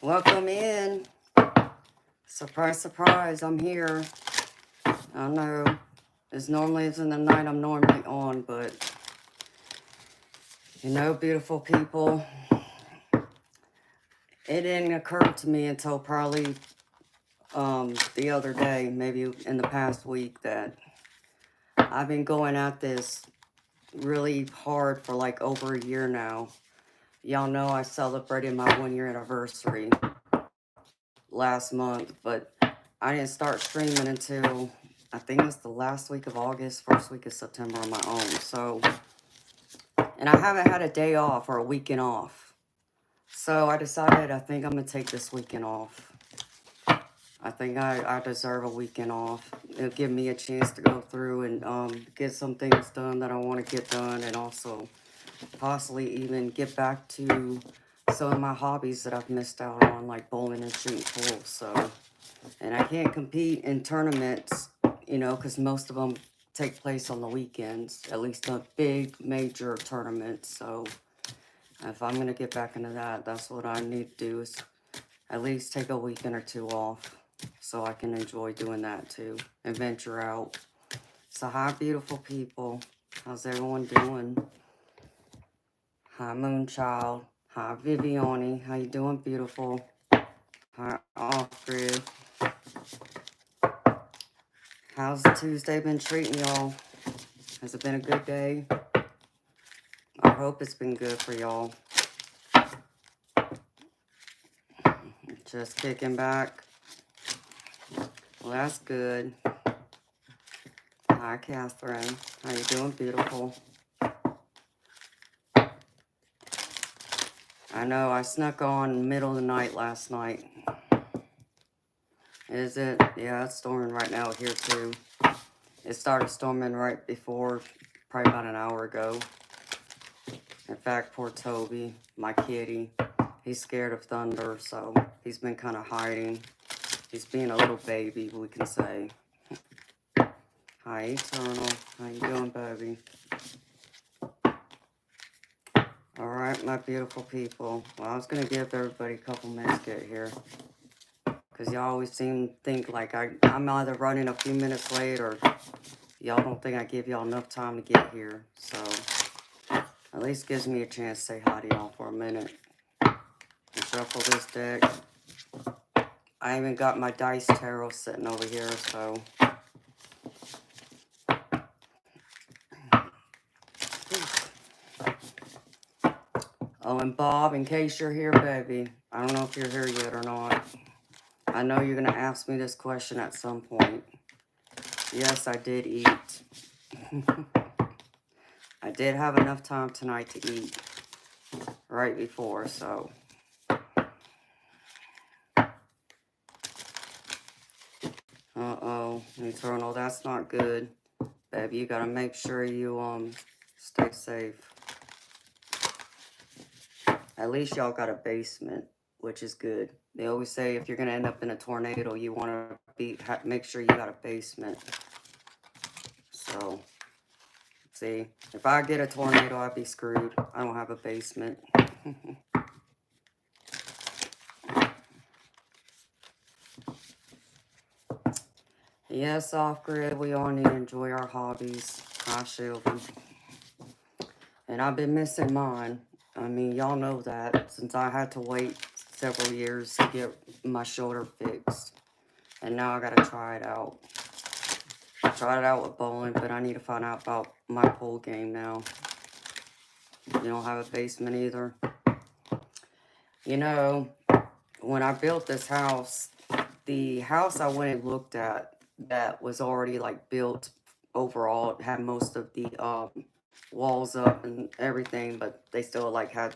Welcome in. Surprise, surprise, I'm here. I know it's normally in the night I'm normally on, but you know, beautiful people, it didn't occur to me until probably the other day, maybe in the past week, that I've been going at this really hard for like over a year now. Y'all know I celebrated my 1 year anniversary last month, but I didn't start streaming until I think it was the last week of August, first week of September on my own. So, and I haven't had a day off or a weekend off. So I decided I think I'm going to take this weekend off. I think I deserve a weekend off. It'll give me a chance to go through and get some things done that I want to get done, and also possibly even get back to some of my hobbies that I've missed out on, like bowling and shooting pool. So, and I can't compete in tournaments, you know, because most of them take place on the weekends, at least the big major tournaments. So if I'm going to get back into that, that's what I need to do, is at least take a weekend or two off so I can enjoy doing that too and venture out. So hi, beautiful people. How's everyone doing? Hi, Moonchild. Hi, Viviani. How you doing, beautiful? Hi, Off-Grid. How's the Tuesday been treating y'all? Has it been a good day? I hope it's been good for y'all. Just kicking back. Well, that's good. Hi, Catherine. How you doing, beautiful? I know, I snuck on middle of the night last night. Is it? Yeah, it's storming right now here too. It started storming right before, probably about an hour ago. In fact, poor Toby, my kitty, he's scared of thunder, so he's been kind of hiding. He's being a little baby, we can say. Hi, Eternal. How you doing, baby? All right, my beautiful people. Well, I was going to give everybody a couple minutes to get here, because y'all always seem to think like I'm either running a few minutes late, or y'all don't think I give y'all enough time to get here. So at least gives me a chance to say hi to y'all for a minute. And shuffle this deck. I even got my dice tarot sitting over here, so. Oh, and Bob, in case you're here, baby, I don't know if you're here yet or not. I know you're going to ask me this question at some point. Yes, I did eat. I did have enough time tonight to eat right before, so. Uh-oh, Eternal, that's not good. Baby, you got to make sure you stay safe. At least y'all got a basement, which is good. They always say if you're going to end up in a tornado, you want to make sure you got a basement. So, see, if I get a tornado, I'd be screwed. I don't have a basement. Yes, off-grid, we all need to enjoy our hobbies. Hi, Shelby. And I've been missing mine. I mean, y'all know that, since I had to wait several years to get my shoulder fixed. And now I gotta try it out. I tried it out with bowling, but I need to find out about my pool game now. You don't have a basement either? You know, when I built this house, the house I went and looked at that was already like built overall, it had most of the walls up and everything, but they still like had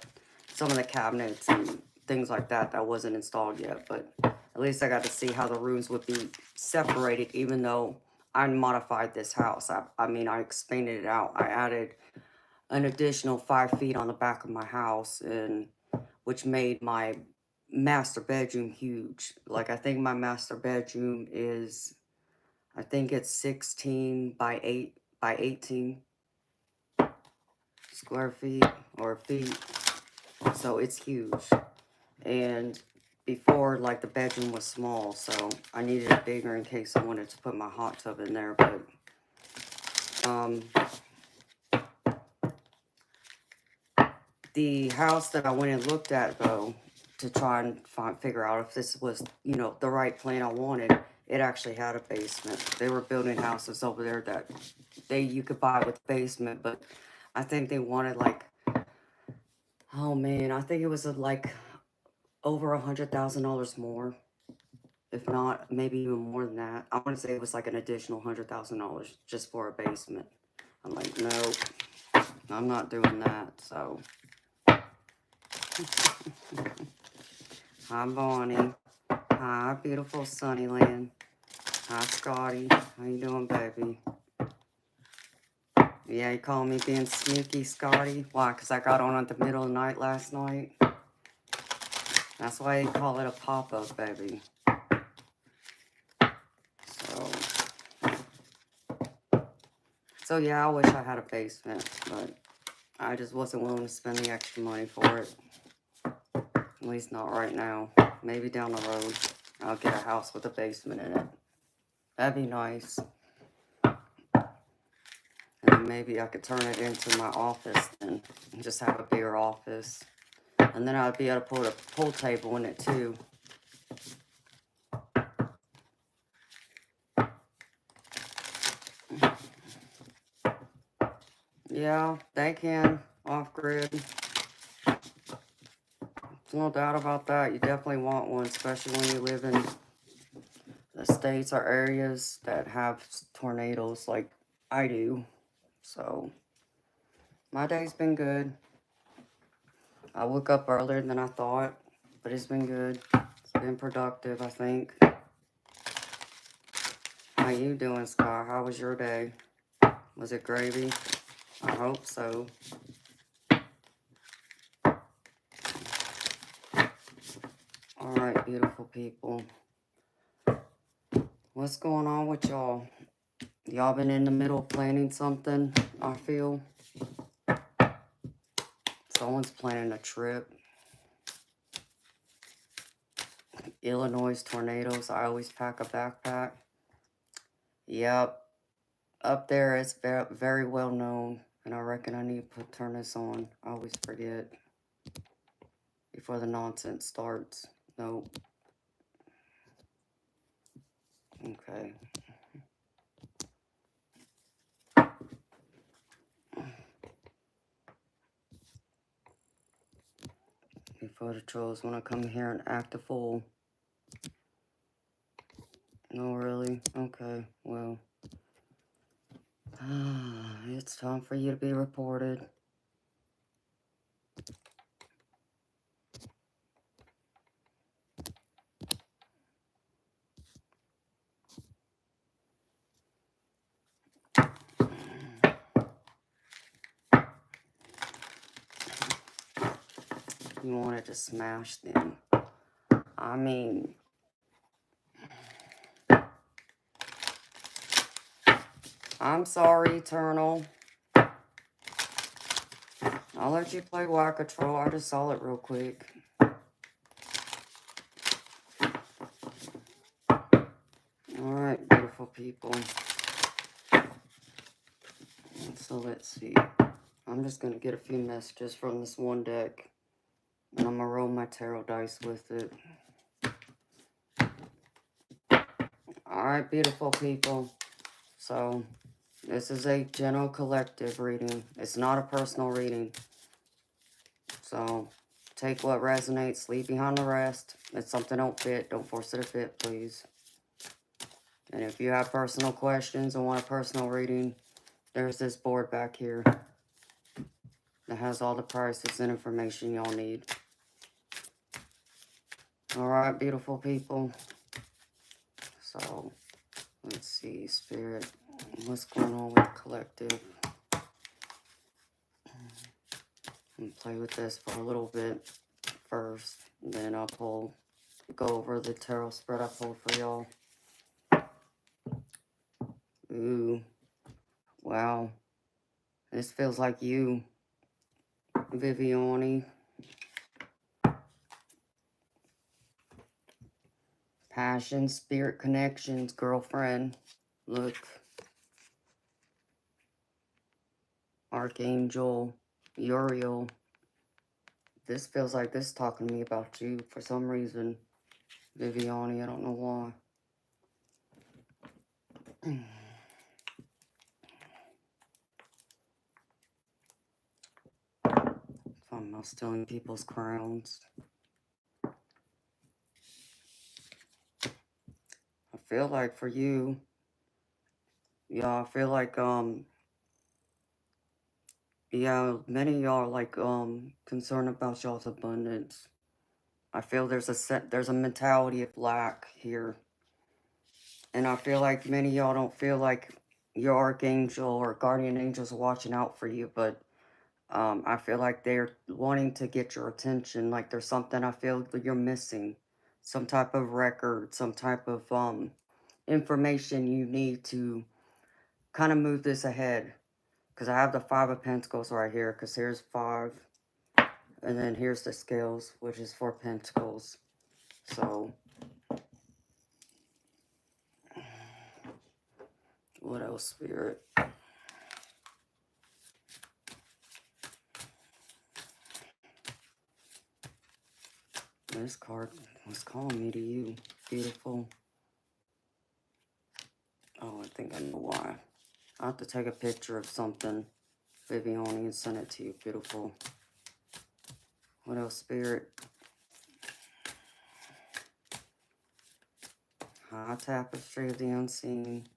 some of the cabinets and things like that that wasn't installed yet. But at least I got to see how the rooms would be separated, even though I modified this house. I mean, I expanded it out. I added an additional 5 feet on the back of my house, and which made my master bedroom huge. Like, I think my master bedroom is, I think it's 16 by 18 square feet or feet. So it's huge. And before, like, the bedroom was small, so I needed it bigger in case I wanted to put my hot tub in there, but, the house that I went and looked at, though, to try and figure out if this was, you know, the right plan I wanted, it actually had a basement. They were building houses over there that you could buy with a basement, but I think they wanted, like, oh man, I think it was like over $100,000 more. If not, maybe even more than that. I want to say it was like an additional $100,000 just for a basement. I'm like, no, I'm not doing that. So, hi, Bonnie. Hi, beautiful Sunnyland. Hi, Scotty. How you doing, baby? Yeah, you calling me being sneaky, Scotty? Why? Because I got on at the middle of the night last night? That's why they call it a pop-up, baby. So yeah, I wish I had a basement, but I just wasn't willing to spend the extra money for it. At least not right now. Maybe down the road, I'll get a house with a basement in it. That'd be nice. And then maybe I could turn it into my office and just have a bigger office. And then I'd be able to put a pool table in it too. Yeah, they can, off-grid. There's no doubt about that. You definitely want one, especially when you live in the states or areas that have tornadoes like I do. So, my day's been good. I woke up earlier than I thought, but it's been good. It's been productive, I think. How you doing, Sky? How was your day? Was it gravy? I hope so. Alright, beautiful people. What's going on with y'all? Y'all been in the middle of planning something, I feel. Someone's planning a trip. Illinois tornadoes. I always pack a backpack. Yep. Up there, it's very, very well known. And I reckon I need to turn this on. I always forget. Before the nonsense starts. Nope. Okay. Before the trolls want to come here and act a fool. No, really? Okay, well. It's time for you to be reported. You wanted to smash them. I mean, I'm sorry, Eternal. I'll let you play Whack-A-Troll. I just saw it real quick. Alright, beautiful people. So let's see. I'm just going to get a few messages from this one deck. And I'm going to roll my tarot dice with it. Alright, beautiful people. So, this is a general collective reading. It's not a personal reading. So, take what resonates, leave behind the rest. If something don't fit, don't force it to fit, please. And if you have personal questions and want a personal reading, there's this board back here that has all the prices and information y'all need. Alright, beautiful people. So, let's see, Spirit. What's going on with the collective? And play with this for a little bit first. Then I'll go over the tarot spread I pulled for y'all. Ooh. Wow. This feels like you, Viviani. Passion, spirit connections, girlfriend. Look. Archangel, Uriel. This feels like this is talking to me about you for some reason. Viviani, I don't know why. Talking about stealing people's crowns. I feel like for you, yeah, I feel like, yeah, many of y'all are like, concerned about y'all's abundance. I feel there's a mentality of lack here. And I feel like many of y'all don't feel like your archangel or guardian angels are watching out for you, but I feel like they're wanting to get your attention. Like there's something I feel that you're missing. Some type of record, some type of information you need to kind of move this ahead. Because I have the 5 of Pentacles right here. Because here's 5. And then here's the scales, which is 4 Pentacles. So, what else, Spirit? This card was calling me to you. Beautiful. Oh, I think I know why. I have to take a picture of something, Viviani, and send it to you. Beautiful. What else, Spirit? High tapestry of the unseen.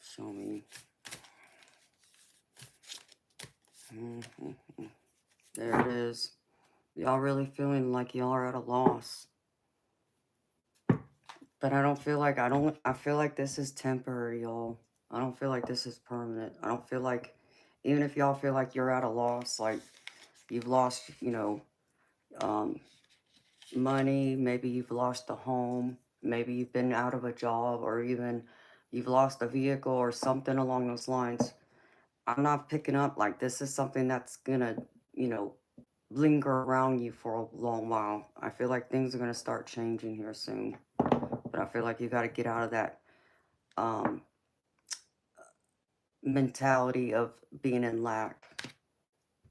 Show me. There it is. Y'all really feeling like y'all are at a loss. But I don't feel like, I feel like this is temporary, y'all. I don't feel like this is permanent. I don't feel like, even if y'all feel like you're at a loss, like you've lost, you know, money, maybe you've lost a home, maybe you've been out of a job, or even you've lost a vehicle or something along those lines. I'm not picking up like this is something that's gonna, you know, linger around you for a long while. I feel like things are gonna start changing here soon. But I feel like you gotta get out of that mentality of being in lack.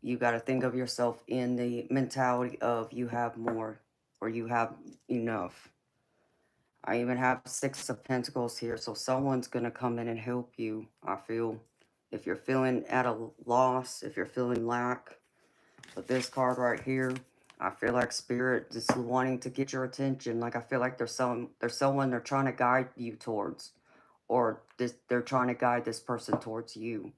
You gotta think of yourself in the mentality of you have more or you have enough. I even have 6 of Pentacles here, so someone's gonna come in and help you, I feel. If you're feeling at a loss, if you're feeling lack. But this card right here, I feel like Spirit is wanting to get your attention. Like I feel like there's someone they're trying to guide you towards. Or they're trying to guide this person towards you.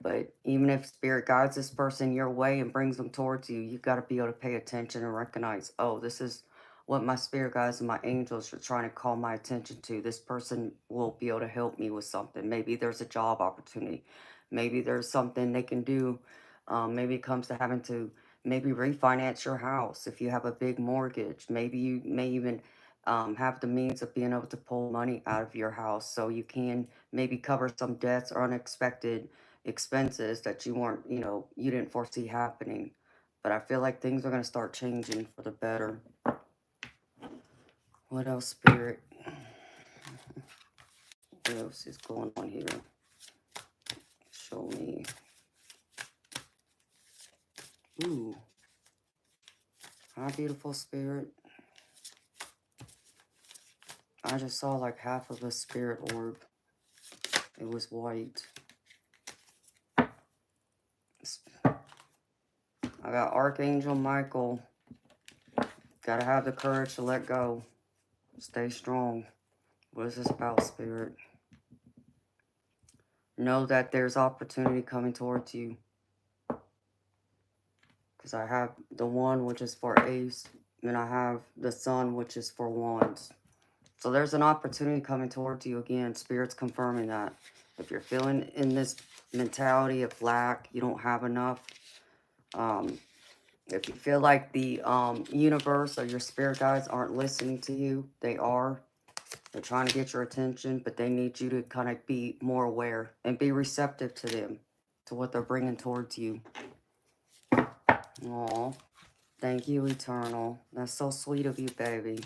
But even if Spirit guides this person your way and brings them towards you, you've got to be able to pay attention and recognize, oh, this is what my spirit guides and my angels are trying to call my attention to. This person will be able to help me with something. Maybe there's a job opportunity. Maybe there's something they can do. Maybe it comes to having to maybe refinance your house if you have a big mortgage. Maybe you may even have the means of being able to pull money out of your house so you can maybe cover some debts or unexpected expenses that you weren't, you know, you didn't foresee happening. But I feel like things are going to start changing for the better. What else, Spirit? What else is going on here? Show me. Ooh. Hi, beautiful Spirit. I just saw like half of a spirit orb. It was white. I got Archangel Michael. Gotta have the courage to let go. Stay strong. What is this about, Spirit? Know that there's opportunity coming towards you. Because I have the 1, which is for Ace. And I have the Sun, which is for Wands. So there's an opportunity coming towards you again. Spirit's confirming that. If you're feeling in this mentality of lack, you don't have enough. If you feel like the universe or your spirit guides aren't listening to you, they are. They're trying to get your attention, but they need you to kind of be more aware and be receptive to them, to what they're bringing towards you. Aw, thank you, Eternal. That's so sweet of you, baby.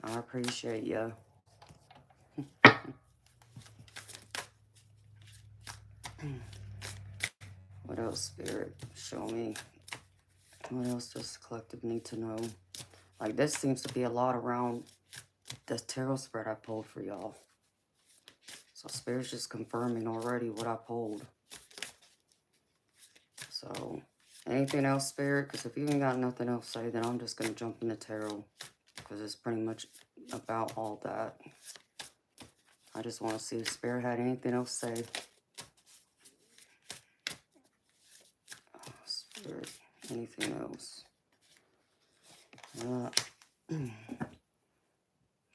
I appreciate you. What else, Spirit? Show me. What else does the collective need to know? Like, this seems to be a lot around the tarot spread I pulled for y'all. So Spirit's just confirming already what I pulled. So, anything else, Spirit? Because if you ain't got nothing else to say, then I'm just going to jump into tarot. Because it's pretty much about all that. I just want to see if Spirit had anything else to say. Spirit, anything else?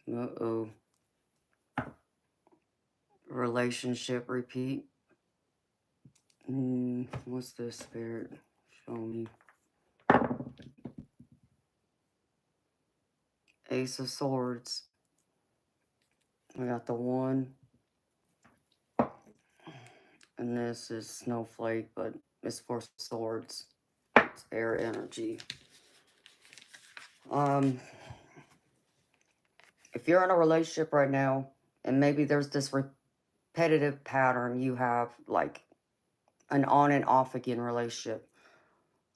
Uh-oh. Relationship repeat. What's this, Spirit? Show me. Ace of Swords. We got the 1. And this is Snowflake, but it's for swords. It's air energy. If you're in a relationship right now, and maybe there's this repetitive pattern you have, like an on and off again relationship,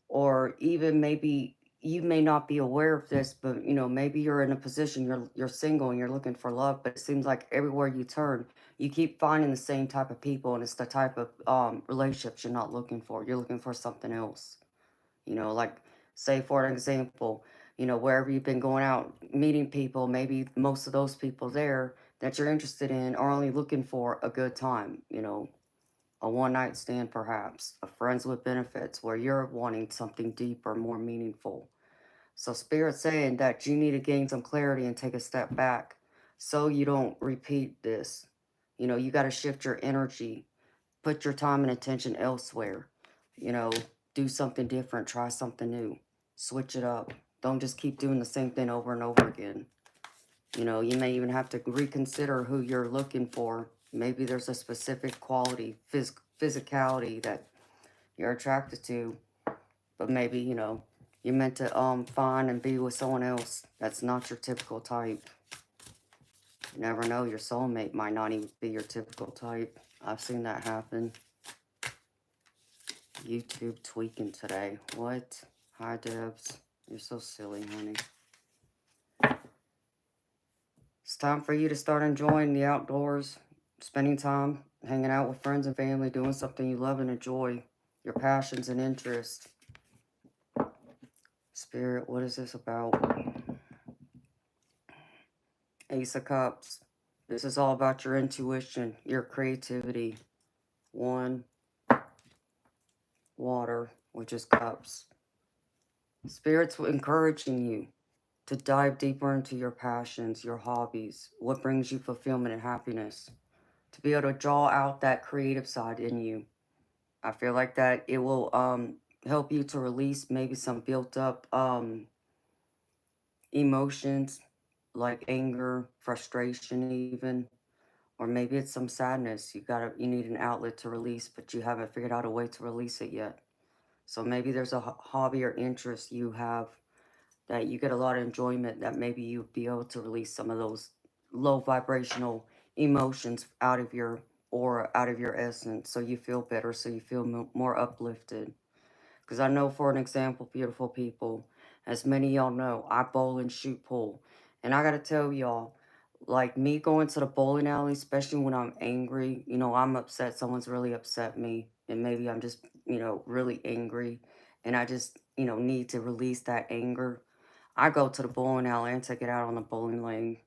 or even maybe you may not be aware of this, but you know, maybe you're in a position, you're single and you're looking for love, but it seems like everywhere you turn, you keep finding the same type of people, and it's the type of relationships you're not looking for. You're looking for something else. You know, like, say for an example, you know, wherever you've been going out, meeting people, maybe most of those people there that you're interested in are only looking for a good time, you know, a one-night stand perhaps, a friends with benefits, where you're wanting something deeper, more meaningful. So Spirit's saying that you need to gain some clarity and take a step back so you don't repeat this. You know, you got to shift your energy, put your time and attention elsewhere. You know, do something different, try something new, switch it up. Don't just keep doing the same thing over and over again. You know, you may even have to reconsider who you're looking for. Maybe there's a specific quality, physicality that you're attracted to, but maybe, you know, you're meant to find and be with someone else that's not your typical type. You never know, your soulmate might not even be your typical type. I've seen that happen. YouTube tweaking today. What? Hi, Debs. You're so silly, honey. It's time for you to start enjoying the outdoors, spending time hanging out with friends and family, doing something you love and enjoy, your passions and interests. Spirit, what is this about? Ace of Cups. This is all about your intuition, your creativity. 1, water, which is cups. Spirit's encouraging you to dive deeper into your passions, your hobbies, what brings you fulfillment and happiness, to be able to draw out that creative side in you. I feel like that it will help you to release maybe some built up emotions like anger, frustration even, or maybe it's some sadness. You need an outlet to release, but you haven't figured out a way to release it yet. So maybe there's a hobby or interest you have that you get a lot of enjoyment, that maybe you'd be able to release some of those low vibrational emotions out of your aura, out of your essence, so you feel better, so you feel more uplifted. Because I know, for an example, beautiful people, as many of y'all know, I bowl and shoot pool. And I got to tell y'all, like me going to the bowling alley, especially when I'm angry, you know, I'm upset, someone's really upset me, and maybe I'm just, you know, really angry, and I just, you know, need to release that anger. I go to the bowling alley and take it out on the bowling lane.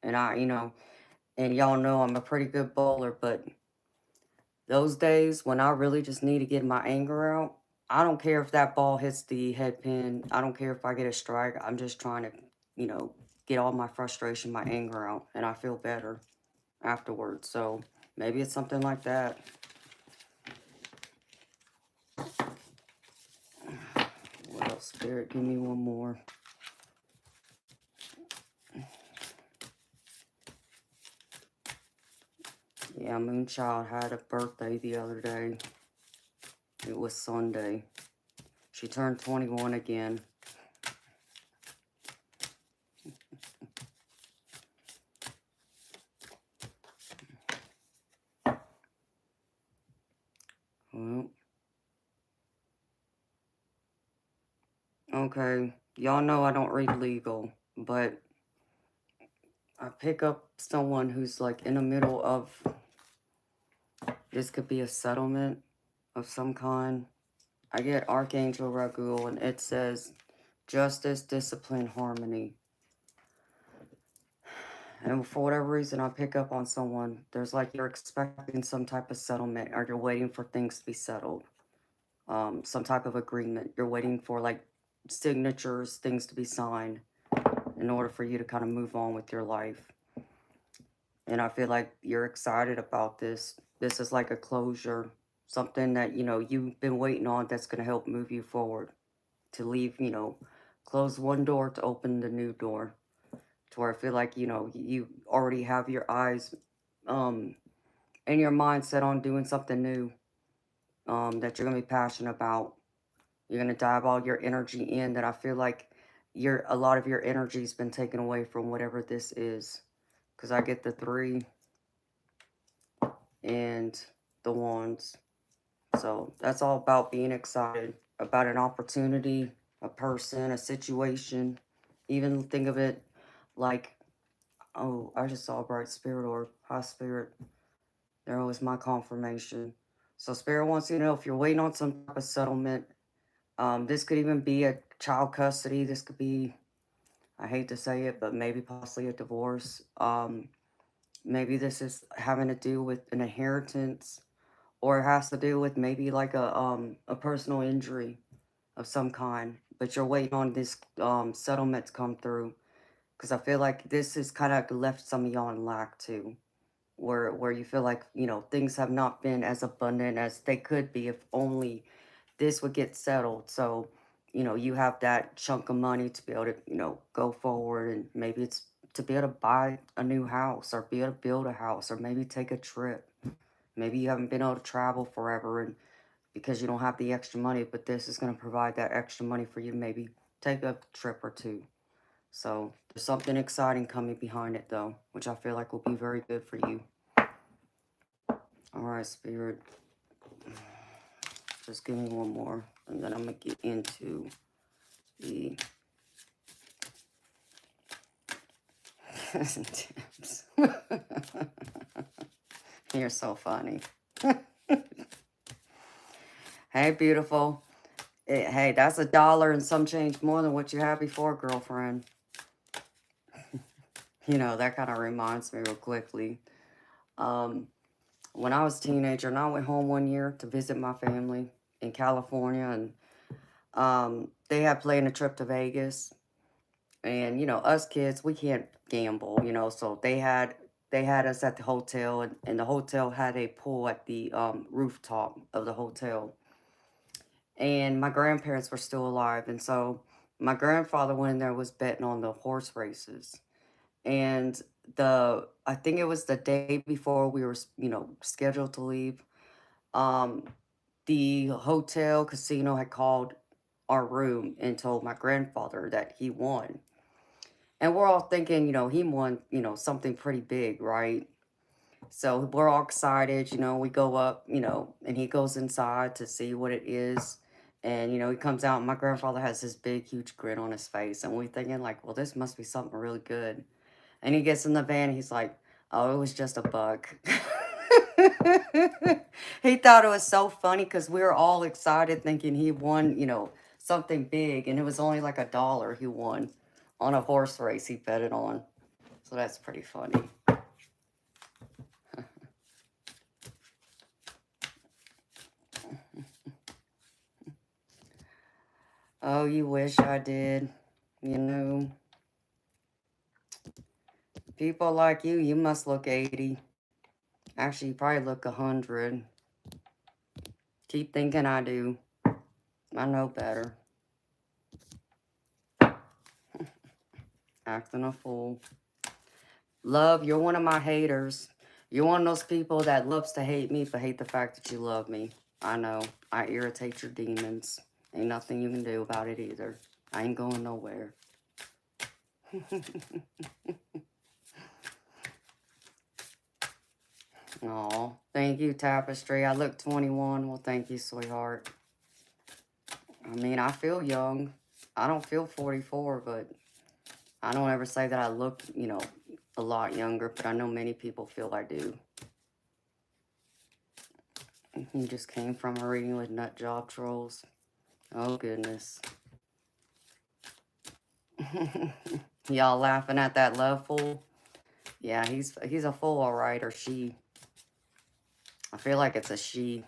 And you know, and y'all know I'm a pretty good bowler, but those days when I really just need to get my anger out, I don't care if that ball hits the head pin. I don't care if I get a strike. I'm just trying to, you know, get all my frustration, my anger out, and I feel better afterwards. So maybe it's something like that. What else, Spirit? Give me one more. Yeah, Moonchild had a birthday the other day. It was Sunday. She turned 21 again. Okay. Y'all know I don't read legal, but I pick up someone who's like in the middle of, this could be a settlement of some kind. I get Archangel Raguel, and it says justice, discipline, harmony. And for whatever reason, I pick up on someone, there's like you're expecting some type of settlement, or you're waiting for things to be settled. Some type of agreement. You're waiting for like signatures, things to be signed in order for you to kind of move on with your life. And I feel like you're excited about this. This is like a closure, something that, you know, you've been waiting on that's going to help move you forward. To leave, you know, close one door to open the new door. To where I feel like, you know, you already have your eyes and your mindset on doing something new that you're going to be passionate about. You're going to dive all your energy in that I feel like a lot of your energy's been taken away from whatever this is. Because I get the 3 and the wands. So that's all about being excited about an opportunity, a person, a situation. Even think of it like, oh, I just saw a bright spirit orb. High spirit. There was my confirmation. So spirit wants you to know if you're waiting on some type of settlement. This could even be a child custody. This could be, I hate to say it, but maybe possibly a divorce. Maybe this is having to do with an inheritance, or it has to do with maybe like a personal injury of some kind. But you're waiting on this settlement to come through, because I feel like this has kind of left some of y'all in lack too, where you feel like, you know, things have not been as abundant as they could be if only this would get settled. So, you know, you have that chunk of money to be able to, you know, go forward, and maybe it's to be able to buy a new house, or be able to build a house, or maybe take a trip. Maybe you haven't been able to travel forever, and because you don't have the extra money, but this is going to provide that extra money for you to maybe take a trip or two. So there's something exciting coming behind it though, which I feel like will be very good for you. All right, Spirit. Just give me one more, and then I'm going to get into the tips. You're so funny. Hey, beautiful. Hey, that's $1 and some change more than what you had before, girlfriend. You know, that kind of reminds me real quickly. When I was a teenager, and I went home one year to visit my family in California, and they had planned a trip to Vegas. And, you know, us kids, we can't gamble, you know, so they had us at the hotel, and the hotel had a pool at the rooftop of the hotel. And my grandparents were still alive, and so my grandfather went in there, was betting on the horse races. And I think it was the day before we were, you know, scheduled to leave. Um, the hotel casino had called our room and told my grandfather that he won. And we're all thinking, you know, he won, you know, something pretty big, right? So we're all excited, you know, we go up, you know, and he goes inside to see what it is. And, you know, he comes out, and my grandfather has this big, huge grin on his face. And we're thinking like, well, this must be something really good. And he gets in the van, he's like, oh, it was just a bug. He thought it was so funny because we were all excited thinking he won, you know, something big. And it was only like $1 he won on a horse race he bet it on. So that's pretty funny. Oh, you wish I did. You know, people like you must look 80. Actually, you probably look 100. Keep thinking I do. I know better. Acting a fool. Love, you're one of my haters. You're one of those people that loves to hate me, but hate the fact that you love me. I know. I irritate your demons. Ain't nothing you can do about it either. I ain't going nowhere. Aw, thank you, Tapestry. I look 21. Well, thank you, sweetheart. I mean, I feel young. I don't feel 44, but I don't ever say that I look, a lot younger, but I know many people feel I do. You just came from a reading with nut job trolls. Oh, goodness. Y'all laughing at that love fool? Yeah, he's a fool, all right, or she. I feel like it's a she.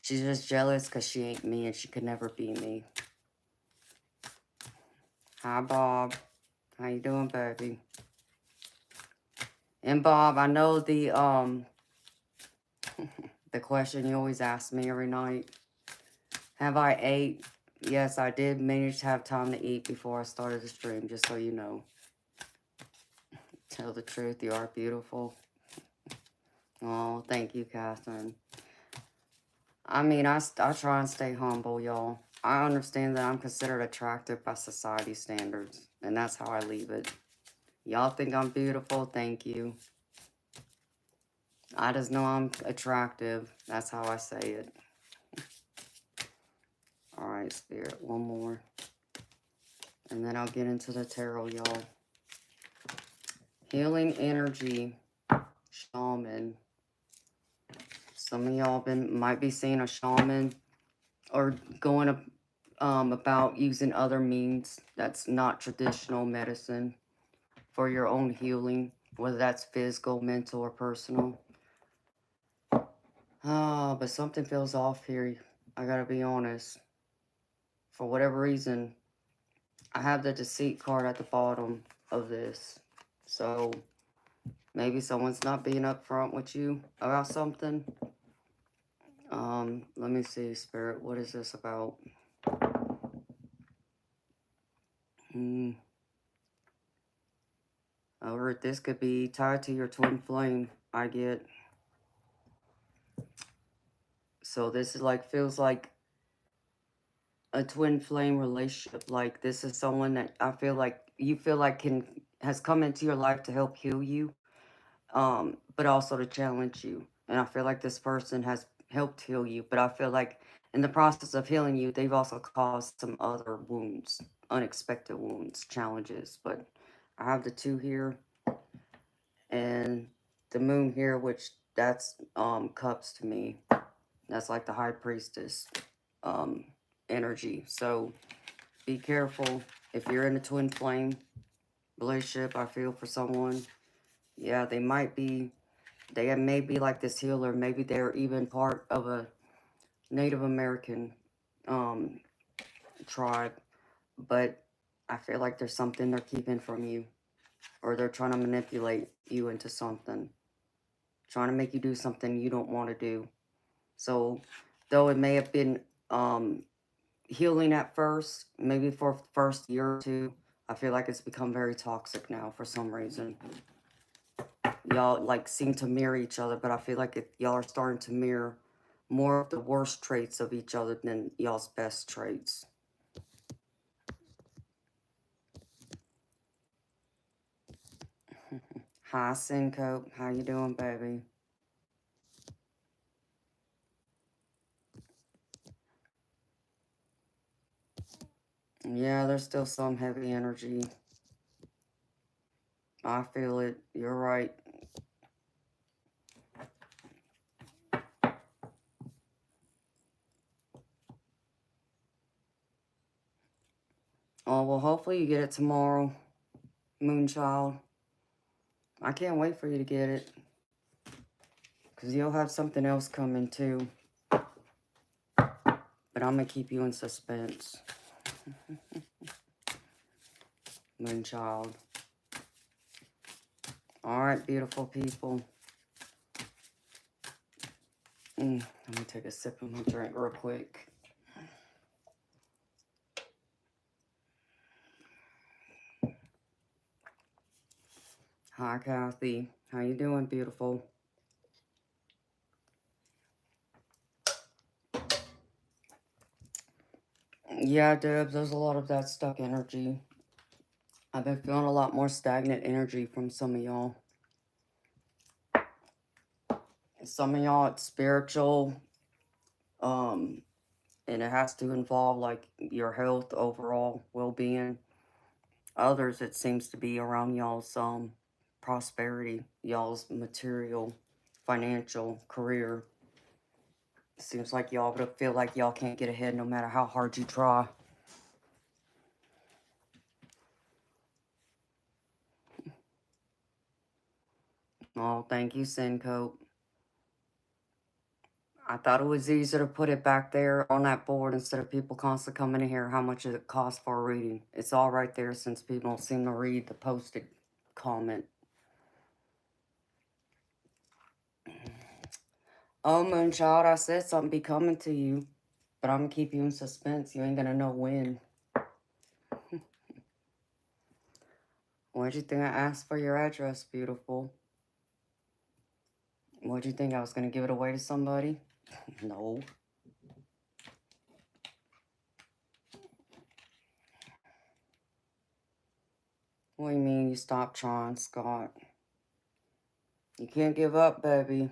She's just jealous because she ain't me and she could never be me. Hi, Bob. How you doing, baby? And Bob, I know the the question you always ask me every night. Have I ate? Yes, I did manage to have time to eat before I started the stream, just so you know. Tell the truth, you are beautiful. Oh, thank you, Catherine. I mean, I try and stay humble, y'all. I understand that I'm considered attractive by society standards, and that's how I leave it. Y'all think I'm beautiful? Thank you. I just know I'm attractive. That's how I say it. All right, Spirit, one more. And then I'll get into the tarot, y'all. Healing energy, shaman. Some of y'all might be seeing a shaman or going about using other means that's not traditional medicine for your own healing, whether that's physical, mental, or personal. Oh, but something feels off here. I gotta be honest. For whatever reason, I have the deceit card at the bottom of this. So maybe someone's not being upfront with you about something. Let me see, Spirit. What is this about? Or this could be tied to your twin flame. I get. So this is like, feels like a twin flame relationship. Like this is someone that I feel like you feel like has come into your life to help heal you, but also to challenge you. And I feel like this person has helped heal you, but I feel like in the process of healing you, they've also caused some other wounds, unexpected wounds, challenges. But I have the 2 here and the moon here, which that's cups to me. That's like the high priestess energy. So be careful if you're in a twin flame relationship. I feel for someone. Yeah, they may be like this healer. Maybe they're even part of a Native American tribe. But I feel like there's something they're keeping from you, or they're trying to manipulate you into something, trying to make you do something you don't want to do. So, though it may have been healing at first, maybe for the first year or 2, I feel like it's become very toxic now for some reason. Y'all like seem to mirror each other, but I feel like y'all are starting to mirror more of the worst traits of each other than y'all's best traits. Hi, Cinco. How you doing, baby? Yeah, there's still some heavy energy. I feel it. You're right. Oh, well, hopefully you get it tomorrow, Moonchild. I can't wait for you to get it. Because you'll have something else coming, too. But I'm going to keep you in suspense. Moonchild. Alright, beautiful people. Let me take a sip of my drink real quick. Hi, Kathy. How you doing, beautiful? Yeah, Debs, there's a lot of that stuck energy. I've been feeling a lot more stagnant energy from some of y'all. Some of y'all, it's spiritual, And it has to involve, like, your health, overall well-being. Others, it seems to be around y'all's prosperity, y'all's material, financial, career. Seems like y'all would feel like y'all can't get ahead no matter how hard you try. Oh, thank you, Sincope. I thought it was easier to put it back there on that board instead of people constantly coming in here. How much does it cost for a reading? It's all right there since people don't seem to read the posted comment. Oh, Moonchild, I said something be coming to you, but I'm going to keep you in suspense. You ain't going to know when. What'd you think I asked for your address, beautiful? What'd you think I was going to give it away to somebody? No. What do you mean you stop trying, Scott? You can't give up, baby.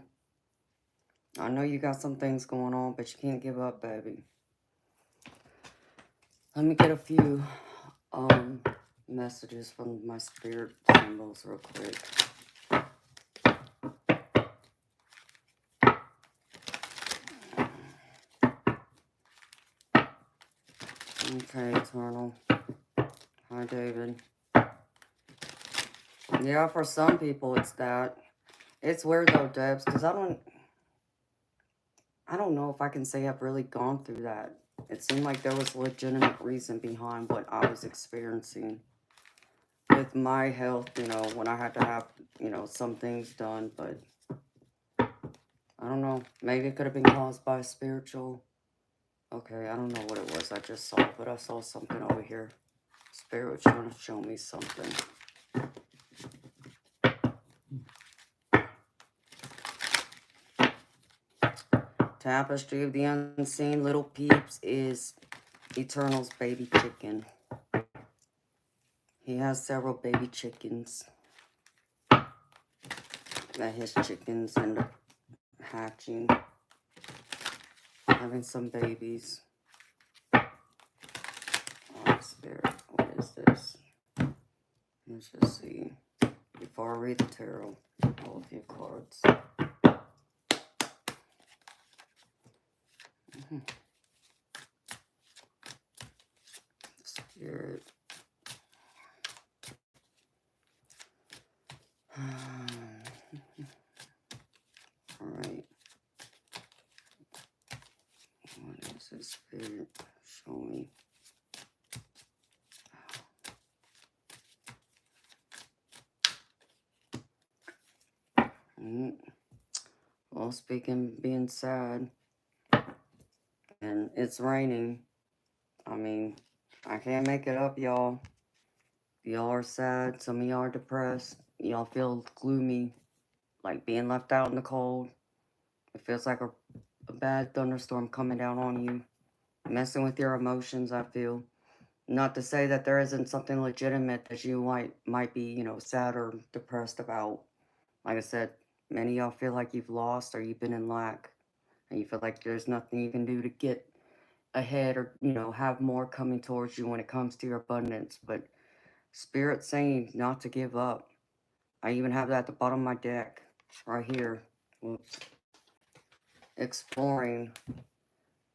I know you got some things going on, but you can't give up, baby. Let me get a few messages from my spirit symbols real quick. Okay, Eternal. Hi, David. Yeah, for some people it's that. It's weird though, Debs, because I don't know if I can say I've really gone through that. It seemed like there was legitimate reason behind what I was experiencing with my health, you know, when I had to have, you know, some things done, but I don't know. Maybe it could have been caused by spiritual. Okay, I don't know what it was I just saw, but I saw something over here. Spirit was trying to show me something. Tapestry of the Unseen, Little Peeps is Eternal's baby chicken. He has several baby chickens. That his chickens end up hatching, having some babies. Oh, Spirit, what is this? Let's just see. Before I read the tarot, pull a few cards. Spirit. Alright. What is this, Spirit? Show me. Well, speaking being sad, and it's raining. I mean, I can't make it up, y'all. Y'all are sad. Some of y'all are depressed. Y'all feel gloomy, like being left out in the cold. It feels like a bad thunderstorm coming down on you, messing with your emotions, I feel. Not to say that there isn't something legitimate that you might be, you know, sad or depressed about. Like I said, many of y'all feel like you've lost or you've been in lack. And you feel like there's nothing you can do to get ahead or, you know, have more coming towards you when it comes to your abundance. But Spirit saying not to give up. I even have that at the bottom of my deck, right here. Oops. Exploring.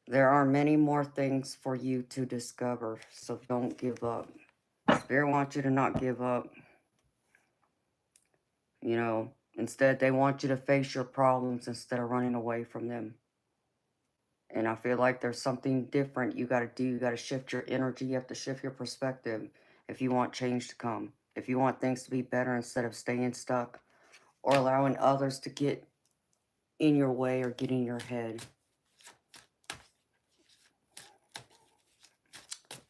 There are many more things for you to discover, so don't give up. Spirit wants you to not give up. You know, instead they want you to face your problems instead of running away from them. And I feel like there's something different you got to do. You got to shift your energy. You have to shift your perspective if you want change to come. If you want things to be better instead of staying stuck or allowing others to get in your way or get in your head.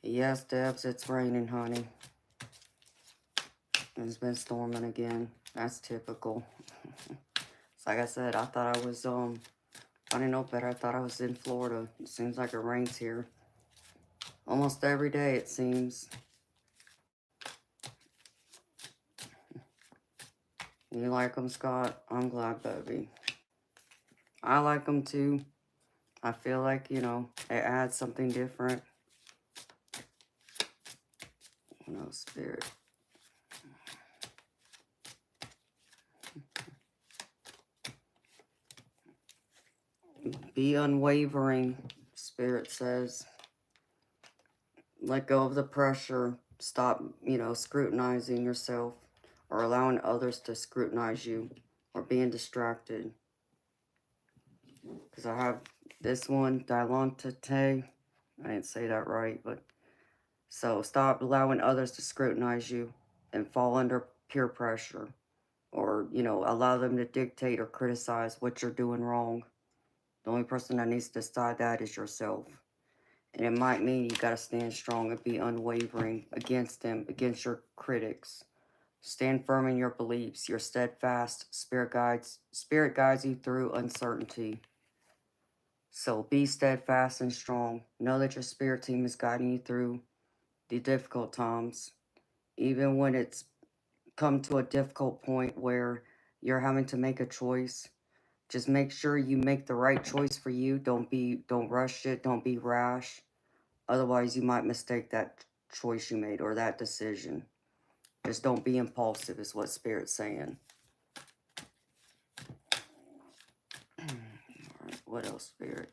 Yes, Debs, it's raining, honey. It's been storming again. That's typical. It's like I said, I thought I was, I didn't know better. I thought I was in Florida. It seems like it rains here. Almost every day, it seems. You like them, Scott? I'm glad, baby. I like them too. I feel like, you know, it adds something different. You know, Spirit. Be unwavering, Spirit says. Let go of the pressure. Stop, you know, scrutinizing yourself or allowing others to scrutinize you or being distracted. Because I have this one, Dilantate. I didn't say that right, but so stop allowing others to scrutinize you and fall under peer pressure or, you know, allow them to dictate or criticize what you're doing wrong. The only person that needs to decide that is yourself. And it might mean you got to stand strong and be unwavering against them, against your critics. Stand firm in your beliefs. You're steadfast. Spirit guides you through uncertainty. So be steadfast and strong. Know that your spirit team is guiding you through the difficult times. Even when it's come to a difficult point where you're having to make a choice, just make sure you make the right choice for you. Don't rush it. Don't be rash. Otherwise, you might mistake that choice you made or that decision. Just don't be impulsive is what Spirit's saying. All right, what else, Spirit?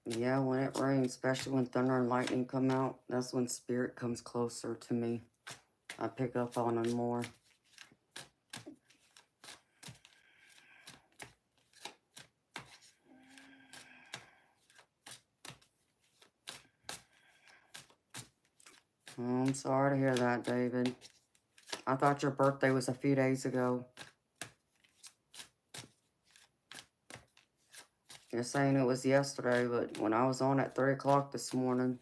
Yeah, when it rains, especially when thunder and lightning come out, that's when Spirit comes closer to me. I pick up on him more. Oh, I'm sorry to hear that, David. I thought your birthday was a few days ago. You're saying it was yesterday, but when I was on at 3 o'clock this morning,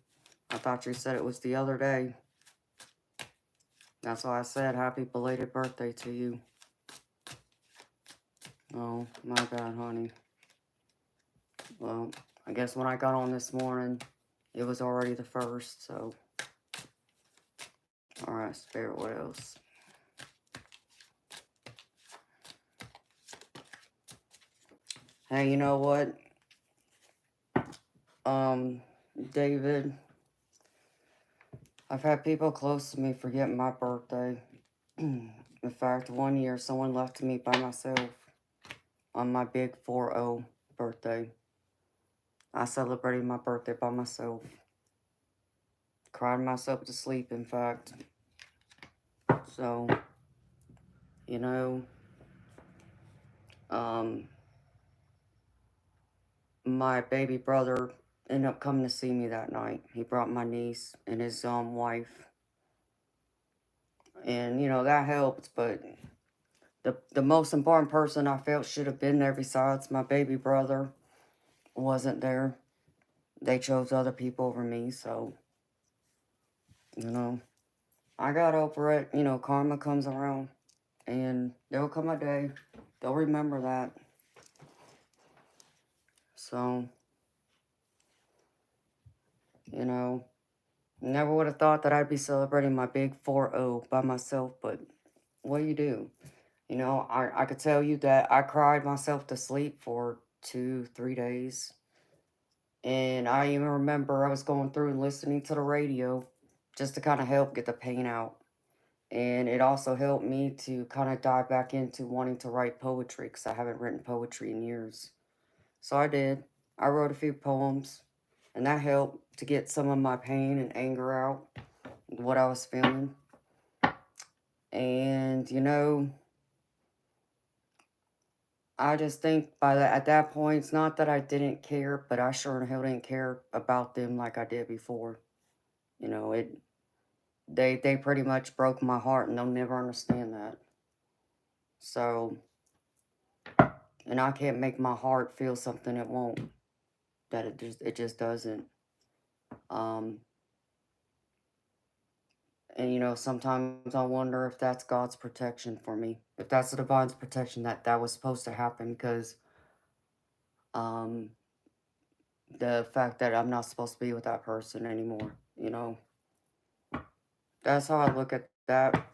I thought you said it was the other day. That's why I said happy belated birthday to you. Oh, my bad, honey. Well, I guess when I got on this morning, it was already the 1st, so. Alright, Spirit, what else? Hey, you know what? David, I've had people close to me forget my birthday. In fact, one year someone left me by myself on my big 4-0 birthday. I celebrated my birthday by myself. Cried myself to sleep, in fact. So, you know, my baby brother ended up coming to see me that night. He brought my niece and his wife. And, you know, that helped, but the most important person I felt should have been there besides my baby brother wasn't there. They chose other people over me, so, you know, I got over it. You know, karma comes around, and there'll come a day. They'll remember that. So, you know, never would have thought that I'd be celebrating my big 4-0 by myself, but what do you do? You know, I could tell you that I cried myself to sleep for 2-3 days. And I even remember I was going through and listening to the radio just to kind of help get the pain out. And it also helped me to kind of dive back into wanting to write poetry because I haven't written poetry in years. So I did. I wrote a few poems, and that helped to get some of my pain and anger out, what I was feeling. And, you know, I just think at that point, it's not that I didn't care, but I sure in hell didn't care about them like I did before. You know, they pretty much broke my heart, and they'll never understand that. So, and I can't make my heart feel something it won't. That it just doesn't. And you know, sometimes I wonder if that's God's protection for me, if that's the divine's protection that was supposed to happen, because the fact that I'm not supposed to be with that person anymore. You know, that's how I look at that.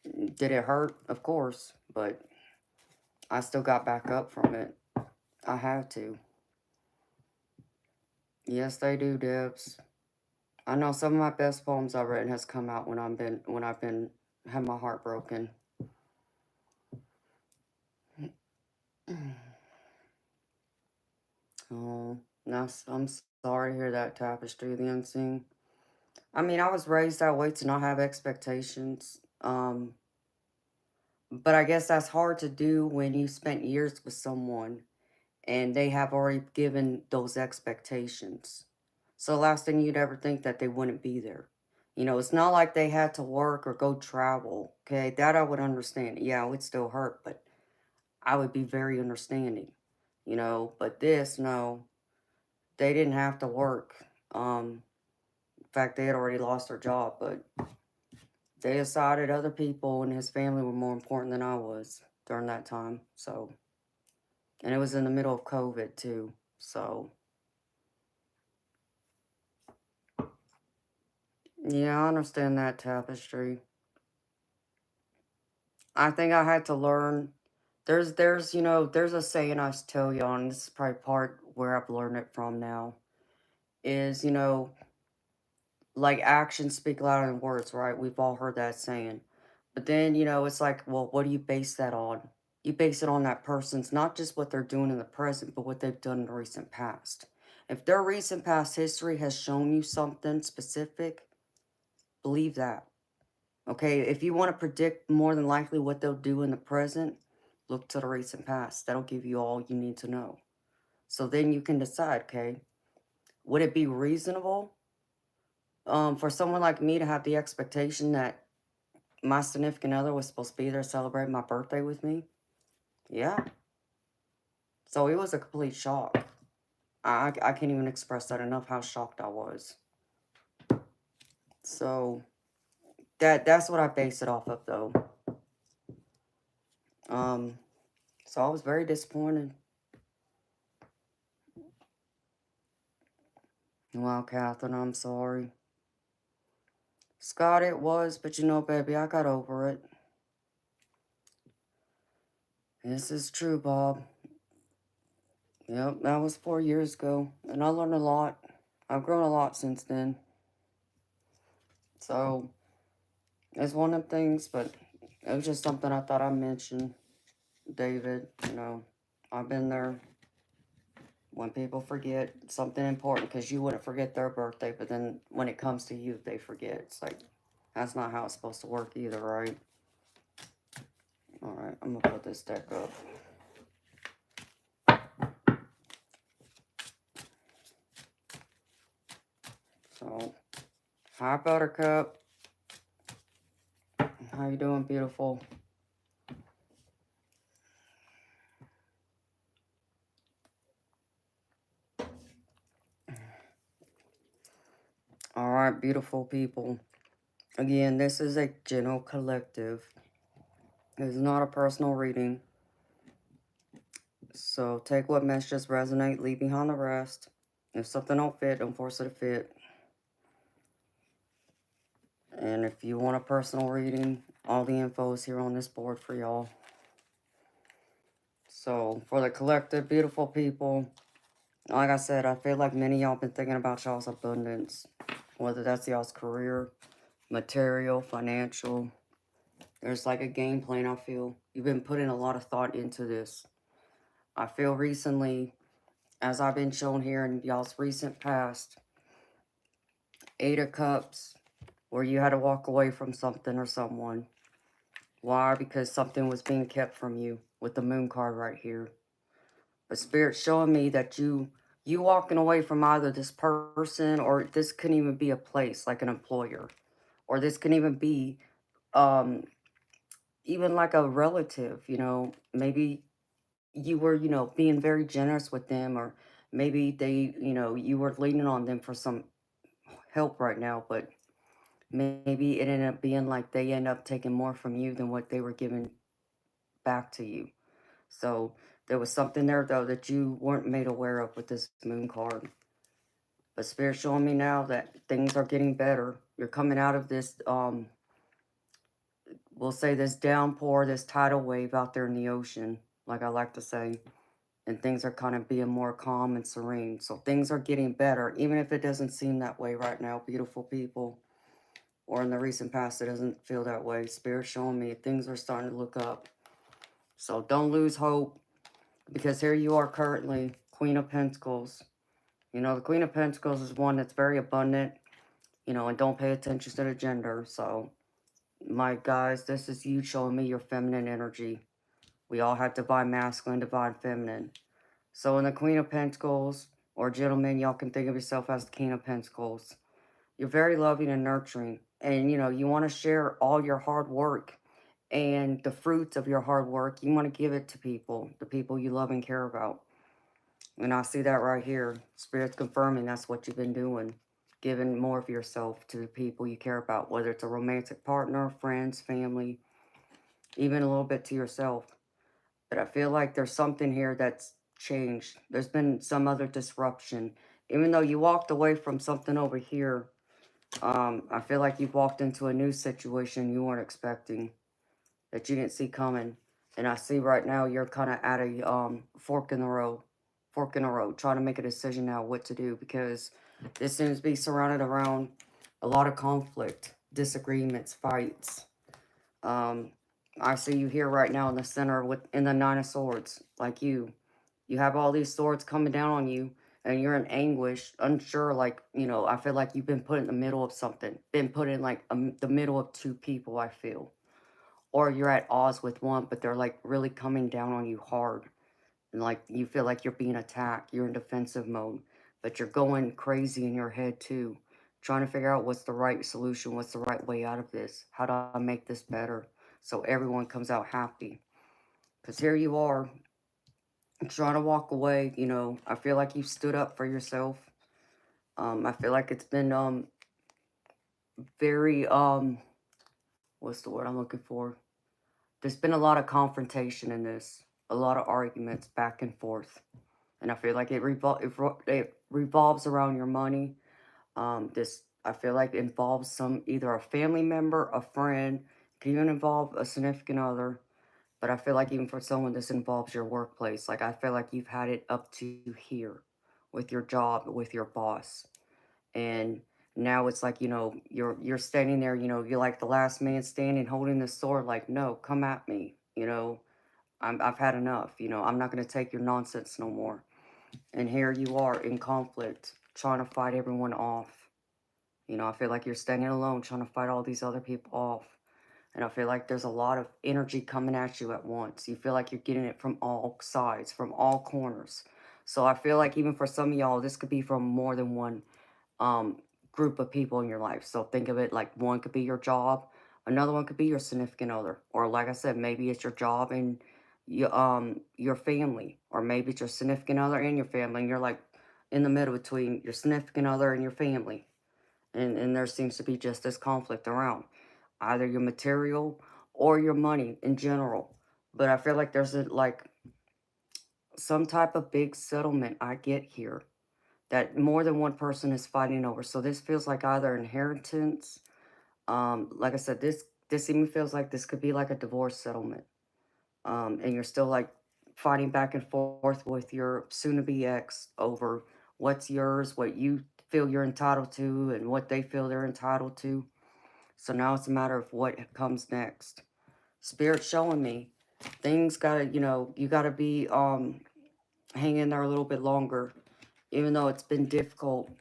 Did it hurt? Of course, but I still got back up from it. I had to. Yes, they do, Debs. I know some of my best poems I've written has come out when I've been had my heart broken. Oh, I'm sorry to hear that, Tapestry, the Unseen. I mean, I was raised that way to not have expectations. But I guess that's hard to do when you spent years with someone and they have already given those expectations. So last thing you'd ever think that they wouldn't be there. You know, it's not like they had to work or go travel. Okay, that I would understand. Yeah, it would still hurt, but I would be very understanding. You know, but this, no, they didn't have to work. In fact, they had already lost their job, but they decided other people and his family were more important than I was during that time. So, and it was in the middle of COVID too. So, yeah, I understand that, Tapestry. I think I had to learn. There's a saying I tell y'all, and this is probably part where I've learned it from now. Is like actions speak louder than words, right? We've all heard that saying. But then, it's like, well, what do you base that on? You base it on that person's not just what they're doing in the present, but what they've done in the recent past. If their recent past history has shown you something specific, believe that. Okay, if you want to predict more than likely what they'll do in the present, look to the recent past. That'll give you all you need to know. So then you can decide, okay, would it be reasonable for someone like me to have the expectation that my significant other was supposed to be there celebrating my birthday with me? Yeah. So it was a complete shock. I can't even express that enough how shocked I was. So that's what I base it off of though. Um so I was very disappointed. Wow, Catherine, I'm sorry. Scott, it was, but baby, I got over it. This is true, Bob. Yep, that was 4 years ago, and I learned a lot. I've grown a lot since then. So, it's one of them things, but it was just something I thought I'd mention, David. I've been there when people forget something important because you wouldn't forget their birthday, but then when it comes to you, they forget. It's like, that's not how it's supposed to work either, right? Alright, I'm gonna put this deck up. So, hi, Buttercup. How you doing, beautiful? Alright, beautiful people. Again, this is a general collective. It is not a personal reading. So take what messages resonate, leave behind the rest. If something don't fit, don't force it to fit. And if you want a personal reading, all the info is here on this board for y'all. So for the collective, beautiful people, like I said, I feel like many of y'all been thinking about y'all's abundance. Whether that's y'all's career, material, financial. There's like a game plan, I feel. You've been putting a lot of thought into this. I feel recently, as I've been shown here in y'all's recent past, 8 of Cups, where you had to walk away from something or someone. Why? Because something was being kept from you with the Moon card right here. But Spirit's showing me that you walking away from either this person, or this couldn't even be a place like an employer, or this can even be um even like a relative. Maybe you were being very generous with them, or maybe they you were leaning on them for some help right now, but maybe it ended up being like they end up taking more from you than what they were giving back to you. So there was something there though that you weren't made aware of with this Moon card. But Spirit's showing me now that things are getting better. You're coming out of this, we'll say this downpour, this tidal wave out there in the ocean, like I like to say. And things are kind of being more calm and serene. So things are getting better, even if it doesn't seem that way right now, beautiful people. Or in the recent past, it doesn't feel that way. Spirit's showing me things are starting to look up. So don't lose hope, because here you are currently, Queen of Pentacles. You know, the Queen of Pentacles is one that's very abundant, you know, and don't pay attention to the gender. So, my guys, this is you showing me your feminine energy. We all have divine masculine, divine feminine. So, in the Queen of Pentacles, or gentlemen, y'all can think of yourself as the King of Pentacles. You're very loving and nurturing. And, you know, you want to share all your hard work and the fruits of your hard work. You want to give it to people, the people you love and care about. And I see that right here. Spirit's confirming that's what you've been doing. Giving more of yourself to the people you care about, whether it's a romantic partner, friends, family, even a little bit to yourself. But I feel like there's something here that's changed. There's been some other disruption. Even though you walked away from something over here, I feel like you've walked into a new situation you weren't expecting, that you didn't see coming. And I see right now you're kind of at a fork in the road, trying to make a decision now what to do, because this seems to be surrounded around a lot of conflict, disagreements, fights. Um, I see you here right now in the center in the Nine of Swords, like you. You have all these swords coming down on you, and you're in anguish, unsure. Like, you know, I feel like you've been put in the middle of something, been put in like the middle of two people. I feel, or you're at odds with one, but they're like really coming down on you hard. And like you feel like you're being attacked, you're in defensive mode, but you're going crazy in your head too, trying to figure out what's the right solution, what's the right way out of this, how do I make this better so everyone comes out happy. Because here you are trying to walk away, you know. I feel like you stood up for yourself. I feel like it's been very what's the word I'm looking for? There's been a lot of confrontation in this, a lot of arguments back and forth. And I feel like it revolves around your money. This, I feel like, involves either a family member, a friend, can even involve a significant other. But I feel like even for someone, this involves your workplace. Like I feel like you've had it up to here with your job, with your boss, and now it's like, you know, you're standing there, you know, you're like the last man standing, holding the sword. Like, no, come at me, you know. I've had enough. You know, I'm not going to take your nonsense no more. And here you are in conflict, trying to fight everyone off. You know, I feel like you're standing alone, trying to fight all these other people off. And I feel like there's a lot of energy coming at you at once. You feel like you're getting it from all sides, from all corners. So I feel like even for some of y'all, this could be from more than one um, group of people in your life. So think of it like one could be your job, another one could be your significant other, or like I said, maybe it's your job and your family, or maybe it's your significant other and your family, and you're like in the middle between your significant other and your family, and there seems to be just this conflict around either your material or your money in general. But I feel like there's some type of big settlement I get here that more than one person is fighting over. So this feels like either inheritance. Like I said, this even feels like this could be like a divorce settlement. And you're still like fighting back and forth with your soon-to-be ex over what's yours, what you feel you're entitled to, and what they feel they're entitled to. So now it's a matter of what comes next. Spirit's showing me things gotta, you know, you gotta be hang in there a little bit longer, even though it's been difficult.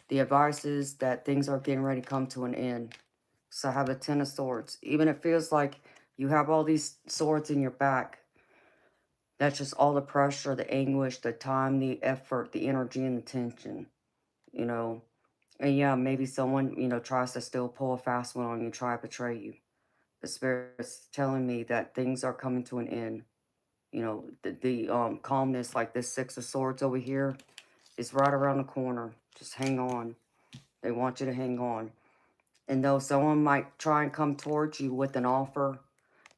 The advice is that things are getting ready to come to an end. So I have a Ten of Swords. Even it feels like you have all these swords in your back. That's just all the pressure, the anguish, the time, the effort, the energy, and the tension, you know. And yeah, maybe someone, you know, tries to still pull a fast one on you, try to betray you. The Spirit's telling me that things are coming to an end. You know, the calmness, like this Six of Swords over here, is right around the corner. Just hang on. They want you to hang on. And though someone might try and come towards you with an offer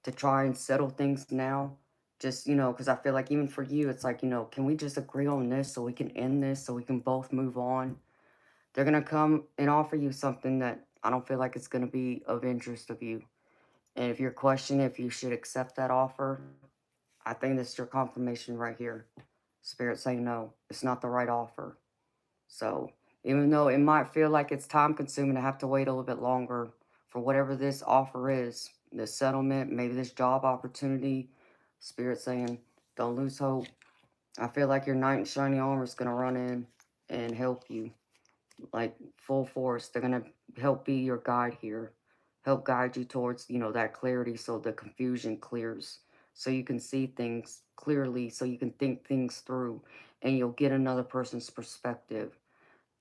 to try and settle things now, just, you know, because I feel like even for you, it's like, you know, can we just agree on this so we can end this, so we can both move on? They're going to come and offer you something that I don't feel like it's going to be of interest of you. And if you're questioning if you should accept that offer, I think this is your confirmation right here. Spirit saying no, it's not the right offer. So even though it might feel like it's time consuming to have to wait a little bit longer for whatever this offer is, this settlement, maybe this job opportunity, Spirit saying, don't lose hope. I feel like your knight in shining armor is going to run in and help you, like full force. They're going to help be your guide here, help guide you towards, that clarity so the confusion clears, so you can see things clearly, so you can think things through, and you'll get another person's perspective.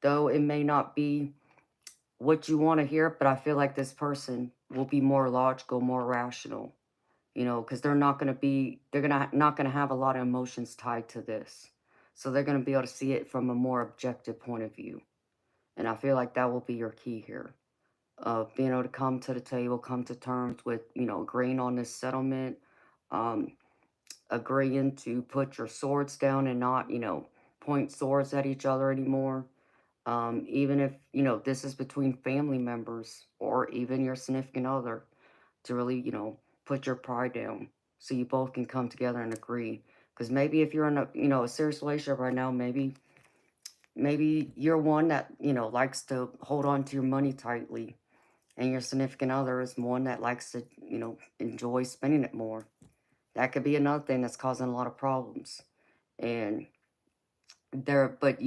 Though it may not be what you want to hear, but I feel like this person will be more logical, more rational, because they're not going to have a lot of emotions tied to this. So they're going to be able to see it from a more objective point of view. And I feel like that will be your key here. Being able to come to the table, come to terms with, agreeing on this settlement, um, agreeing to put your swords down and not, point swords at each other anymore. Even if, this is between family members or even your significant other, to really, put your pride down so you both can come together and agree. Because maybe if you're in a, a serious relationship right now, maybe you're one that, likes to hold on to your money tightly, and your significant other is one that likes to, enjoy spending it more. That could be another thing that's causing a lot of problems. And but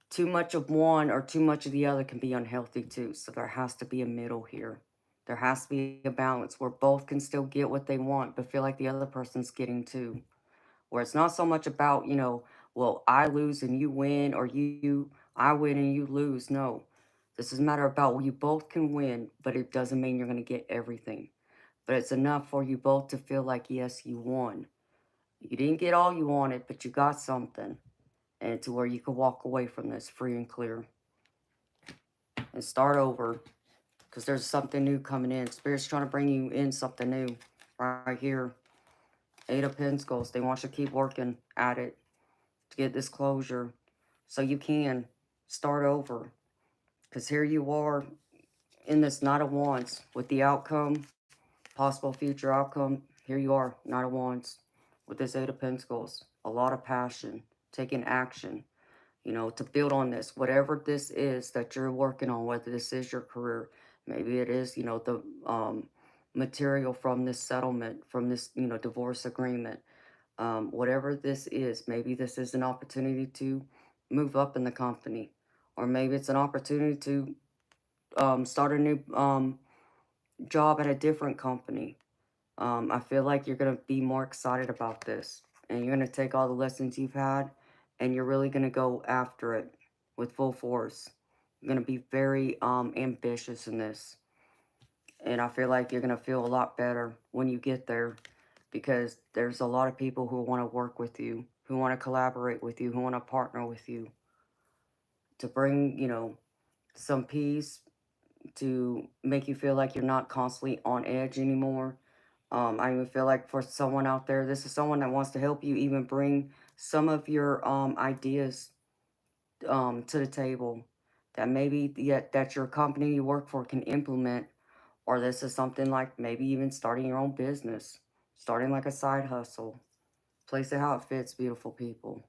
too much of one or too much of the other can be unhealthy too. So there has to be a middle here. There has to be a balance where both can still get what they want, but feel like the other person's getting too. Where it's not so much about, well, I lose and you win, or I win and you lose. No, this is a matter about, well, you both can win, but it doesn't mean you're going to get everything. But it's enough for you both to feel like, yes, you won. You didn't get all you wanted, but you got something. And to where you can walk away from this free and clear and start over, because there's something new coming in. Spirit's trying to bring you in something new right here. Eight of Pentacles. They want you to keep working at it to get this closure so you can start over. Because here you are in this Knight of Wands with the outcome, possible future outcome. Here you are, Knight of Wands with this Eight of Pentacles. A lot of passion, taking action, to build on this, whatever this is that you're working on, whether this is your career, maybe it is, the material from this settlement, from this, divorce agreement, whatever this is, maybe this is an opportunity to move up in the company, or maybe it's an opportunity to start a new job at a different company. I feel like you're going to be more excited about this, and you're going to take all the lessons you've had, and you're really going to go after it with full force. You're going to be very ambitious in this, and I feel like you're going to feel a lot better when you get there, because there's a lot of people who want to work with you, who want to collaborate with you, who want to partner with you to bring, some peace, to make you feel like you're not constantly on edge anymore. I even feel like for someone out there, this is someone that wants to help you even bring some of your ideas to the table that maybe yet that your company you work for can implement, or this is something like maybe even starting your own business, starting like a side hustle. Place it how it fits, beautiful people.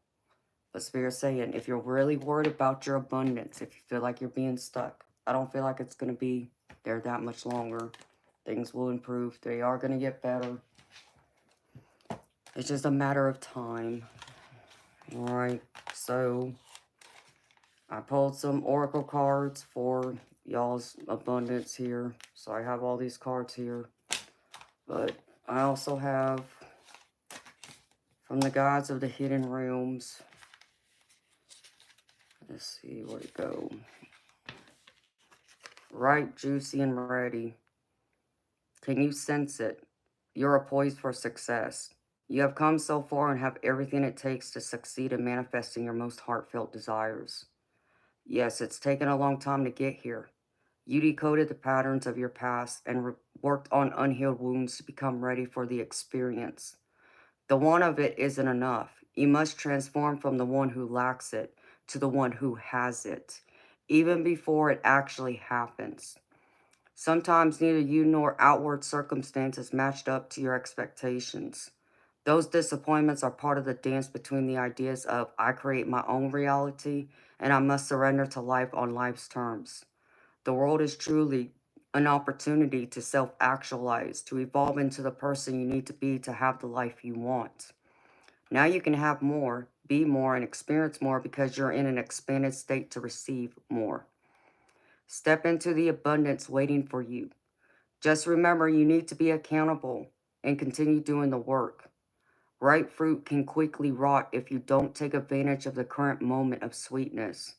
But Spirit's saying, if you're really worried about your abundance, if you feel like you're being stuck, I don't feel like it's going to be there that much longer. Things will improve. They are going to get better. It's just a matter of time. Alright, so I pulled some oracle cards for y'all's abundance here. So I have all these cards here. But I also have from the gods of the hidden realms. Let's see where to go. Right, juicy, and ready. Can you sense it? You're poised for success. You have come so far and have everything it takes to succeed in manifesting your most heartfelt desires. Yes, it's taken a long time to get here. You decoded the patterns of your past and worked on unhealed wounds to become ready for the experience. The one of it isn't enough. You must transform from the one who lacks it to the one who has it. even before it actually happens. Sometimes neither you nor outward circumstances matched up to your expectations. Those disappointments are part of the dance between the ideas of I create my own reality and I must surrender to life on life's terms. The world is truly an opportunity to self actualize, to evolve into the person you need to be to have the life you want. Now you can have more, be more, and experience more because you're in an expanded state to receive more. Step into the abundance waiting for you. Just remember you need to be accountable and continue doing the work. Ripe fruit can quickly rot if you don't take advantage of the current moment of sweetness.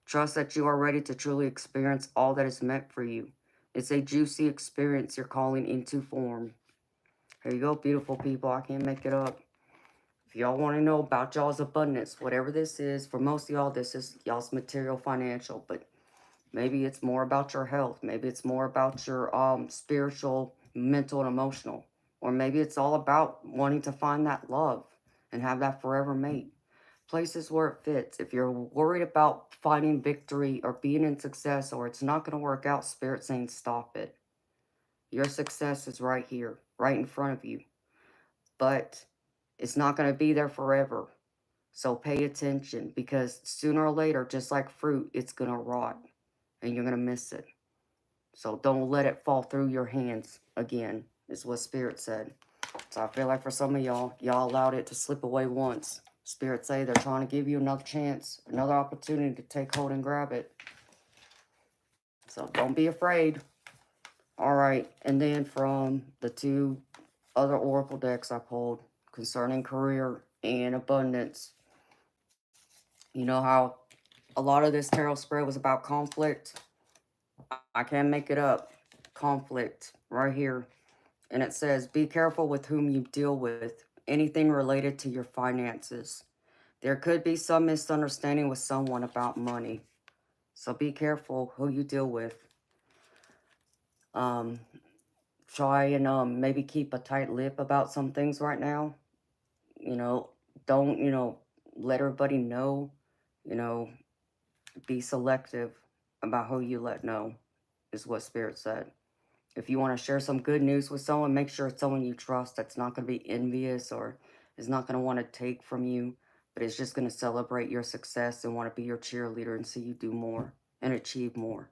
Trust that you are ready to truly experience all that is meant for you. It's a juicy experience you're calling into form. Here you go, beautiful people. I can't make it up. If y'all want to know about y'all's abundance, whatever this is, for most of y'all, this is y'all's material financial, but maybe it's more about your health. Maybe it's more about your spiritual, mental, and emotional. Or maybe it's all about wanting to find that love and have that forever mate. Places where it fits. If you're worried about finding victory or being in success or it's not going to work out, Spirit saying stop it. Your success is right here, right in front of you. But it's not going to be there forever. So pay attention because sooner or later, just like fruit, it's going to rot and you're going to miss it. So don't let it fall through your hands again, is what Spirit said. So I feel like for some of y'all allowed it to slip away once. Spirit say they're trying to give you another chance, another opportunity to take hold and grab it. So don't be afraid. All right, and then from the two other oracle decks I pulled concerning career and abundance, you know how a lot of this tarot spread was about conflict? I can't make it up. Conflict right here. And it says, be careful with whom you deal with, anything related to your finances. There could be some misunderstanding with someone about money. So be careful who you deal with. Um, Try and maybe keep a tight lip about some things right now. You know, don't, let everybody know. You know, be selective about who you let know, is what Spirit said. If you want to share some good news with someone, make sure it's someone you trust that's not going to be envious or is not going to want to take from you, but is just going to celebrate your success and want to be your cheerleader and see you do more and achieve more.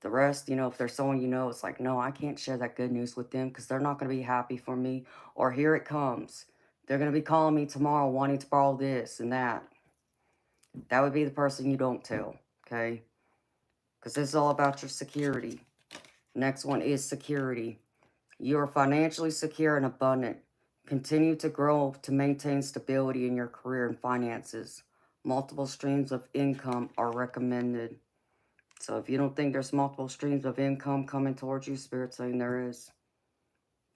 The rest, if there's someone it's like, no, I can't share that good news with them because they're not going to be happy for me. Or here it comes. They're going to be calling me tomorrow wanting to borrow this and that. That would be the person you don't tell, okay? Because this is all about your security. Next one is security. You are financially secure and abundant. Continue to grow to maintain stability in your career and finances. Multiple streams of income are recommended. So if you don't think there's multiple streams of income coming towards you, Spirit's saying there is.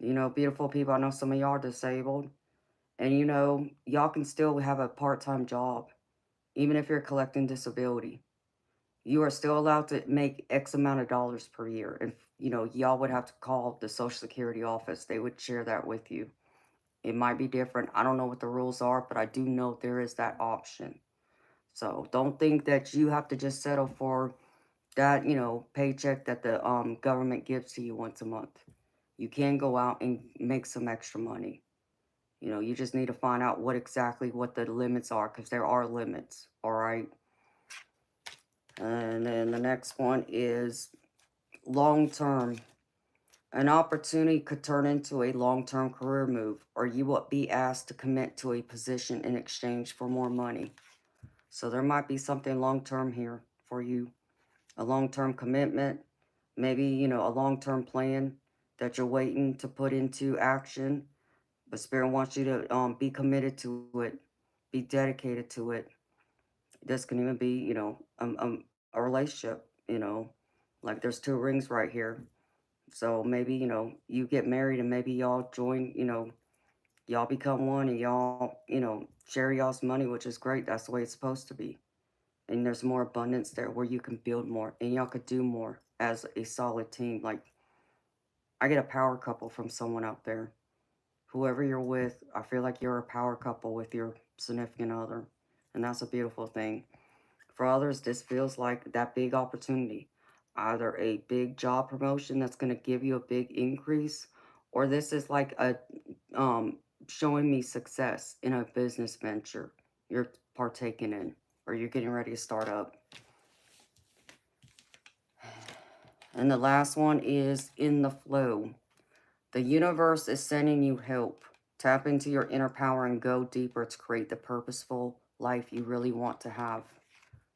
Beautiful people, I know some of y'all are disabled. And y'all can still have a part-time job, even if you're collecting disability. You are still allowed to make X amount of dollars per year. And, y'all would have to call the Social Security office. They would share that with you. It might be different. I don't know what the rules are, but I do know there is that option. So don't think that you have to just settle for that, paycheck that the government gives to you once a month. You can go out and make some extra money. You just need to find out what the limits are, because there are limits, all right? And then the next one is long term. An opportunity could turn into a long-term career move, or you will be asked to commit to a position in exchange for more money. So there might be something long-term here for you. A long-term commitment, maybe, a long-term plan that you're waiting to put into action. But Spirit wants you to be committed to it, be dedicated to it. This can even be, a relationship, like there's two rings right here. So maybe, you get married and maybe y'all join, y'all become one and y'all, share y'all's money, which is great. That's the way it's supposed to be. And there's more abundance there where you can build more and y'all could do more as a solid team. Like, I get a power couple from someone out there. Whoever you're with, I feel like you're a power couple with your significant other. And that's a beautiful thing. For others, this feels like that big opportunity. Either a big job promotion that's going to give you a big increase, or this is like a um, showing me success in a business venture you're partaking in or you're getting ready to start up. And the last one is in the flow. The universe is sending you help. Tap into your inner power and go deeper to create the purposeful life you really want to have.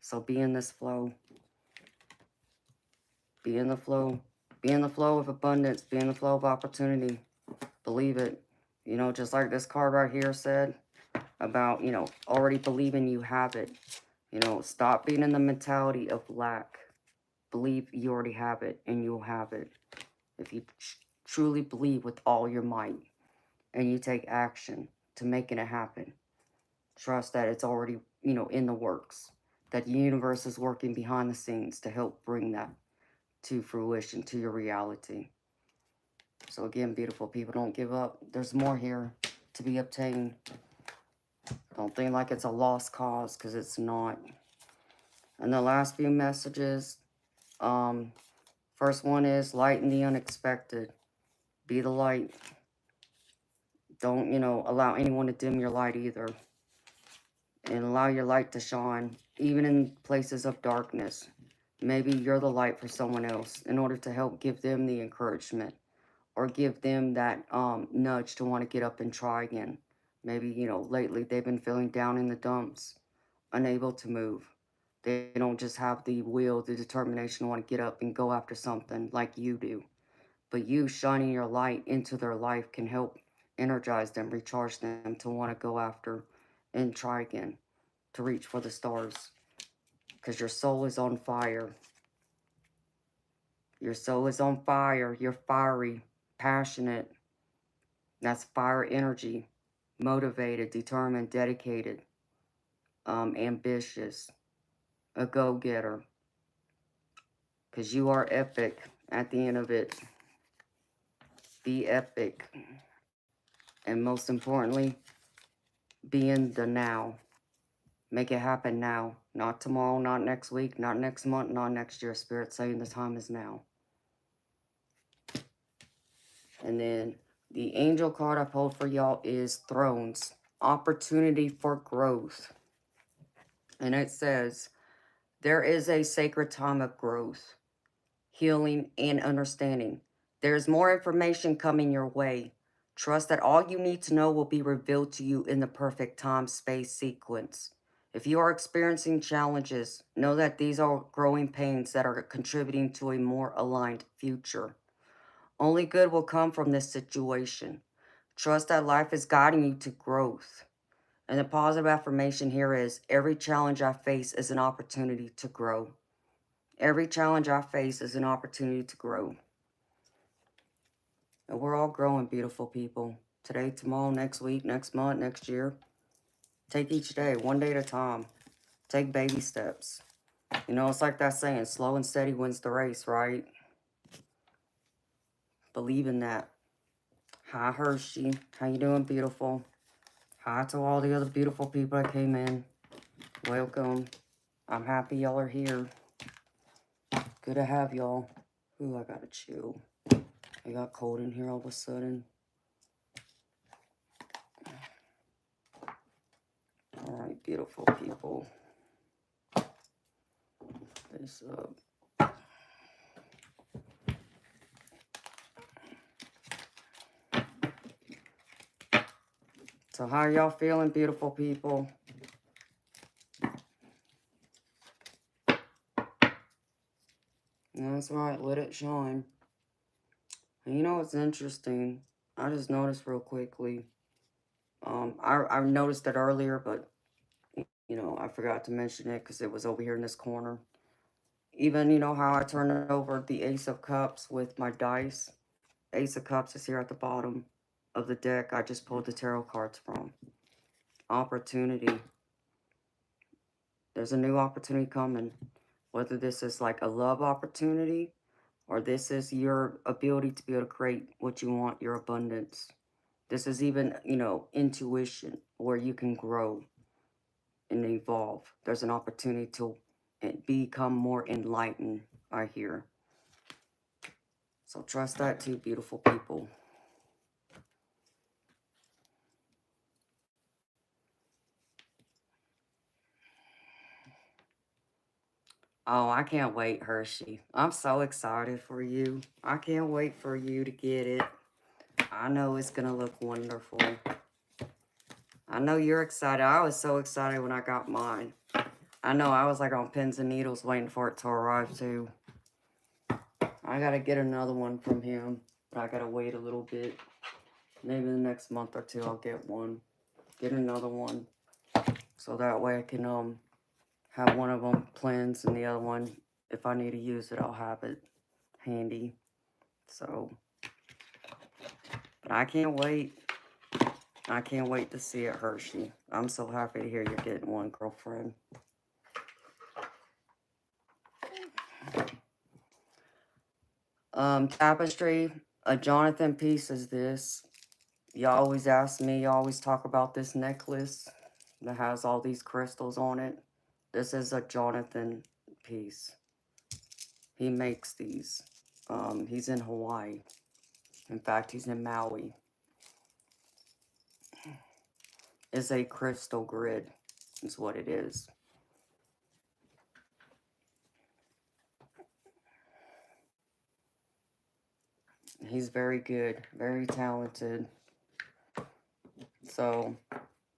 So be in this flow. Be in the flow. Be in the flow of abundance. Be in the flow of opportunity. Believe it. You know, just like this card right here said about, you know, already believing you have it. You know, stop being in the mentality of lack. Believe you already have it and you'll have it. If you truly believe with all your might and you take action to making it happen, trust that it's already, you know, in the works. That the universe is working behind the scenes to help bring that to fruition, to your reality. So again, beautiful people, don't give up. There's more here to be obtained. Don't think like it's a lost cause, because it's not. And the last few messages, first one is light in the unexpected. Be the light. Don't, you know, allow anyone to dim your light either. And allow your light to shine, even in places of darkness. Maybe you're the light for someone else in order to help give them the encouragement or give them that nudge to want to get up and try again. Maybe, you know, lately they've been feeling down in the dumps, unable to move. They don't just have the will, the determination to want to get up and go after something like you do. But you shining your light into their life can help energize them, recharge them to want to go after and try again, to reach for the stars. Because your soul is on fire. Your soul is on fire. You're fiery, passionate. That's fire energy. Motivated, determined, dedicated, ambitious, a go-getter. Because you are epic at the end of it. Be epic. And most importantly, be in the now. Make it happen now. Not tomorrow, not next week, not next month, not next year. Spirit saying the time is now. And then the angel card I pulled for y'all is Thrones. Opportunity for growth. And it says, there is a sacred time of growth, healing, and understanding. There is more information coming your way. Trust that all you need to know will be revealed to you in the perfect time-space sequence. If you are experiencing challenges, know that these are growing pains that are contributing to a more aligned future. Only good will come from this situation. Trust that life is guiding you to growth. And the positive affirmation here is, every challenge I face is an opportunity to grow. Every challenge I face is an opportunity to grow. And we're all growing, beautiful people. Today, tomorrow, next week, next month, next year. Take each day, one day at a time. Take baby steps. You know, it's like that saying, slow and steady wins the race, right? Believe in that. Hi, Hershey. How you doing, beautiful? Hi to all the other beautiful people that came in. Welcome. I'm happy y'all are here. Good to have y'all. Ooh, I gotta chill. It got cold in here all of a sudden. Alright, beautiful people. This up. So how y'all feeling, beautiful people? That's right, let it shine. And you know what's interesting? I just noticed real quickly. I noticed it earlier, but you know, I forgot to mention it because it was over here in this corner. Even, you know, how I turn over the Ace of Cups with my dice. Ace of Cups is here at the bottom of the deck I just pulled the tarot cards from. Opportunity. There's a new opportunity coming. Whether this is like a love opportunity or this is your ability to be able to create what you want, your abundance. This is even, you know, intuition where you can grow and evolve. There's an opportunity to become more enlightened, I hear. So trust that too, beautiful people. Oh, I can't wait, Hershey. I'm so excited for you. I can't wait for you to get it. I know it's going to look wonderful. I know you're excited. I was so excited when I got mine. I know I was like on pins and needles waiting for it to arrive too. I got to get another one from him, but I got to wait a little bit. Maybe the next month or two I'll get one. Get another one. So that way I can have one of them cleansed and the other one, if I need to use it, I'll have it handy. So, but I can't wait. I can't wait to see it, Hershey. I'm so happy to hear you're getting one, girlfriend. Tapestry, a Jonathan piece is this. You always ask me, you always talk about this necklace that has all these crystals on it. This is a Jonathan piece. He makes these. He's in Hawaii. In fact, he's in Maui. It's a crystal grid, is what it is. He's very good, very talented. So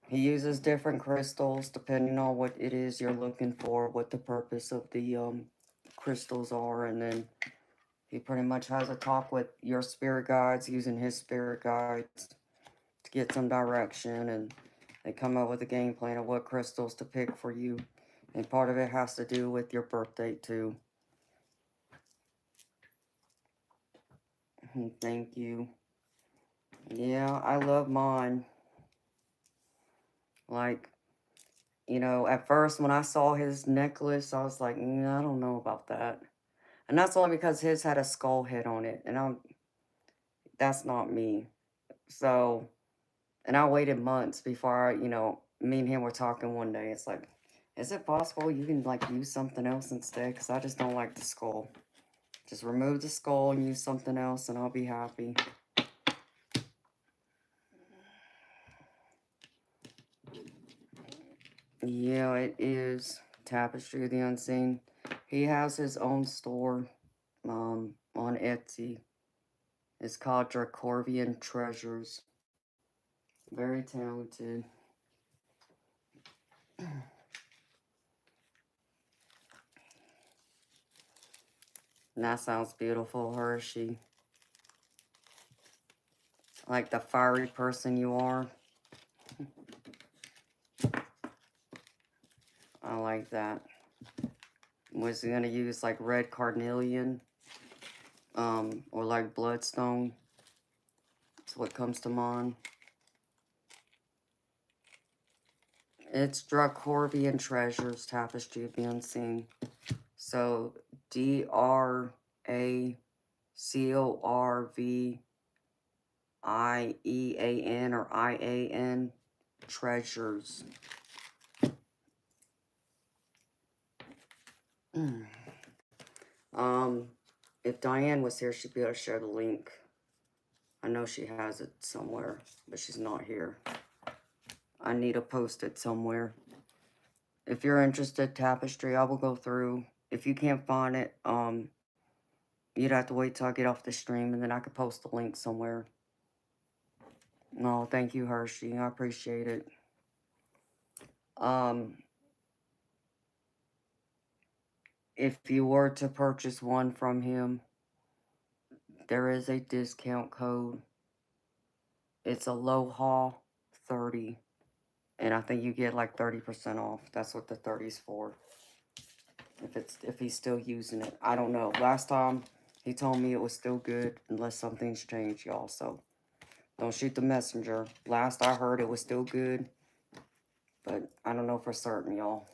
he uses different crystals depending on what it is you're looking for, what the purpose of the crystals are, and then he pretty much has a talk with your spirit guides using his spirit guides to get some direction, and they come up with a game plan of what crystals to pick for you. And part of it has to do with your birth date too. Thank you. Yeah, I love mine. Like, you know, at first when I saw his necklace, I was like, I don't know about that. And that's only because his had a skull head on it. And that's not me. So, and I waited months before me and him were talking one day. It's like, is it possible you can like use something else instead? Because I just don't like the skull. Just remove the skull and use something else and I'll be happy. Yeah, it is Tapestry of the Unseen. He has his own store on Etsy. It's called Dracorvian Treasures. Very talented. And that sounds beautiful, Hershey. Like the fiery person you are. I like that. Was he gonna use like red carnelian? Or like bloodstone? That's what comes to mind. It's Dracorvian Treasures, Tapestry of the Unseen. So DRACORVIEAN or IAN Treasures. If Diane was here, she'd be able to share the link. I know she has it somewhere, but she's not here. I need to post it somewhere. If you're interested, Tapestry, I will go through. If you can't find it, you'd have to wait till I get off the stream, and then I could post the link somewhere. No, thank you, Hershey. I appreciate it. If you were to purchase one from him, there is a discount code. It's Aloha 30. And I think you get like 30% off. That's what the 30's for. If he's still using it. I don't know. Last time he told me it was still good unless something's changed, y'all. So don't shoot the messenger. Last I heard it was still good. But I don't know for certain, y'all.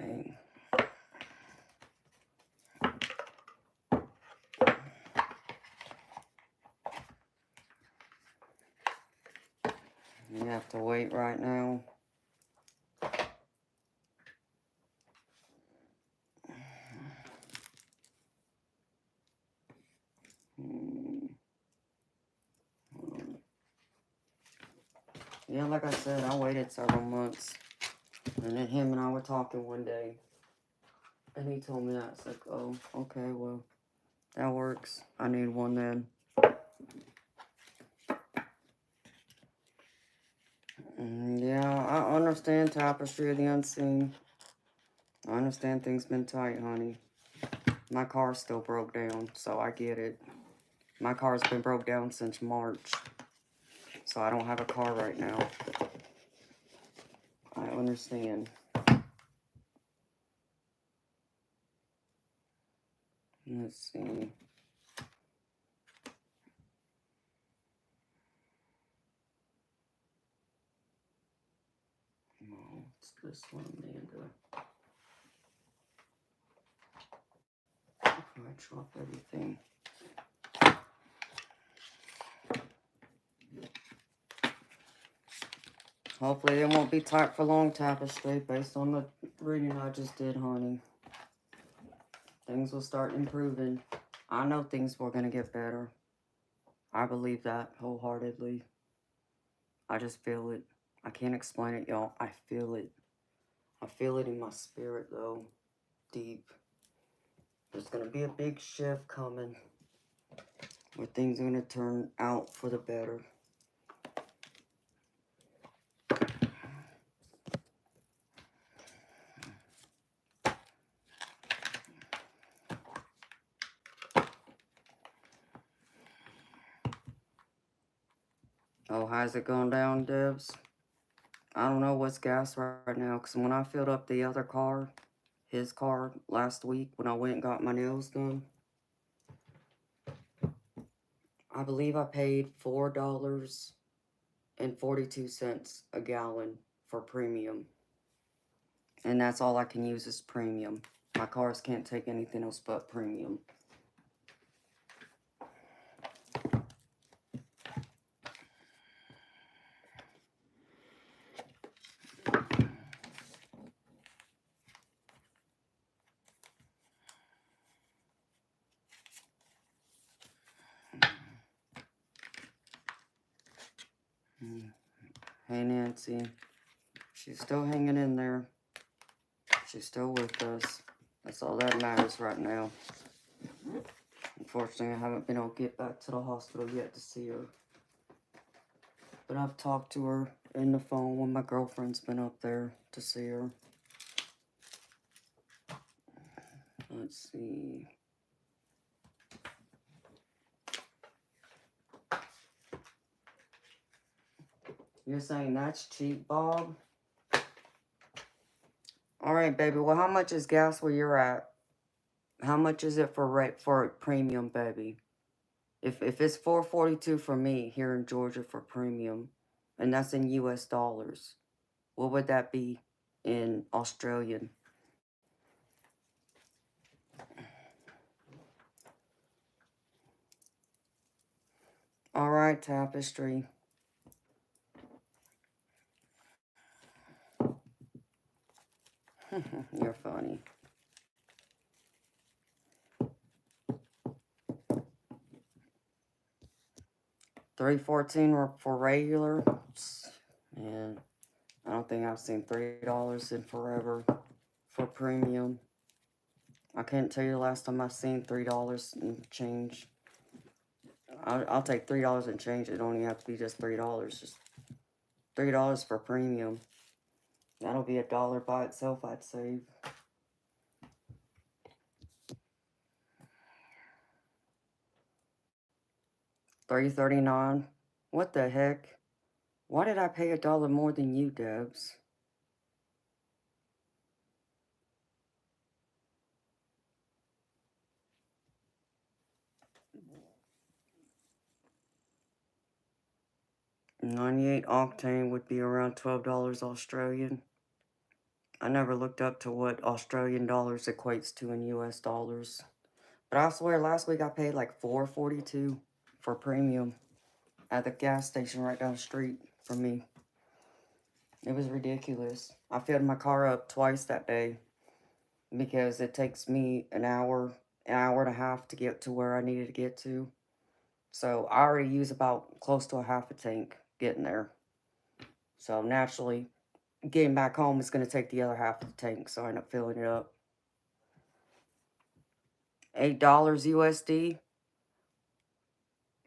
Okay. You have to wait right now. Yeah, like I said, I waited several months. And then him and I were talking one day. And he told me that. It's like, oh, okay, well, that works. I need one then. Yeah, I understand Tapestry of the Unseen. I understand things been tight, honey. My car still broke down, so I get it. My car's been broke down since March. So I don't have a car right now. I understand. Let's see. Oh, it's this one, Amanda. I drop everything. Hopefully it won't be tight for long, Tapestry, based on the reading I just did, honey. Things will start improving. I know things were going to get better. I believe that wholeheartedly. I just feel it. I can't explain it, y'all. I feel it. I feel it in my spirit, though. Deep. There's going to be a big shift coming. Where things are going to turn out for the better. Oh, how's it going down, Debs? I don't know what's gas right now, because when I filled up the other car, his car, last week, when I went and got my nails done, I believe I paid $4.42 a gallon for premium. And that's all I can use is premium. My cars can't take anything else but premium. Hey, Nancy. She's still hanging in there. She's still with us. That's all that matters right now. Unfortunately, I haven't been able to get back to the hospital yet to see her. But I've talked to her in the phone when my girlfriend's been up there to see her. Let's see. You're saying that's cheap, Bob? Alright, baby. Well, how much is gas where you're at? How much is it for premium, baby? If it's $4.42 for me here in Georgia for premium, and that's in US dollars, what would that be in Australian? Alright, Tapestry. You're funny. $3.14 for regular. Man, I don't think I've seen $3 in forever for premium. I can't tell you the last time I've seen $3 and change. I'll take $3 and change. It don't even have to be just $3. Just $3 for premium. That'll be $1 by itself, I'd save. $3.39. What the heck? Why did I pay $1 more than you, Debs? $98 octane would be around $12 Australian. I never looked up to what Australian dollars equates to in US dollars. But I swear last week I paid like $4.42 for premium at the gas station right down the street from me. It was ridiculous. I filled my car up twice that day because it takes me an hour and a half to get to where I needed to get to. So I already use about close to a half a tank getting there. So naturally, getting back home is going to take the other half of the tank. So I end up filling it up. $8 USD.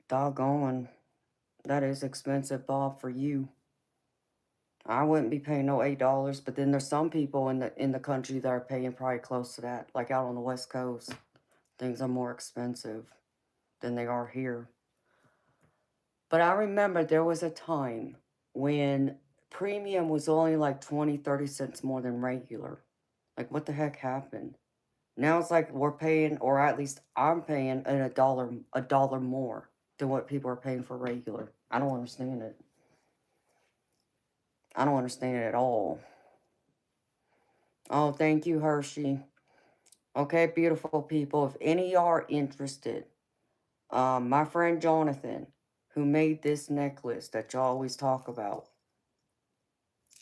Doggone. That is expensive, Bob, for you. I wouldn't be paying no $8, but then there's some people in the country that are paying probably close to that. Like out on the West Coast, things are more expensive than they are here. But I remember there was a time when premium was only like 20, 30 cents more than regular. Like what the heck happened? Now it's like we're paying, or at least I'm paying a dollar more than what people are paying for regular. I don't understand it. I don't understand it at all. Oh, thank you, Hershey. Okay, beautiful people. If any are interested, my friend Jonathan, who made this necklace that y'all always talk about,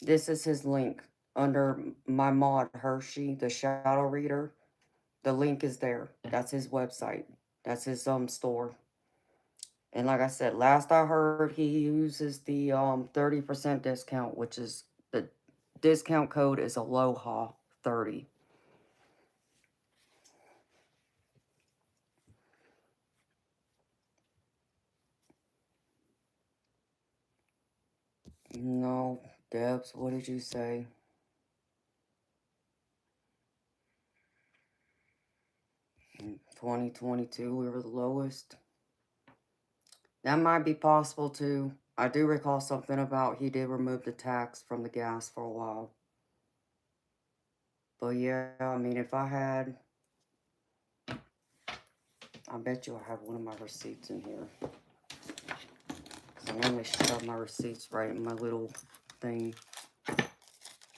this is his link under my mod Hershey, the shadow reader. The link is there. That's his website. That's his store. And like I said, last I heard, he uses the 30% discount, which is the discount code is Aloha 30. No, Debs, what did you say? 2022, we were the lowest. That might be possible too. I do recall something about he did remove the tax from the gas for a while. But yeah, I mean, if I had, I bet you I have one of my receipts in here. Because I normally shove my receipts right in my little thing.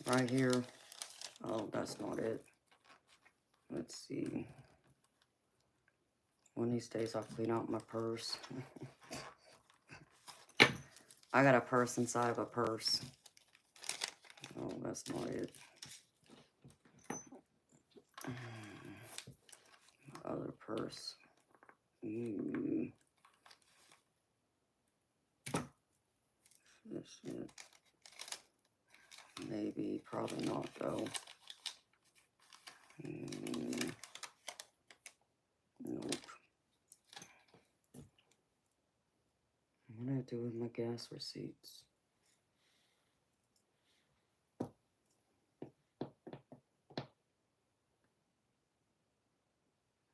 Right here. Oh, that's not it. Let's see. One of these days I'll clean out my purse. I got a purse inside of a purse. Oh, that's not it. Other purse. This it. Maybe, probably not though. Nope. What do I do with my gas receipts?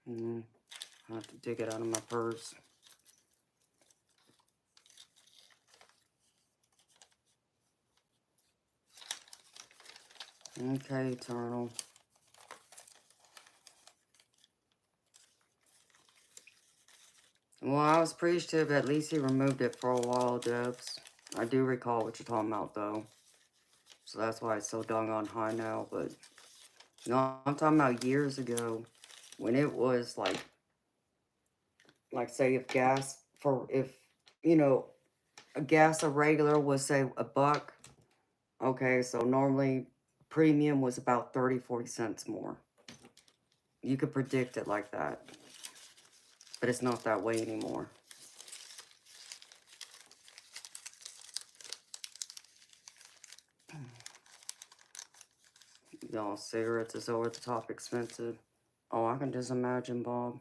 I have to dig it out of my purse. Okay, Eternal. Well, I was appreciative. At least he removed it for a while, Debs. I do recall what you're talking about, though. So that's why it's so doggone high now. But, no, I'm talking about years ago when it was like say if gas, you know, a gas, a regular was, say, $1. Okay, so normally premium was about 30, 40 cents more. You could predict it like that. But it's not that way anymore. Y'all, cigarettes is over the top expensive. Oh, I can just imagine, Bob.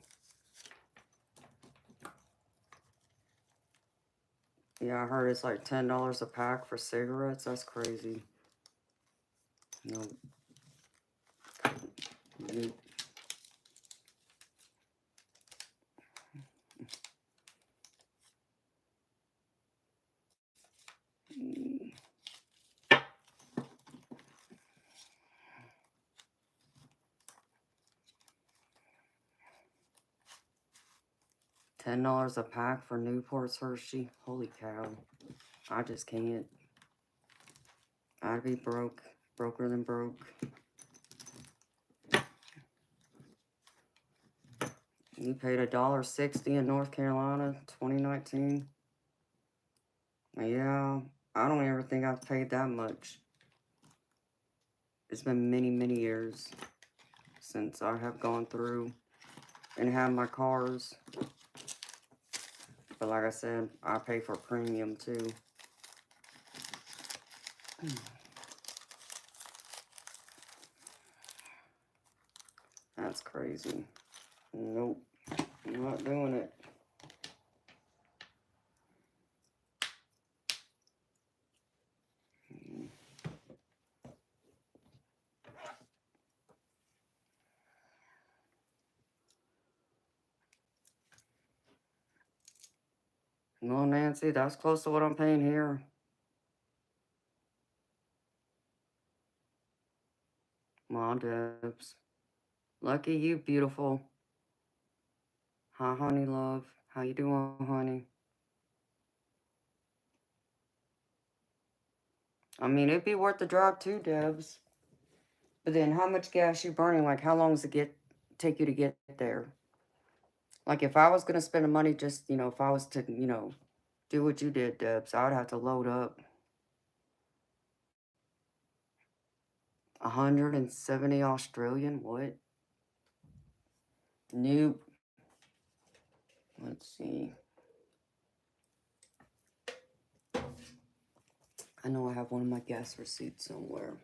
Yeah, I heard it's like $10 a pack for cigarettes. That's crazy. No. $10 a pack for Newport's Hershey. Holy cow. I just can't. I'd be broke. Broker than broke. You paid $1.60 in North Carolina, 2019. Yeah, I don't ever think I've paid that much. It's been many, many years since I have gone through and had my cars. But like I said, I pay for premium too. That's crazy. Nope. I'm not doing it. No, Nancy, that's close to what I'm paying here. Mom, Debs. Lucky you, beautiful. Hi, honey, love. How you doing, honey? I mean, it'd be worth the drive too, Debs. But then how much gas you burning? Like, how long does it take you to get there? Like, if I was going to spend the money just, if I was to, do what you did, Debs, I would have to load up 170 Australian. What? Nope. Let's see. I know I have one of my gas receipts somewhere.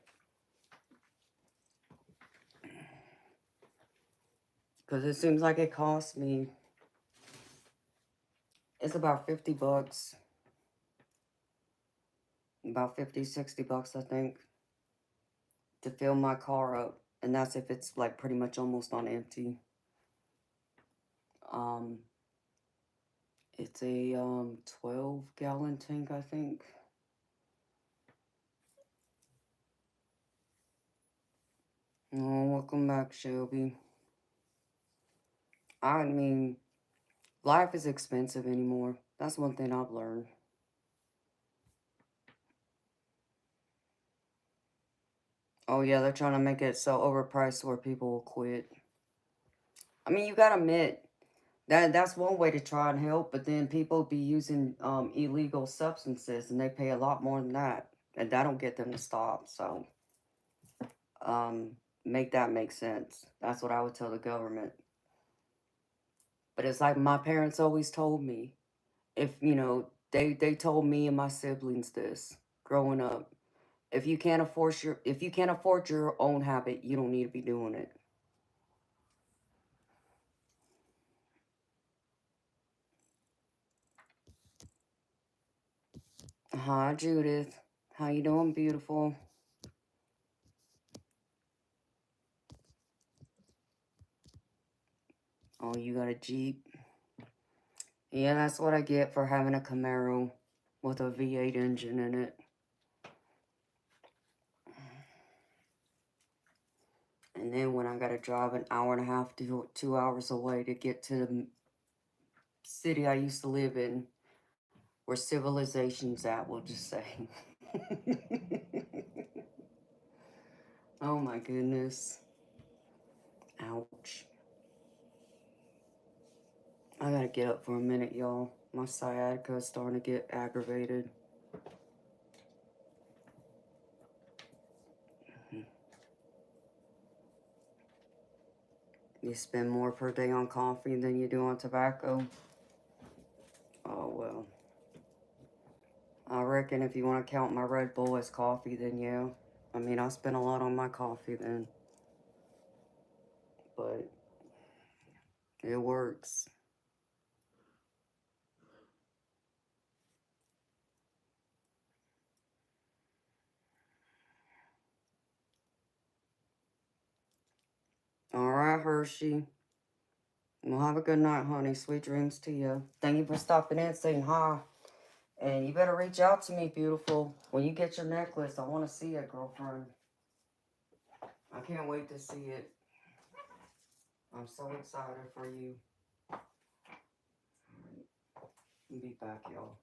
Because it seems like it costs me, it's about 50 bucks. About 50, 60 bucks, I think, to fill my car up. And that's if it's like pretty much almost on empty. It's a 12-gallon tank, I think. Oh, welcome back, Shelby. I mean, life is expensive anymore. That's one thing I've learned. Oh yeah, they're trying to make it so overpriced where people will quit. I mean, you gotta admit that's one way to try and help, but then people be using illegal substances and they pay a lot more than that, and that don't get them to stop. So, make that make sense. That's what I would tell the government. But it's like my parents always told me, if they told me and my siblings this growing up. If you can't afford your own habit, you don't need to be doing it. Hi, Judith. How you doing, beautiful? Oh, you got a Jeep? Yeah, that's what I get for having a Camaro with a V8 engine in it. And then when I got to drive an hour and a half to 2 hours away to get to the city I used to live in, where civilization's at, we'll just say. Oh my goodness. Ouch. I gotta get up for a minute, y'all. My sciatica is starting to get aggravated. You spend more per day on coffee than you do on tobacco? Oh, well. I reckon if you want to count my Red Bull as coffee, then yeah. I mean, I spend a lot on my coffee then. But it works. All right, Hershey. Well, have a good night, honey. Sweet dreams to you. Thank you for stopping in, saying hi. And you better reach out to me, beautiful. When you get your necklace, I want to see it, girlfriend. I can't wait to see it. I'm so excited for you. All right. I'll be back, y'all.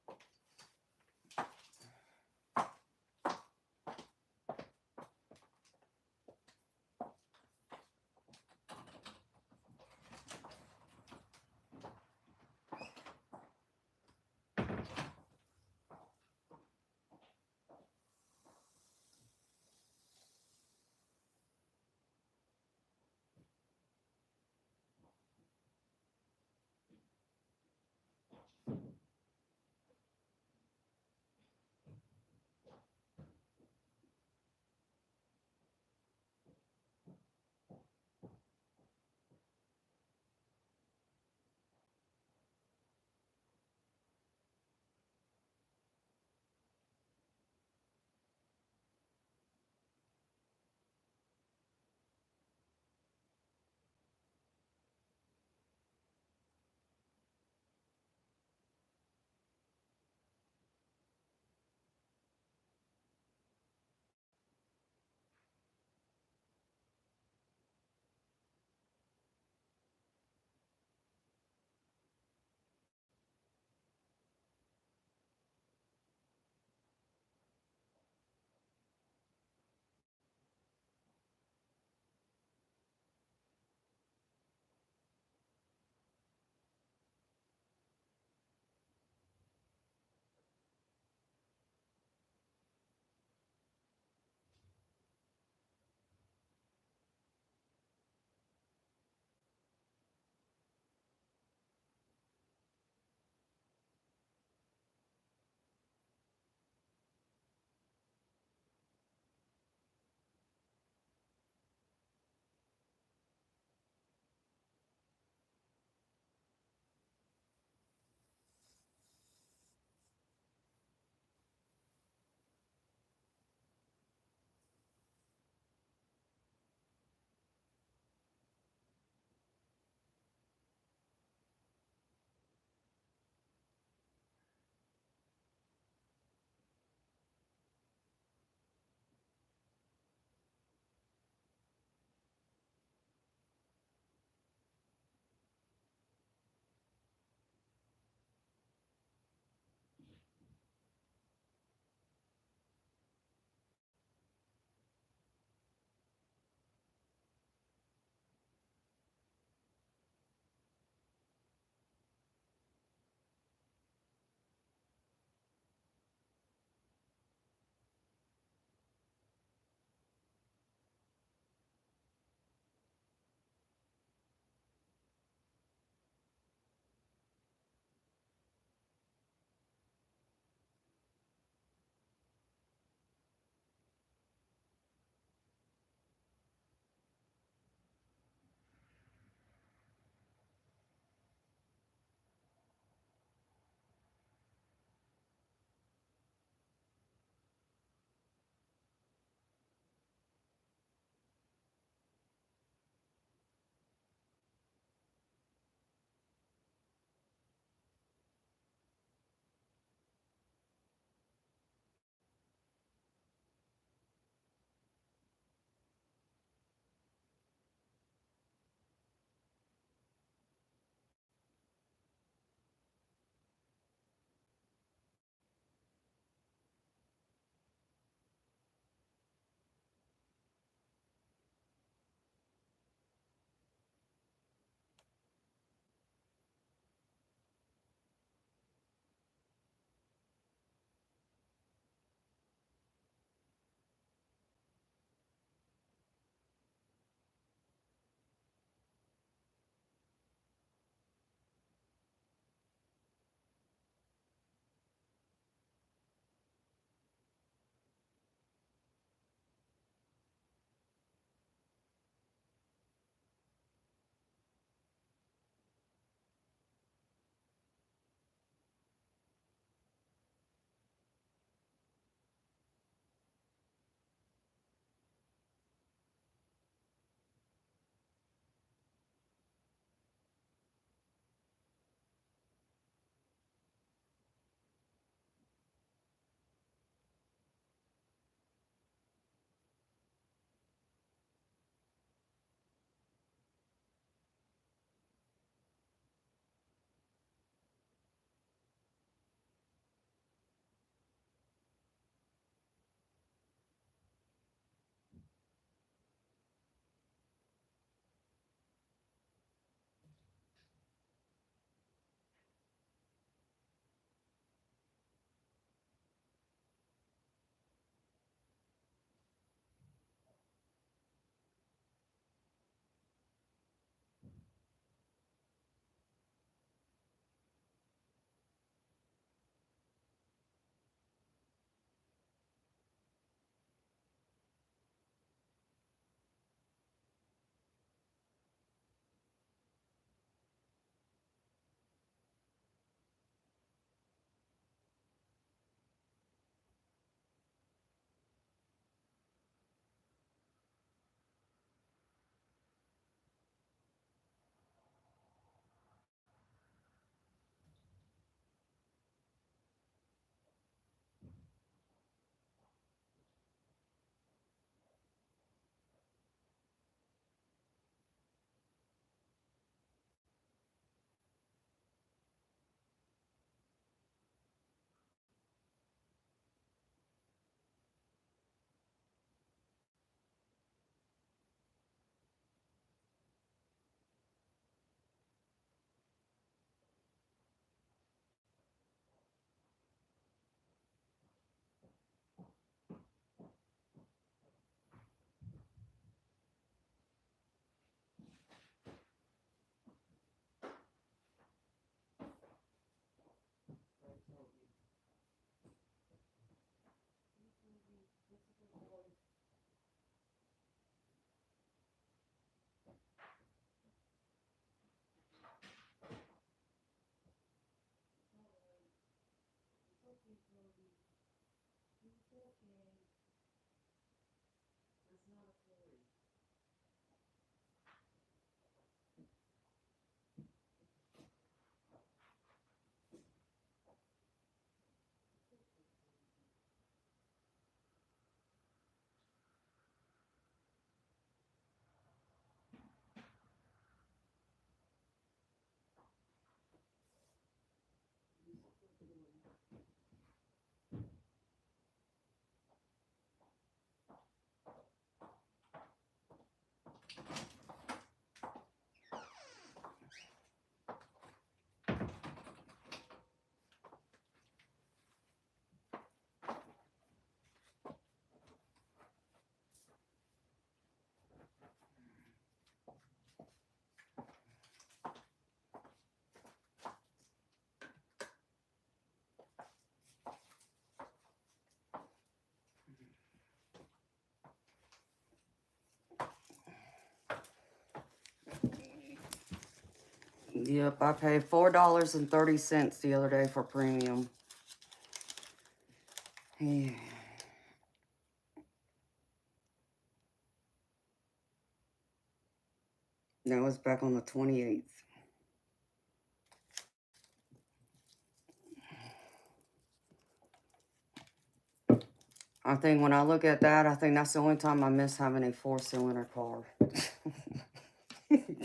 Yep, I paid $4.30 the other day for premium. Yeah. That was back on the 28th. I think when I look at that, I think that's the only time I miss having a 4-cylinder car.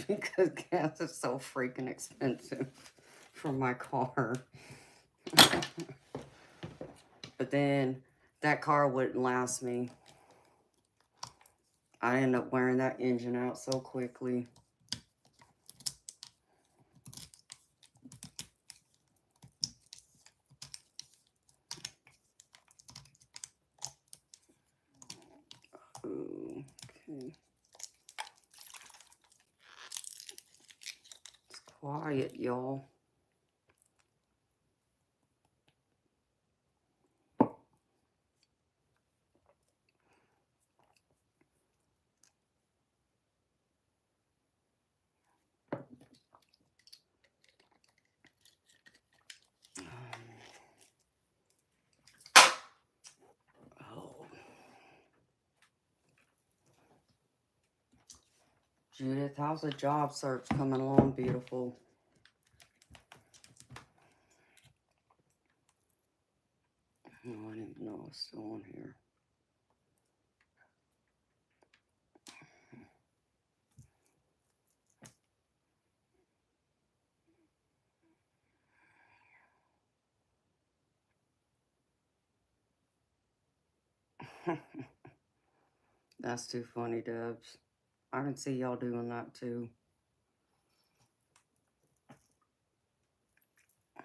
Because gas is so freaking expensive for my car. But then that car wouldn't last me. I ended up wearing that engine out so quickly. Ooh, okay. It's quiet, y'all. Oh. Judith, how's the job search coming along, beautiful? Oh, I didn't know it was still on here. That's too funny, Debs. I can see y'all doing that too. I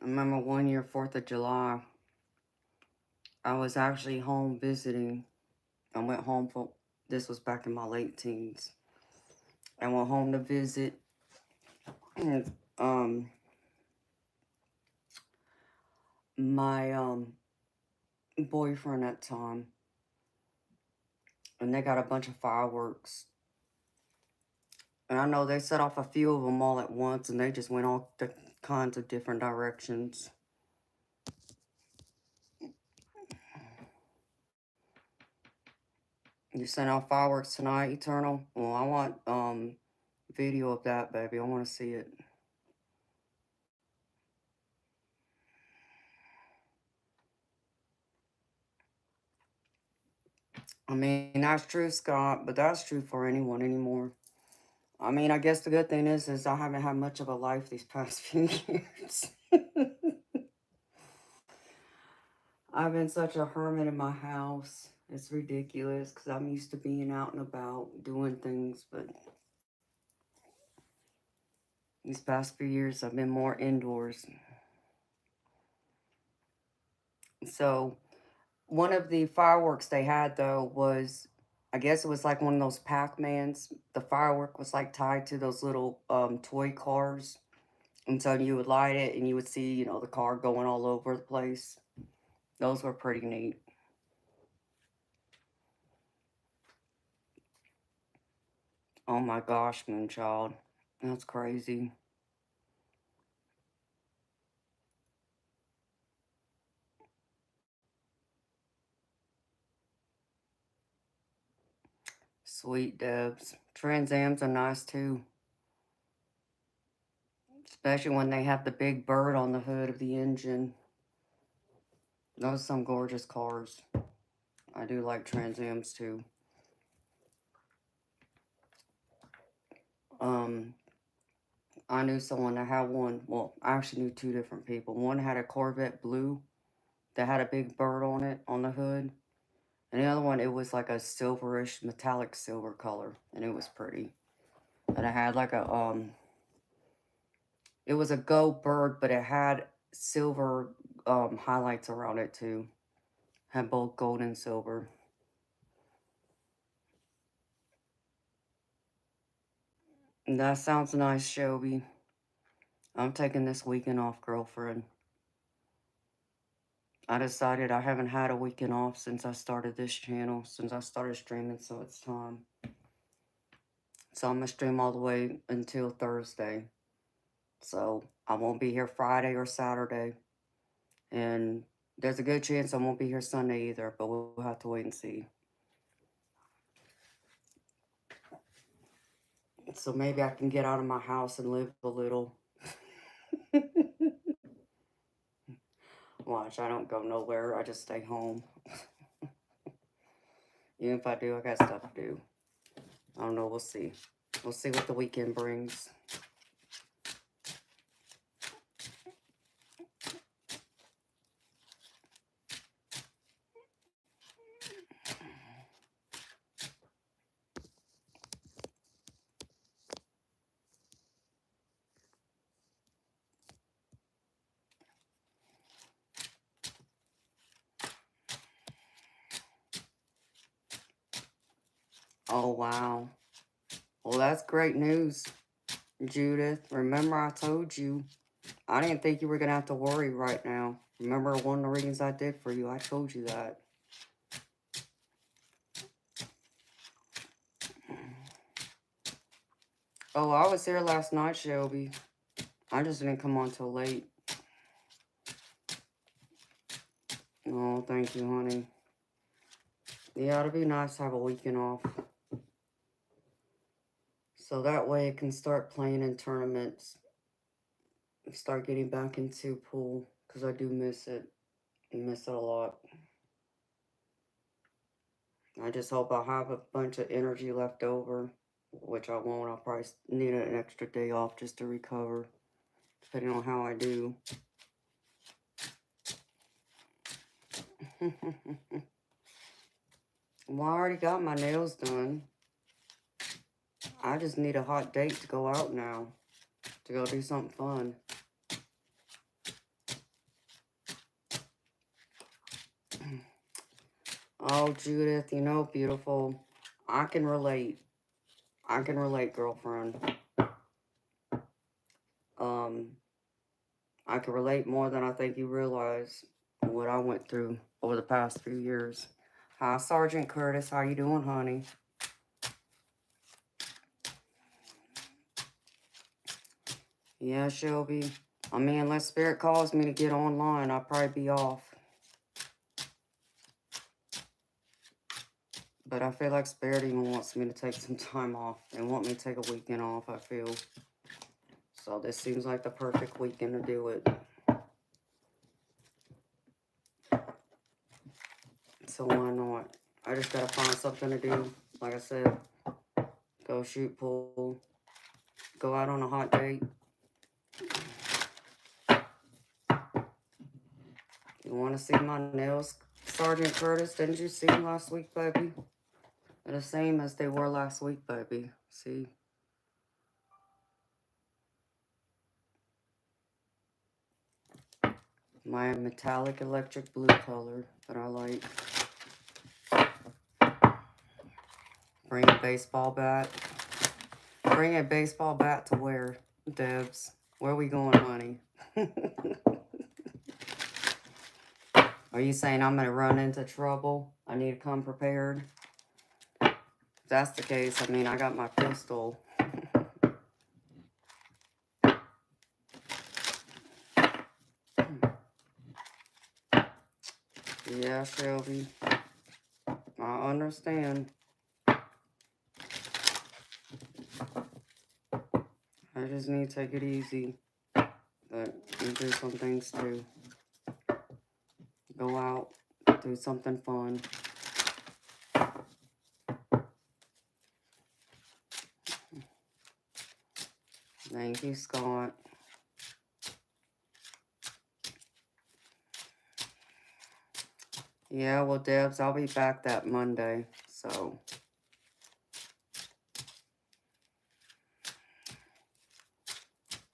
remember one year, 4th of July, I was actually home visiting. I went home for, this was back in my late teens. I went home to visit my boyfriend at the time. And they got a bunch of fireworks. And I know they set off a few of them all at once, and they just went all the kinds of different directions. You sent out fireworks tonight, Eternal? Well, I want video of that, baby. I want to see it. I mean, that's true, Scott, but that's true for anyone anymore. I mean, I guess the good thing is I haven't had much of a life these past few years. I've been such a hermit in my house. It's ridiculous because I'm used to being out and about doing things, but these past few years I've been more indoors. So one of the fireworks they had though was, I guess it was like one of those Pac-Mans. The firework was like tied to those little toy cars. And so you would light it and you would see, the car going all over the place. Those were pretty neat. Oh my gosh, Moonchild. That's crazy. Sweet Debs. Trans Ams are nice too. Especially when they have the big bird on the hood of the engine. Those are some gorgeous cars. I do like Trans Ams too. I knew someone that had one. Well, I actually knew two different people. One had a Corvette blue that had a big bird on it on the hood. And the other one, it was like a silverish, metallic silver color. And it was pretty. And it had like it was a Go bird, but it had silver highlights around it too. Had both gold and silver. And that sounds nice, Shelby. I'm taking this weekend off, girlfriend. I decided I haven't had a weekend off since I started this channel, since I started streaming, so it's time. So I'm going to stream all the way until Thursday. So I won't be here Friday or Saturday. And there's a good chance I won't be here Sunday either, but we'll have to wait and see. So maybe I can get out of my house and live a little. Watch, I don't go nowhere. I just stay home. Even if I do, I got stuff to do. I don't know. We'll see. We'll see what the weekend brings. Oh, wow. Well, that's great news, Judith. Remember I told you, I didn't think you were going to have to worry right now. Remember one of the readings I did for you? I told you that. Oh, I was here last night, Shelby. I just didn't come on till late. Oh, thank you, honey. Yeah, it'd be nice to have a weekend off. So that way I can start playing in tournaments. Start getting back into pool. Because I do miss it. I miss it a lot. I just hope I'll have a bunch of energy left over. Which I won't. I'll probably need an extra day off just to recover. Depending on how I do. Well, I already got my nails done. I just need a hot date to go out now. To go do something fun. Oh, Judith, you know, beautiful. I can relate. I can relate, girlfriend. I can relate more than I think you realize what I went through over the past few years. Hi, Sergeant Curtis. How you doing, honey? Yeah, Shelby. I mean, unless Spirit calls me to get online, I'll probably be off. But I feel like Spirit even wants me to take some time off. They want me to take a weekend off, I feel. So this seems like the perfect weekend to do it. So why not? I just gotta find something to do. Like I said, go shoot pool. Go out on a hot date. You want to see my nails, Sergeant Curtis? Didn't you see them last week, baby? They're the same as they were last week, baby. See? My metallic electric blue color that I like. Bring a baseball bat. Bring a baseball bat to where, Debs? Where are we going, honey? Are you saying I'm going to run into trouble? I need to come prepared? If that's the case, I mean, I got my pistol. Yeah, Shelby. I understand. I just need to take it easy. But you do some things too. Go out, do something fun. Thank you, Scott. Yeah, well, Debs, I'll be back that Monday, so.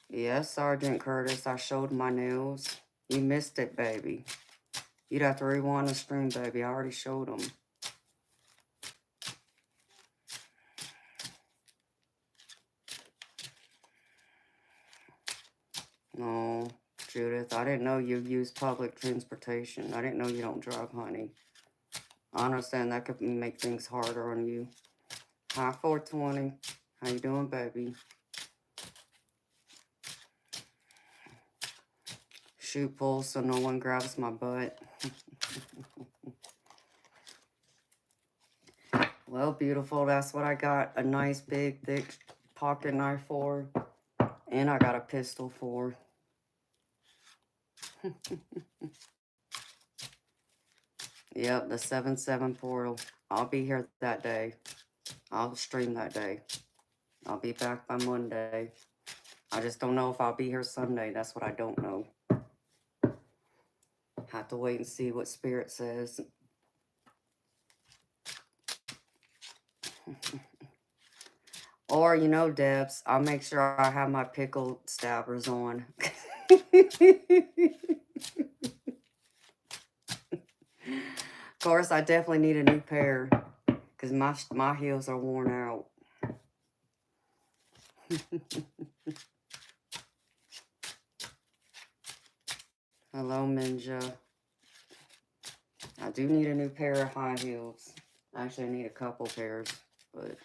Yes, Sergeant Curtis, I showed my nails. You missed it, baby. You'd have to rewind the stream, baby. I already showed them. No, Judith, I didn't know you use public transportation. I didn't know you don't drive, honey. I understand that could make things harder on you. Hi, 420. How you doing, baby? Shoot pull so no one grabs my butt. Well, beautiful, that's what I got. A nice, big, thick pocket knife for. And I got a pistol for. Yep, the 7/7 portal. I'll be here that day. I'll stream that day. I'll be back by Monday. I just don't know if I'll be here Sunday. That's what I don't know. Have to wait and see what Spirit says. Or, you know, Debs, I'll make sure I have my pickle stabbers on. Of course, I definitely need a new pair because my heels are worn out. Hello, Minja. I do need a new pair of high heels. Actually, I need a couple pairs, but...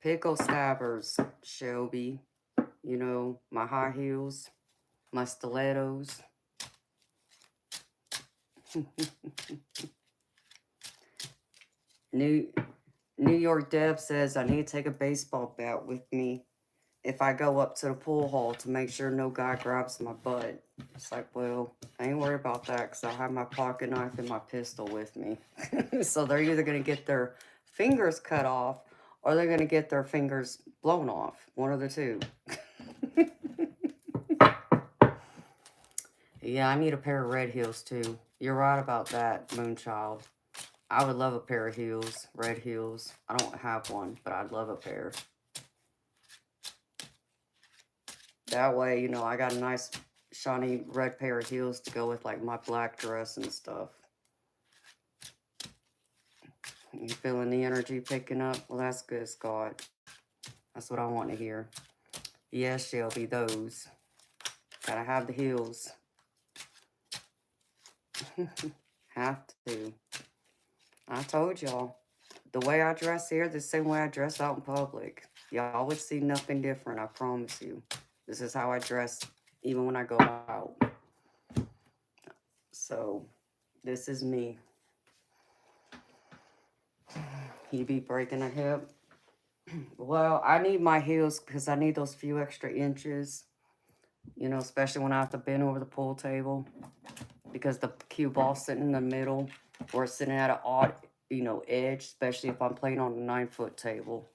Pickle stabbers, Shelby. You know, my high heels, my stilettos. New York Deb says I need to take a baseball bat with me if I go up to the pool hall to make sure no guy grabs my butt. It's like, well, I ain't worried about that because I have my pocket knife and my pistol with me. So they're either going to get their fingers cut off or they're going to get their fingers blown off. One of the two. Yeah, I need a pair of red heels too. You're right about that, Moonchild. I would love a pair of heels, red heels. I don't have one, but I'd love a pair. That way, you know, I got a nice shiny red pair of heels to go with like my black dress and stuff. You feeling the energy picking up? Well, that's good, Scott. That's what I want to hear. Yes, Shelby, those. Gotta have the heels. Have to. I told y'all. The way I dress here, the same way I dress out in public. Y'all would see nothing different, I promise you. This is how I dress even when I go out. So, this is me. He be breaking a hip. Well, I need my heels because I need those few extra inches. You know, especially when I have to bend over the pool table. Because the cue ball's sitting in the middle. Or it's sitting at an odd, you know, edge. Especially if I'm playing on a 9-foot table.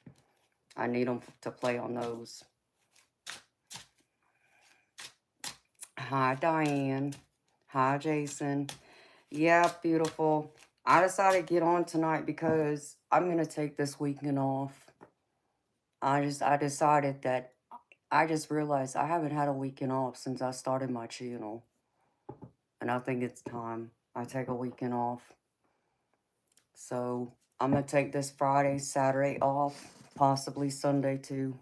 I need them to play on those. Hi, Diane. Hi, Jason. Yeah, beautiful. I decided to get on tonight because I'm going to take this weekend off. I decided that I just realized I haven't had a weekend off since I started my channel. And I think it's time I take a weekend off. So I'm going to take this Friday, Saturday off, possibly Sunday too.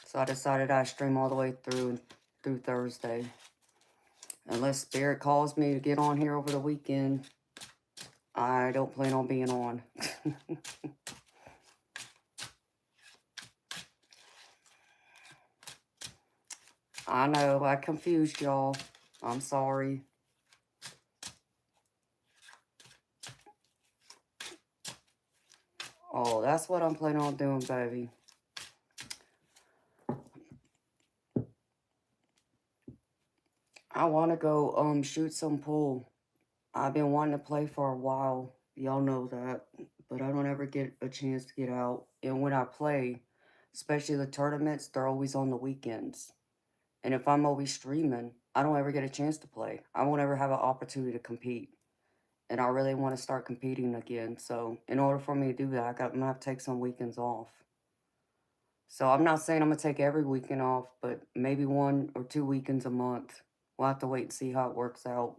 So I decided I'd stream all the way through Thursday. Unless Spirit calls me to get on here over the weekend, I don't plan on being on. I know, I confused y'all. I'm sorry. Oh, that's what I'm planning on doing, baby. I want to go shoot some pool. I've been wanting to play for a while. Y'all know that. But I don't ever get a chance to get out. And when I play, especially the tournaments, they're always on the weekends. And if I'm always streaming, I don't ever get a chance to play. I won't ever have an opportunity to compete. And I really want to start competing again. So in order for me to do that, I'm going to have to take some weekends off. So I'm not saying I'm going to take every weekend off, but maybe 1 or 2 weekends a month. We'll have to wait and see how it works out.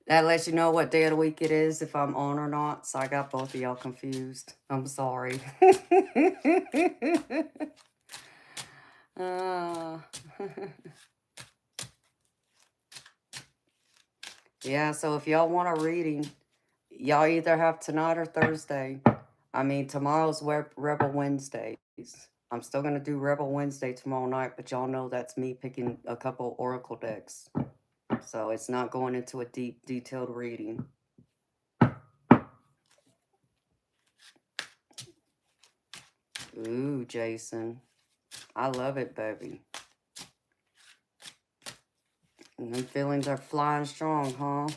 That lets you know what day of the week it is, if I'm on or not. So I got both of y'all confused. I'm sorry. uh, yeah, so if y'all want a reading, y'all either have tonight or Thursday. I mean, tomorrow's Rebel Wednesdays. I'm still going to do Rebel Wednesday tomorrow night, but y'all know that's me picking a couple Oracle decks. So it's not going into a deep, detailed reading. Ooh, Jason. I love it, baby. And them feelings are flying strong, huh?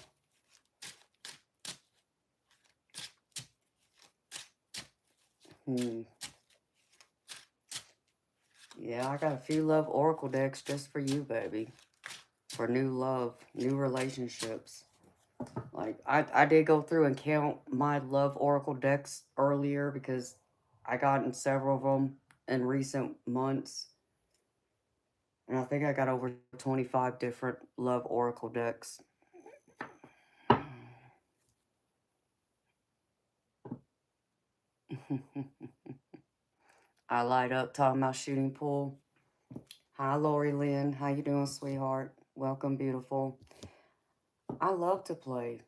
Yeah, I got a few love Oracle decks just for you, baby. For new love, new relationships. Like, I did go through and count my love Oracle decks earlier because I got in several of them in recent months. And I think I got over 25 different love Oracle decks. I light up talking about shooting pool. Hi, Lori Lynn. How you doing, sweetheart? Welcome, beautiful. I love to play.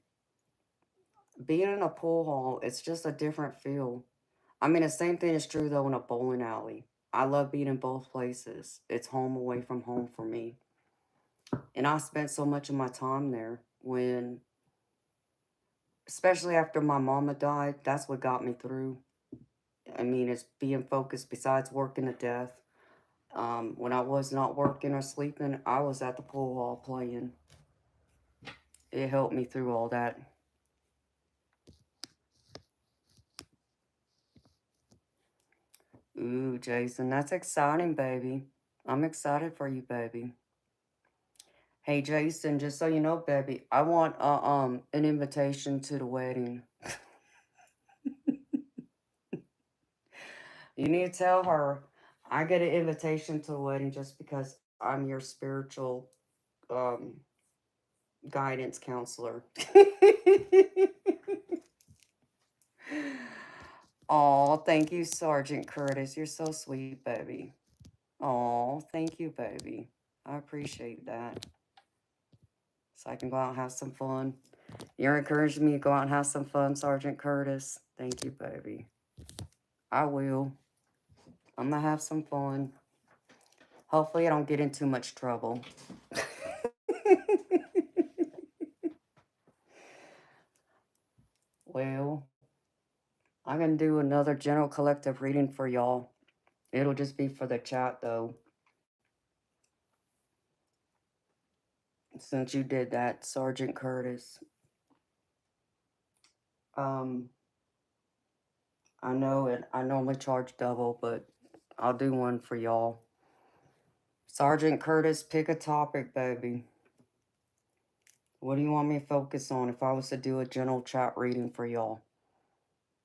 Being in a pool hall, it's just a different feel. I mean, the same thing is true, though, in a bowling alley. I love being in both places. It's home away from home for me. And I spent so much of my time there when, especially after my mama died, that's what got me through. I mean, it's being focused besides working to death. When I was not working or sleeping, I was at the pool hall playing. It helped me through all that. Ooh, Jason, that's exciting, baby. I'm excited for you, baby. Hey, Jason, just so you know, baby, I want an invitation to the wedding. You need to tell her I get an invitation to the wedding just because I'm your spiritual um guidance counselor. Oh, thank you, Sergeant Curtis. You're so sweet, baby. Oh, thank you, baby. I appreciate that. So I can go out and have some fun. You're encouraging me to go out and have some fun, Sergeant Curtis. Thank you, baby. I will. I'm going to have some fun. Hopefully I don't get in too much trouble. Well, I'm going to do another general collective reading for y'all. It'll just be for the chat, though. Since you did that, Sergeant Curtis. I know it. I normally charge double, but I'll do one for y'all. Sergeant Curtis, pick a topic, baby. What do you want me to focus on if I was to do a general chat reading for y'all?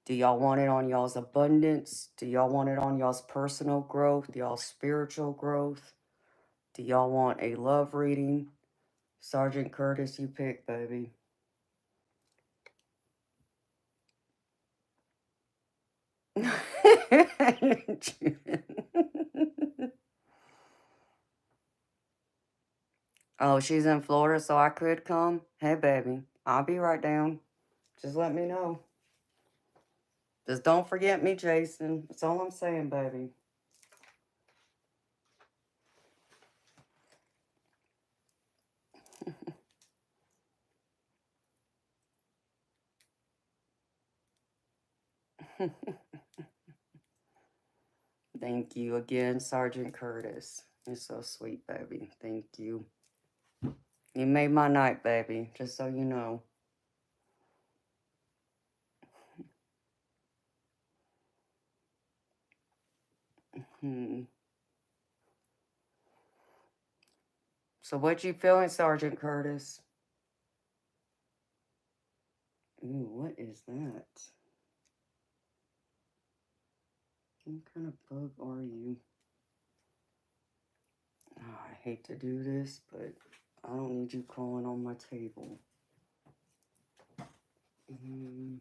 Do y'all want it on y'all's abundance? Do y'all want it on y'all's personal growth? Y'all's spiritual growth? Do y'all want a love reading? Sergeant Curtis, you pick, baby. Oh, she's in Florida, so I could come? Hey, baby, I'll be right down. Just let me know. Just don't forget me, Jason. That's all I'm saying, baby. Thank you again, Sergeant Curtis. You're so sweet, baby. Thank you. You made my night, baby, just so you know. So what you feeling, Sergeant Curtis? Ooh, what is that? What kind of bug are you? Oh, I hate to do this, but I don't need you crawling on my table. Mm,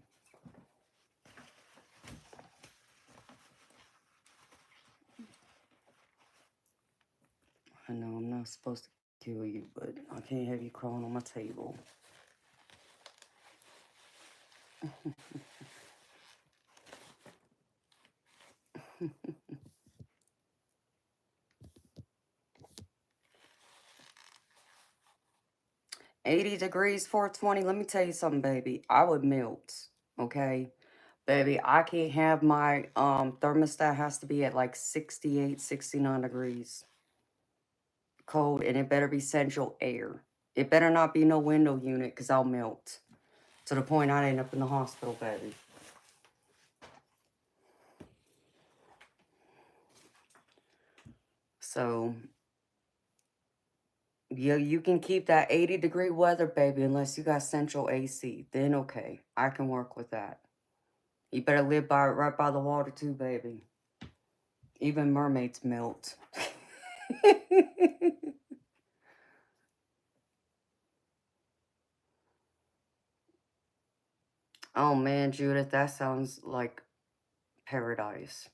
I know I'm not supposed to kill you, but I can't have you crawling on my table. 80 degrees, 420. Let me tell you something, baby. I would melt. Okay. Baby, I can't have my thermostat has to be at like 68, 69 degrees cold, and it better be central air. It better not be no window unit because I'll melt to the point I end up in the hospital, baby. So, yeah, you can keep that 80-degree weather, baby, unless you got central AC. Then okay, I can work with that. You better live by right by the water too, baby. Even mermaids melt. Oh man, Judith, that sounds like paradise.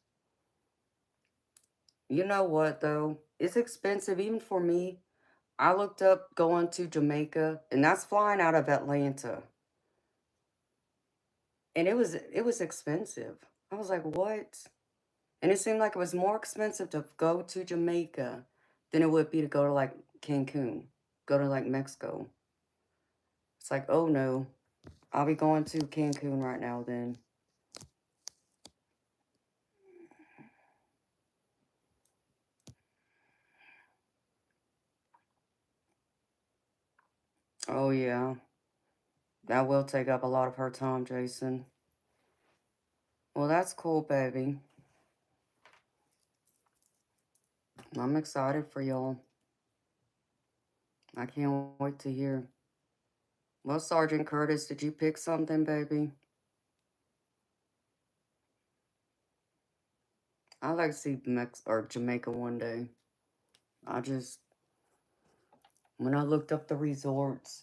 You know what though? It's expensive even for me. I looked up going to Jamaica, and that's flying out of Atlanta. And it was expensive. I was like, "What?" And it seemed like it was more expensive to go to Jamaica than it would be to go to like Cancun, go to like Mexico. It's like, "Oh no, I'll be going to Cancun right now then." Oh yeah. That will take up a lot of her time, Jason. Well, that's cool, baby. I'm excited for y'all. I can't wait to hear. Well, Sergeant Curtis, did you pick something, baby? I'd like to see Jamaica one day. I just, when I looked up the resorts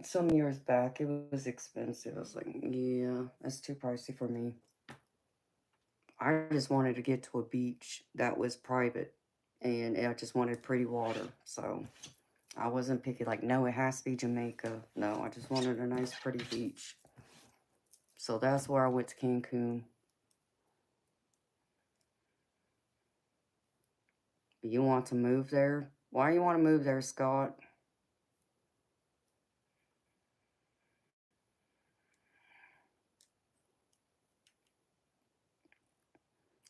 some years back, it was expensive. I was like, yeah, that's too pricey for me. I just wanted to get to a beach that was private, and I just wanted pretty water. So I wasn't picky, like, no, it has to be Jamaica. No, I just wanted a nice, pretty beach. So that's where I went to Cancun. You want to move there? Why you want to move there, Scott?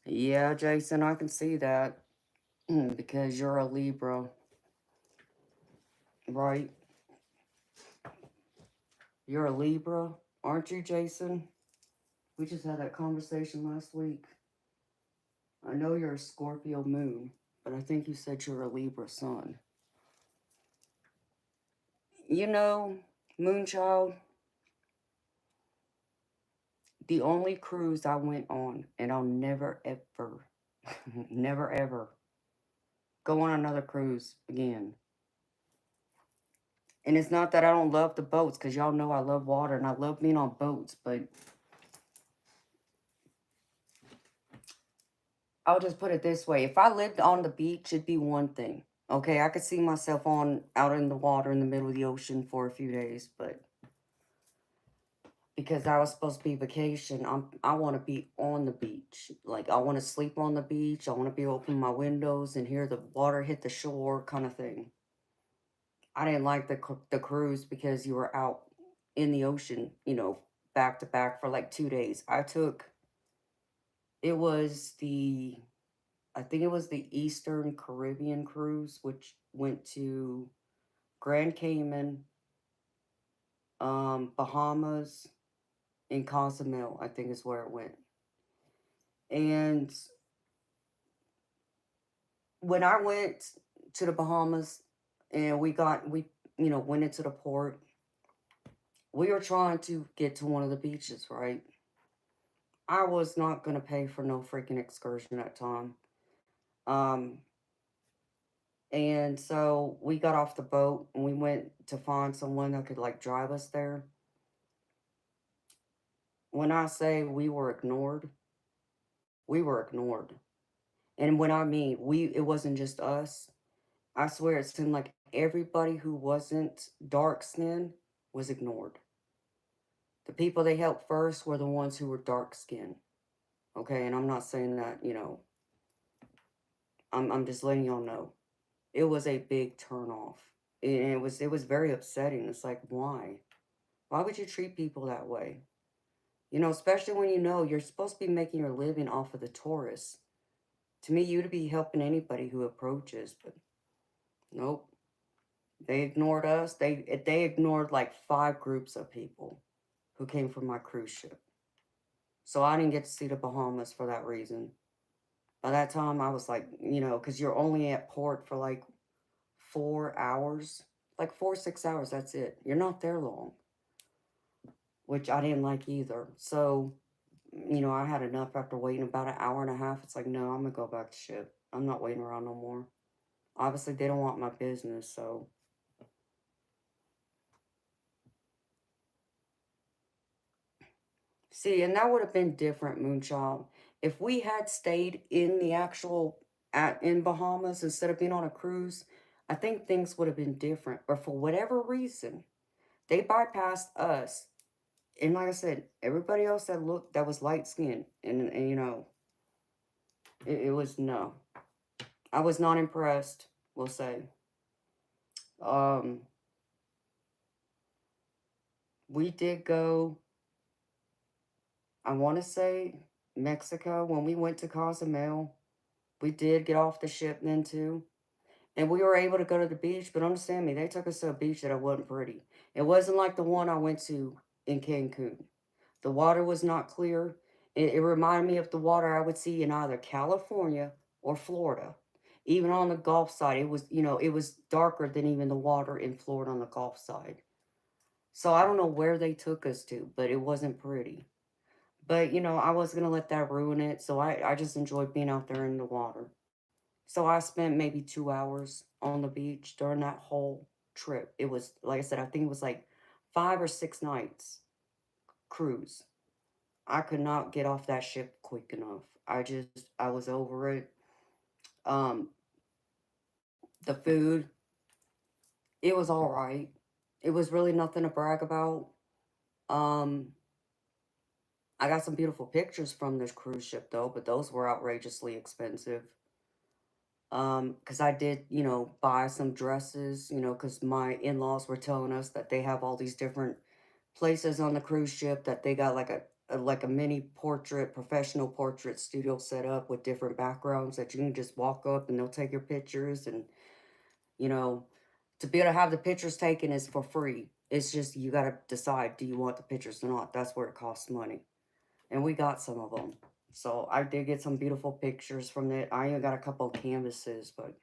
Yeah, Jason, I can see that. Because you're a Libra, right? You're a Libra, aren't you, Jason? We just had that conversation last week. I know you're a Scorpio moon, but I think you said you're a Libra sun. You know, Moonchild, the only cruise I went on, and I'll never ever, never ever go on another cruise again. And it's not that I don't love the boats, because y'all know I love water and I love being on boats, but I'll just put it this way. If I lived on the beach, it'd be one thing. Okay, I could see myself on out in the water in the middle of the ocean for a few days, but because I was supposed to be vacation, I want to be on the beach. Like I want to sleep on the beach. I want to be open my windows and hear the water hit the shore, kind of thing. I didn't like the cruise because you were out in the ocean, back to back for like 2 days. It was I think it was the Eastern Caribbean cruise, which went to Grand Cayman, Bahamas, and Cozumel, I think is where it went. And when I went to the Bahamas and we went into the port, we were trying to get to one of the beaches, right? I was not gonna pay for no freaking excursion that time. Um, and so we got off the boat and we went to find someone that could like drive us there. when I say we were ignored. And when I mean it wasn't just us. I swear it seemed like everybody who wasn't dark skinned was ignored. The people they helped first were the ones who were dark skinned. Okay, and I'm not saying that, I'm just letting y'all know. It was a big turn off. And it was very upsetting. It's like, why? Why would you treat people that way? Especially when you're supposed to be making your living off of the tourists. To me, you'd be helping anybody who approaches, but nope. They ignored us. They ignored like 5 groups of people who came from my cruise ship. So I didn't get to see the Bahamas for that reason. By that time, I was like, because you're only at port for like 4 hours, like 4, 6 hours. That's it. You're not there long, which I didn't like either. So, I had enough after waiting about an hour and a half. It's like, no, I'm gonna go back to ship. I'm not waiting around no more. Obviously, they don't want my business, so. See, and that would have been different, Moonchild. If we had stayed in the actual in Bahamas instead of being on a cruise, I think things would have been different. But for whatever reason, they bypassed us. And like I said, everybody else that was light skinned, and it was no. I was not impressed, we'll say. Um, we did go, I want to say Mexico when we went to Cozumel. We did get off the ship then too. And we were able to go to the beach, but understand me, they took us to a beach that wasn't pretty. It wasn't like the one I went to in Cancun. The water was not clear. It reminded me of the water I would see in either California or Florida. Even on the Gulf side, it was darker than even the water in Florida on the Gulf side. So I don't know where they took us to, but it wasn't pretty. But, I wasn't going to let that ruin it. So I just enjoyed being out there in the water. So I spent maybe 2 hours on the beach during that whole trip. It was, like I said, I think it was like 5 or 6 nights cruise. I could not get off that ship quick enough. I was over it. Um, the food, it was all right. It was really nothing to brag about. Um, I got some beautiful pictures from this cruise ship though, but those were outrageously expensive. Because I did, buy some dresses, because my in-laws were telling us that they have all these different places on the cruise ship that they got like a mini professional portrait studio set up with different backgrounds that you can just walk up and they'll take your pictures. And, you know, to be able to have the pictures taken is for free. It's just you got to decide, do you want the pictures or not? That's where it costs money. And we got some of them. So I did get some beautiful pictures from it. I even got a couple of canvases, but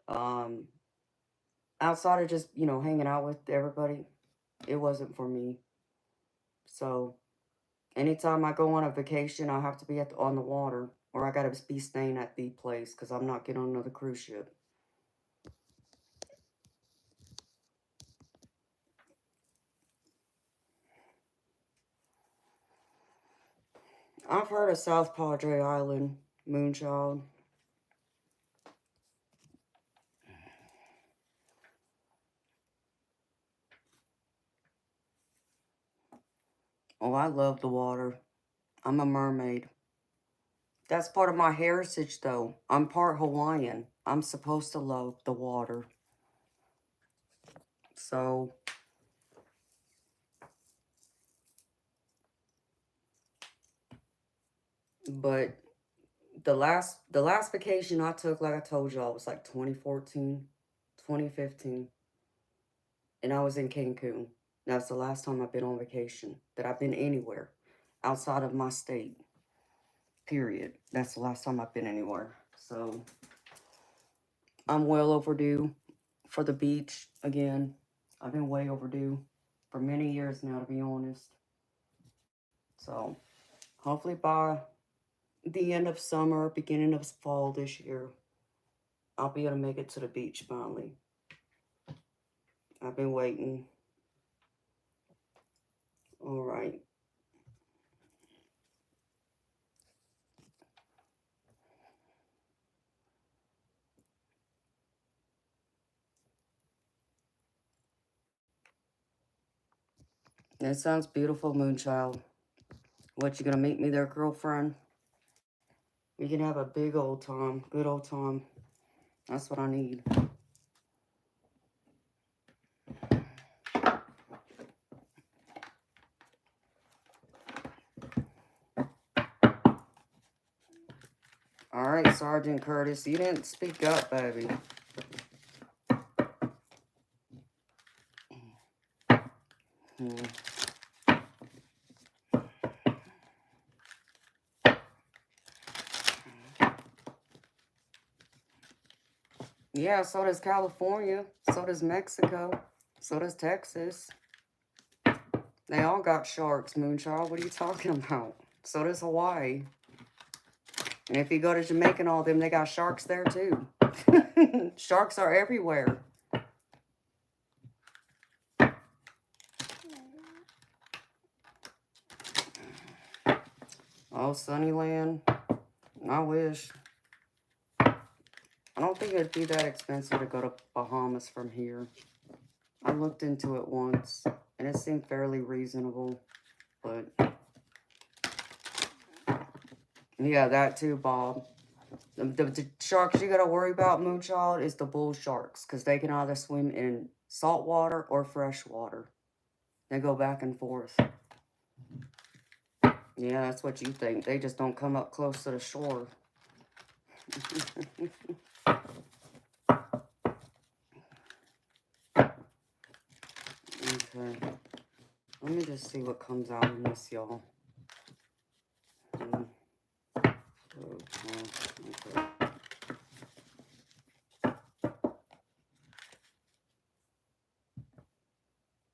um, outside of just, hanging out with everybody, it wasn't for me. So anytime I go on a vacation, I have to be on the water, or I got to be staying at the place because I'm not getting on another cruise ship. I've heard of South Padre Island, Moonchild. Oh, I love the water. I'm a mermaid. That's part of my heritage, though. I'm part Hawaiian. I'm supposed to love the water. So, but the last vacation I took, like I told y'all, was like 2014, 2015, and I was in Cancun. That's the last time I've been on vacation, that I've been anywhere outside of my state. Period. That's the last time I've been anywhere. So I'm well overdue for the beach again. I've been way overdue for many years now, to be honest. So hopefully by the end of summer, beginning of fall this year, I'll be able to make it to the beach finally. I've been waiting. All right. It sounds beautiful, Moonchild. What, you gonna meet me there, girlfriend? We can have a big old time. Good old time. That's what I need. All right, Sergeant Curtis. You didn't speak up, baby. Yeah, so does California. So does Mexico. So does Texas. They all got sharks, Moonchild. What are you talking about? So does Hawaii. And if you go to Jamaica and all them, they got sharks there too. Sharks are everywhere. Oh, Sunnyland. I wish. I don't think it'd be that expensive to go to Bahamas from here. I looked into it once, and it seemed fairly reasonable. But, yeah, that too, Bob. The sharks you gotta worry about, Moonchild, is the bull sharks, because they can either swim in salt water or fresh water. They go back and forth. Yeah, that's what you think. They just don't come up close to the shore. Okay. Let me just see what comes out in this, y'all. Okay.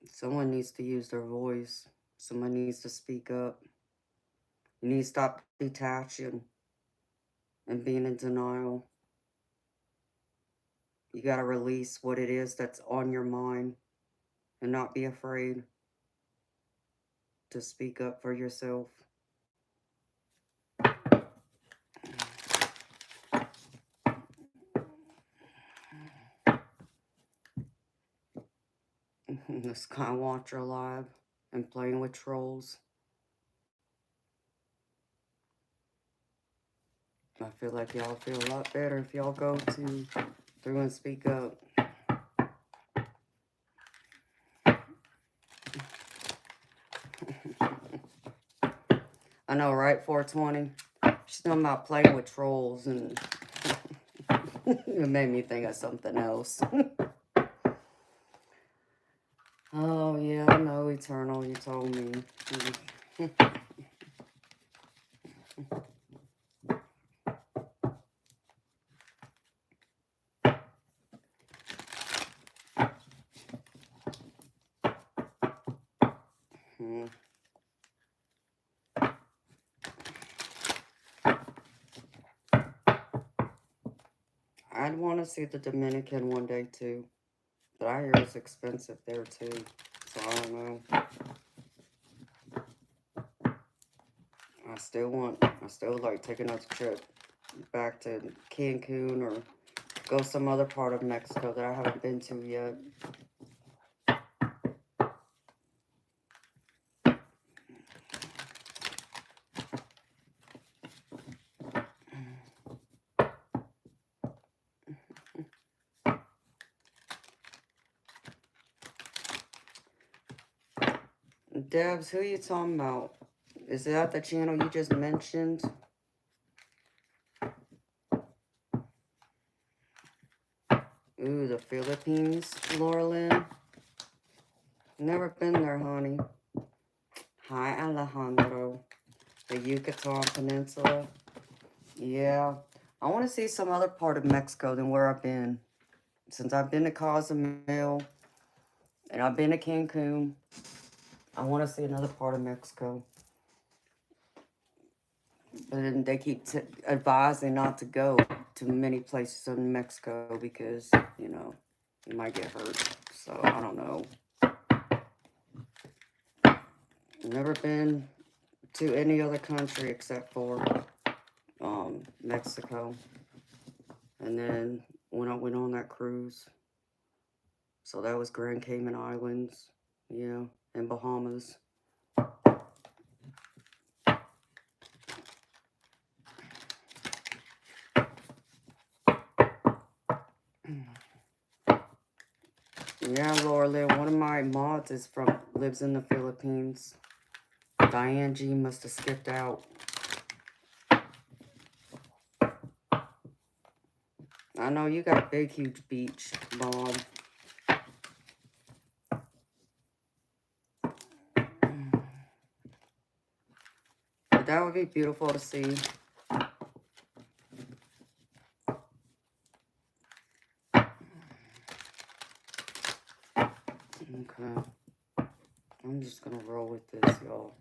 Someone needs to use their voice. Someone needs to speak up. You need to stop detaching and being in denial. You got to release what it is that's on your mind and not be afraid to speak up for yourself. The Skywatcher Live and playing with trolls. I feel like y'all feel a lot better if y'all go through and speak up. I know, right? 420. She's talking about playing with trolls, and it made me think of something else. Oh, yeah, I know, Eternal, you told me. I'd want to see the Dominican one day, too. But I hear it's expensive there, too. So I don't know. I still like taking a trip back to Cancun or go some other part of Mexico that I haven't been to yet. Debs, who are you talking about? Is that the channel you just mentioned? Ooh, the Philippines, Laura Lynn. Never been there, honey. Hi, Alejandro. The Yucatan Peninsula. Yeah. I want to see some other part of Mexico than where I've been. Since I've been to Cozumel and I've been to Cancun, I want to see another part of Mexico. But then they keep advising not to go to many places in Mexico because, you know, you might get hurt. So, I don't know. Never been to any other country except for Mexico. And then when I went on that cruise, so that was Grand Cayman Islands. Yeah. in Bahamas. Yeah, Laura Lynn, one of my mods lives in the Philippines. Diane G must have skipped out. I know you got a big, huge beach, Bob. But that would be beautiful to see. Okay. I'm just going to roll with this, y'all.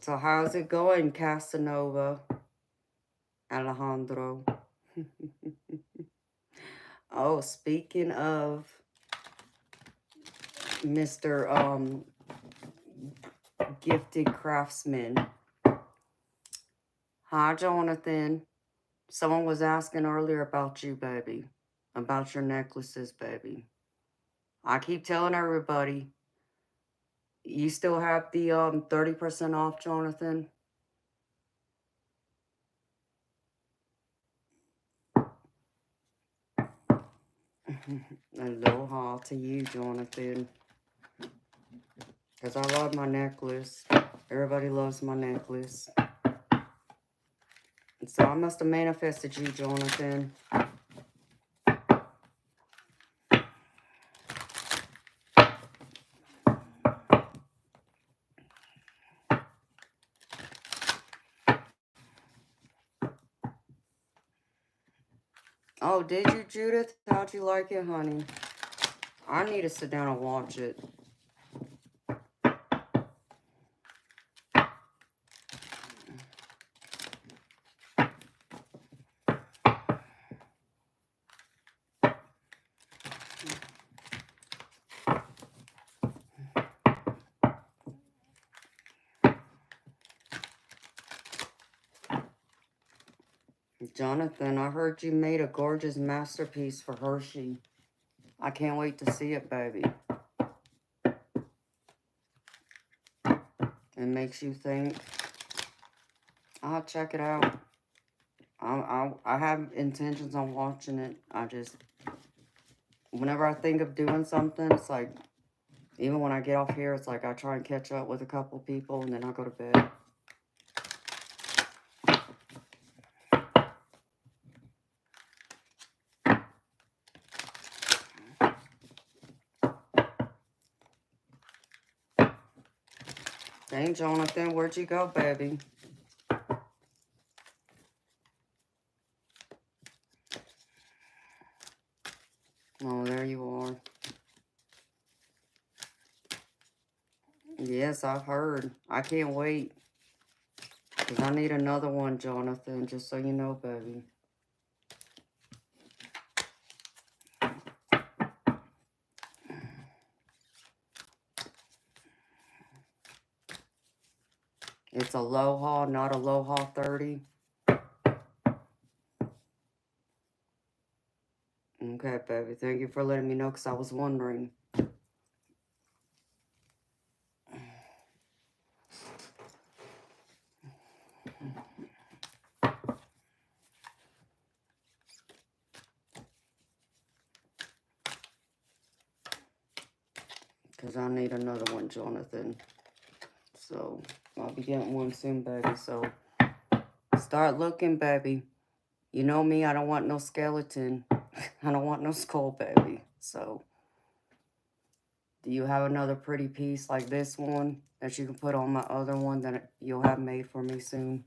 So how's it going, Casanova? Alejandro? Oh, speaking of Mr. Gifted Craftsman. Hi, Jonathan. Someone was asking earlier about you, baby. About your necklaces, baby. I keep telling everybody, you still have the 30% off, Jonathan? Aloha to you, Jonathan. Because I love my necklace. Everybody loves my necklace. And so I must have manifested you, Jonathan. Oh, did you, Judith? How'd you like it, honey? I need to sit down and watch it. Jonathan, I heard you made a gorgeous masterpiece for Hershey. I can't wait to see it, baby. It makes you think. I'll check it out. I have intentions on watching it. I just, whenever I think of doing something, it's like, even when I get off here, it's like I try and catch up with a couple people and then I go to bed. Dang, Jonathan, where'd you go, baby? Oh, there you are. Yes, I've heard. I can't wait. Because I need another one, Jonathan, just so you know, baby. It's Aloha, not Aloha 30. Okay, baby. Thank you for letting me know, because I was wondering. Because I need another one, Jonathan. So, I'll be getting one soon, baby. So, start looking, baby. You know me, I don't want no skeleton. I don't want no skull, baby. So, do you have another pretty piece like this one that you can put on my other one that you'll have made for me soon?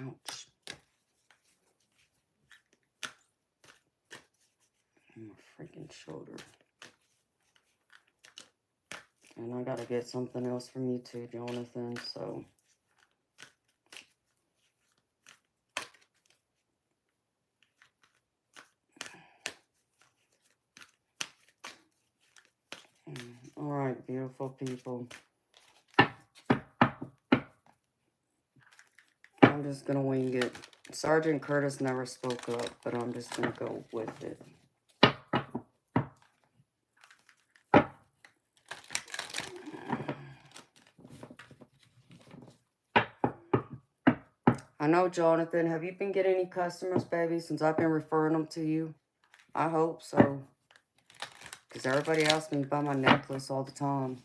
Ouch. My freaking shoulder. And I gotta get something else from you too, Jonathan, so. All right, beautiful people. I'm just gonna wing it. Sergeant Curtis never spoke up, but I'm just gonna go with it. I know, Jonathan, have you been getting any customers, baby, since I've been referring them to you? I hope so. Because everybody asks me about my necklace all the time.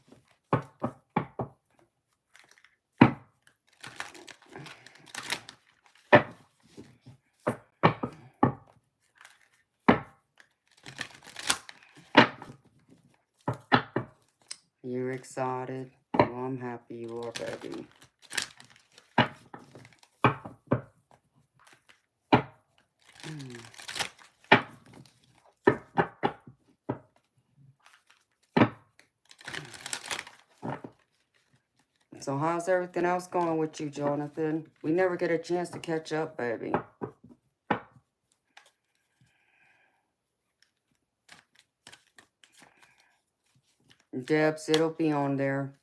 You're excited? Well, I'm happy you are, baby. So how's everything else going with you, Jonathan? We never get a chance to catch up, baby. Debs, it'll be on there.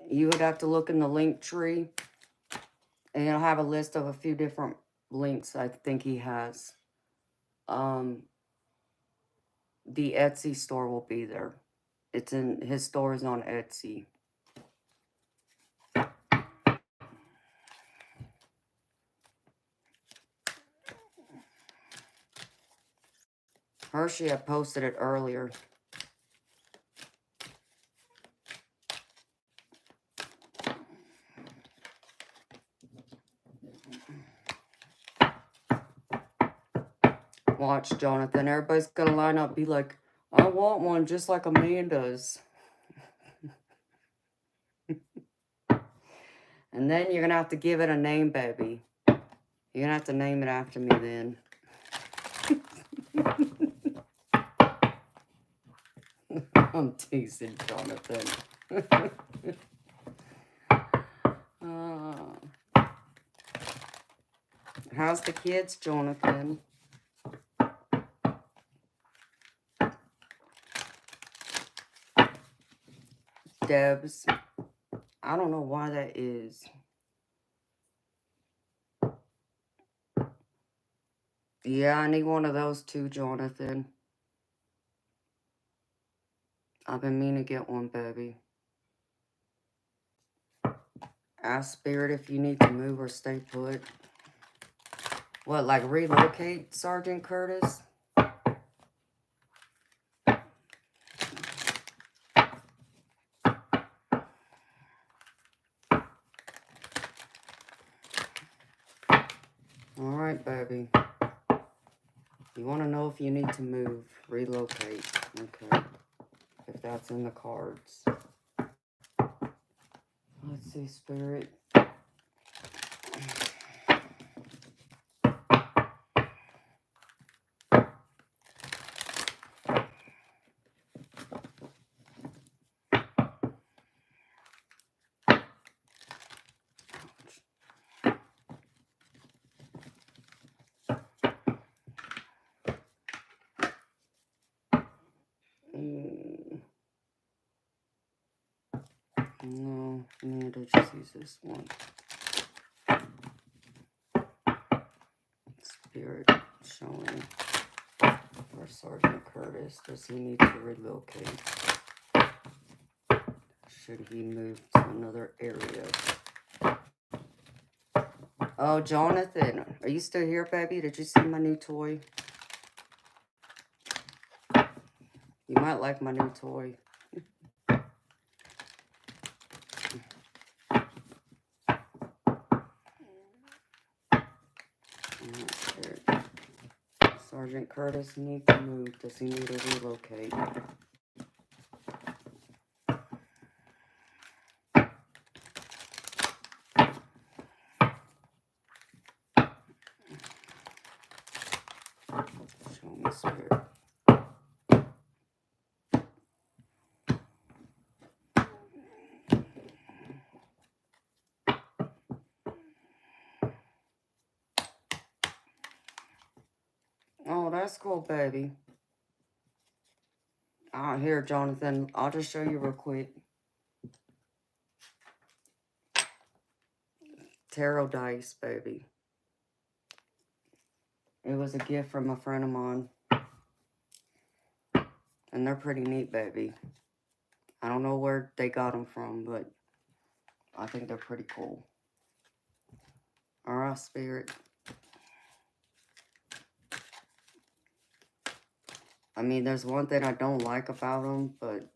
You would have to look in the link tree, and it'll have a list of a few different links I think he has. The Etsy store will be there. It's in, his store is on Etsy. Hershey had posted it earlier. Watch, Jonathan. Everybody's gonna line up, be like, I want one just like Amanda's. And then you're gonna have to give it a name, baby. You're gonna have to name it after me then. I'm teasing, Jonathan. How's the kids, Jonathan? Debs. I don't know why that is. Yeah, I need one of those too, Jonathan. I've been meaning to get one, baby. Ask Spirit if you need to move or stay put. What, like relocate, Sergeant Curtis? All right, baby. You want to know if you need to move, relocate. Okay. If that's in the cards. Let's see, Spirit. No, Amanda, just use this one. Spirit showing for Sergeant Curtis. Does he need to relocate? Should he move to another area? Oh, Jonathan, are you still here, baby? Did you see my new toy? You might like my new toy. Sergeant Curtis needs to move. Does he need to relocate? Show me, Spirit. Oh, that's cool, baby. Here, Jonathan. I'll just show you real quick. Tarot dice, baby. It was a gift from a friend of mine. And they're pretty neat, baby. I don't know where they got them from, but I think they're pretty cool. Alright, Spirit. I mean, there's one thing I don't like about them, but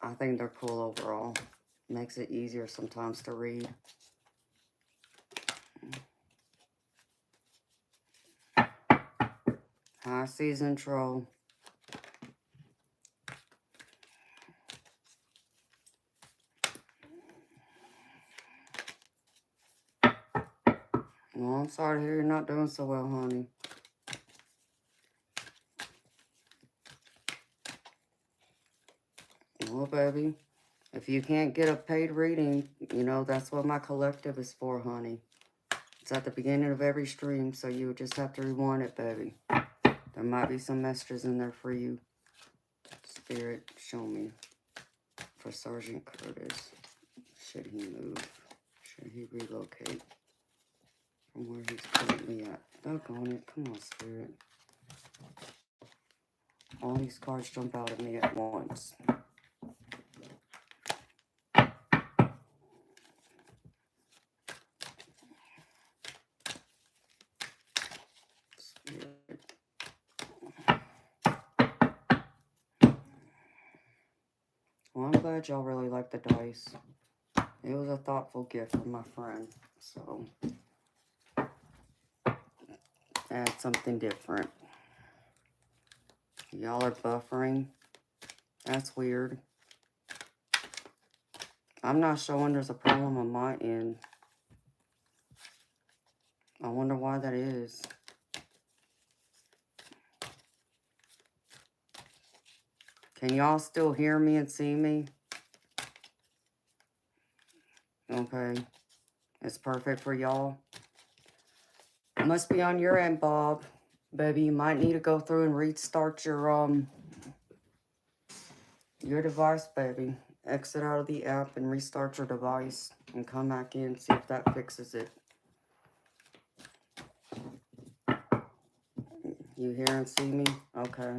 I think they're cool overall. Makes it easier sometimes to read. High season troll. Well, I'm sorry to hear you're not doing so well, honey. Well, baby, if you can't get a paid reading, you know, that's what my collective is for, honey. It's at the beginning of every stream, so you would just have to rewind it, baby. There might be some messages in there for you. Spirit, show me. For Sergeant Curtis. Should he move? Should he relocate from where he's currently at? Doggone it. Come on, Spirit. All these cards jump out at me at once. Spirit. Well, I'm glad y'all really like the dice. It was a thoughtful gift from my friend, so add something different. Y'all are buffering. That's weird. I'm not showing there's a problem on my end. I wonder why that is. Can y'all still hear me and see me? Okay. It's perfect for y'all. It must be on your end, Bob. Baby, you might need to go through and restart your device, baby. Exit out of the app and restart your device and come back in, see if that fixes it. You hear and see me? Okay.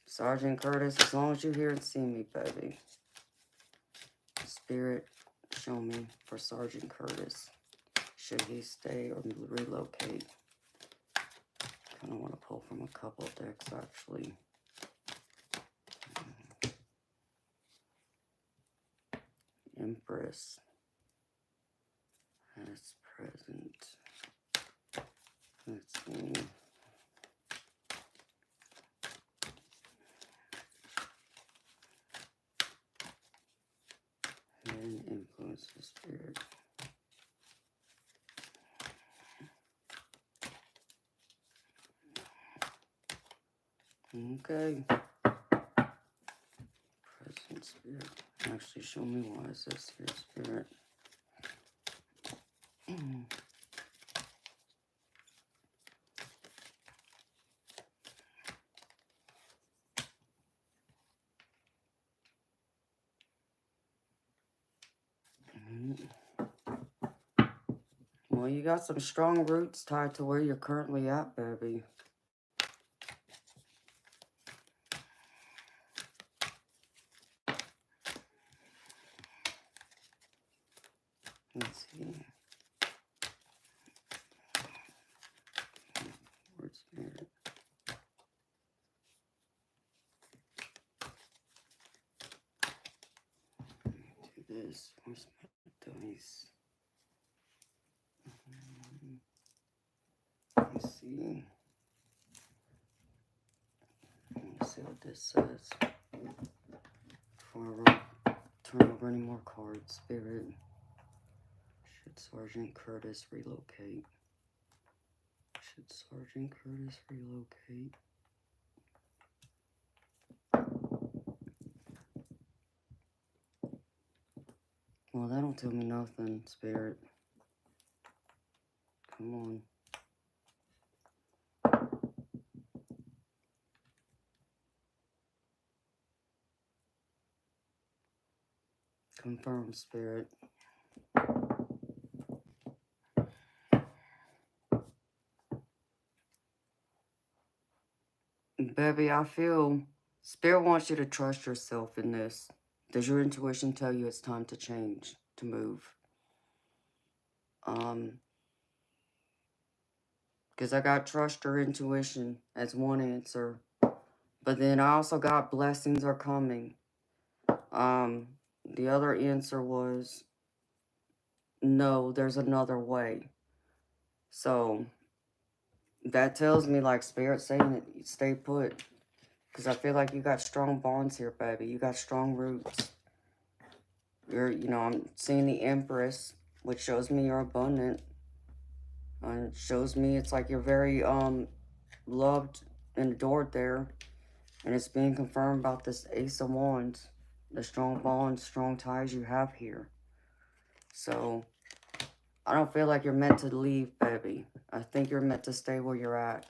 Sergeant Curtis, as long as you hear and see me, baby. Spirit, show me for Sergeant Curtis. Should he stay or relocate? I kind of want to pull from a couple of decks, actually. Empress. Past, present. Let's see. And influence the spirit. Okay. Present spirit. Actually, show me why is this here, spirit. Well, you got some strong roots tied to where you're currently at, baby. Let's see. Word spirit. Do this. Where's my dice? Let's see. Let's see what this says. Before I turn over any more cards, spirit. Should Sergeant Curtis relocate? Should Sergeant Curtis relocate? Well, that don't tell me nothing, spirit. Come on. Confirm, Spirit. Baby, I feel Spirit wants you to trust yourself in this. Does your intuition tell you it's time to change, to move? Because I got trust your intuition as one answer. But then I also got blessings are coming. The other answer was no, there's another way. So that tells me like Spirit saying it, stay put. Because I feel like you got strong bonds here, baby. You got strong roots. I'm seeing the Empress, which shows me you're abundant. And it shows me it's like you're very loved and adored there. And it's being confirmed about this Ace of Wands. The strong bonds, strong ties you have here. So I don't feel like you're meant to leave, baby. I think you're meant to stay where you're at.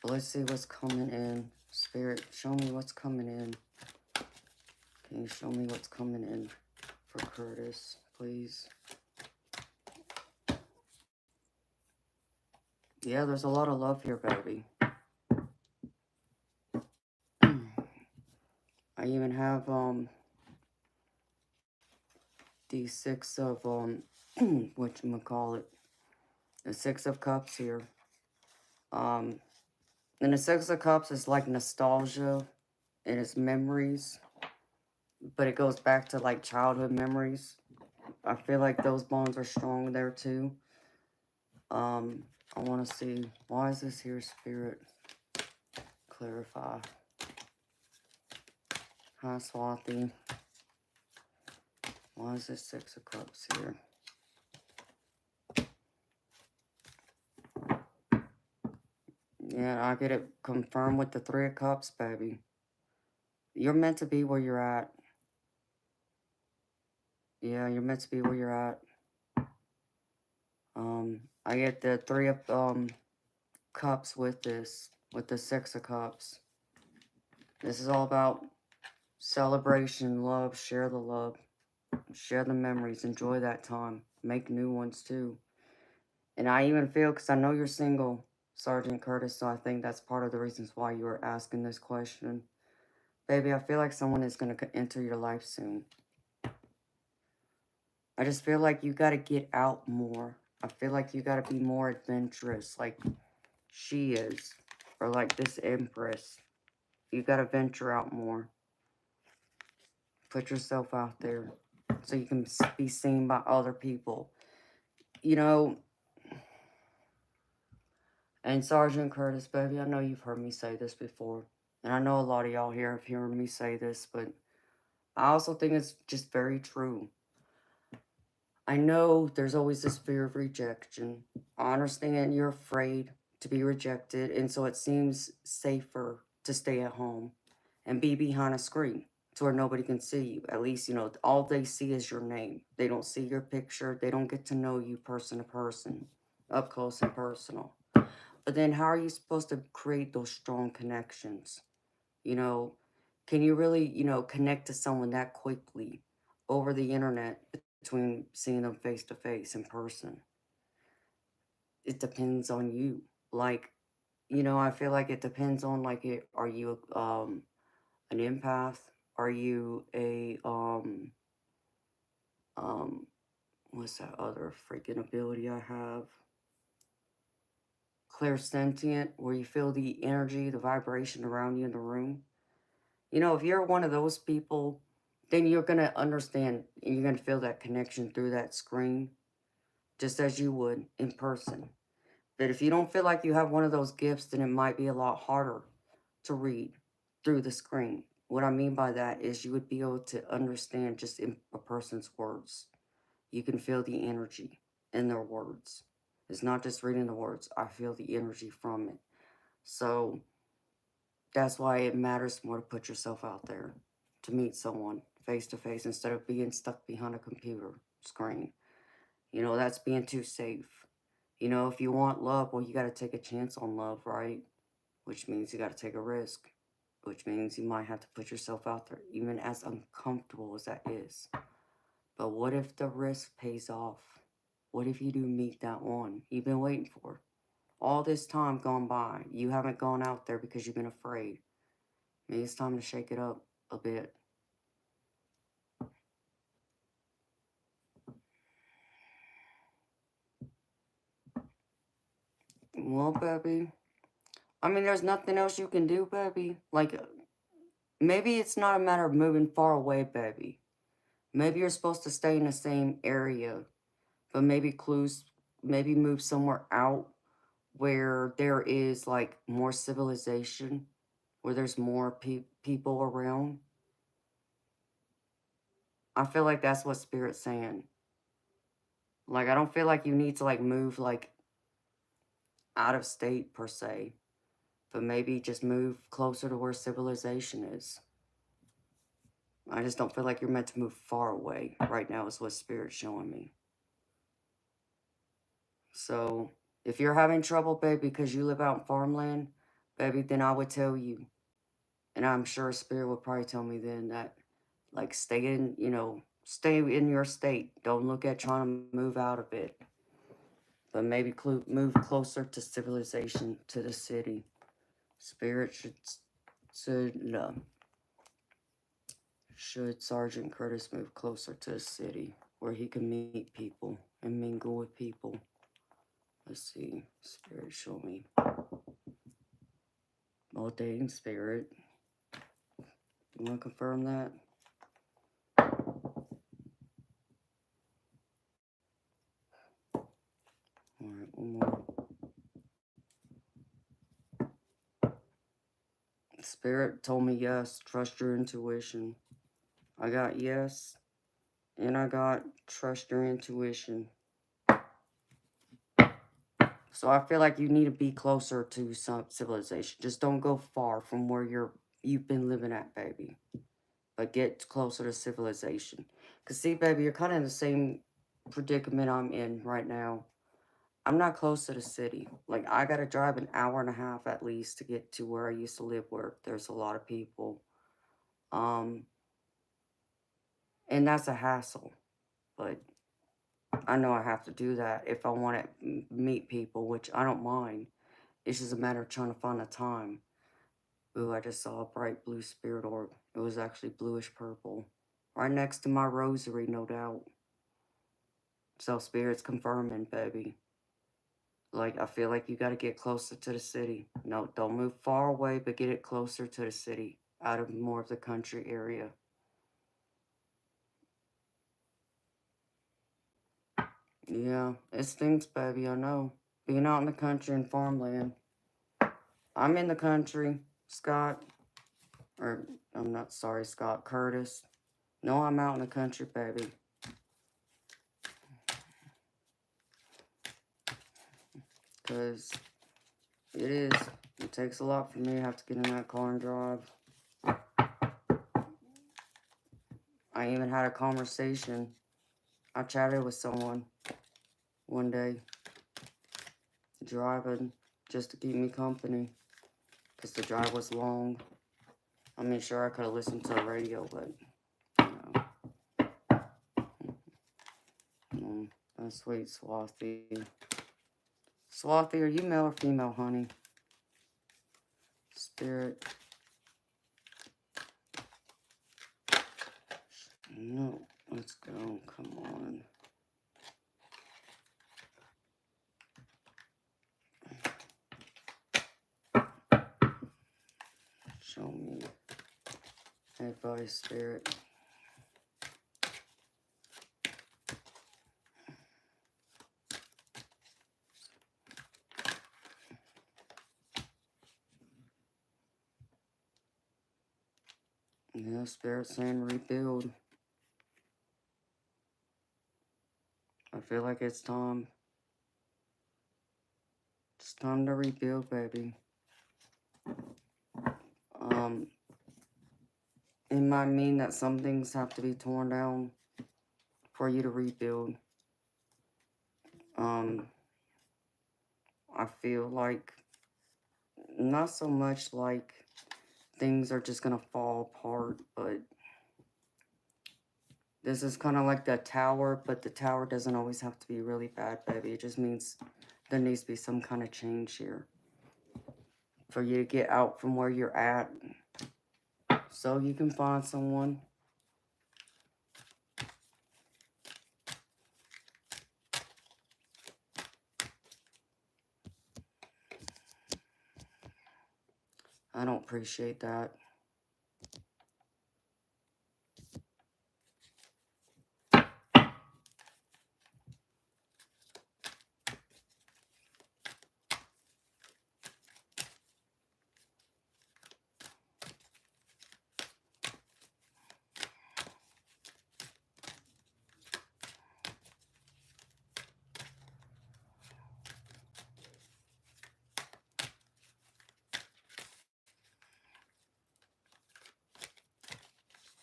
But let's see what's coming in. Spirit, show me what's coming in. Can you show me what's coming in for Curtis, please? Yeah, there's a lot of love here, baby. I even have the Six of whatchamacallit, the Six of Cups here. And the Six of Cups is like nostalgia and it's memories, but it goes back to like childhood memories. I feel like those bonds are strong there too. I want to see, why is this here, Spirit? Clarify. Hi, Swati. Why is this Six of Cups here? Yeah, I get it confirmed with the Three of Cups, baby. You're meant to be where you're at. Yeah, you're meant to be where you're at. I get the Three of Cups with this, with the Six of Cups. This is all about celebration, love, share the love, share the memories, enjoy that time, make new ones too. And I even feel, because I know you're single, Sergeant Curtis, so I think that's part of the reasons why you were asking this question. Baby, I feel like someone is going to enter your life soon. I just feel like you got to get out more. I feel like you got to be more adventurous, like she is, or like this Empress. You got to venture out more. Put yourself out there so you can be seen by other people. You know, and Sergeant Curtis, baby, I know you've heard me say this before. And I know a lot of y'all here have heard me say this, but I also think it's just very true. I know there's always this fear of rejection. I understand you're afraid to be rejected, and so it seems safer to stay at home and be behind a screen to where nobody can see you. At least, all they see is your name. They don't see your picture. They don't get to know you person to person, up close and personal. But then how are you supposed to create those strong connections? You know, can you really, connect to someone that quickly over the internet between seeing them face to face in person? It depends on you. Like, I feel like it depends on like are you an empath? Are you a um what's that other freaking ability I have? Clairsentient, where you feel the energy, the vibration around you in the room. If you're one of those people, then you're going to understand and you're going to feel that connection through that screen, just as you would in person. But if you don't feel like you have one of those gifts, then it might be a lot harder to read through the screen. What I mean by that is you would be able to understand just in a person's words. You can feel the energy in their words. It's not just reading the words. I feel the energy from it. So that's why it matters more to put yourself out there, to meet someone face to face instead of being stuck behind a computer screen. That's being too safe. If you want love, well, you got to take a chance on love, right? Which means you got to take a risk, which means you might have to put yourself out there, even as uncomfortable as that is. But what if the risk pays off? What if you do meet that one you've been waiting for? All this time gone by, you haven't gone out there because you've been afraid. Maybe it's time to shake it up a bit. Well, baby, I mean, there's nothing else you can do, baby. Like, maybe it's not a matter of moving far away, baby. Maybe you're supposed to stay in the same area, but maybe move somewhere out where there is like more civilization, where there's more people around. I feel like that's what Spirit's saying. Like, I don't feel like you need to like move like out of state per se, but maybe just move closer to where civilization is. I just don't feel like you're meant to move far away right now is what Spirit's showing me. So if you're having trouble, babe, because you live out in farmland, baby, then I would tell you, and I'm sure Spirit would probably tell me then that, like, stay in your state. Don't look at trying to move out of it. But maybe move closer to civilization, to the city. Spirit should Sergeant Curtis move closer to the city where he can meet people and mingle with people. Let's see. Spirit, show me. Oh, dang, Spirit. You want to confirm that? Alright, one more. Spirit told me yes, trust your intuition. I got yes, and I got trust your intuition. So I feel like you need to be closer to some civilization. Just don't go far from where you've been living at, baby. But get closer to civilization. Because see, baby, you're kind of in the same predicament I'm in right now. I'm not close to the city. Like, I got to drive an hour and a half at least to get to where I used to live, where there's a lot of people. And that's a hassle. But I know I have to do that if I want to meet people, which I don't mind. It's just a matter of trying to find a time. Ooh, I just saw a bright blue spirit orb. It was actually bluish purple. Right next to my rosary, no doubt. So Spirit's confirming, baby. Like, I feel like you got to get closer to the city. No, don't move far away, but get it closer to the city, out of more of the country area. Yeah, it stinks, baby, I know. Being out in the country and farmland. I'm in the country, Scott. Or, I'm not sorry, Scott, Curtis. No, I'm out in the country, baby. Because it takes a lot for me to have to get in that car and drive. I even had a conversation. I chatted with someone one day, driving just to keep me company, because the drive was long. I mean, sure, I could have listened to the radio, but, that's sweet, Swathy. Swathy, are you male or female, honey? Spirit. No, let's go, come on. Show me advice, Spirit. Yeah, Spirit saying rebuild. I feel like it's time. It's time to rebuild, baby. It might mean that some things have to be torn down for you to rebuild. I feel like not so much like things are just gonna fall apart, but This is kind of like the tower, but the tower doesn't always have to be really bad, baby. It just means there needs to be some kind of change here for you to get out from where you're at so you can find someone. I don't appreciate that.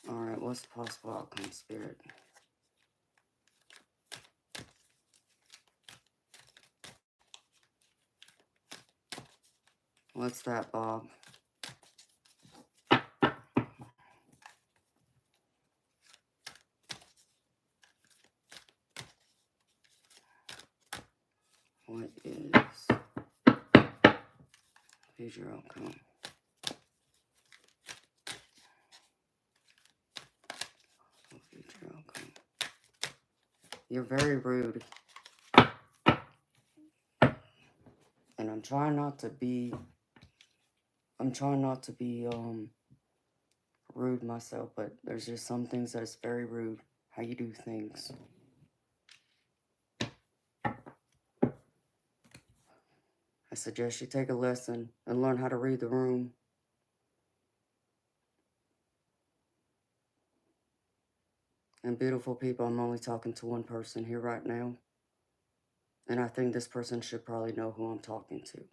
Alright, what's the possible outcome, Spirit? What's that, Bob? What is future outcome? Future outcome. You're very rude. And I'm trying not to be rude myself, but there's just some things that's very rude, how you do things. I suggest you take a lesson and learn how to read the room. And beautiful people, I'm only talking to one person here right now. And I think this person should probably know who I'm talking to.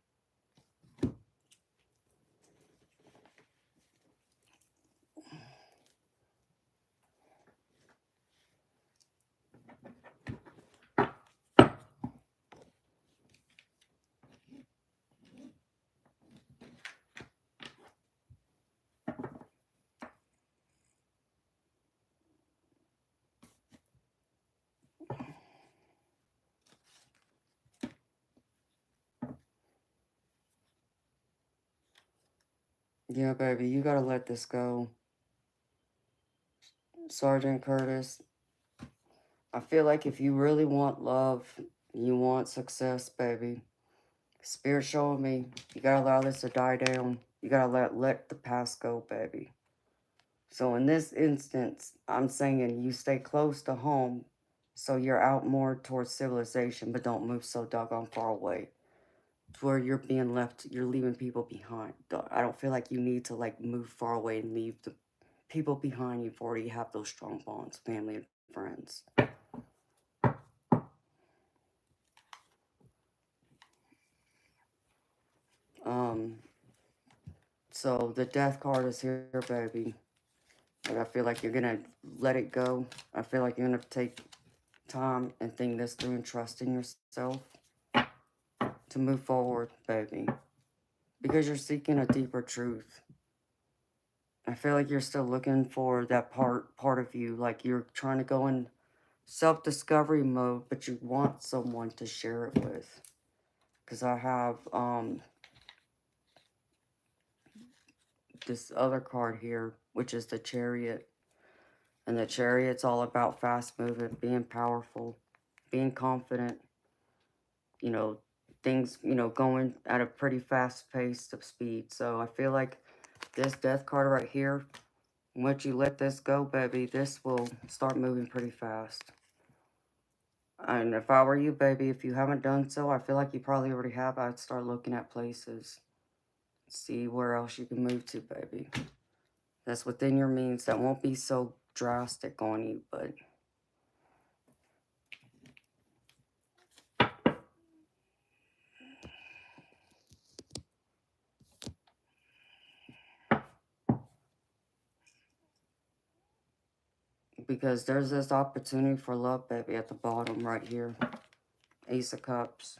Yeah, baby, you gotta let this go. Sergeant Curtis, I feel like if you really want love, you want success, baby, Spirit showing me, you gotta allow this to die down. You gotta let the past go, baby. So in this instance, I'm saying you stay close to home so you're out more towards civilization, but don't move so doggone far away. To where you're being left, you're leaving people behind. I don't feel like you need to like move far away and leave the people behind you before you have those strong bonds, family and friends. So the death card is here, baby. Like I feel like you're gonna let it go. I feel like you're gonna take time and think this through and trust in yourself to move forward, baby. Because you're seeking a deeper truth. I feel like you're still looking for that part of you. Like you're trying to go in self-discovery mode, but you want someone to share it with. Because I have this other card here, which is the Chariot. And the Chariot's all about fast movement, being powerful, being confident, you know, things, going at a pretty fast pace of speed. So I feel like this death card right here, once you let this go, baby, this will start moving pretty fast. And if I were you, baby, if you haven't done so, I feel like you probably already have. I'd start looking at places. See where else you can move to, baby. That's within your means. That won't be so drastic on you, but... because there's this opportunity for love, baby, at the bottom right here. Ace of Cups.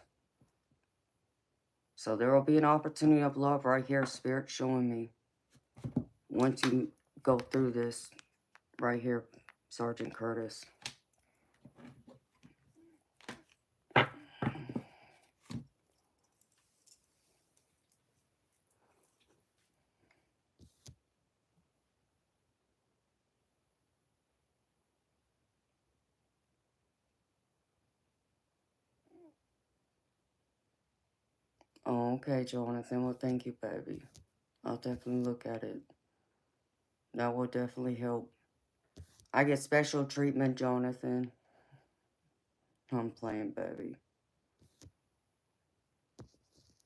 So there will be an opportunity of love right here, Spirit showing me. Once you go through this right here, Sergeant Curtis. Oh, okay, Jonathan. Well, thank you, baby. I'll definitely look at it. That will definitely help. I get special treatment, Jonathan. I'm playing, baby.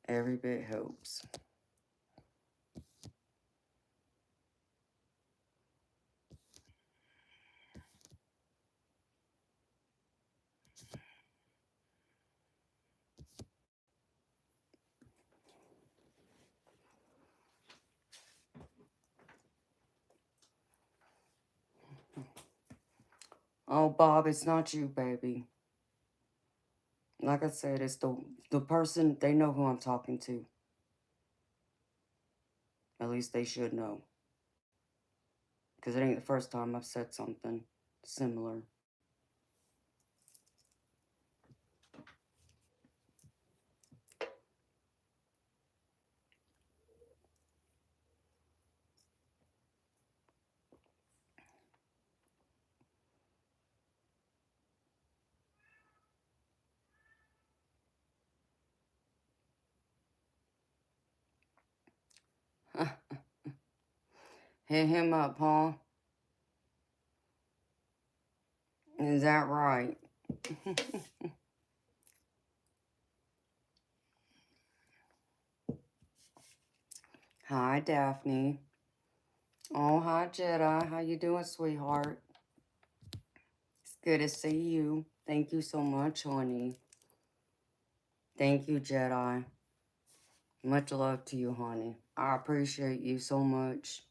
Every bit helps. Oh, Bob, it's not you, baby. Like I said, it's the person, they know who I'm talking to. At least they should know. Because it ain't the first time I've said something similar. Hit him up, huh? Is that right? Hi, Daphne. Oh, hi, Jedi. How you doing, sweetheart? It's good to see you. Thank you so much, honey. Thank you, Jedi. Much love to you, honey. I appreciate you so much.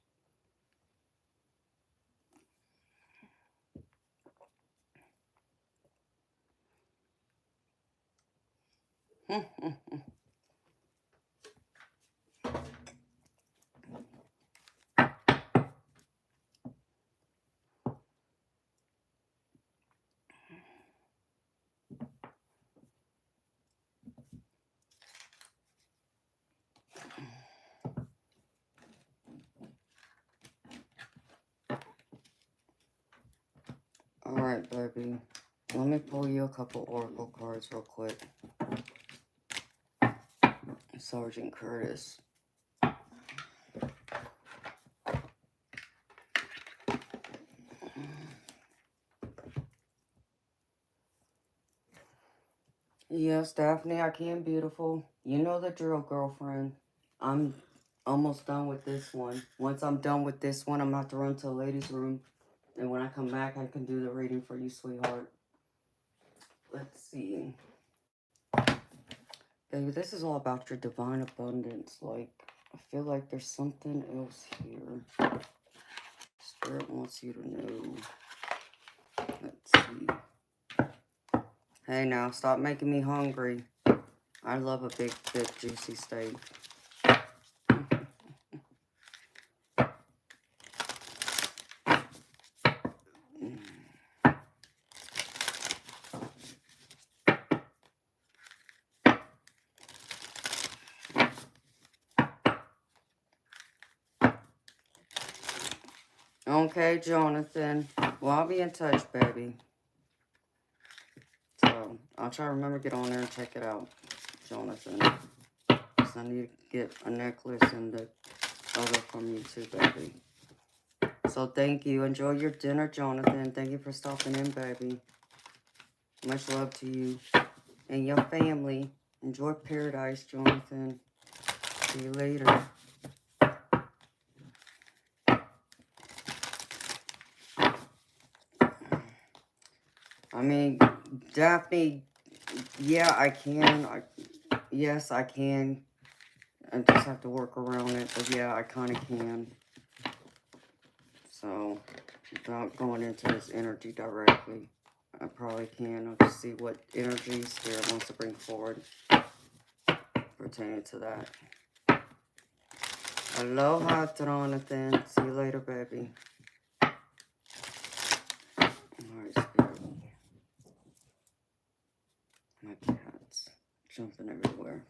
Alright, baby. Let me pull you a couple oracle cards real quick. Sergeant Curtis. Yes, Daphne, I can, beautiful. You know the drill, girlfriend. I'm almost done with this one. Once I'm done with this one, I'm going to have to run to the ladies' room. And when I come back, I can do the reading for you, sweetheart. Let's see. Baby, this is all about your divine abundance. Like, I feel like there's something else here. Spirit wants you to know. Let's see. Hey, now, stop making me hungry. I love a big, thick, juicy steak. Okay, Jonathan. Well, I'll be in touch, baby. So, I'll try to remember to get on there and check it out, Jonathan. So I need to get a necklace and the other from you too, baby. So thank you. Enjoy your dinner, Jonathan. Thank you for stopping in, baby. Much love to you and your family. Enjoy paradise, Jonathan. See you later. I mean, Daphne, yeah, I can. Yes, I can. I just have to work around it. But yeah, I kind of can. So, without going into this energy directly, I probably can. I'll just see what energy Spirit wants to bring forward pertaining to that. Aloha, Jonathan. See you later, baby. jumping everywhere.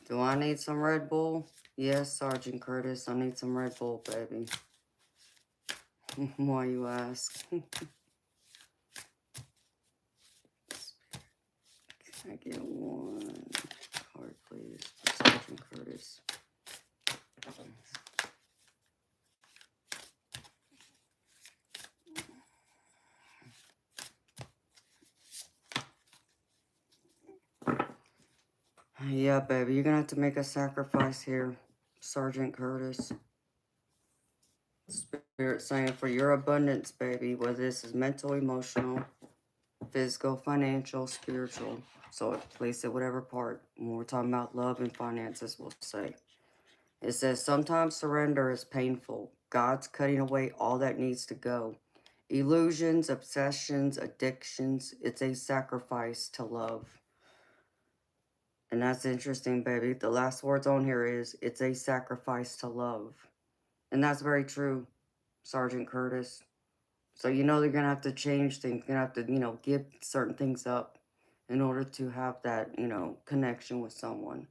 Do I need some Red Bull? Yes, Sergeant Curtis, I need some Red Bull, baby. Why you ask? Can I get one card, please, for Sergeant Curtis? Yeah, baby, you're gonna have to make a sacrifice here, Sergeant Curtis. Spirit saying for your abundance, baby, whether this is mental, emotional, physical, financial, spiritual. So place it whatever part. When we're talking about love and finances, we'll say. It says, sometimes surrender is painful. God's cutting away all that needs to go. Illusions, obsessions, addictions. It's a sacrifice to love. And that's interesting, baby. The last words on here is, it's a sacrifice to love. And that's very true, Sergeant Curtis. So you know they're going to have to change things. You're going to have to, give certain things up in order to have that, connection with someone.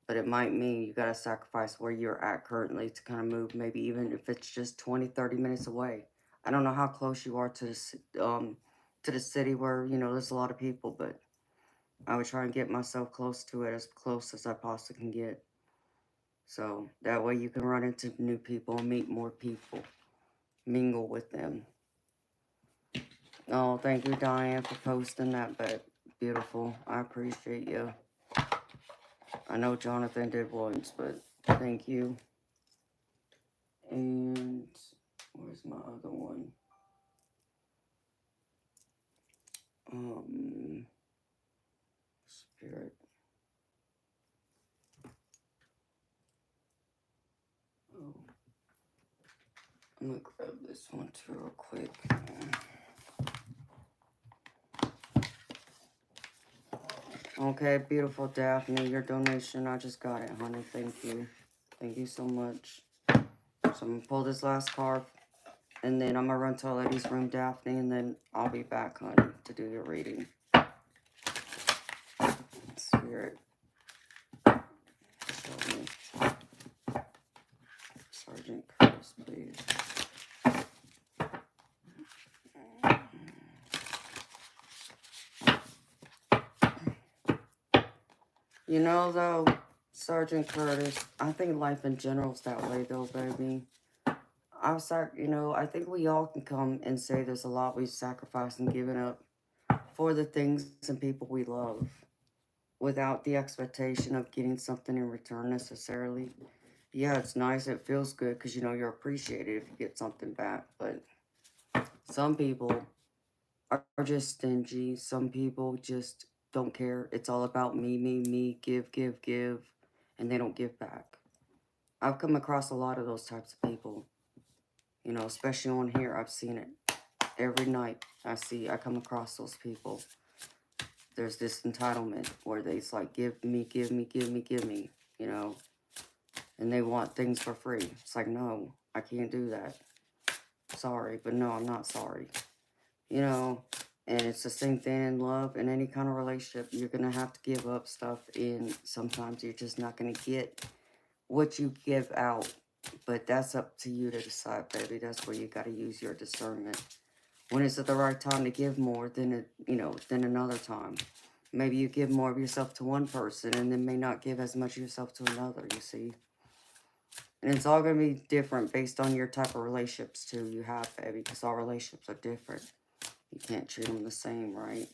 But it might mean you got to sacrifice where you're at currently to kind of move, maybe even if it's just 20, 30 minutes away. I don't know how close you are to the city where, there's a lot of people, but I would try and get myself close to it, as close as I possibly can get. So that way you can run into new people and meet more people, mingle with them. Oh, thank you, Diane, for posting that, but beautiful. I appreciate you. I know Jonathan did once, but thank you. And where's my other one? Spirit. Oh, I'm gonna grab this one too real quick. Okay, beautiful Daphne, your donation, I just got it, honey. Thank you. Thank you so much. So I'm gonna pull this last card, and then I'm gonna run to a lady's room, Daphne, and then I'll be back, honey, to do your reading. Spirit. Show me. Sergeant Curtis, please. Though, Sergeant Curtis, I think life in general is that way, though, baby. I think we all can come and say there's a lot we've sacrificed and given up for the things and people we love without the expectation of getting something in return necessarily. Yeah, it's nice. It feels good because, you're appreciated if you get something back. But some people are just stingy. Some people just don't care. It's all about me, give, give, give, and they don't give back. I've come across a lot of those types of people, especially on here. I've seen it every night. I come across those people. There's this entitlement where it's like, give me, give me, give me, give me, and they want things for free. It's like, no, I can't do that. Sorry, but no, I'm not sorry. And it's the same thing in love. In any kind of relationship, you're going to have to give up stuff, and sometimes you're just not going to get what you give out. But that's up to you to decide, baby. That's where you got to use your discernment. When is it the right time to give more than another time? Maybe you give more of yourself to one person and then may not give as much of yourself to another, you see. And it's all going to be different based on your type of relationships, too, you have, baby, because all relationships are different. You can't treat them the same, right?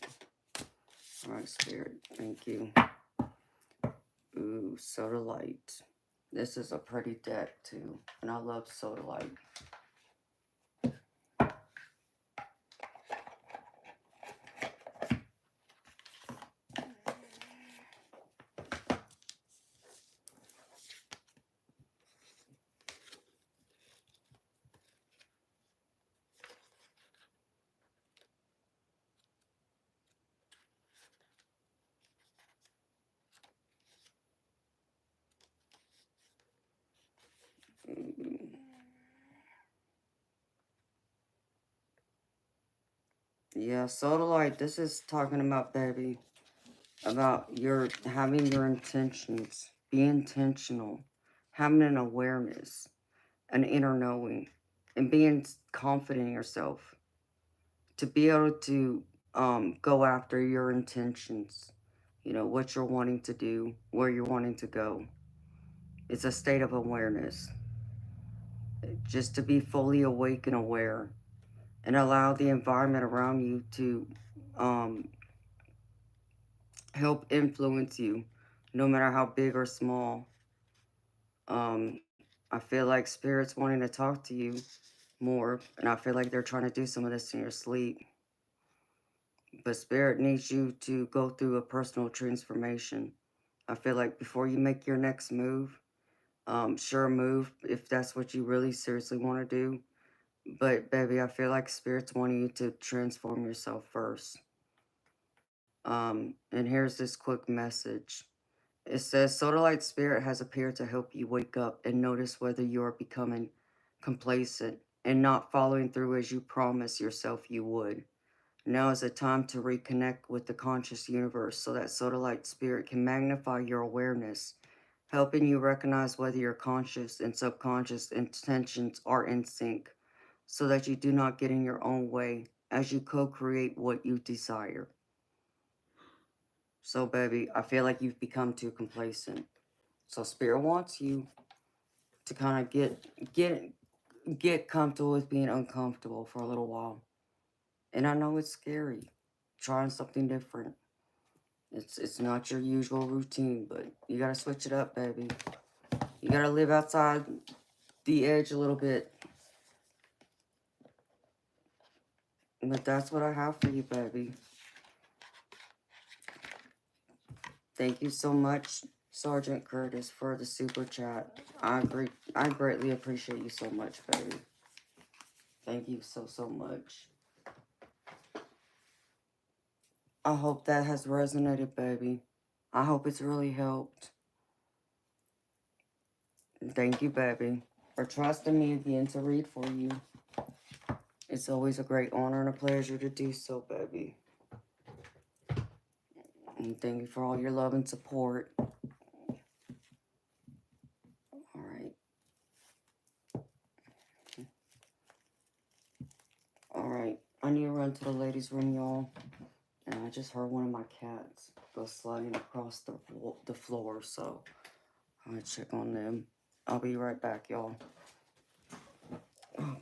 All right, Spirit, thank you. Ooh, Soda Light. This is a pretty deck, too, and I love Soda Light. Yeah, Sodalite, this is talking about, baby, about your having your intentions. Be intentional. Having an awareness, an inner knowing, and being confident in yourself. To be able to go after your intentions. You know, what you're wanting to do, where you're wanting to go. It's a state of awareness. Just to be fully awake and aware and allow the environment around you to um, help influence you, no matter how big or small. I feel like spirit's wanting to talk to you more, and I feel like they're trying to do some of this in your sleep. But spirit needs you to go through a personal transformation. I feel like before you make your next move, sure move if that's what you really seriously want to do. But baby, I feel like spirit's wanting you to transform yourself first. And here's this quick message. It says, Sodalite Spirit has appeared to help you wake up and notice whether you are becoming complacent and not following through as you promised yourself you would. Now is the time to reconnect with the conscious universe so that Sodalite Spirit can magnify your awareness, helping you recognize whether your conscious and subconscious intentions are in sync so that you do not get in your own way as you co-create what you desire. So, baby, I feel like you've become too complacent. So, Spirit wants you to kind of get comfortable with being uncomfortable for a little while. And I know it's scary, trying something different. It's not your usual routine, but you gotta switch it up, baby. You gotta live outside the edge a little bit. But that's what I have for you, baby. Thank you so much, Sergeant Curtis, for the super chat. I greatly appreciate you so much, baby. Thank you so much. I hope that has resonated, baby. I hope it's really helped. Thank you, baby, for trusting me again to read for you. It's always a great honor and a pleasure to do so, baby. And thank you for all your love and support. All right. All right. I need to run to the ladies' room, y'all. And I just heard one of my cats go sliding across the floor, so I'm gonna check on them. I'll be right back, y'all. Okay.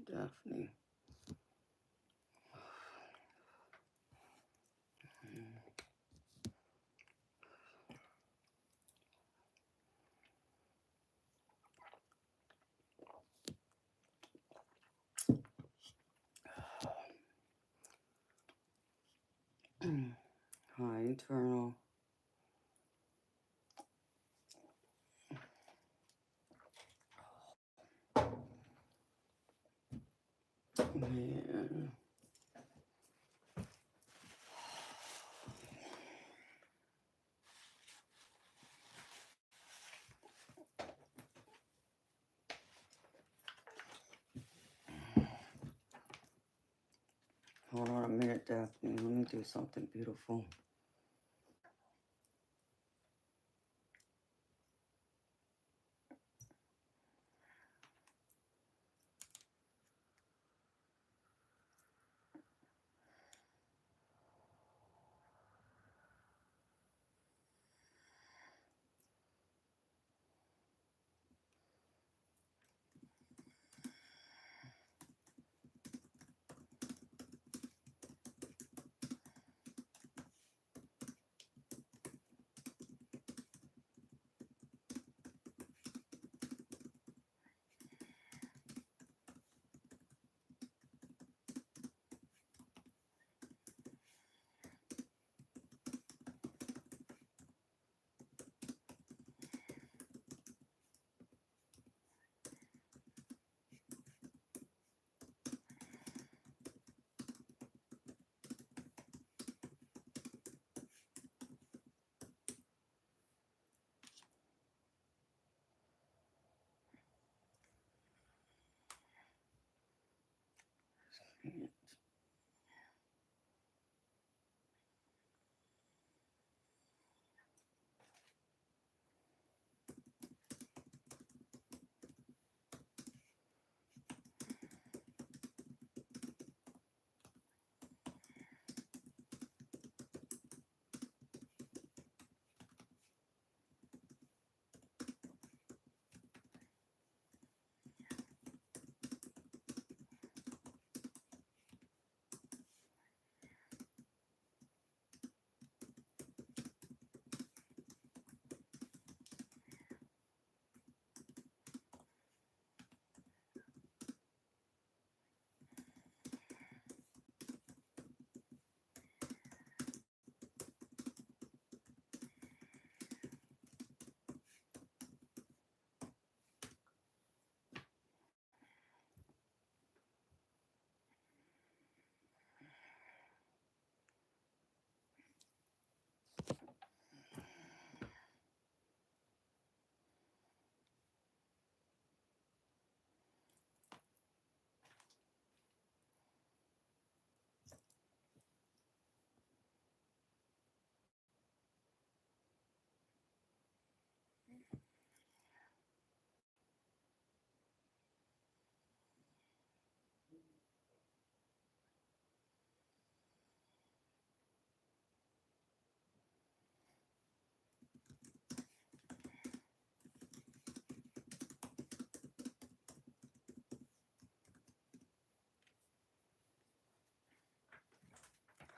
Daphne. High internal. Man. Hold on a minute, Daphne. Let me do something beautiful.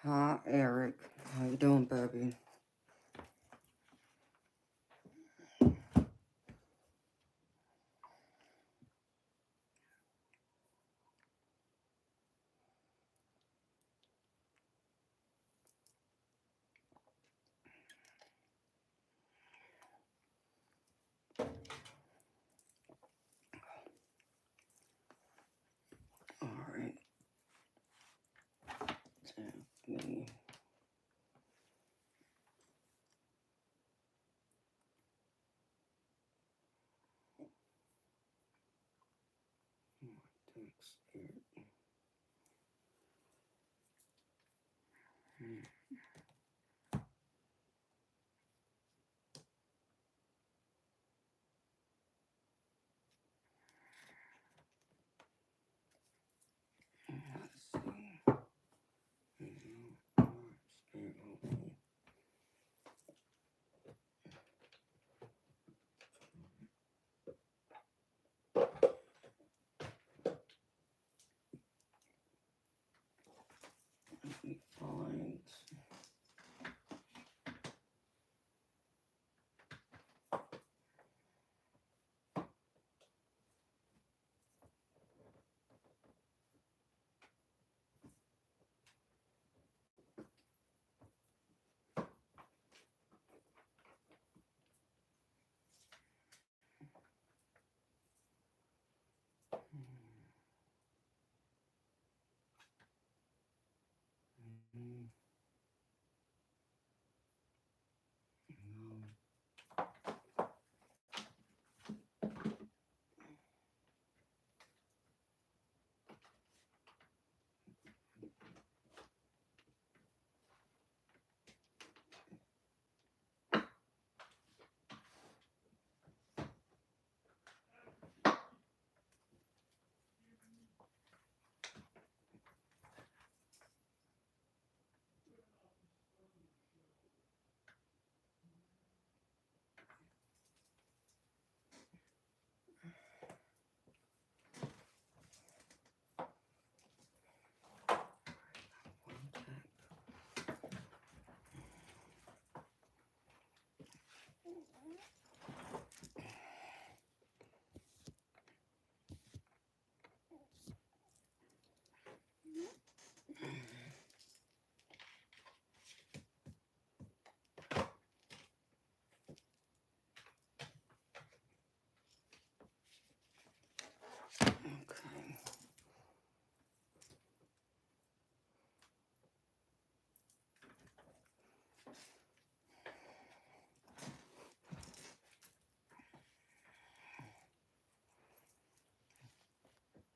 Hi, Eric. How you doing, baby? All right, Daphne. Okay.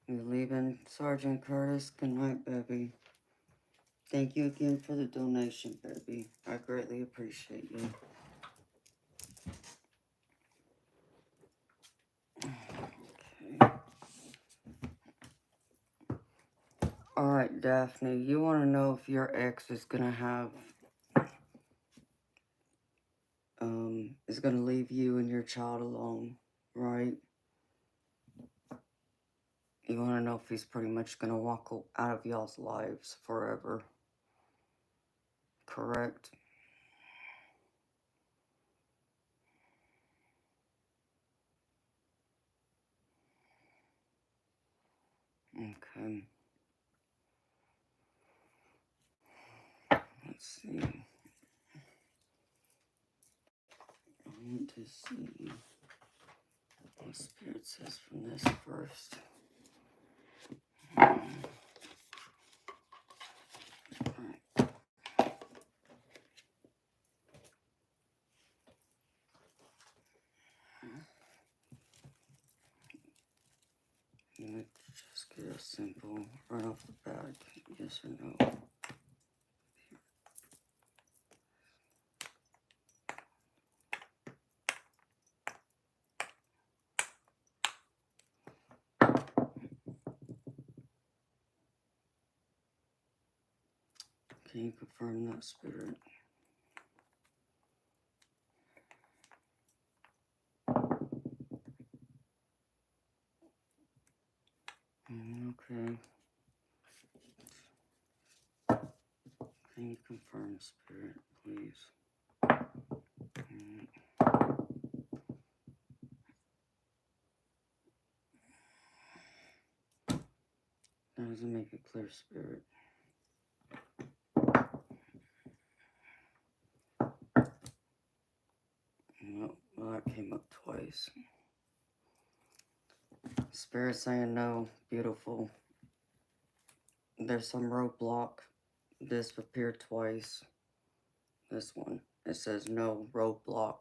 You're leaving, Sergeant Curtis. Good night, baby. Thank you again for the donation, baby. I greatly appreciate you. Okay. Alright, Daphne, you want to know if your ex is going to have, is going to leave you and your child alone, right? You want to know if he's pretty much going to walk out of y'all's lives forever. Correct? Okay. Let's see. I want to see what Spirit says from this first. Let's just get a simple right off the bat, yes or no. Can you confirm that, Spirit? Okay. Can you confirm, Spirit, please? That doesn't make it clear, Spirit. No, well, that came up twice. Spirit saying no, beautiful. There's some roadblock. This appeared twice. This one. It says no roadblock.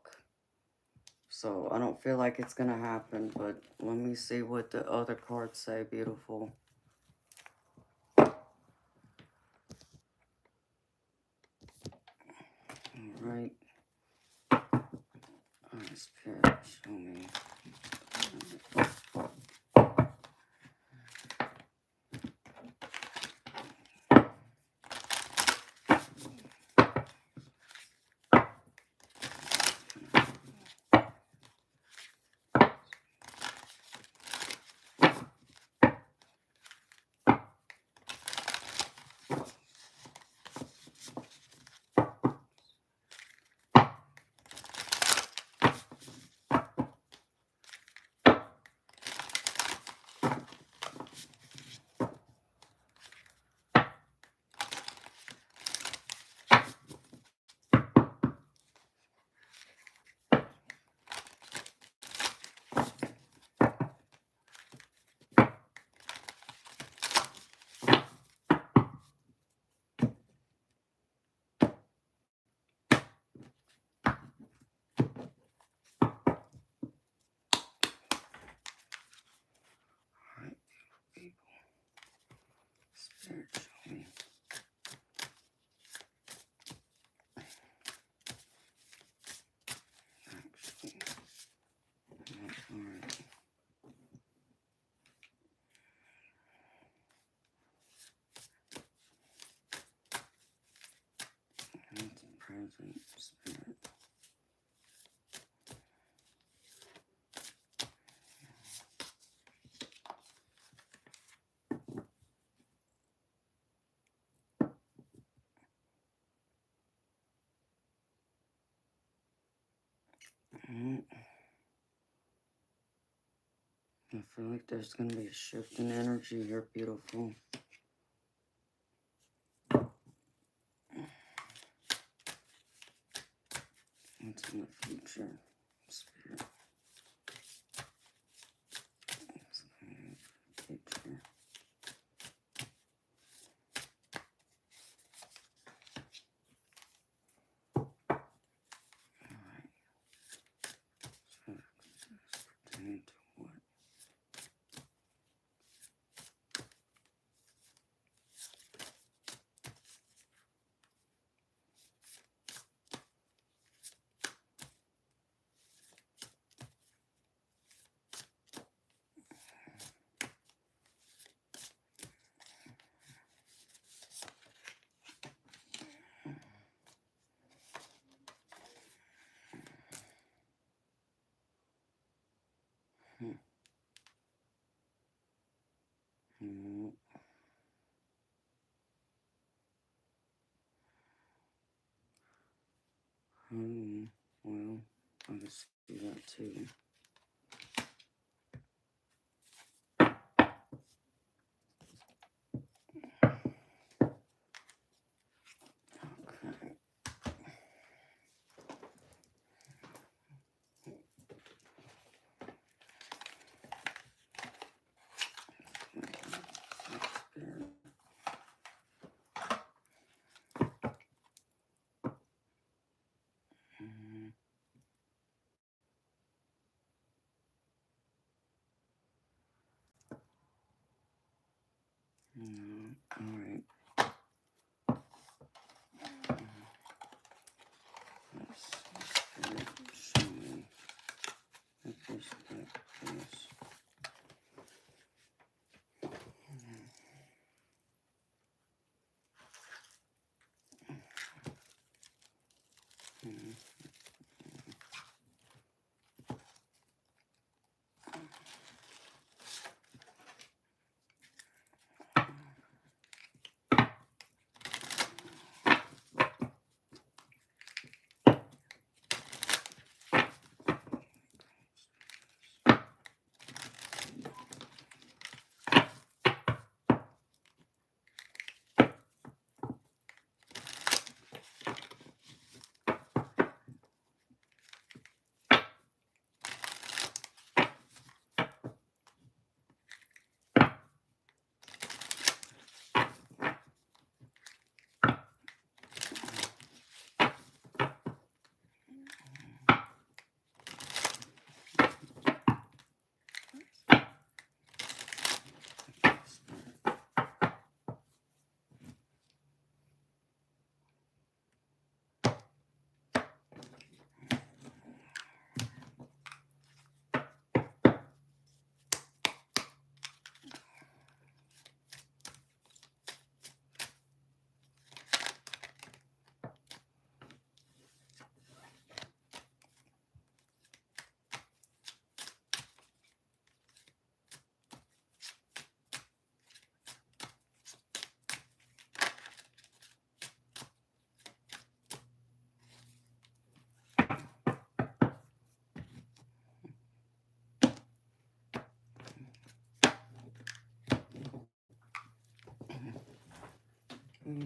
So I don't feel like it's gonna happen, but let me see what the other cards say, beautiful. Alright. Alright, Spirit, show me. present, Spirit. I feel like there's going to be a shift in energy here, beautiful. What's in the future, Spirit? What's in the future? Alright. So it's pertaining to what? No. Well, I can see that too. Okay. Spirit. No. Alright. Let's see. Spirit, show me. Let this get this.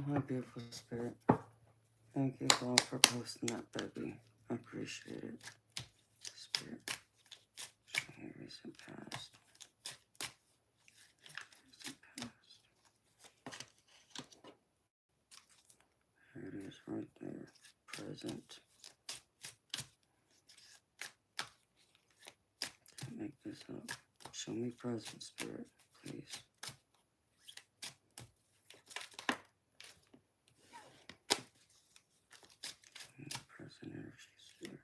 My beautiful spirit. Thank you, God, for posting that, baby. I appreciate it. Spirit. Show me recent past. Recent past. There it is right there. Present. Can't make this up. Show me present, spirit, please. Present energy, spirit.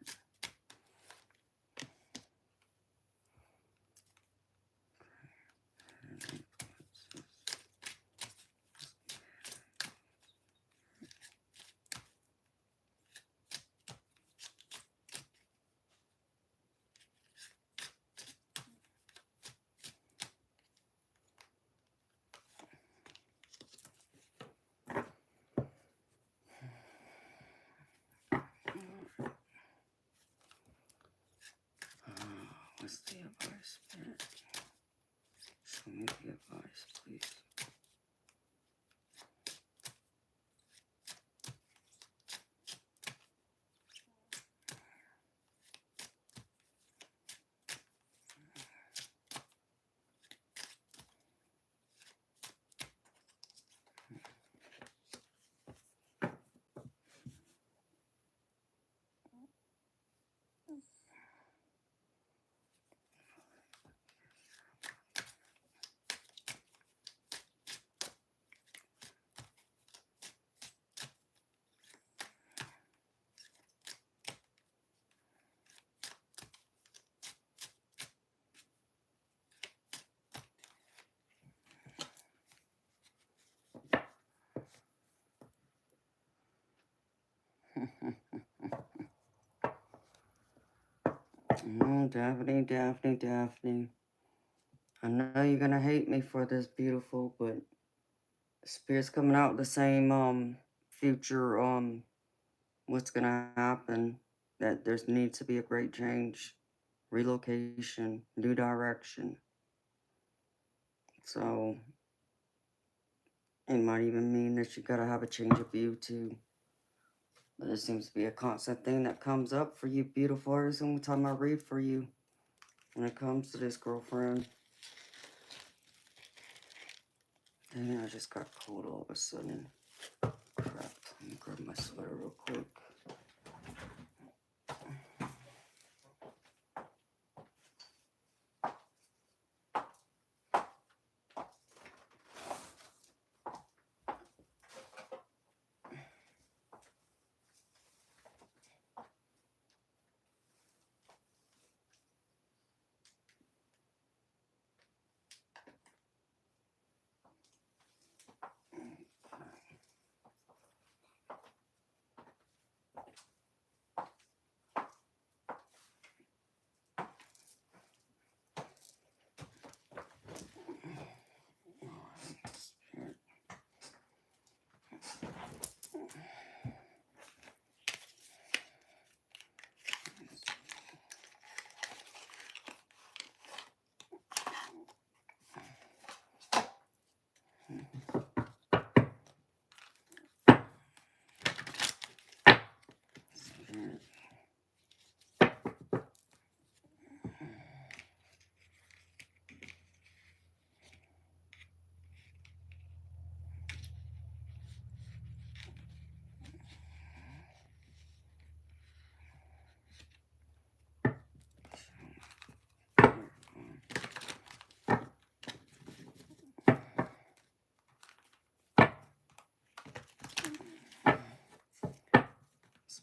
Oh, Daphne, Daphne, Daphne. I know you're gonna hate me for this, beautiful, but Spirit's coming out with the same future what's gonna happen. That there's needs to be a great change, relocation, new direction. So it might even mean that you gotta have a change of view too. But it seems to be a constant thing that comes up for you, beautiful, every single time I read for you when it comes to this, girlfriend. Dang, I just got cold all of a sudden. Crap. Let me grab my sweater real quick.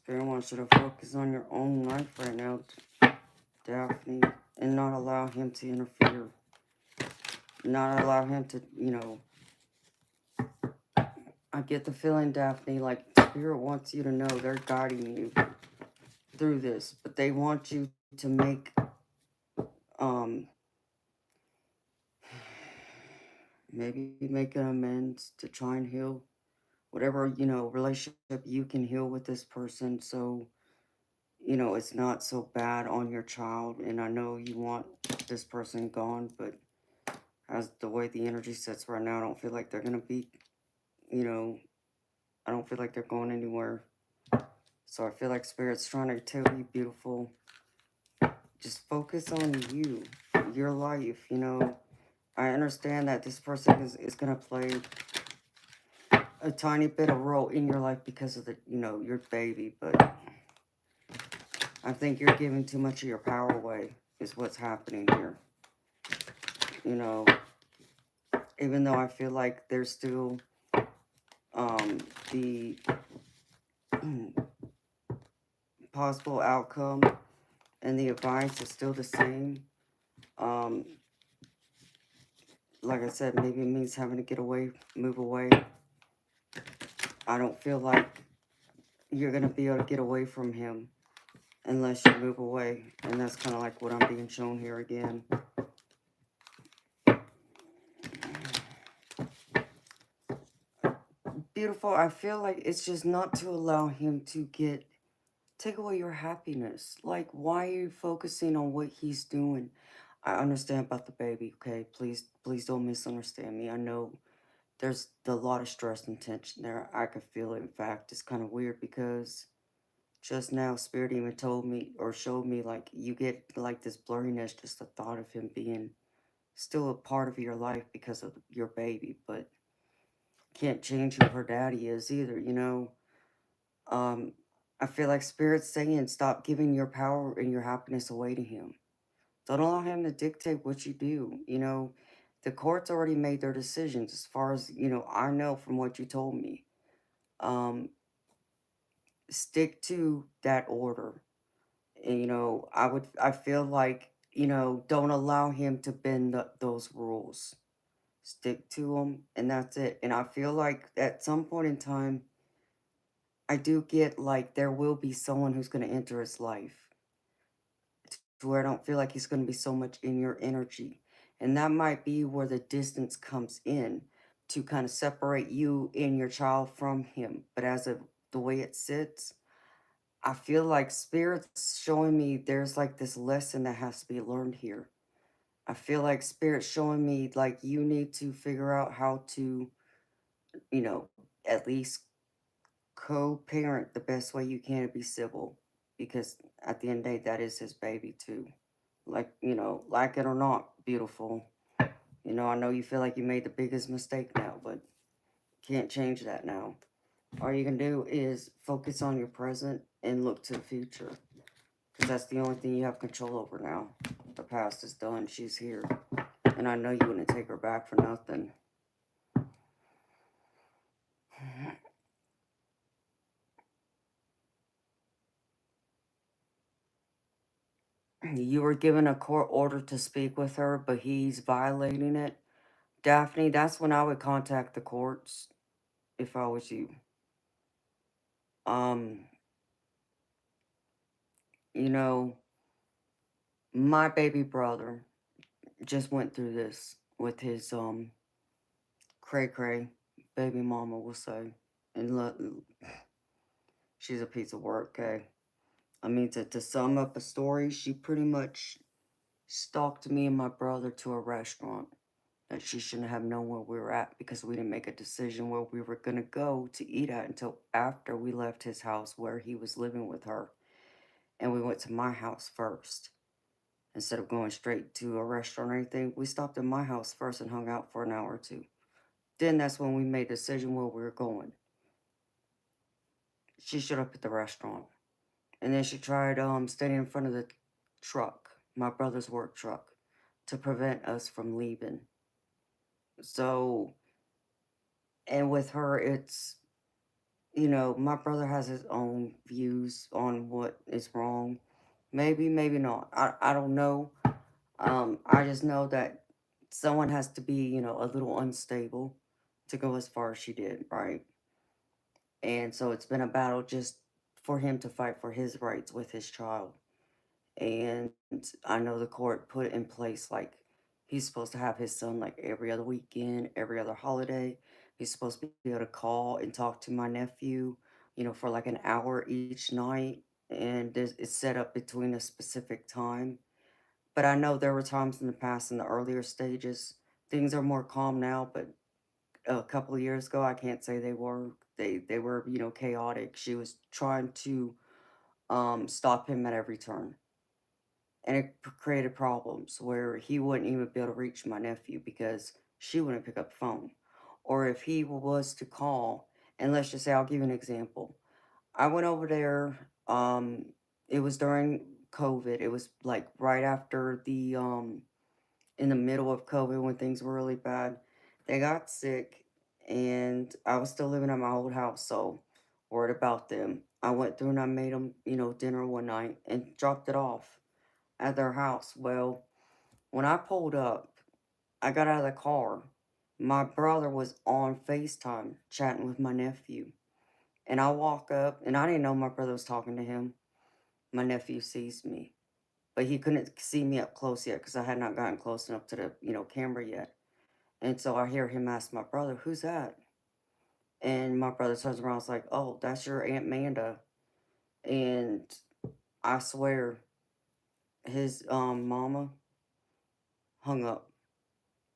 Spirit wants you to focus on your own life right now, Daphne, and not allow him to interfere. Not allow him to, I get the feeling, Daphne, like Spirit wants you to know they're guiding you through this, but they want you to make, um, maybe make an amends to try and heal whatever, relationship you can heal with this person. So, it's not so bad on your child. And I know you want this person gone, but as the way the energy sits right now, I don't feel like they're going to be, you know, I don't feel like they're going anywhere. So I feel like Spirit's trying to tell you, beautiful, just focus on you, your life. I understand that this person is going to play a tiny bit of role in your life because of your baby, but I think you're giving too much of your power away is what's happening here. You know, even though I feel like there's still the possible outcome and the advice is still the same. Um, like I said, maybe it means having to get away, move away. I don't feel like you're going to be able to get away from him unless you move away. And that's kind of like what I'm being shown here again. Beautiful. I feel like it's just not to allow him to take away your happiness. Like, why are you focusing on what he's doing? I understand about the baby, okay? Please don't misunderstand me. I know there's a lot of stress and tension there. I could feel it. In fact, it's kind of weird because just now Spirit even told me or showed me like you get like this blurriness, just the thought of him being still a part of your life because of your baby, but can't change who her daddy is either. Um, I feel like Spirit's saying stop giving your power and your happiness away to him. Don't allow him to dictate what you do. The court's already made their decisions as far as, I know from what you told me. Um, Stick to that order. And, I feel like, don't allow him to bend those rules. Stick to them, and that's it. And I feel like at some point in time, I do get like there will be someone who's going to enter his life to where I don't feel like he's going to be so much in your energy. And that might be where the distance comes in to kind of separate you and your child from him. But as of the way it sits, I feel like spirit's showing me there's like this lesson that has to be learned here. I feel like spirit's showing me like you need to figure out how to, you know, at least co-parent the best way you can to be civil, because at the end of the day that is his baby too. Like, like it or not, beautiful, I know you feel like you made the biggest mistake now, but can't change that now. All you can do is focus on your present and look to the future, because that's the only thing you have control over now. The past is done, she's here, and I know you wouldn't take her back for nothing. You were given a court order to speak with her, but he's violating it. Daphne, that's when I would contact the courts if I was you. Um, you know, my baby brother just went through this with his cray cray baby mama, we'll say. And look, she's a piece of work, okay? I mean, to sum up a story, she pretty much stalked me and my brother to a restaurant that she shouldn't have known where we were at, because we didn't make a decision where we were going to go to eat at until after we left his house where he was living with her. And we went to my house first. Instead of going straight to a restaurant or anything, we stopped at my house first and hung out for an hour or two. Then that's when we made a decision where we were going. She showed up at the restaurant. And then she tried standing in front of the truck, my brother's work truck, to prevent us from leaving. So, and with her, it's, my brother has his own views on what is wrong. Maybe, maybe not. I don't know. I just know that someone has to be, a little unstable to go as far as she did, right? And so it's been a battle just for him to fight for his rights with his child. And I know the court put it in place like he's supposed to have his son like every other weekend, every other holiday. He's supposed to be able to call and talk to my nephew, for like an hour each night. And it's set up between a specific time. But I know there were times in the past in the earlier stages, things are more calm now, but a couple of years ago, I can't say they were. They were, chaotic. She was trying to stop him at every turn. And it created problems where he wouldn't even be able to reach my nephew because she wouldn't pick up the phone. Or if he was to call, and let's just say, I'll give you an example. I went over there, it was during COVID. It was like right after in the middle of COVID when things were really bad. They got sick, and I was still living at my old house, so worried about them. I went through and I made them, dinner one night and dropped it off at their house. Well, when I pulled up, I got out of the car. My brother was on FaceTime chatting with my nephew. And I walk up, and I didn't know my brother was talking to him. My nephew sees me, but he couldn't see me up close yet because I had not gotten close enough to the, camera yet. And so I hear him ask my brother, "Who's that?" And my brother turns around and is like, "Oh, that's your Aunt Manda." And I swear, his mama hung up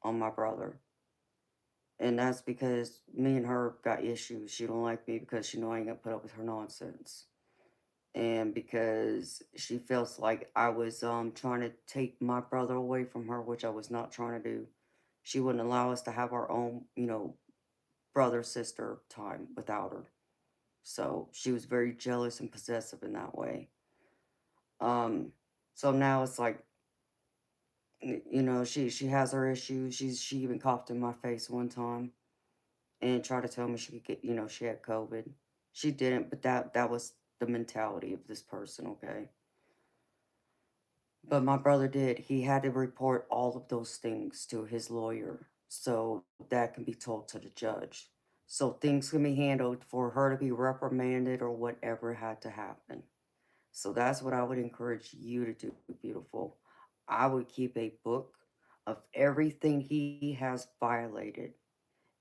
on my brother. And that's because me and her got issues. She don't like me because she know I ain't gonna put up with her nonsense. And because she feels like I was trying to take my brother away from her, which I was not trying to do. She wouldn't allow us to have our own, brother sister time without her. So she was very jealous and possessive in that way. Um, so now it's like, she has her issues. She even coughed in my face one time and tried to tell me she could get, she had COVID. She didn't, but that was the mentality of this person, okay? But my brother did. He had to report all of those things to his lawyer so that can be told to the judge. so things can be handled for her to be reprimanded or whatever had to happen. So that's what I would encourage you to do, beautiful. I would keep a book of everything he has violated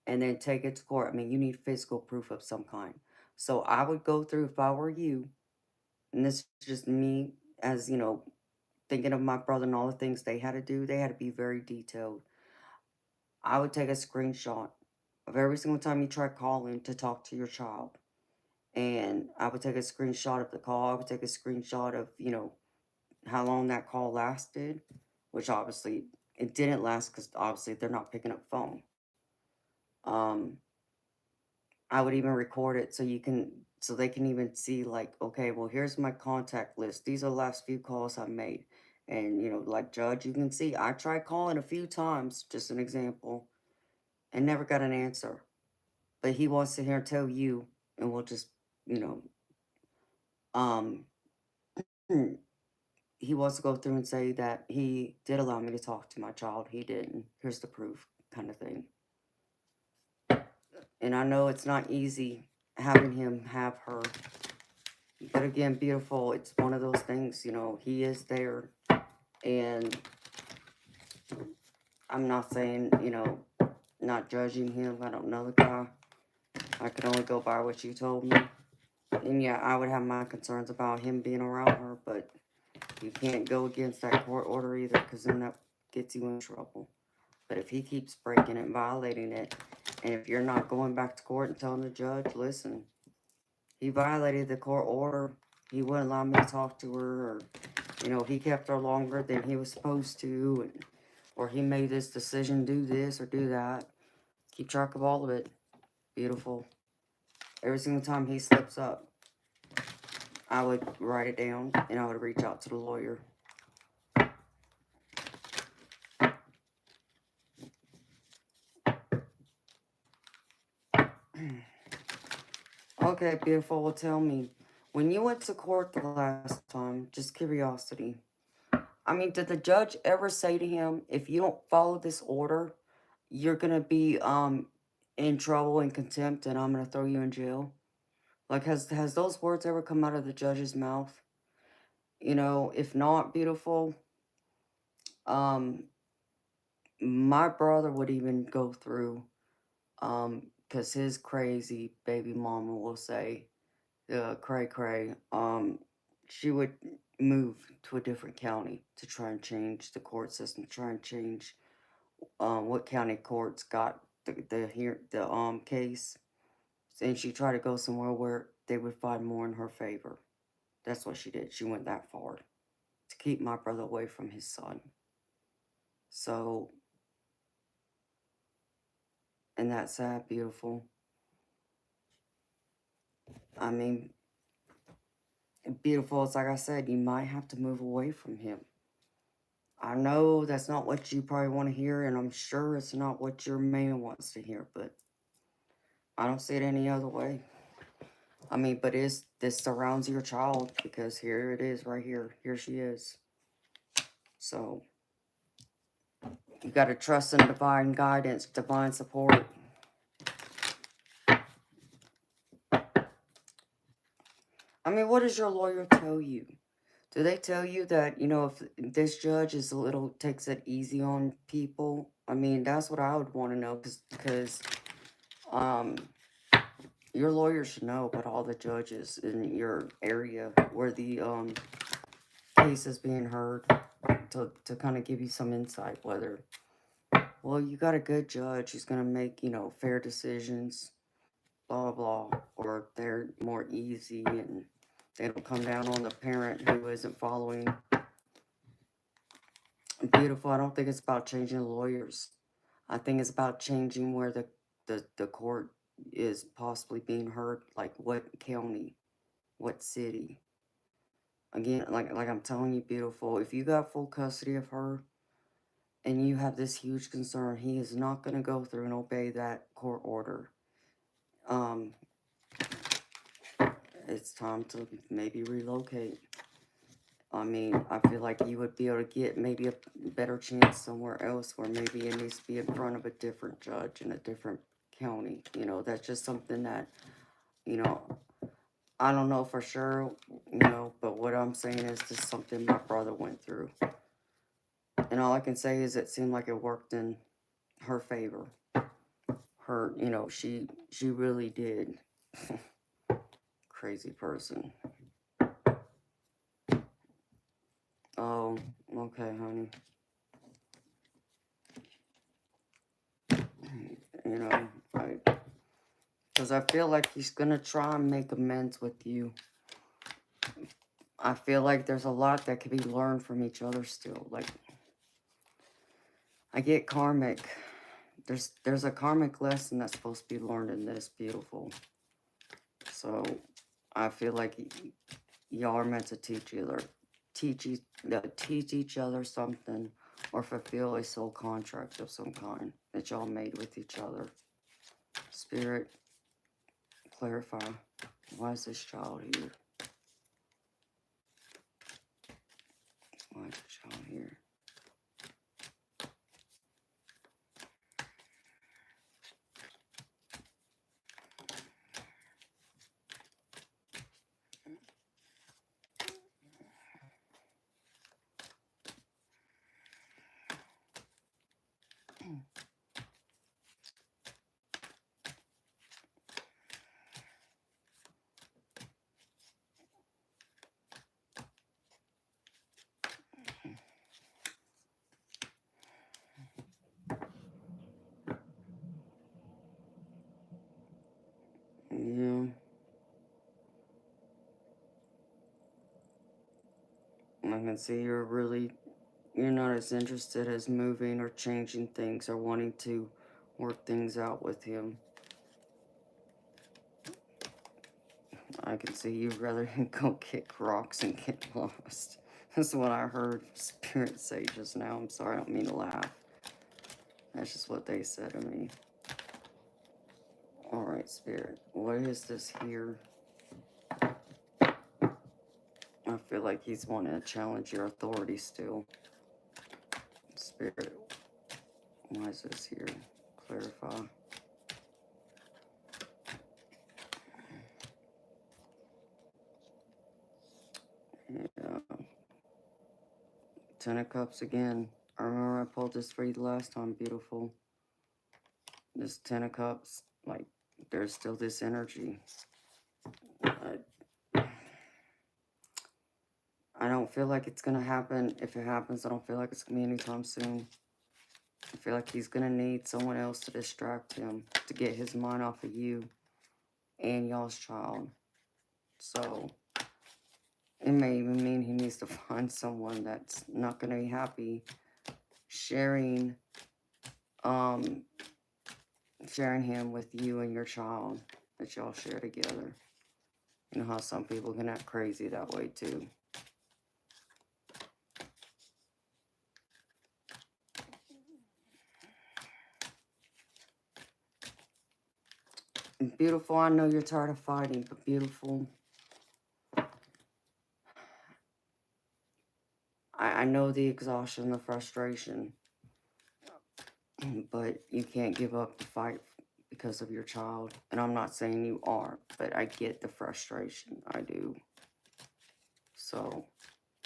and then take it to court. I mean, you need physical proof of some kind. So I would go through, if I were you, and this is just me as, thinking of my brother and all the things they had to do, they had to be very detailed. I would take a screenshot of every single time you try calling to talk to your child. And I would take a screenshot of the call. I would take a screenshot of, how long that call lasted, which obviously it didn't last because obviously they're not picking up phone. Um, I would even record it so they can even see like, okay, well, here's my contact list. These are the last few calls I made. And, like Judge, you can see I tried calling a few times, just an example, and never got an answer. But he wants to hear tell you, and we'll just, you know, um, he wants to go through and say that he did allow me to talk to my child. He didn't. Here's the proof, kind of thing. And I know it's not easy having him have her. But again, beautiful, it's one of those things, he is there. And I'm not saying, not judging him. I don't know the guy. I could only go by what you told me. And yeah, I would have my concerns about him being around her, but you can't go against that court order either, because then that gets you in trouble. But if he keeps breaking it, violating it, and if you're not going back to court and telling the judge, listen, he violated the court order, he wouldn't allow me to talk to her, or, he kept her longer than he was supposed to, or he made this decision, do this or do that. Keep track of all of it. Beautiful. Every single time he slips up, I would write it down and I would reach out to the lawyer. Okay, beautiful. Well, tell me, when you went to court the last time, just curiosity. I mean, did the judge ever say to him, if you don't follow this order, you're gonna be in trouble and contempt, and I'm gonna throw you in jail? Like, has those words ever come out of the judge's mouth? If not, beautiful, um, my brother would even go through, because his crazy baby mama will say, cray cray, she would move to a different county to try and change the court system, try and change, what county courts got the case, and she tried to go somewhere where they would find more in her favor. That's what she did. She went that far to keep my brother away from his son. So, and that's sad, beautiful. I mean, beautiful. It's like I said, you might have to move away from him. I know that's not what you probably want to hear, and I'm sure it's not what your man wants to hear, but I don't see it any other way. I mean, but this surrounds your child, because here it is right here. Here she is. So you got to trust in divine guidance, divine support. I mean, what does your lawyer tell you? Do they tell you that, if this judge is takes it easy on people? I mean, that's what I would want to know, because um, your lawyer should know about all the judges in your area where the case is being heard, to kind of give you some insight whether, well, you got a good judge who's going to make, fair decisions, blah, blah, blah, or they're more easy and they don't come down on the parent who isn't following. Beautiful. I don't think it's about changing lawyers. I think it's about changing where the court is possibly being heard, like what county, what city. Again, like I'm telling you, beautiful, if you got full custody of her and you have this huge concern, he is not going to go through and obey that court order. It's time to maybe relocate. I mean, I feel like you would be able to get maybe a better chance somewhere else, where maybe it needs to be in front of a different judge in a different County. You know, that's just something that, you know, I don't know for sure, you know, but what I'm saying is just something my brother went through. And all I can say is it seemed like it worked in her favor. Her, you know, she really did. Crazy person. Oh, okay, honey. You know, because I feel like he's gonna try and make amends with you. I feel like there's a lot that can be learned from each other still. Like, I get karmic. There's a karmic lesson that's supposed to be learned in this. Beautiful. So, I feel like y'all are meant to teach each other something, or fulfill a soul contract of some kind that y'all made with each other. Spirit, clarify. Why is this child here? Why is this child here? Yeah. I can see you're not as interested as moving or changing things or wanting to work things out with him. I can see you'd rather go kick rocks and get lost. That's what I heard Spirit say just now. I'm sorry, I don't mean to laugh. That's just what they said to me. Alright, Spirit. What is this here? I feel like he's wanting to challenge your authority still. Spirit. Why is this here? Clarify. Yeah. Ten of Cups again. I remember I pulled this for you the last time, beautiful. This Ten of Cups, like, there's still this energy. I don't feel like it's gonna happen. If it happens, I don't feel like it's gonna be anytime soon. I feel like he's gonna need someone else to distract him, to get his mind off of you and y'all's child. So, it may even mean he needs to find someone that's not gonna be happy sharing him with you and your child that y'all share together. You know how some people can act crazy that way too. Beautiful, I know you're tired of fighting, but beautiful, I know the exhaustion, the frustration, but you can't give up the fight because of your child. And I'm not saying you are, but I get the frustration. I do. So,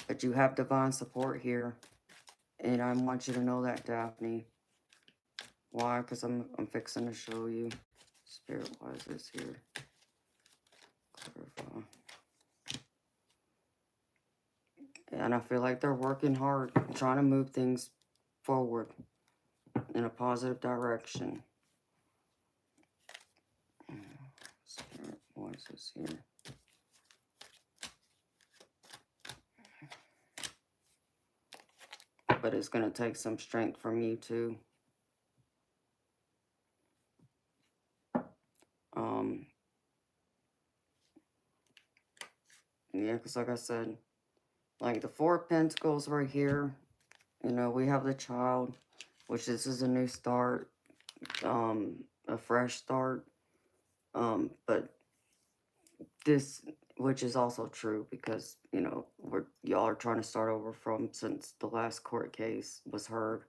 but you have divine support here. And I want you to know that, Daphne. Why? Because I'm fixing to show you. Spirit, why is this here? Clarify. And I feel like they're working hard, trying to move things forward in a positive direction. Spirit, why is this here? But it's going to take some strength from you too. Yeah, because like I said, like the Four of Pentacles right here, you know, we have the child, which this is a new start, a fresh start, but this, which is also true because, you know, y'all are trying to start over from since the last court case was heard,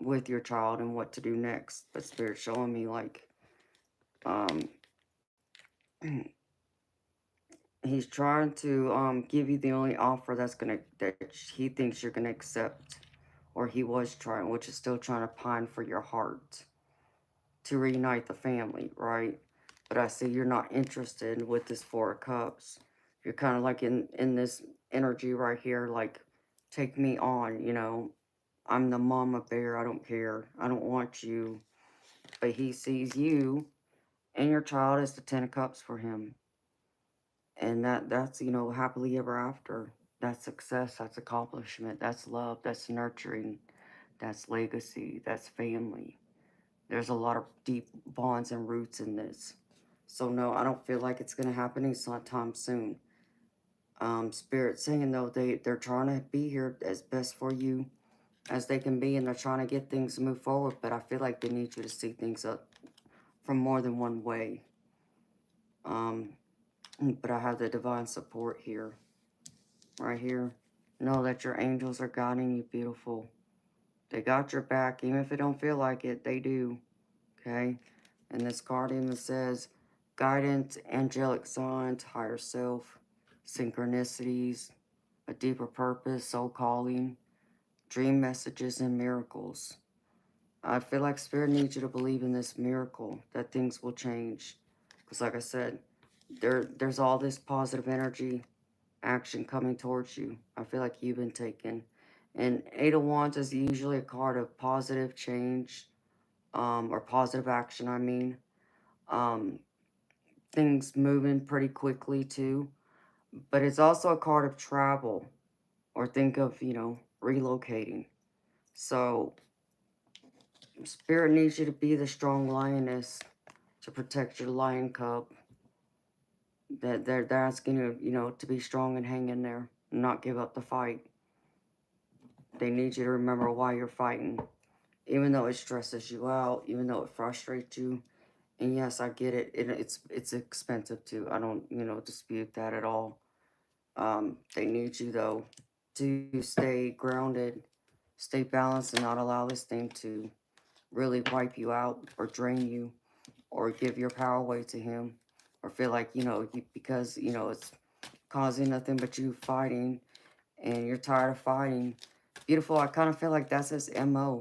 with your child and what to do next. But Spirit's showing me like um he's trying to give you the only offer that he thinks you're gonna accept, or he was trying, which is still trying to pine for your heart to reunite the family, right? But I see you're not interested with this Four of Cups. You're kind of like in this energy right here, like take me on, you know. I'm the mama bear. I don't care. I don't want you. But he sees you and your child as the Ten of Cups for him, and that's happily ever after. That's success. That's accomplishment. That's love. That's nurturing. That's legacy. That's family. There's a lot of deep bonds and roots in this. So no, I don't feel like it's gonna happen anytime soon. Spirit saying though they're trying to be here as best for you as they can be, and they're trying to get things to move forward. But I feel like they need you to see things up from more than one way. Um, but I have the divine support here, right here. Know that your angels are guiding you, beautiful. They got your back, even if it don't feel like it. They do. Okay. And this card even says guidance, angelic signs, higher self, synchronicities, a deeper purpose, soul calling, dream messages, and miracles. I feel like Spirit needs you to believe in this miracle, that things will change. Because like I said, there's all this positive energy, action coming towards you. I feel like you've been taken. And Eight of Wands is usually a card of positive change, or positive action, I mean. Um, things moving pretty quickly too. But it's also a card of travel, or think of, relocating. So Spirit needs you to be the strong lioness to protect your lion cub. That they're asking you, to be strong and hang in there, and not give up the fight. They need you to remember why you're fighting, even though it stresses you out, even though it frustrates you. And yes, I get it. It's expensive too. I don't, dispute that at all. They need you though to stay grounded, stay balanced, and not allow this thing to really wipe you out or drain you or give your power away to him, or feel like because it's causing nothing but you fighting, and you're tired of fighting. Beautiful. I kind of feel like that's his MO.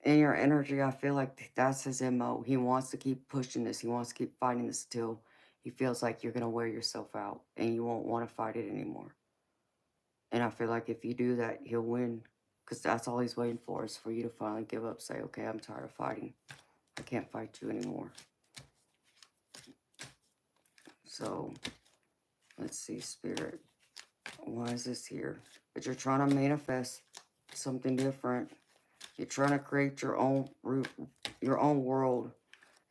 In your energy, I feel like that's his MO. He wants to keep pushing this. He wants to keep fighting this till he feels like you're going to wear yourself out and you won't want to fight it anymore. And I feel like if you do that, he'll win. Because that's all he's waiting for, is for you to finally give up. Say, okay, I'm tired of fighting. I can't fight you anymore. So, let's see, Spirit. Why is this here? But you're trying to manifest something different. You're trying to create your own world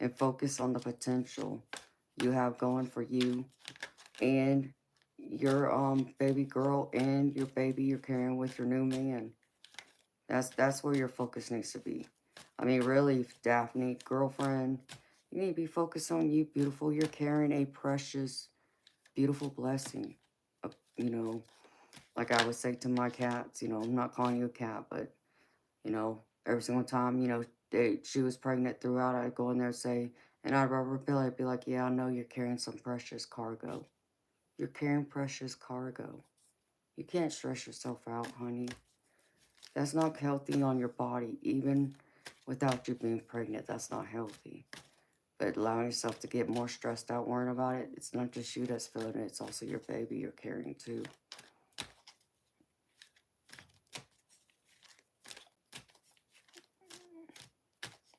and focus on the potential you have going for you and your baby girl and your baby you're carrying with your new man. That's where your focus needs to be. I mean, really, Daphne, girlfriend, you need to be focused on you, beautiful. You're carrying a precious, beautiful blessing. You know, like I would say to my cats, I'm not calling you a cat, but every single time, she was pregnant throughout, I'd go in there and say, and I'd rub her belly, I'd be like, yeah, I know you're carrying some precious cargo. You're carrying precious cargo. You can't stress yourself out, honey. That's not healthy on your body, even without you being pregnant. That's not healthy. But allowing yourself to get more stressed out worrying about it, it's not just you that's feeling it, it's also your baby you're carrying too.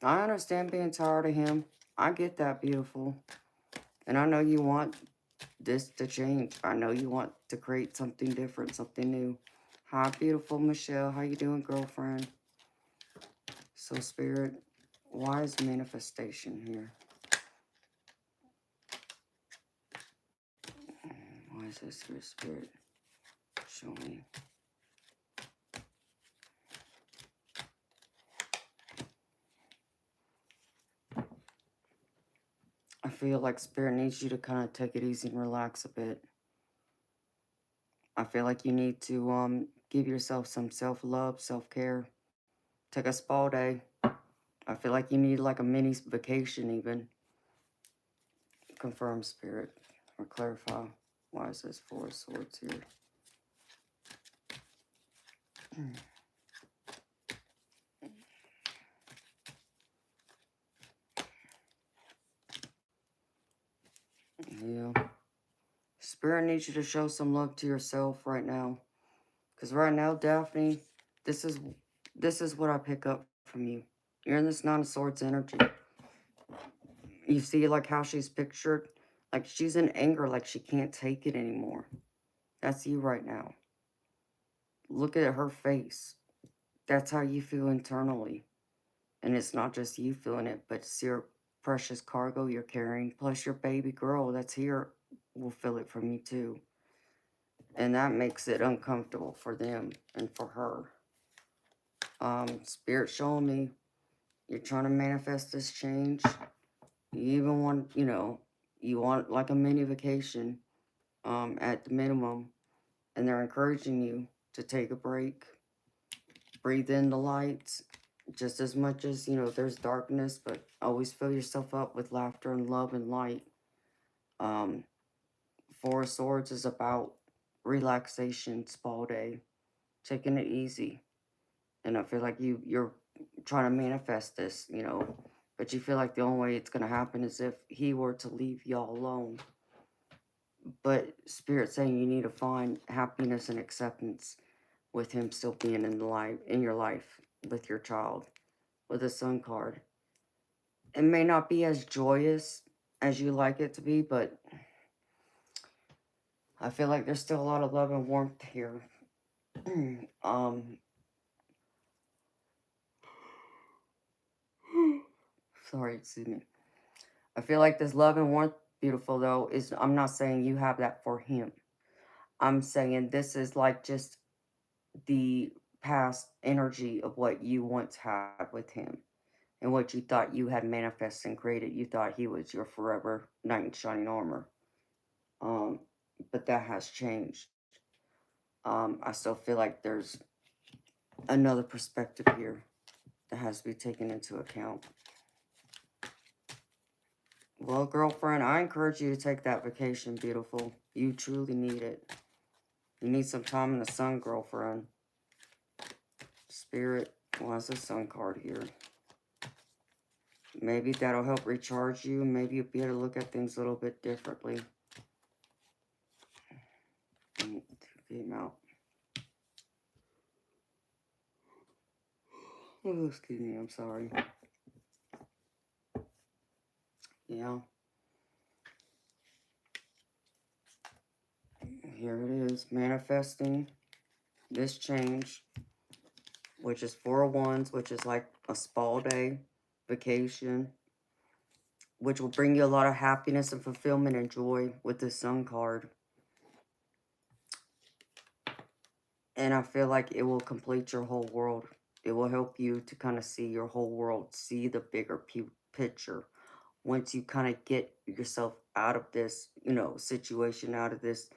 I understand being tired of him. I get that, beautiful. And I know you want this to change. I know you want to create something different, something new. Hi, beautiful Michelle. How you doing, girlfriend? So, Spirit, why is manifestation here? Why is this here, Spirit? Show me. I feel like Spirit needs you to kind of take it easy and relax a bit. I feel like you need to give yourself some self-love, self-care. Take a spa day. I feel like you need like a mini vacation even. Confirm spirit or clarify. Why is this Four of Swords here? Yeah. Spirit needs you to show some love to yourself right now. Because right now, Daphne, this is what I pick up from you. You're in this Nine of Swords energy. You see like how she's pictured? Like she's in anger, like she can't take it anymore. That's you right now. Look at her face. That's how you feel internally. And it's not just you feeling it, but it's your precious cargo you're carrying, plus your baby girl that's here will feel it from you too. And that makes it uncomfortable for them and for her. Spirit showing me you're trying to manifest this change. You even want, you want like a mini vacation, at the minimum. And they're encouraging you to take a break, breathe in the light, just as much as, there's darkness, but always fill yourself up with laughter and love and light. Um, Four of Swords is about relaxation, spa day, taking it easy. And I feel like you're trying to manifest this, but you feel like the only way it's going to happen is if he were to leave y'all alone. But Spirit saying you need to find happiness and acceptance with him still being in your life with your child, with the Sun card. It may not be as joyous as you like it to be, but I feel like there's still a lot of love and warmth here. um, Sorry, excuse me. I feel like this love and warmth, beautiful though, is, I'm not saying you have that for him. I'm saying this is like just the past energy of what you once had with him and what you thought you had manifested and created. You thought he was your forever knight in shining armor. Um, but that has changed. I still feel like there's another perspective here that has to be taken into account. Well, girlfriend, I encourage you to take that vacation, beautiful. You truly need it. You need some time in the sun, girlfriend. Spirit, why is the Sun card here? Maybe that'll help recharge you. Maybe you'll be able to look at things a little bit differently. Came out. Oh, excuse me, I'm sorry. Yeah. Here it is, manifesting this change, which is Four of Wands, which is like a spa day, vacation, which will bring you a lot of happiness and fulfillment and joy with the Sun card. And I feel like it will complete your whole world. It will help you to kind of see your whole world, see the bigger picture. Once you kind of get yourself out of this, situation, out of this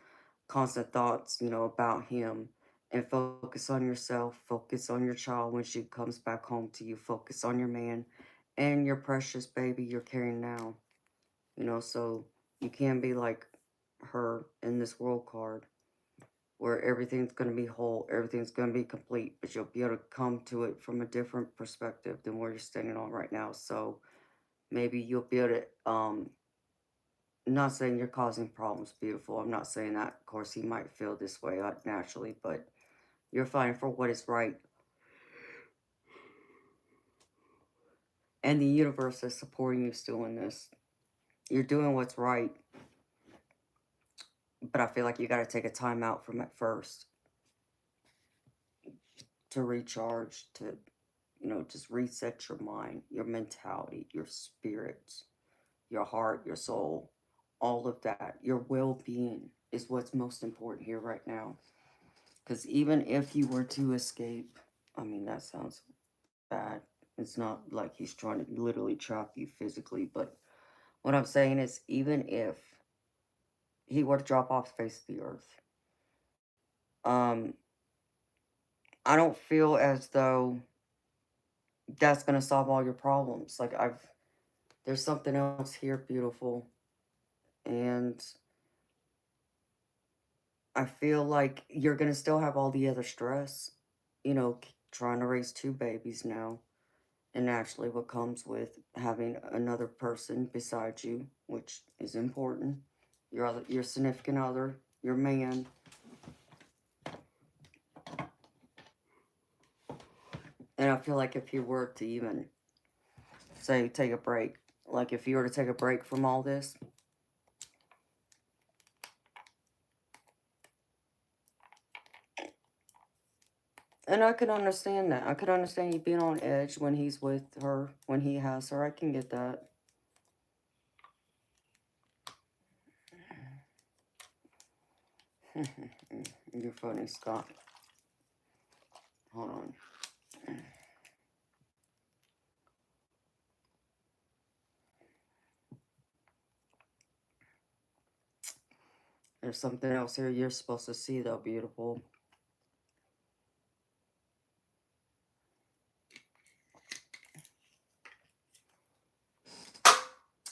constant thoughts, about him, and focus on yourself, focus on your child when she comes back home to you, focus on your man and your precious baby you're carrying now, so you can be like her in this world card where everything's going to be whole, everything's going to be complete, but you'll be able to come to it from a different perspective than where you're standing on right now. So maybe you'll be able to, not saying you're causing problems, beautiful. I'm not saying that. Of course, he might feel this way naturally, but you're fighting for what is right. And the universe is supporting you still in this. You're doing what's right. But I feel like you got to take a time out from it first to recharge, to, just reset your mind, your mentality, your spirit, your heart, your soul, all of that. Your well-being is what's most important here right now. Because even if you were to escape, I mean, that sounds bad. It's not like he's trying to literally trap you physically, but what I'm saying is, even if he were to drop off the face of the earth, um, I don't feel as though that's going to solve all your problems. Like, there's something else here, beautiful. And I feel like you're going to still have all the other stress, trying to raise two babies now. And naturally, what comes with having another person beside you, which is important, your significant other, your man. And I feel like if you were to even say take a break, like if you were to take a break from all this, and I could understand that. I could understand you being on edge when he's with her, when he has her. I can get that. You're funny, Scott. Hold on. There's something else here you're supposed to see, though, beautiful.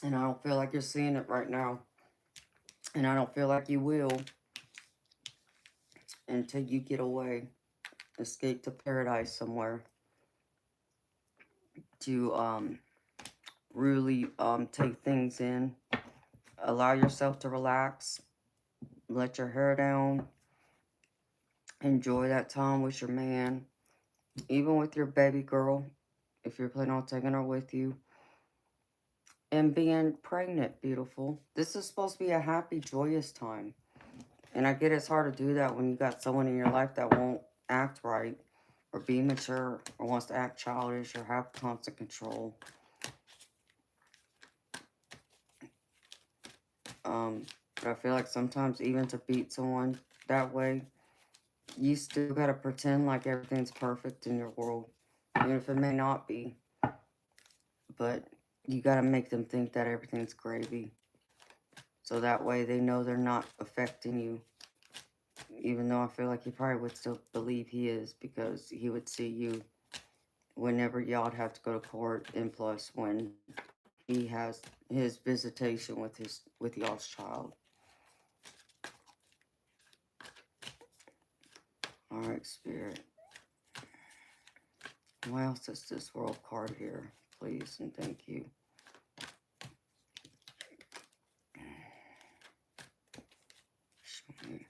And I don't feel like you're seeing it right now. And I don't feel like you will until you get away. Escape to paradise somewhere. To really take things in. Allow yourself to relax. Let your hair down. Enjoy that time with your man. Even with your baby girl, if you're planning on taking her with you. And being pregnant, beautiful. This is supposed to be a happy, joyous time. And I get it's hard to do that when you got someone in your life that won't act right or be mature or wants to act childish or have constant control. But I feel like sometimes even to beat someone that way, you still gotta pretend like everything's perfect in your world, even if it may not be. But you gotta make them think that everything's gravy. So that way they know they're not affecting you. Even though I feel like he probably would still believe he is, because he would see you whenever y'all have to go to court, and plus when he has his visitation with y'all's child. Alright, Spirit. Why else is this world card here? Please and thank you. Show me.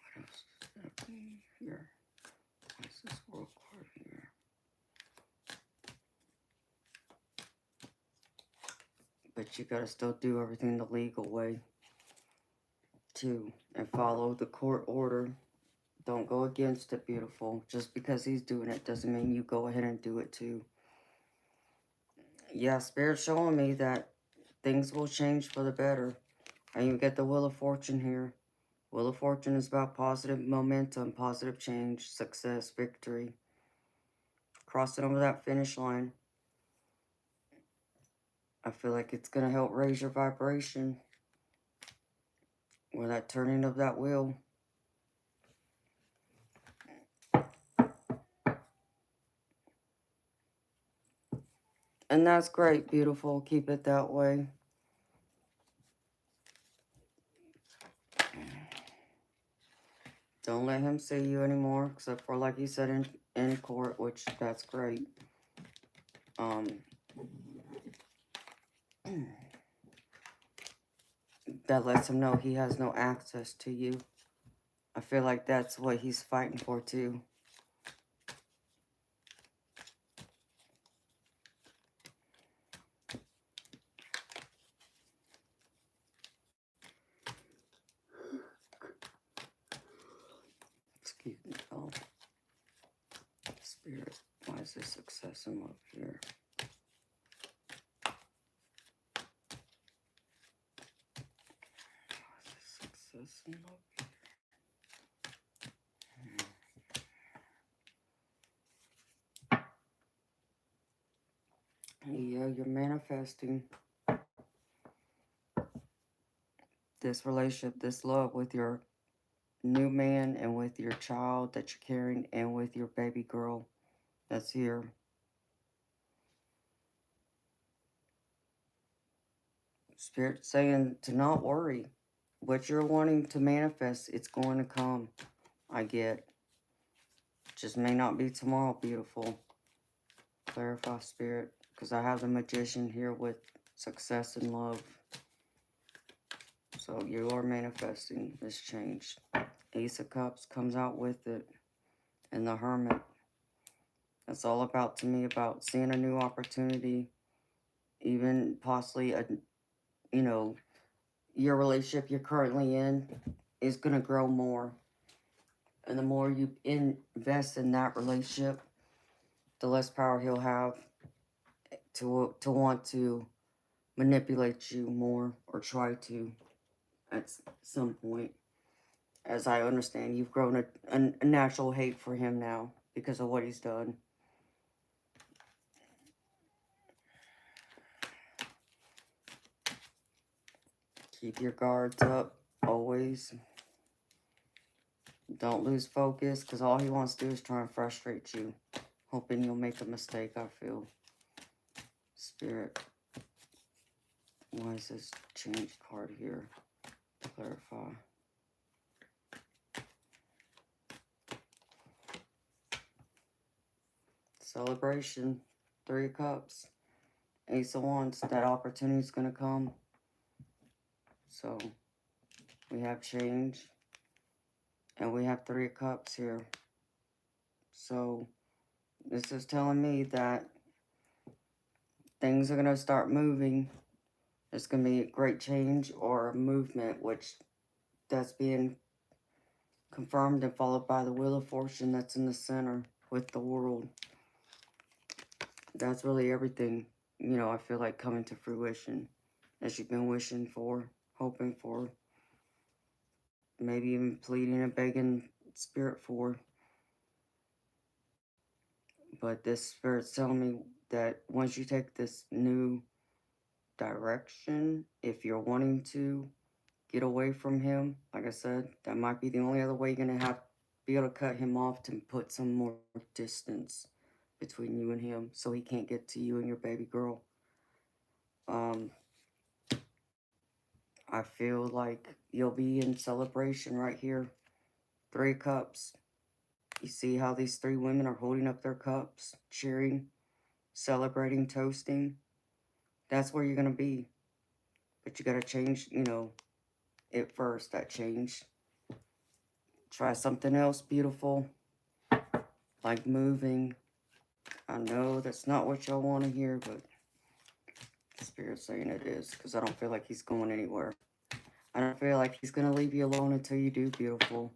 What else is happening here? Why is this world card here? But you gotta still do everything the legal way, too. And follow the court order. Don't go against it, beautiful. Just because he's doing it doesn't mean you go ahead and do it, too. Yeah, Spirit's showing me that things will change for the better. And you get the Wheel of Fortune here. Wheel of Fortune is about positive momentum, positive change, success, victory. Crossing over that finish line. I feel like it's going to help raise your vibration. With that turning of that wheel. And that's great, beautiful. Keep it that way. Don't let him see you anymore, except for, like you said, in court, which that's great. That lets him know he has no access to you. I feel like that's what he's fighting for, too. Excuse me, oh. Spirit, why is this success and love here? Why is this success and love here? Yeah, you're manifesting this relationship, this love with your new man and with your child that you're carrying and with your baby girl that's here. Spirit saying to not worry. What you're wanting to manifest, it's going to come. I get. Just may not be tomorrow, beautiful. Clarify, Spirit. Because I have the Magician here with success and love. So you are manifesting this change. Ace of Cups comes out with it. And the Hermit. That's all about, to me, about seeing a new opportunity. Even possibly, your relationship you're currently in is going to grow more. And the more you invest in that relationship, the less power he'll have to want to manipulate you more, or try to at some point. As I understand, you've grown a natural hate for him now because of what he's done. Keep your guards up, always. Don't lose focus, because all he wants to do is try and frustrate you. Hoping you'll make a mistake, I feel. Spirit. Why is this change card here? Clarify. Celebration. 3 of Cups. Ace of Wands. That opportunity is going to come. So, we have change. And we have 3 of Cups here. So, this is telling me that things are going to start moving. There's going to be a great change or a movement, which that's being confirmed and followed by the Wheel of Fortune that's in the center with the World. That's really everything, I feel like coming to fruition, as you've been wishing for, hoping for, maybe even pleading and begging Spirit for. But this Spirit's telling me that once you take this new direction, if you're wanting to get away from him, like I said, that might be the only other way you're going to be able to cut him off, to put some more distance between you and him, so he can't get to you and your baby girl. I feel like you'll be in celebration right here. 3 Cups. You see how these 3 women are holding up their cups, cheering, celebrating, toasting. That's where you're going to be. But you got to change, it first, that change. Try something else beautiful, like moving. I know that's not what y'all want to hear, but Spirit's saying it is, because I don't feel like he's going anywhere. I don't feel like he's going to leave you alone until you do, beautiful.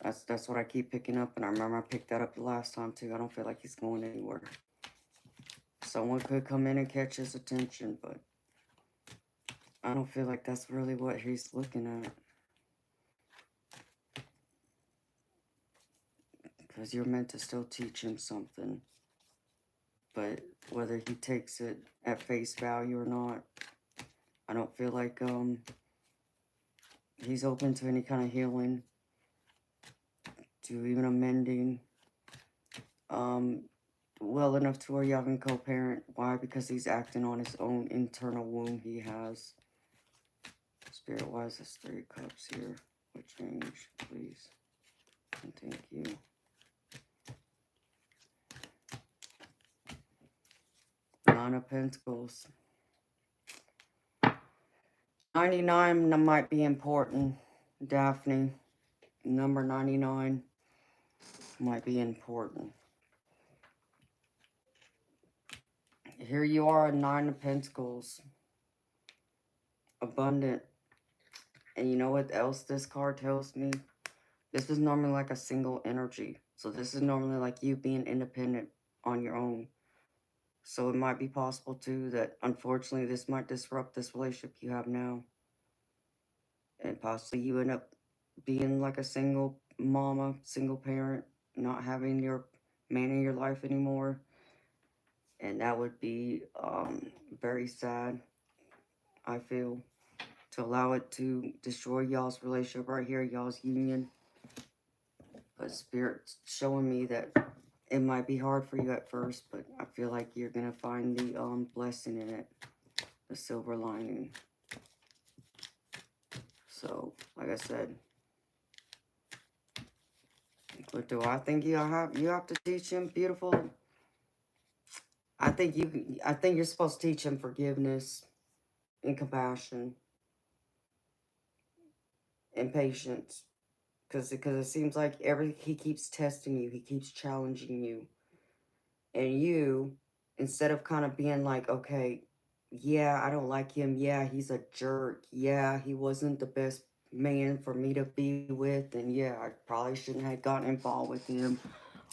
That's what I keep picking up, and I remember I picked that up the last time, too. I don't feel like he's going anywhere. Someone could come in and catch his attention, but I don't feel like that's really what he's looking at. Because you're meant to still teach him something. But whether he takes it at face value or not, I don't feel like he's open to any kind of healing, to even amending, well enough to where y'all can co-parent. Why? Because he's acting on his own internal wound he has. Spirit, why is this 3 Cups here? What change, please? And thank you. Nine of Pentacles. 99 might be important, Daphne. Number 99 might be important. Here you are, 9 of Pentacles. Abundant. And you know what else this card tells me? This is normally like a single energy. So this is normally like you being independent on your own. So it might be possible too that unfortunately this might disrupt this relationship you have now. And possibly you end up being like a single mama, single parent, not having your man in your life anymore. And that would be very sad, I feel, to allow it to destroy y'all's relationship right here, y'all's union. But Spirit's showing me that it might be hard for you at first, but I feel like you're going to find the blessing in it. the silver lining. So, like I said, but do I think you have to teach him beautiful? I think you're supposed to teach him forgiveness and compassion and patience. Because it seems like he keeps testing you, he keeps challenging you, and you, instead of kind of being like, okay, yeah, I don't like him, yeah, he's a jerk, yeah, he wasn't the best man for me to be with, and yeah, I probably shouldn't have gotten involved with him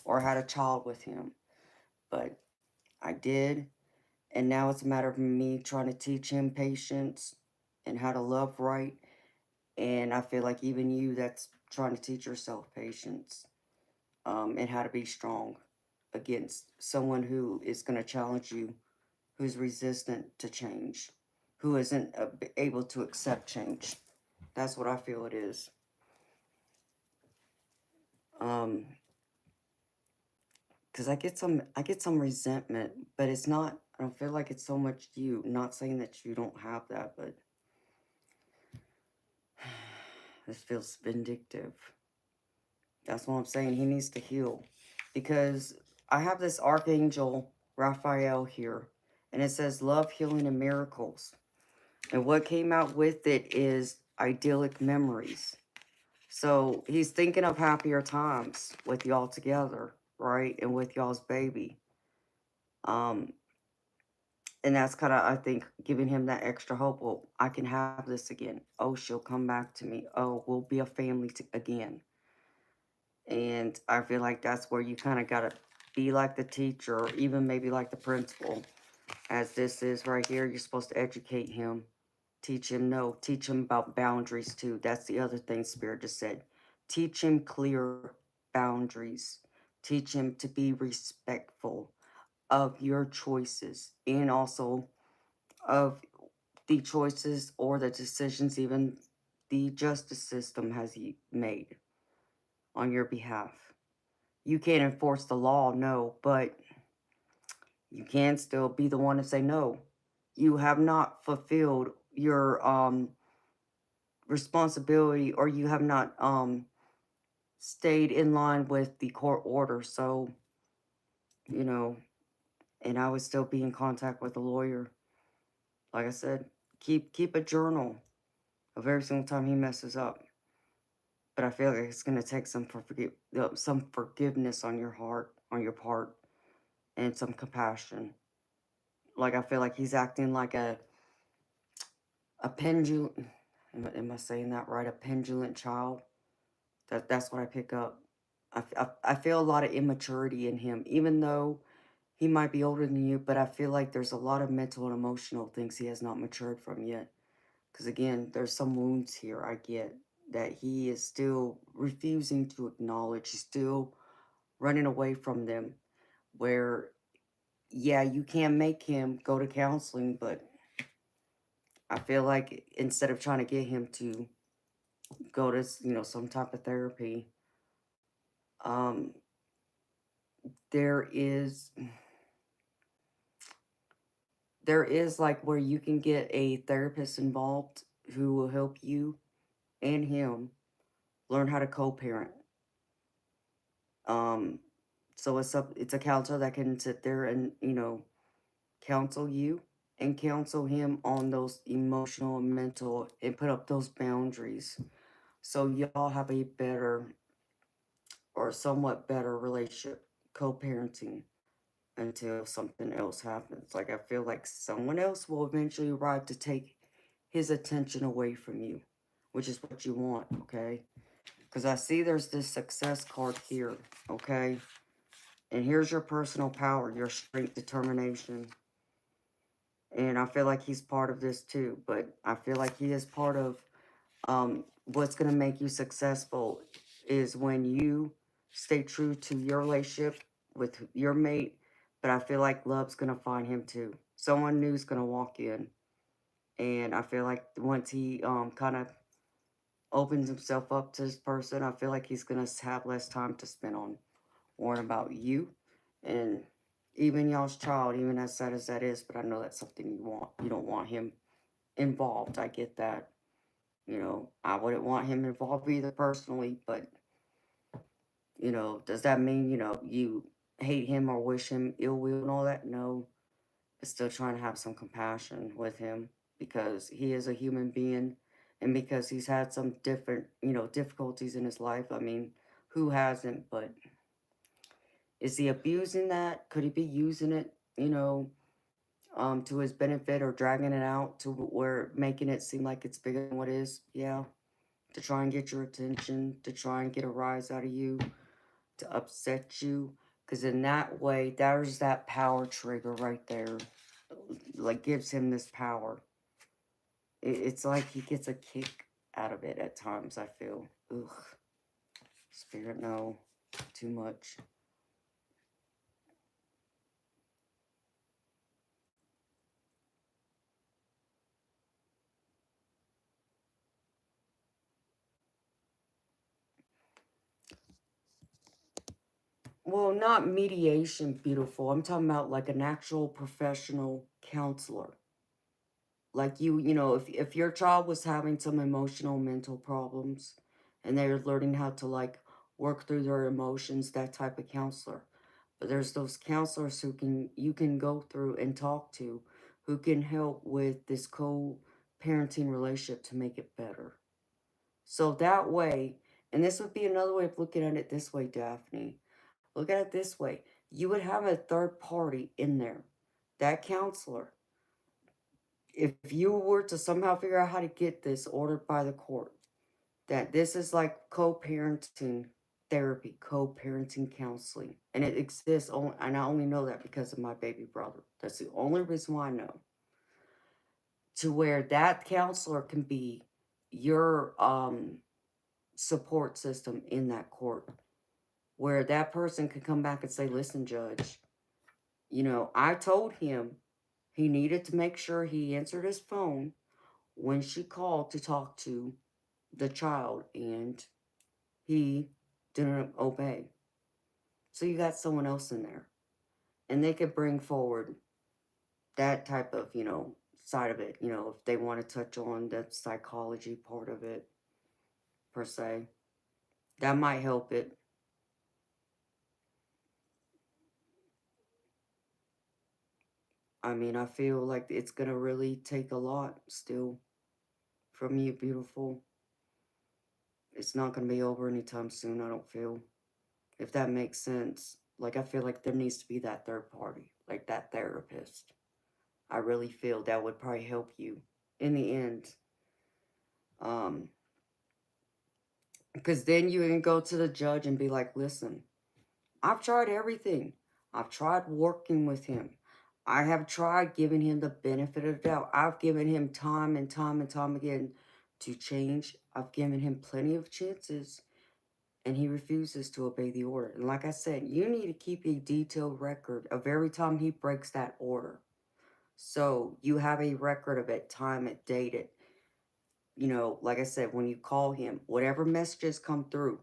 or had a child with him, but I did, and now it's a matter of me trying to teach him patience and how to love right. And I feel like even you, that's trying to teach yourself patience, and how to be strong against someone who is going to challenge you, who's resistant to change, who isn't able to accept change. That's what I feel it is. Um, because I get some resentment, but it's not. I don't feel like it's so much you. Not saying that you don't have that, but this feels vindictive. That's what I'm saying. He needs to heal. Because I have this Archangel Raphael here, and it says love, healing, and miracles. And what came out with it is idyllic memories. So he's thinking of happier times with y'all together, right? And with y'all's baby. Um, and that's kind of, I think, giving him that extra hope. Well, I can have this again. Oh, she'll come back to me. Oh, we'll be a family again. And I feel like that's where you kind of got to be like the teacher, or even maybe like the principal. As this is right here, you're supposed to educate him, teach him, no, teach him about boundaries too. That's the other thing Spirit just said. Teach him clear boundaries. Teach him to be respectful of your choices and also of the choices or the decisions even the justice system has made on your behalf. You can't enforce the law, no, but you can still be the one to say no. You have not fulfilled your responsibility, or you have not stayed in line with the court order. So, you know, and I would still be in contact with a lawyer. Like I said, keep a journal of every single time he messes up. But I feel like it's gonna take some forgiveness on your heart, on your part, and some compassion. Like I feel like he's acting like a pendulum. Am I saying that right? A pendulant child. That's what I pick up. I feel a lot of immaturity in him, even though he might be older than you. But I feel like there's a lot of mental and emotional things he has not matured from yet. Because again, there's some wounds here I get that he is still refusing to acknowledge. He's still running away from them. Where, yeah, you can make him go to counseling, but I feel like instead of trying to get him to go to, some type of therapy, um, there is there is like where you can get a therapist involved who will help you and him learn how to co-parent. Um, so it's a counselor that can sit there and counsel you and counsel him on those emotional and mental and put up those boundaries, so y'all have a better or somewhat better relationship, co-parenting, until something else happens. Like I feel like someone else will eventually arrive to take his attention away from you, which is what you want, okay? Because I see there's this success card here, okay? And here's your personal power, your strength, determination. And I feel like he's part of this too, but I feel like he is part of what's going to make you successful is when you stay true to your relationship with your mate. But I feel like love's going to find him too. Someone new's going to walk in. And I feel like once he kind of opens himself up to this person, I feel like he's going to have less time to spend on worrying about you and even y'all's child, even as sad as that is, but I know that's something you want. You don't want him involved. I get that. You know, I wouldn't want him involved either personally, but, you know, does that mean, you know, you hate him or wish him ill will and all that? No. But still trying to have some compassion with him because he is a human being and because he's had some different, you know, difficulties in his life. I mean, who hasn't? But is he abusing that? Could he be using it, you know, to his benefit or dragging it out to where making it seem like it's bigger than what it is? Yeah. To try and get your attention, to try and get a rise out of you, to upset you. Because in that way, there's that power trigger right there. Like, gives him this power. It's like he gets a kick out of it at times, I feel. Ugh. Spirit, no. Too much. Well, not mediation, beautiful. I'm talking about like an actual professional counselor. Like you know, if your child was having some emotional, mental problems and they're learning how to like work through their emotions, that type of counselor. But there's those counselors who can you can go through and talk to who can help with this co-parenting relationship to make it better. So that way, and this would be another way of looking at it this way, Daphne. Look at it this way. You would have a third party in there. That counselor, if you were to somehow figure out how to get this ordered by the court, that this is like co-parenting therapy, co-parenting counseling, and it exists only, and I only know that because of my baby brother. That's the only reason why I know. To where that counselor can be your support system in that court, where that person can come back and say, "Listen, judge, you know, I told him he needed to make sure he answered his phone when she called to talk to the child, and he didn't obey." So you got someone else in there, and they could bring forward that type of, you know, side of it, you know, if they want to touch on the psychology part of it, per se. That might help it. I mean, I feel like it's going to really take a lot still from you, beautiful. It's not going to be over anytime soon, I don't feel. If that makes sense. Like, I feel like there needs to be that third party, like that therapist. I really feel that would probably help you in the end. Um, because then you can go to the judge and be like, listen, I've tried everything. I've tried working with him. I have tried giving him the benefit of the doubt. I've given him time and time and time again to change. I've given him plenty of chances, and he refuses to obey the order. And like I said, you need to keep a detailed record of every time he breaks that order. So you have a record of it, time it, date it. You know, like I said, when you call him, whatever messages come through,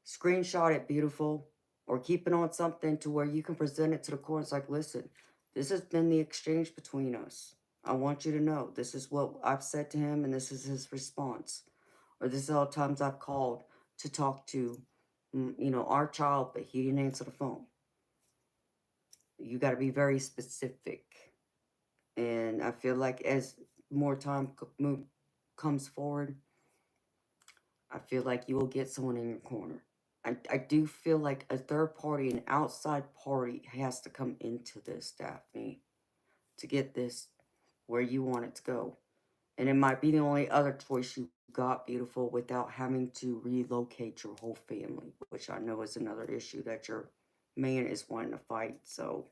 screenshot it, beautiful, or keep it on something to where you can present it to the court. It's like, listen, this has been the exchange between us. I want you to know this is what I've said to him, and this is his response. Or this is all times I've called to talk to, you know, our child, but he didn't answer the phone. You got to be very specific. And I feel like as more time comes forward, I feel like you will get someone in your corner. I do feel like a third party, an outside party, has to come into this, Daphne, to get this where you want it to go. And it might be the only other choice you got, beautiful, without having to relocate your whole family, which I know is another issue that your man is wanting to fight. So,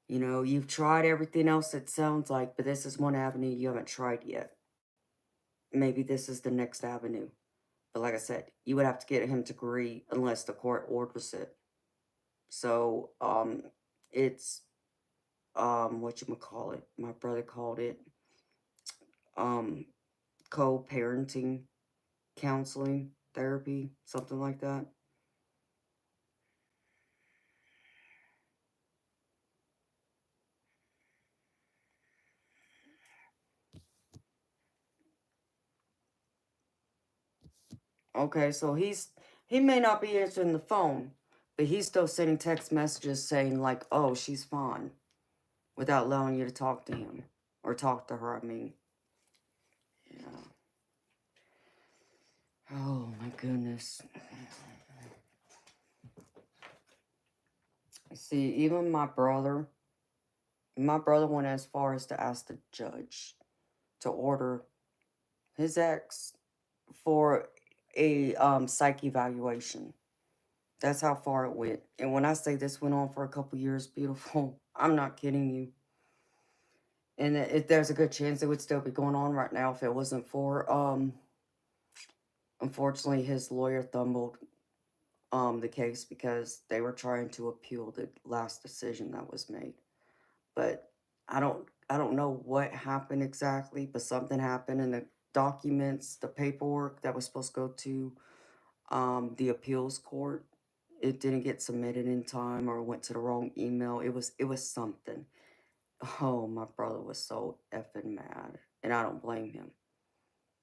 you know, you've tried everything else, it sounds like, but this is one avenue you haven't tried yet. Maybe this is the next avenue. But like I said, you would have to get him to agree unless the court orders it. So, it's, what you call it? My brother called it, um, co-parenting counseling therapy, something like that. Okay, so he may not be answering the phone, but he's still sending text messages saying like, "Oh, she's fine," without allowing you to talk to him or talk to her. I mean, yeah. Oh my goodness. See, even my brother went as far as to ask the judge to order his ex for a psych evaluation. That's how far it went. And when I say this went on for a couple years, beautiful, I'm not kidding you. And if there's a good chance it would still be going on right now if it wasn't for unfortunately his lawyer fumbled the case because they were trying to appeal the last decision that was made. But I don't know what happened exactly, but something happened in the documents, the paperwork that was supposed to go to the appeals court. It didn't get submitted in time or went to the wrong email. It was something. Oh, my brother was so effing mad. And I don't blame him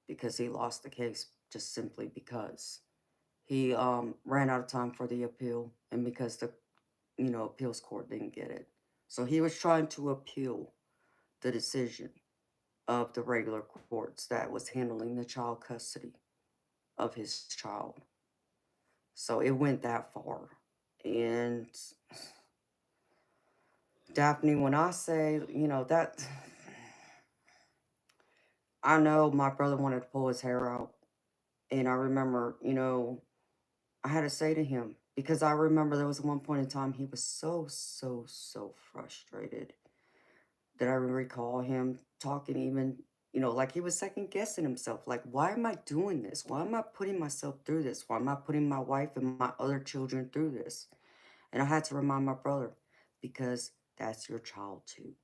because he lost the case just simply because he ran out of time for the appeal and because the appeals court didn't get it. So he was trying to appeal the decision of the regular courts that was handling the child custody of his child. So it went that far. And Daphne, when I say, that I know my brother wanted to pull his hair out. And I remember, I had to say to him, because I remember there was one point in time he was so, so, so frustrated that I recall him talking even, like he was second guessing himself. Like, why am I doing this? Why am I putting myself through this? Why am I putting my wife and my other children through this? And I had to remind my brother, because that's your child too.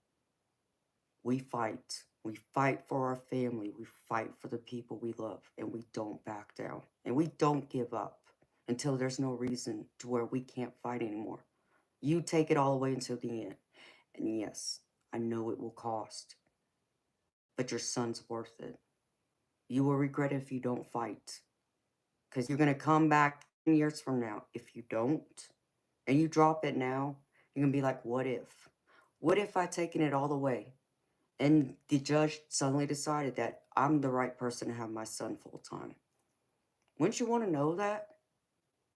We fight. We fight for our family. We fight for the people we love. And we don't back down. And we don't give up until there's no reason to where we can't fight anymore. You take it all the way until the end. And yes, I know it will cost, but your son's worth it. You will regret it if you don't fight. Because you're going to come back 10 years from now. If you don't, and you drop it now, you're going to be like, what if? What if I taken it all the way? And the judge suddenly decided that I'm the right person to have my son full time. Wouldn't you want to know that?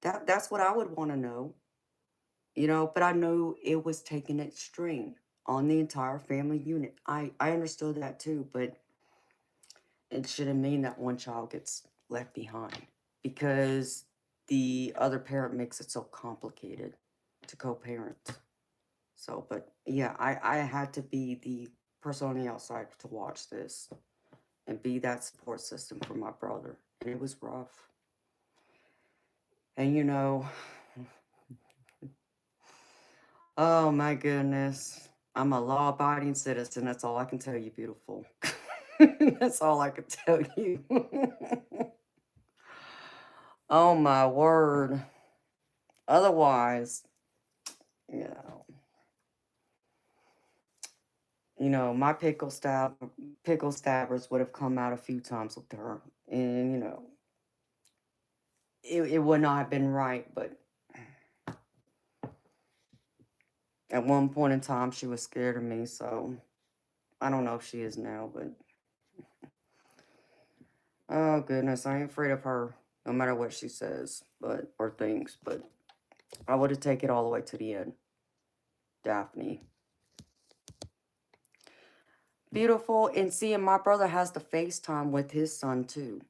That's what I would want to know. But I knew it was taking its strain on the entire family unit. I understood that too, but it shouldn't mean that one child gets left behind because the other parent makes it so complicated to co-parent. So, but yeah, I had to be the person on the outside to watch this and be that support system for my brother. And it was rough. And oh my goodness, I'm a law abiding citizen. That's all I can tell you, beautiful. That's all I can tell you. Oh my word. Otherwise, you know, my pickle stabbers would have come out a few times with her. And it would not have been right, but at one point in time she was scared of me, so I don't know if she is now, but oh goodness, I ain't afraid of her no matter what she says, or thinks, but I would have taken it all the way to the end. Daphne. Beautiful, and seeing my brother has the FaceTime with his son too.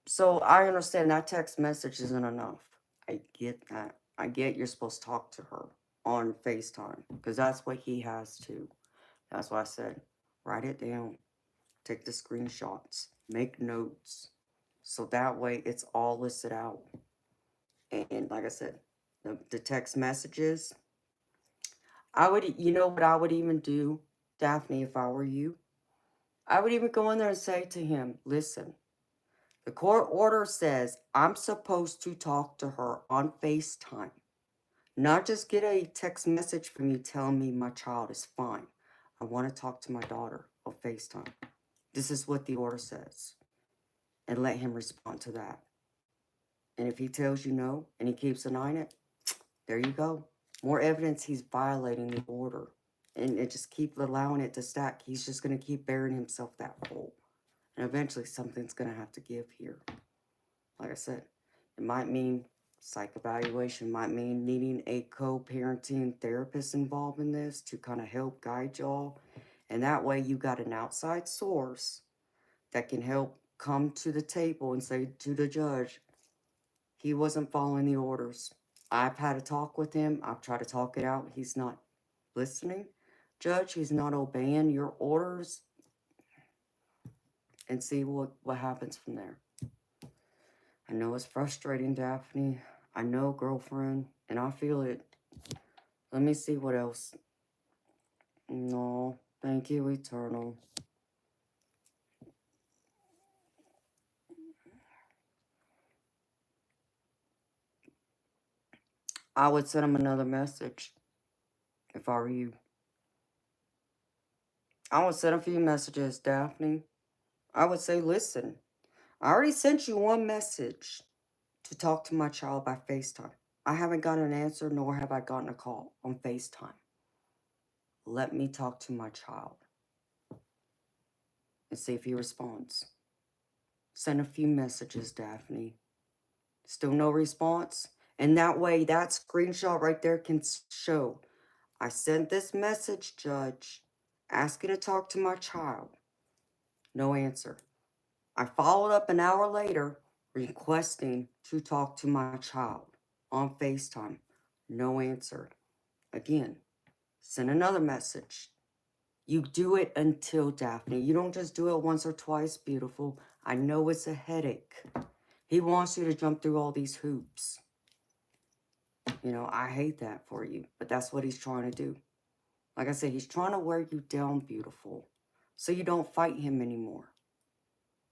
So I understand that text message isn't enough. I get that. I get you're supposed to talk to her on FaceTime because that's what he has too. That's why I said, write it down, take the screenshots, make notes. So that way it's all listed out. And like I said, the text messages, you know what I would even do, Daphne, if I were you? I would even go in there and say to him, listen, the court order says I'm supposed to talk to her on FaceTime, not just get a text message from you telling me my child is fine. I want to talk to my daughter on FaceTime. This is what the order says. and let him respond to that. And if he tells you no and he keeps denying it, there you go. More evidence he's violating the order. And it just keep allowing it to stack. He's just going to keep burying himself that hole. And eventually something's going to have to give here. Like I said, it might mean psych evaluation, might mean needing a co-parenting therapist involved in this to kind of help guide y'all. And that way you got an outside source that can help come to the table and say to the judge, he wasn't following the orders. I've had a talk with him. I've tried to talk it out. He's not listening. Judge, he's not obeying your orders. And see what happens from there. I know it's frustrating, Daphne. I know, girlfriend. And I feel it. Let me see what else. No, thank you, Eternal. I would send him another message if I were you. I would send a few messages, Daphne. I would say, listen, I already sent you one message to talk to my child by FaceTime. I haven't gotten an answer, nor have I gotten a call on FaceTime. Let me talk to my child and see if he responds. Send a few messages, Daphne. Still no response? And that way, that screenshot right there can show, I sent this message, Judge, asking to talk to my child. No answer. I followed up an hour later, requesting to talk to my child on FaceTime. No answer. Again, send another message. You do it until, Daphne. You don't just do it once or twice, beautiful. I know it's a headache. He wants you to jump through all these hoops. You know, I hate that for you, but that's what he's trying to do. Like I said, he's trying to wear you down, beautiful, so you don't fight him anymore.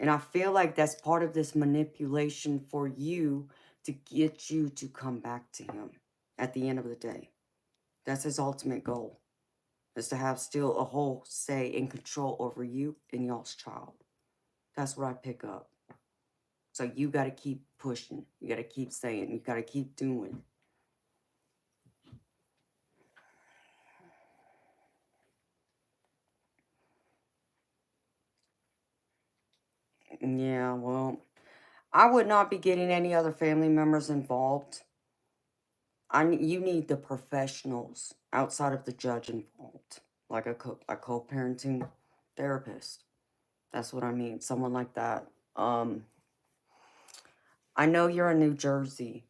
And I feel like that's part of this manipulation for you to get you to come back to him at the end of the day. That's his ultimate goal, is to have still a whole say and control over you and y'all's child. That's what I pick up. So you got to keep pushing. You got to keep saying. You got to keep doing. Yeah, well, I would not be getting any other family members involved. You need the professionals outside of the judge involved, like a co-parenting therapist. That's what I mean. Someone like that. I know you're in New Jersey.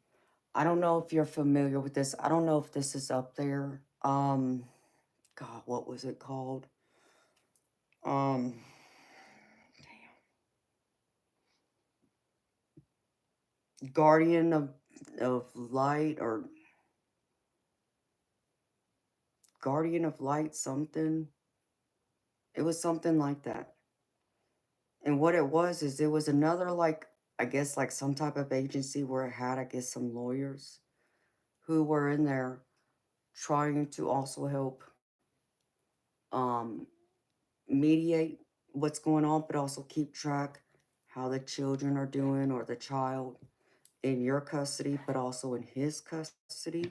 I don't know if you're familiar with this. I don't know if this is up there. God, what was it called? Um, Guardian of Light, or Guardian of Light something. It was something like that. And what it was is it was another, like, I guess like some type of agency where it had, I guess, some lawyers who were in there trying to also help um mediate what's going on, but also keep track how the children are doing, or the child in your custody, but also in his custody.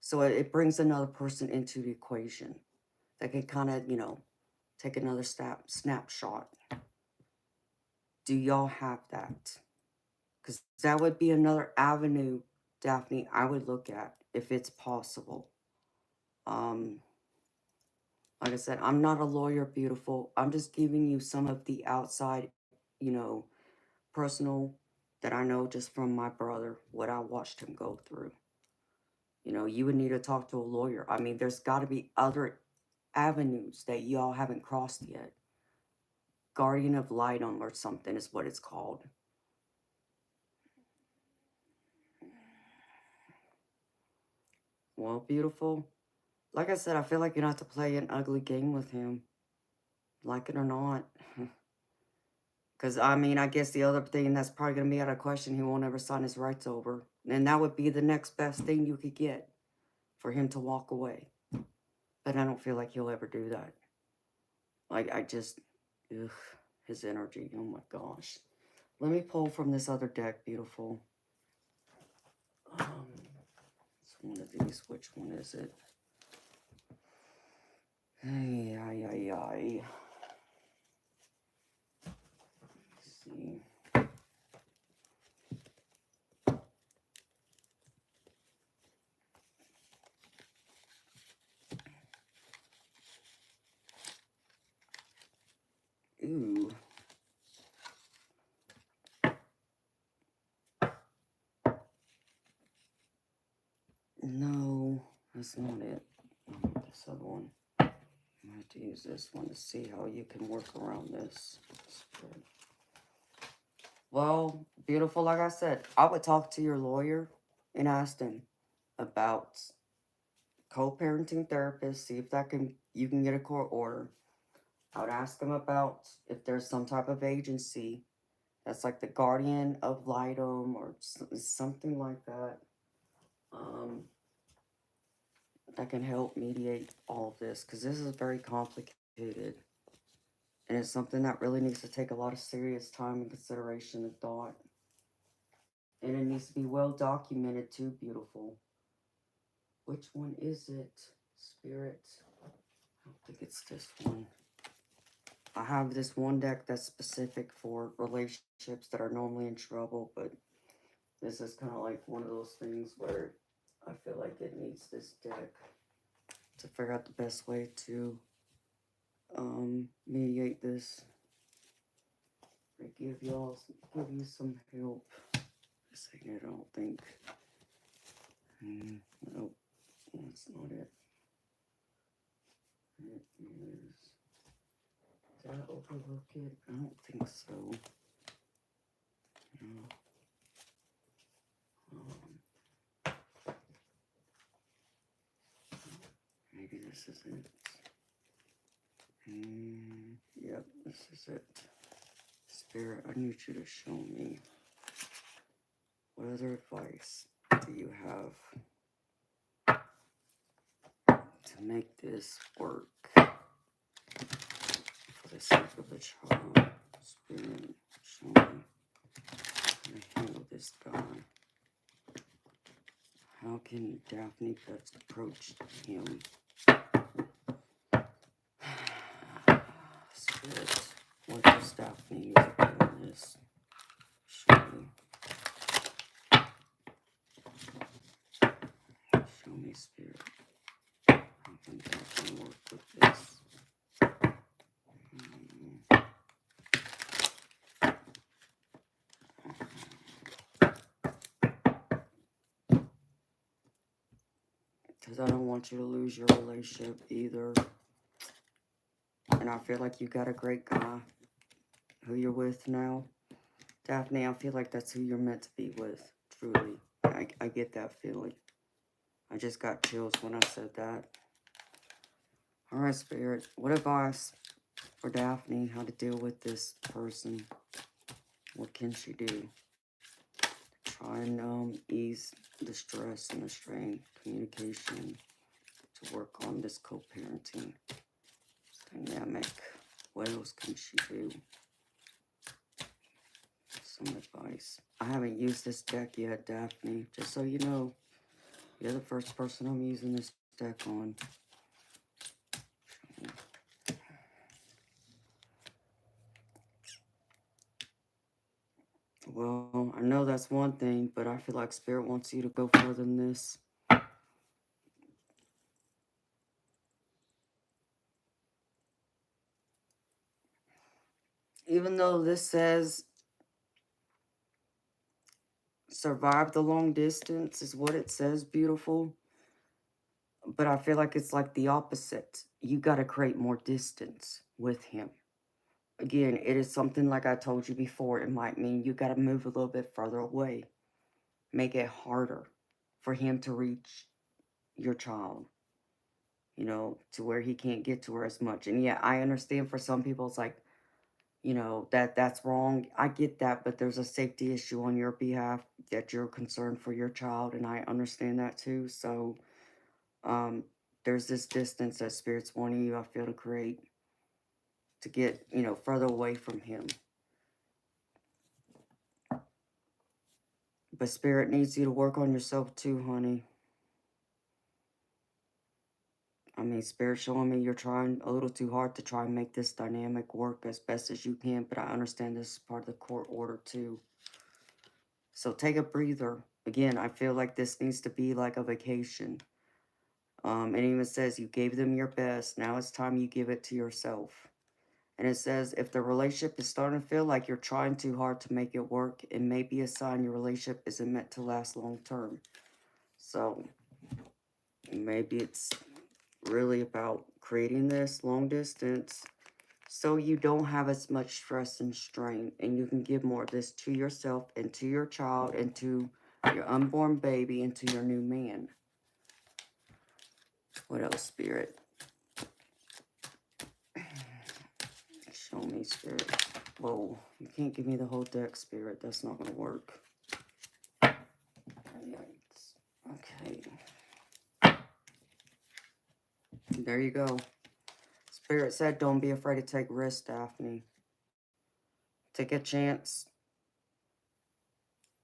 So it brings another person into the equation that can kind of, you know, take another snapshot. Do y'all have that? Because that would be another avenue, Daphne, I would look at if it's possible. Um, like I said, I'm not a lawyer, beautiful. I'm just giving you some of the outside, you know, personal that I know just from my brother, what I watched him go through. You know, you would need to talk to a lawyer. I mean, there's got to be other avenues that y'all haven't crossed yet. Guardian of Light on or something is what it's called. Well, beautiful. Like I said, I feel like you're not to play an ugly game with him, like it or not. Because, I mean, I guess the other thing that's probably going to be out of question, he won't ever sign his rights over. And that would be the next best thing you could get for him to walk away. But I don't feel like he'll ever do that. Like, I just, ugh, his energy, oh my gosh. Let me pull from this other deck, beautiful. It's one of these. Which one is it? Ay, ay, ay, ay. Let's see. Ooh. No, that's not it. This other one. I have to use this one to see how you can work around this. Well, beautiful, like I said, I would talk to your lawyer and ask him about co-parenting therapist, see if you can get a court order. I would ask them about if there's some type of agency that's like the guardian of litem or something like that, that can help mediate all of this, because this is very complicated. And it's something that really needs to take a lot of serious time and consideration and thought. And it needs to be well documented too, beautiful. Which one is it? Spirit. I don't think it's this one. I have this one deck that's specific for relationships that are normally in trouble, but this is kind of like one of those things where I feel like it needs this deck to figure out the best way to mediate this. Or give you some help. This ain't it, I don't think. Nope, that's not it. It is. Did I overlook it? I don't think so. No. Maybe this is it. Yep, this is it. Spirit, I need you to show me what other advice do you have to make this work for the sake of the child. Spirit, show me how to handle this guy. How can Daphne best approach him? Spirit, what does Daphne need to do on this? Show me. Show me, Spirit. How can Daphne work with this? Because I don't want you to lose your relationship either. And I feel like you got a great guy who you're with now. Daphne, I feel like that's who you're meant to be with, truly. I get that feeling. I just got chills when I said that. Alright, Spirit, what advice for Daphne how to deal with this person? What can she do? Try and ease the stress and the strain, communication, to work on this co-parenting dynamic. What else can she do? Some advice. I haven't used this deck yet, Daphne. Just so you know, you're the first person I'm using this deck on. Well, I know that's one thing, but I feel like Spirit wants you to go further than this. Even though this says survive the long distance is what it says, beautiful. But I feel like it's like the opposite. You got to create more distance with him. Again, it is something like I told you before. It might mean you got to move a little bit further away. Make it harder for him to reach your child, you know, to where he can't get to her as much. And yeah, I understand for some people it's like, you know, that's wrong. I get that, but there's a safety issue on your behalf that you're concerned for your child, and I understand that too. So, there's this distance that Spirit's wanting you, I feel, to create to get, you know, further away from him. But Spirit needs you to work on yourself too, honey. I mean, Spirit showing me you're trying a little too hard to try and make this dynamic work as best as you can, but I understand this is part of the court order too. So take a breather. Again, I feel like this needs to be like a vacation. It even says you gave them your best. Now it's time you give it to yourself. And it says if the relationship is starting to feel like you're trying too hard to make it work, it may be a sign your relationship isn't meant to last long term. So maybe it's really about creating this long distance so you don't have as much stress and strain, and you can give more of this to yourself and to your child and to your unborn baby and to your new man. What else, Spirit? Show me, Spirit. Whoa, you can't give me the whole deck, Spirit. That's not going to work. Yikes. Okay. There you go. Spirit said, don't be afraid to take risks, Daphne. Take a chance.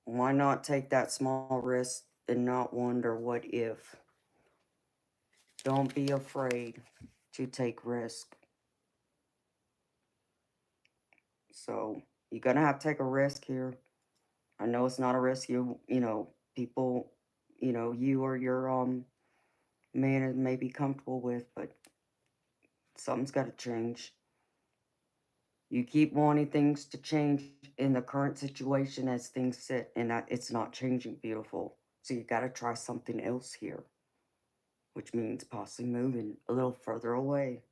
Why not take that small risk and not wonder what if? Don't be afraid to take risk. So you're going to have to take a risk here. I know it's not a risk you know, people, you or your man may be comfortable with, but something's got to change. You keep wanting things to change in the current situation as things sit, and it's not changing, beautiful. So you got to try something else here, which means possibly moving a little further away.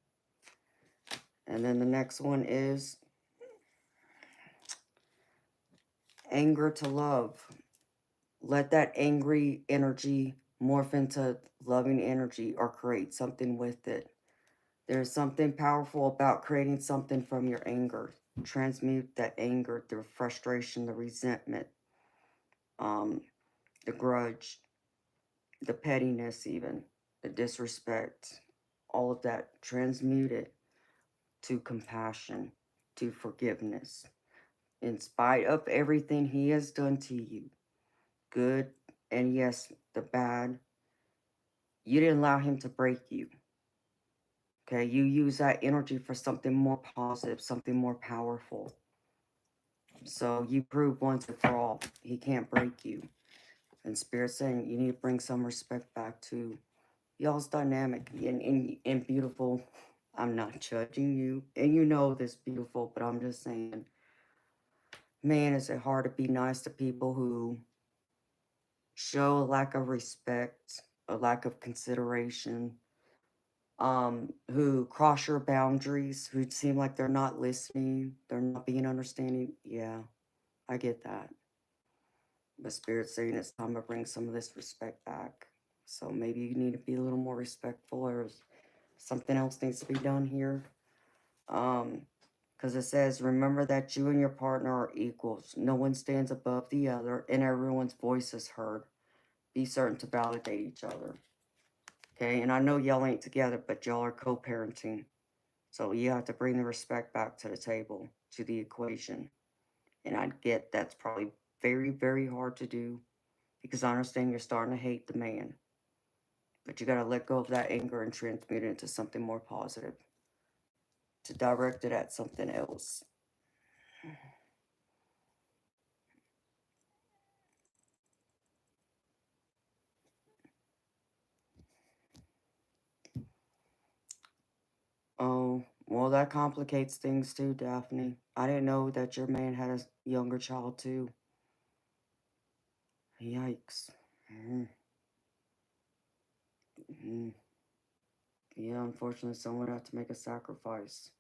And then the next one is anger to love. Let that angry energy morph into loving energy or create something with it. There's something powerful about creating something from your anger. Transmute that anger, the frustration, the resentment, the grudge, the pettiness even, the disrespect, all of that. Transmute it to compassion, to forgiveness. In spite of everything he has done to you, good and yes, the bad, you didn't allow him to break you. Okay, you use that energy for something more positive, something more powerful. So you prove once and for all, he can't break you. And Spirit's saying you need to bring some respect back to y'all's dynamic and beautiful. I'm not judging you, and you know this, beautiful, but I'm just saying, man, is it hard to be nice to people who show a lack of respect, a lack of consideration, who cross your boundaries, who seem like they're not listening, they're not being understanding. Yeah, I get that. But Spirit's saying it's time to bring some of this respect back. So maybe you need to be a little more respectful, or something else needs to be done here. Because it says, remember that you and your partner are equals. No one stands above the other, and everyone's voice is heard. Be certain to validate each other. Okay, and I know y'all ain't together, but y'all are co-parenting. So you have to bring the respect back to the table, to the equation. And I get that's probably very, very hard to do, because I understand you're starting to hate the man. But you got to let go of that anger and transmute it into something more positive, to direct it at something else. Oh, well, that complicates things too, Daphne. I didn't know that your man had a younger child too. Yikes. Mm. Mm. Yeah, unfortunately, someone had to make a sacrifice.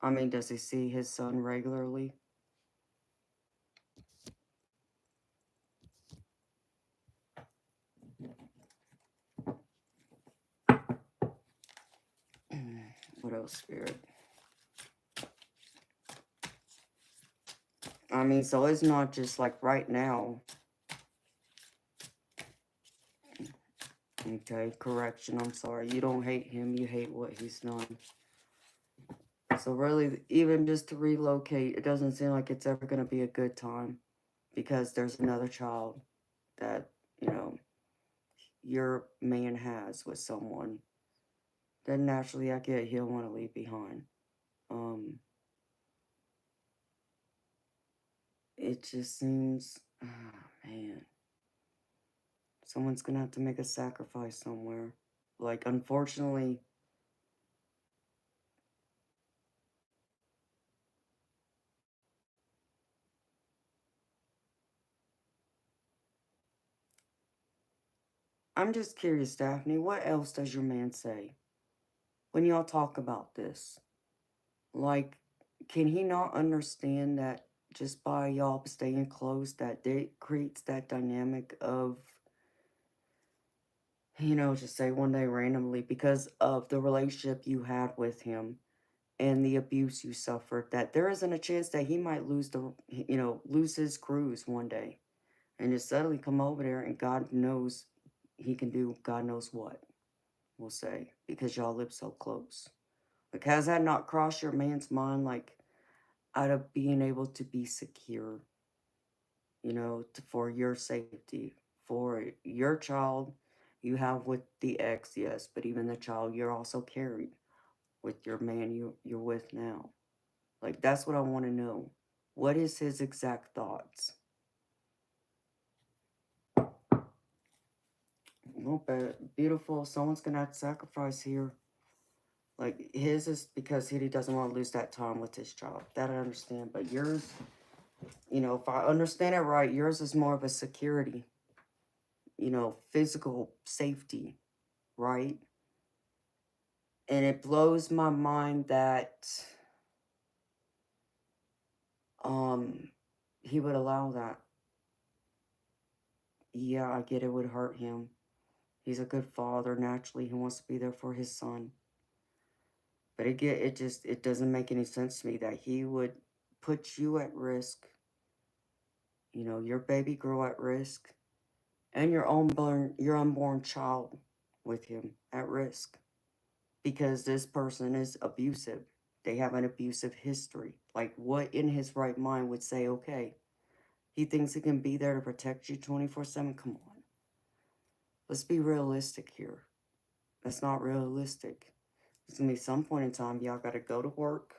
I mean, does he see his son regularly? What else, Spirit? I mean, so it's not just like right now. Okay, correction, I'm sorry. You don't hate him, you hate what he's done. So really, even just to relocate, it doesn't seem like it's ever going to be a good time. because there's another child that, you know, your man has with someone, then naturally I get he'll want to leave behind. Um, it just seems, man, someone's gonna have to make a sacrifice somewhere. Like, unfortunately, I'm just curious, Daphne, what else does your man say when y'all talk about this? Like, can he not understand that just by y'all staying close, that it creates that dynamic of, you know, just say one day randomly, because of the relationship you had with him and the abuse you suffered, that there isn't a chance that he might lose lose his cruise one day and just suddenly come over there and God knows he can do God knows what, we'll say, because y'all live so close. Like, has that not crossed your man's mind, like, out of being able to be secure, for your safety, for your child you have with the ex, yes, but even the child you're also carried with your man you're with now. Like, that's what I want to know. What is his exact thoughts? Well, but beautiful, someone's gonna have to sacrifice here. Like, his is because he doesn't want to lose that time with his child. That I understand. But yours, if I understand it right, yours is more of a security, physical safety, right? And it blows my mind that um he would allow that. Yeah, I get it would hurt him. He's a good father. Naturally, he wants to be there for his son. But it doesn't make any sense to me that he would put you at risk, your baby girl at risk, and your unborn child with him at risk, because this person is abusive. They have an abusive history. Like, what in his right mind would say, okay, he thinks he can be there to protect you 24/7? Come on. Let's be realistic here. That's not realistic. There's going to be some point in time y'all got to go to work,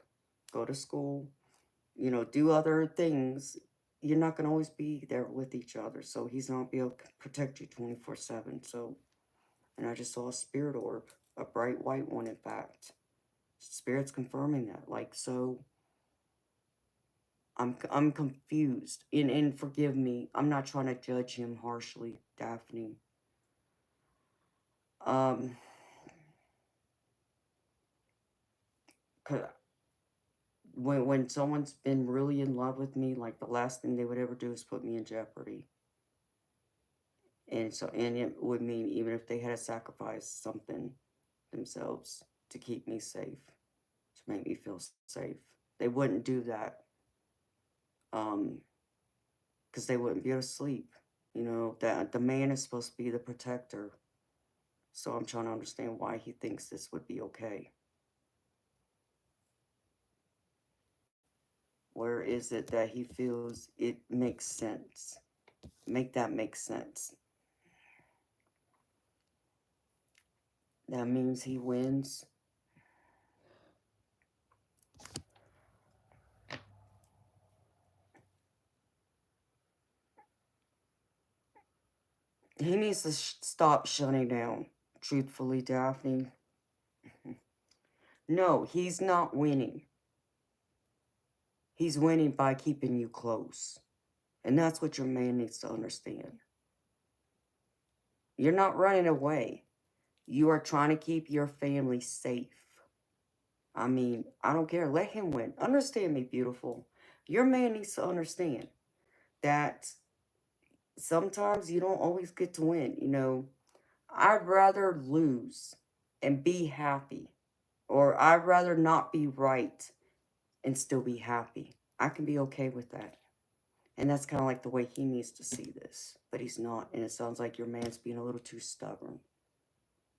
go to school, do other things. You're not going to always be there with each other. So he's not be able to protect you 24/7. So, and I just saw a spirit orb, a bright white one, in fact. Spirit's confirming that. Like, so I'm confused. And forgive me, I'm not trying to judge him harshly, Daphne. Um, 'Cause when someone's been really in love with me, like, the last thing they would ever do is put me in jeopardy. And it would mean even if they had to sacrifice something themselves to keep me safe, to make me feel safe, they wouldn't do that. Because they wouldn't be able to sleep. That the man is supposed to be the protector. So I'm trying to understand why he thinks this would be okay. Where is it that he feels it makes sense? Make that make sense. That means he wins. He needs to stop shutting down. Truthfully, Daphne. No, he's not winning. He's winning by keeping you close. And that's what your man needs to understand. You're not running away. You are trying to keep your family safe. I mean, I don't care. Let him win. Understand me, beautiful. Your man needs to understand that sometimes you don't always get to win. I'd rather lose and be happy, or I'd rather not be right and still be happy. I can be okay with that. And that's kind of like the way he needs to see this. But he's not. And it sounds like your man's being a little too stubborn.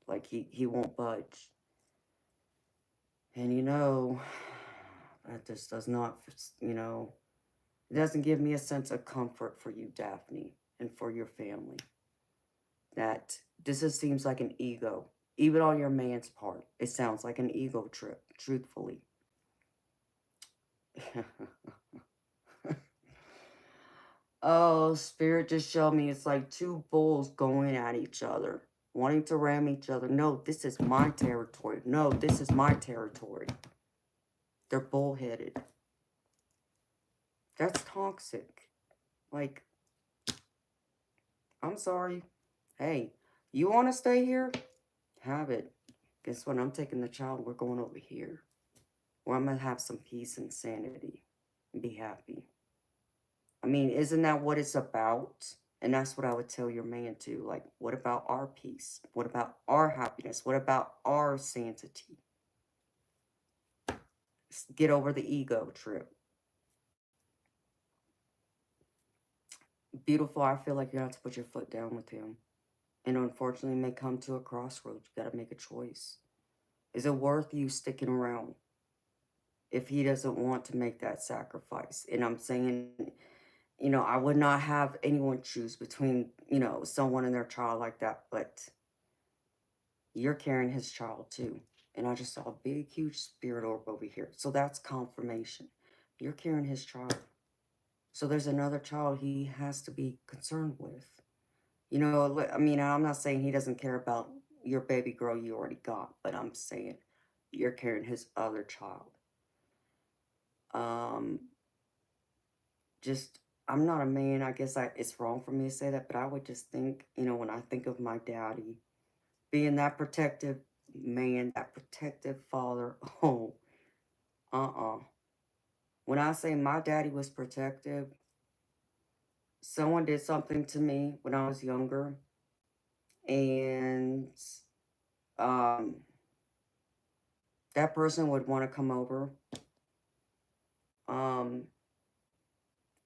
Like, he won't budge. And that just does not, It doesn't give me a sense of comfort for you, Daphne, and for your family. That this just seems like an ego. Even on your man's part, it sounds like an ego trip, truthfully. Oh, Spirit just showed me it's like two bulls going at each other, wanting to ram each other. No, this is my territory. No, this is my territory. They're bullheaded. That's toxic. Like, I'm sorry. Hey, you want to stay here? Have it. Guess what? I'm taking the child. We're going over here, where I'm going to have some peace and sanity and be happy. I mean, isn't that what it's about? And that's what I would tell your man too. Like, what about our peace? What about our happiness? What about our sanity? Get over the ego trip. Beautiful, I feel like you have to put your foot down with him. And unfortunately, it may come to a crossroads. You got to make a choice. Is it worth you sticking around if he doesn't want to make that sacrifice? And I'm saying, I would not have anyone choose between, someone and their child like that, but you're carrying his child too. And I just saw a big, huge spirit orb over here. So that's confirmation. You're carrying his child. So there's another child he has to be concerned with. I mean, I'm not saying he doesn't care about your baby girl you already got, but I'm saying you're carrying his other child. Um, just, I'm not a man. I guess it's wrong for me to say that, but I would just think, when I think of my daddy, being that protective man, that protective father, oh, uh-uh. When I say my daddy was protective, someone did something to me when I was younger, and um, that person would want to come over. Um,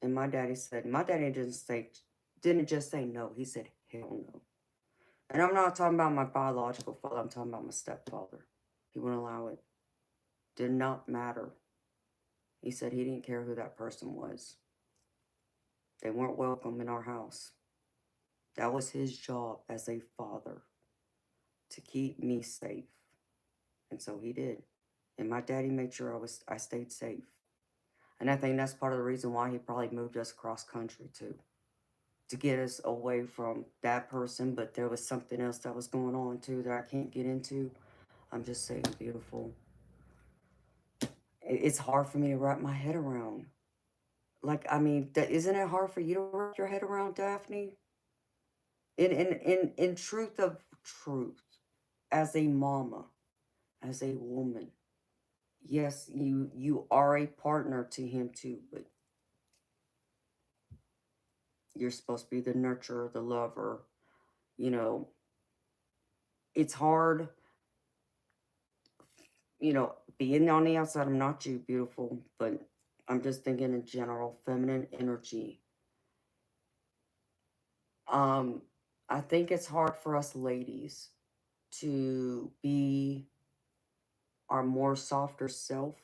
and my daddy didn't just say no. He said, hell no. And I'm not talking about my biological father. I'm talking about my stepfather. He wouldn't allow it. Did not matter. He said he didn't care who that person was. They weren't welcome in our house. That was his job as a father, to keep me safe. And so he did. And my daddy made sure I stayed safe. And I think that's part of the reason why he probably moved us across country too, to get us away from that person. But there was something else that was going on too that I can't get into. I'm just saying, beautiful. It's hard for me to wrap my head around. Like, I mean, isn't it hard for you to wrap your head around, Daphne? In truth of truth, as a mama, as a woman, yes, you are a partner to him too, but you're supposed to be the nurturer, the lover. You know, it's hard, being on the outside. I'm not you, beautiful, but I'm just thinking in general, feminine energy. Um, I think it's hard for us ladies to be our more softer self,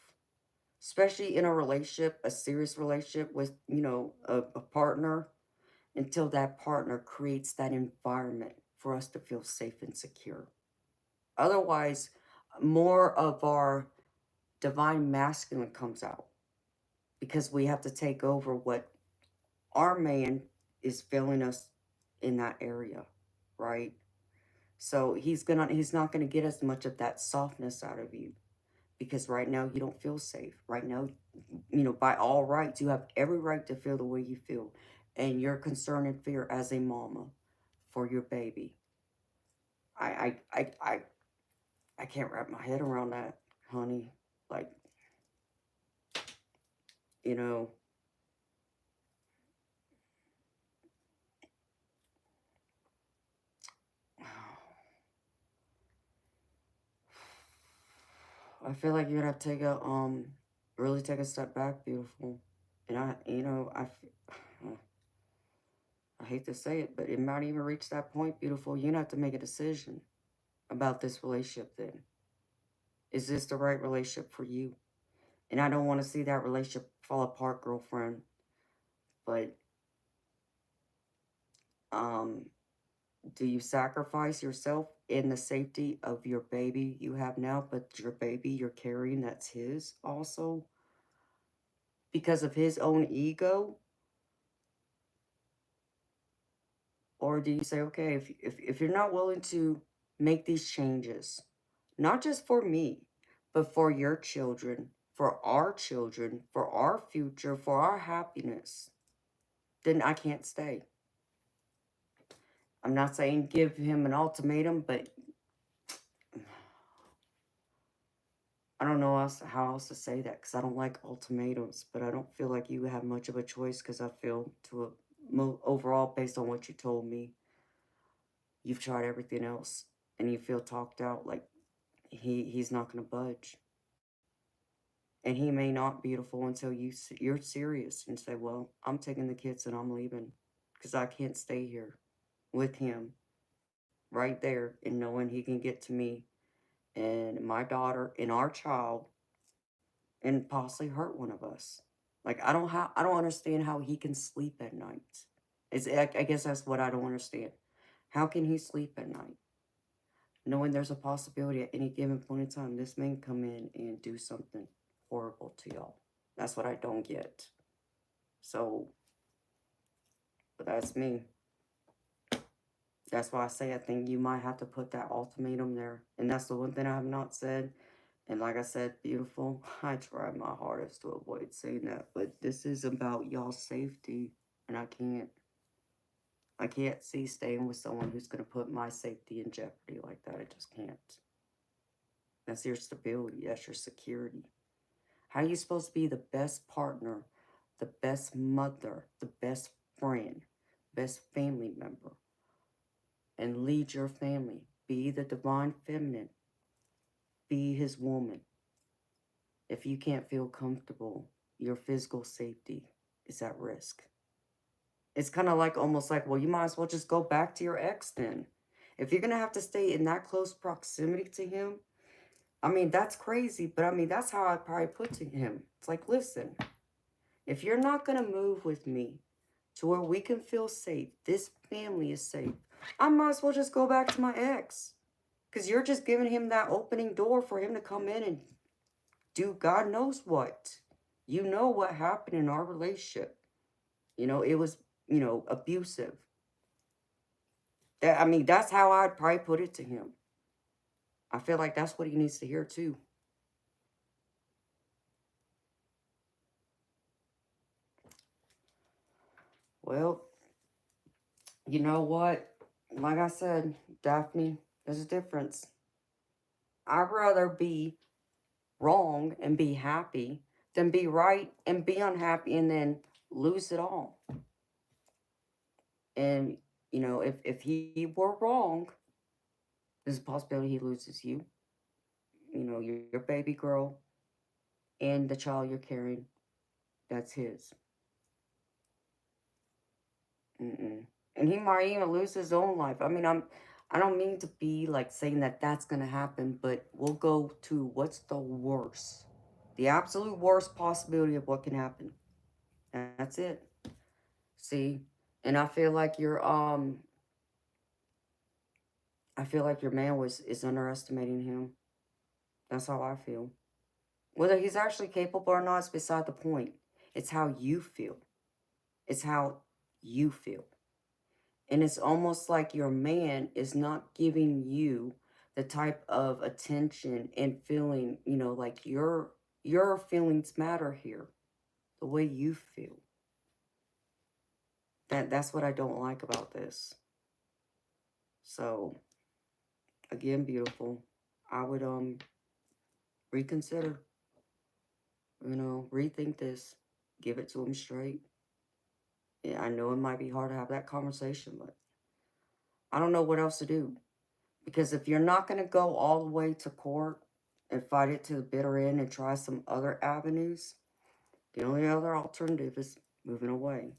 especially in a relationship, a serious relationship with, a partner, until that partner creates that environment for us to feel safe and secure. Otherwise, more of our divine masculine comes out because we have to take over what our man is failing us in that area, right? So he's not gonna get as much of that softness out of you because right now you don't feel safe. Right now, by all rights, you have every right to feel the way you feel, and your concern and fear as a mama for your baby. I I I I, I can't wrap my head around that, honey. Like, you know, I feel like you're gonna have to really take a step back, beautiful. And I hate to say it, but it might even reach that point, beautiful. You're gonna have to make a decision about this relationship then. Is this the right relationship for you? And I don't want to see that relationship fall apart, girlfriend. But um, do you sacrifice yourself in the safety of your baby you have now, but your baby you're carrying, that's his also, because of his own ego? Or do you say, okay, if you're not willing to make these changes, not just for me, but for your children, for our future, for our happiness, then I can't stay. I'm not saying give him an ultimatum, but I don't know how else to say that, because I don't like ultimatums, but I don't feel like you have much of a choice, because I feel overall, based on what you told me, you've tried everything else, and you feel talked out, like he's not going to budge. And he may not beautiful until you're serious and say, well, I'm taking the kids and I'm leaving, because I can't stay here with him right there and knowing he can get to me and my daughter and our child and possibly hurt one of us. Like, I don't understand how he can sleep at night. I guess that's what I don't understand. How can he sleep at night knowing there's a possibility at any given point in time this man come in and do something horrible to y'all? That's what I don't get. So, but that's me. That's why I say I think you might have to put that ultimatum there. And that's the one thing I have not said. And like I said, beautiful, I try my hardest to avoid saying that. But this is about y'all's safety. And I can't see staying with someone who's going to put my safety in jeopardy like that. I just can't. That's your stability. That's your security. How are you supposed to be the best partner, the best mother, the best friend, best family member, and lead your family? Be the divine feminine. Be his woman. If you can't feel comfortable, your physical safety is at risk. It's kind of like almost like, well, you might as well just go back to your ex then. If you're going to have to stay in that close proximity to him, I mean, that's crazy, but I mean, that's how I probably put to him. It's like, listen, if you're not going to move with me to where we can feel safe, this family is safe, I might as well just go back to my ex. Because you're just giving him that opening door for him to come in and do God knows what. You know what happened in our relationship. You know, it was, abusive. I mean, that's how I'd probably put it to him. I feel like that's what he needs to hear too. Well, you know what? Like I said, Daphne, there's a difference. I'd rather be wrong and be happy than be right and be unhappy and then lose it all. And, if he were wrong, there's a possibility he loses you, your baby girl, and the child you're carrying. That's his. Mm-mm. And he might even lose his own life. I mean, I don't mean to be like saying that that's going to happen, but we'll go to what's the worst, the absolute worst possibility of what can happen. That's it. See, and I feel like your man is underestimating him. That's how I feel. Whether he's actually capable or not is beside the point. It's how you feel. It's how you feel. And it's almost like your man is not giving you the type of attention and feeling, like your feelings matter here. The way you feel. That's what I don't like about this. So, again, beautiful. I would reconsider, rethink this. Give it to him straight. Yeah, I know it might be hard to have that conversation, but I don't know what else to do. Because if you're not going to go all the way to court and fight it to the bitter end and try some other avenues, the only other alternative is moving away.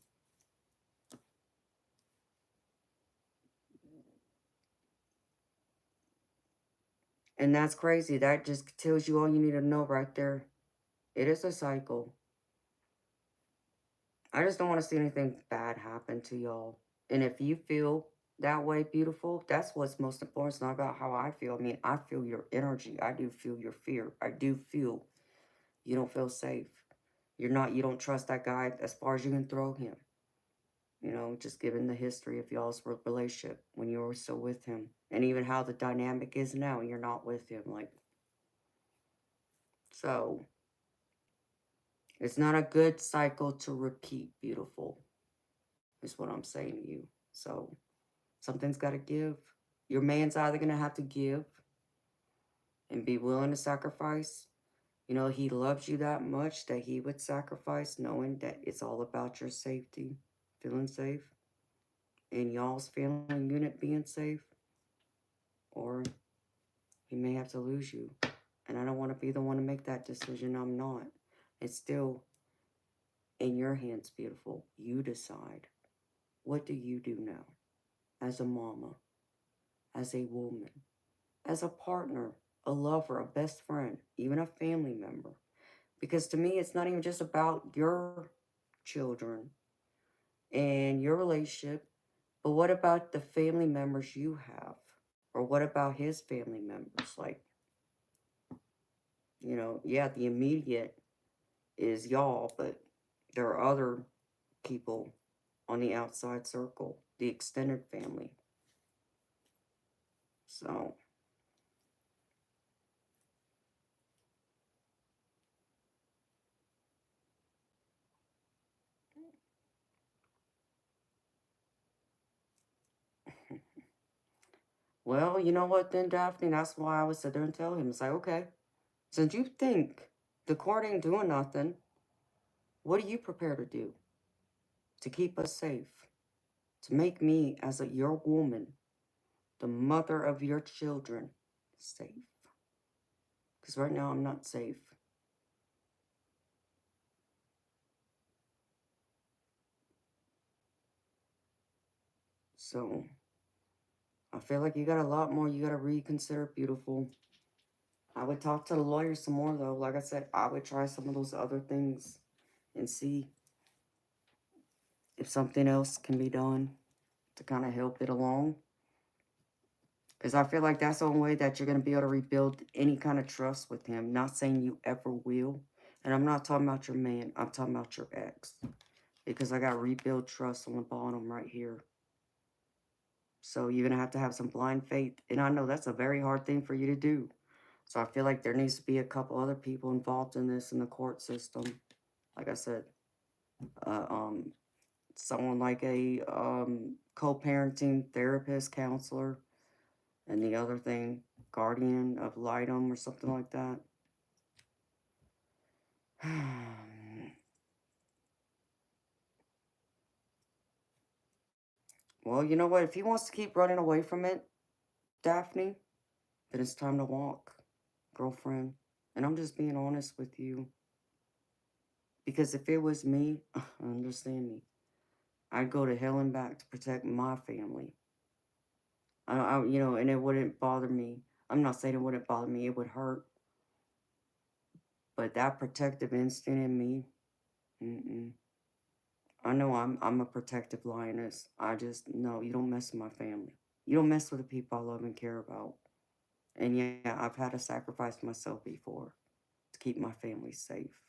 And that's crazy. That just tells you all you need to know right there. It is a cycle. I just don't want to see anything bad happen to y'all. And if you feel that way, beautiful, that's what's most important. It's not about how I feel. I mean, I feel your energy. I do feel your fear. I do feel you don't feel safe. You don't trust that guy as far as you can throw him. Just given the history of y'all's relationship when you were still with him. And even how the dynamic is now and you're not with him. So, it's not a good cycle to repeat, beautiful, is what I'm saying to you. So, something's got to give. Your man's either going to have to give and be willing to sacrifice. He loves you that much that he would sacrifice knowing that it's all about your safety, feeling safe, and y'all's family unit being safe. Or he may have to lose you. And I don't want to be the one to make that decision. I'm not. It's still in your hands, beautiful. You decide. What do you do now? As a mama, as a woman, as a partner, a lover, a best friend, even a family member. Because to me, it's not even just about your children and your relationship, but what about the family members you have? Or what about his family members? Yeah, the immediate is y'all, but there are other people on the outside circle, the extended family. So, well, you know what then, Daphne? That's why I would sit there and tell him. It's like, okay, since you think the court ain't doing nothing, what are you prepared to do to keep us safe? To make me, as your woman, the mother of your children, safe? Because right now I'm not safe. So, I feel like you got a lot more you got to reconsider, beautiful. I would talk to the lawyer some more, though. Like I said, I would try some of those other things and see if something else can be done to kind of help it along. Because I feel like that's the only way that you're going to be able to rebuild any kind of trust with him. Not saying you ever will. And I'm not talking about your man. I'm talking about your ex. Because I got rebuild trust on the bottom right here. So you're going to have some blind faith. And I know that's a very hard thing for you to do. So I feel like there needs to be a couple other people involved in this in the court system. Like I said, uh, um, someone like a co-parenting therapist, counselor, and the other thing, guardian of litem or something like that. Well, you know what? If he wants to keep running away from it, Daphne, then it's time to walk, girlfriend. And I'm just being honest with you. Because if it was me, understand me, I'd go to hell and back to protect my family. And it wouldn't bother me. I'm not saying it wouldn't bother me. It would hurt. But that protective instinct in me, mm-mm. I know I'm a protective lioness. I just no, you don't mess with my family. You don't mess with the people I love and care about. And yeah, I've had to sacrifice myself before to keep my family safe.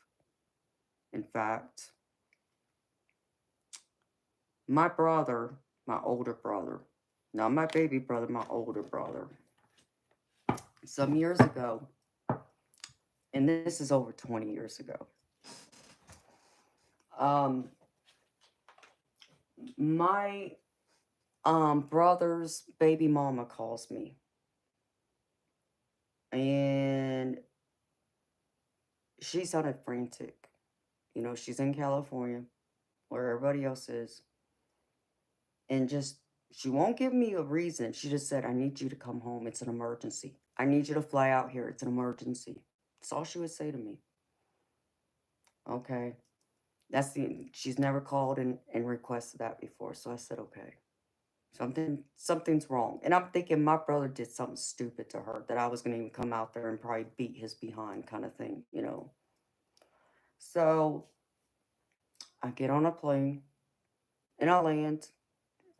In fact, my brother, my older brother, not my baby brother, my older brother, some years ago, and this is over 20 years ago. Um, my brother's baby mama calls me, and she sounded frantic. She's in California, where everybody else is, and just she won't give me a reason. She just said, "I need you to come home. It's an emergency. I need you to fly out here. It's an emergency." That's all she would say to me. Okay, she's never called and requested that before, so I said okay. Something's wrong. And I'm thinking my brother did something stupid to her that I was gonna even come out there and probably beat his behind kind of thing. So I get on a plane and I land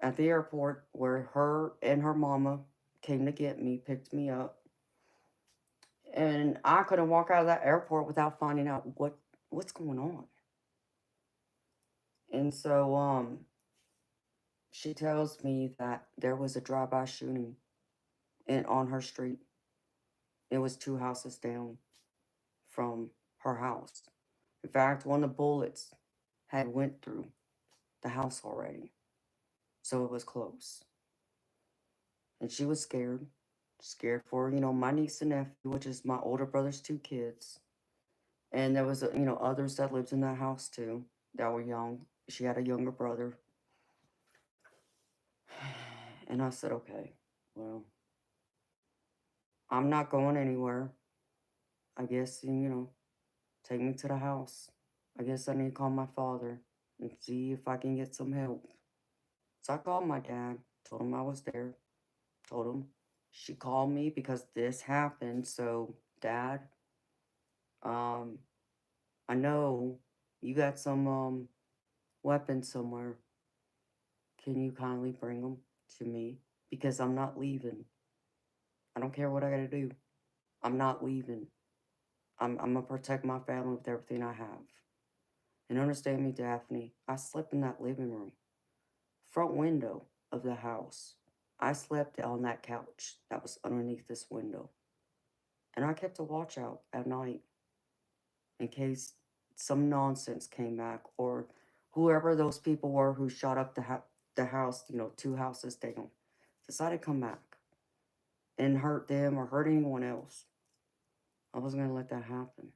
at the airport where her and her mama came to get me, picked me up. And I couldn't walk out of that airport without finding out what's going on. And so she tells me that there was a drive-by shooting on her street. It was 2 houses down from her house. In fact, one of the bullets had went through the house already. So it was close. And she was scared. Scared for, my niece and nephew, which is my older brother's 2 kids. And there was, others that lived in that house too that were young. She had a younger brother. And I said, okay, well, I'm not going anywhere. I guess, take me to the house. I guess I need to call my father and see if I can get some help. So I called my dad, told him I was there, told him she called me because this happened. So, Dad, um, I know you got some weapons somewhere. Can you kindly bring them to me? Because I'm not leaving. I don't care what I gotta do. I'm not leaving. I'm gonna protect my family with everything I have. And understand me, Daphne, I slept in that living room, front window of the house. I slept on that couch that was underneath this window. And I kept a watch out at night in case some nonsense came back or whoever those people were who shot up the house, 2 houses down, decided to come back and hurt them or hurt anyone else. I wasn't going to let that happen.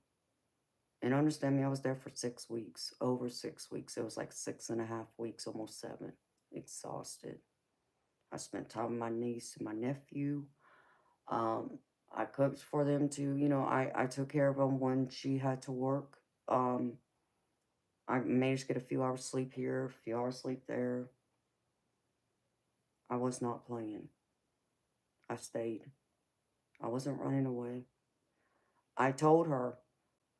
And understand me, I was there for 6 weeks, over 6 weeks. It was like 6.5 weeks, almost 7. Exhausted. I spent time with my niece and my nephew. Um, I cooked for them too. I took care of them when she had to work. I managed to get a few hours sleep here, a few hours sleep there. I was not playing. I stayed. I wasn't running away. I told her,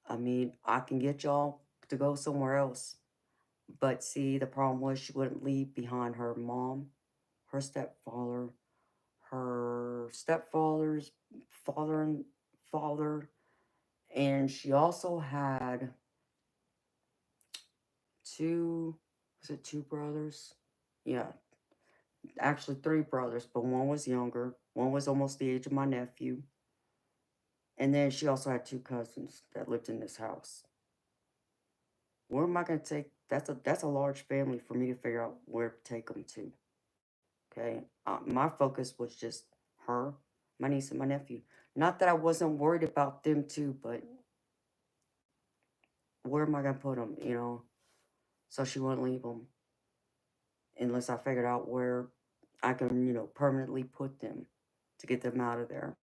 I can get y'all to go somewhere else. But see, the problem was she wouldn't leave behind her mom, her stepfather, her stepfather's father, and she also had was it 2 brothers? Yeah, actually 3 brothers, but one was younger. One was almost the age of my nephew. And then she also had 2 cousins that lived in this house. Where am I going to take? That's a large family for me to figure out where to take them to. Okay, my focus was just her, my niece, and my nephew. Not that I wasn't worried about them too, but where am I going to put them? So she wouldn't leave them unless I figured out where I can, permanently put them to get them out of there.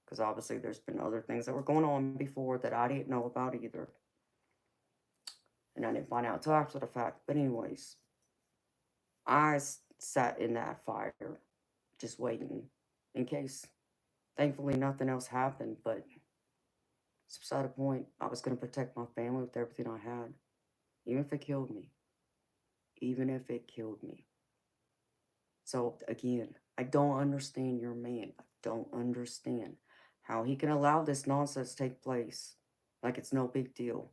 Because obviously there's been other things that were going on before that I didn't know about either. And I didn't find out until after the fact. But anyways, I sat in that fire just waiting in case. Thankfully, nothing else happened, but it's beside the point. I was going to protect my family with everything I had, even if it killed me. Even if it killed me. So, again, I don't understand your man. I don't understand how he can allow this nonsense to take place like it's no big deal.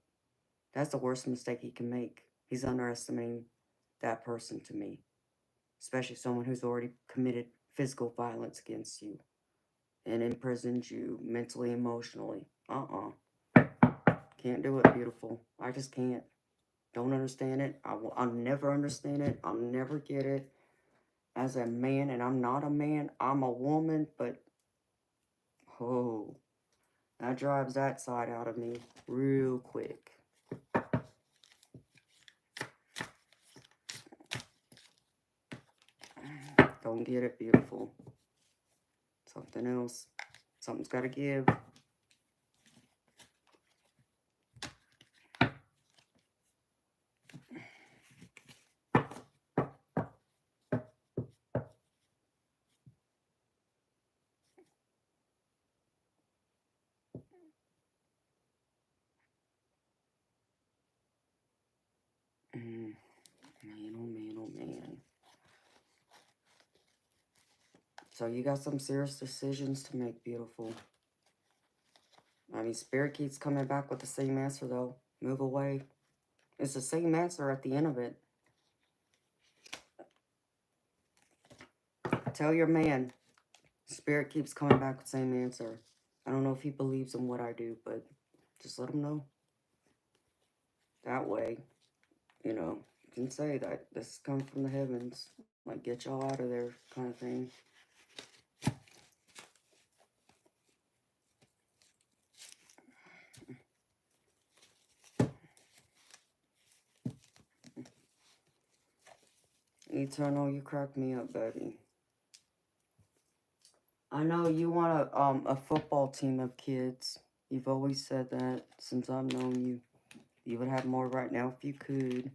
That's the worst mistake he can make. He's underestimating that person to me, especially someone who's already committed physical violence against you and imprisoned you mentally, emotionally. Can't do it, beautiful. I just can't. Don't understand it. I'll never understand it. I'll never get it. As a man, and I'm not a man, I'm a woman, but oh, that drives that side out of me real quick. Don't get it, beautiful. Something else. Something's got to give. Man, oh man, oh man. So you got some serious decisions to make, beautiful. I mean, Spirit keeps coming back with the same answer, though. Move away. It's the same answer at the end of it. Tell your man. Spirit keeps coming back with the same answer. I don't know if he believes in what I do, but just let him know. That way, you know, you can say that this comes from the heavens. Like, get y'all out of there kind of thing. Eternal, you crack me up, baby. I know you want a football team of kids. You've always said that since I've known you. You would have more right now if you could.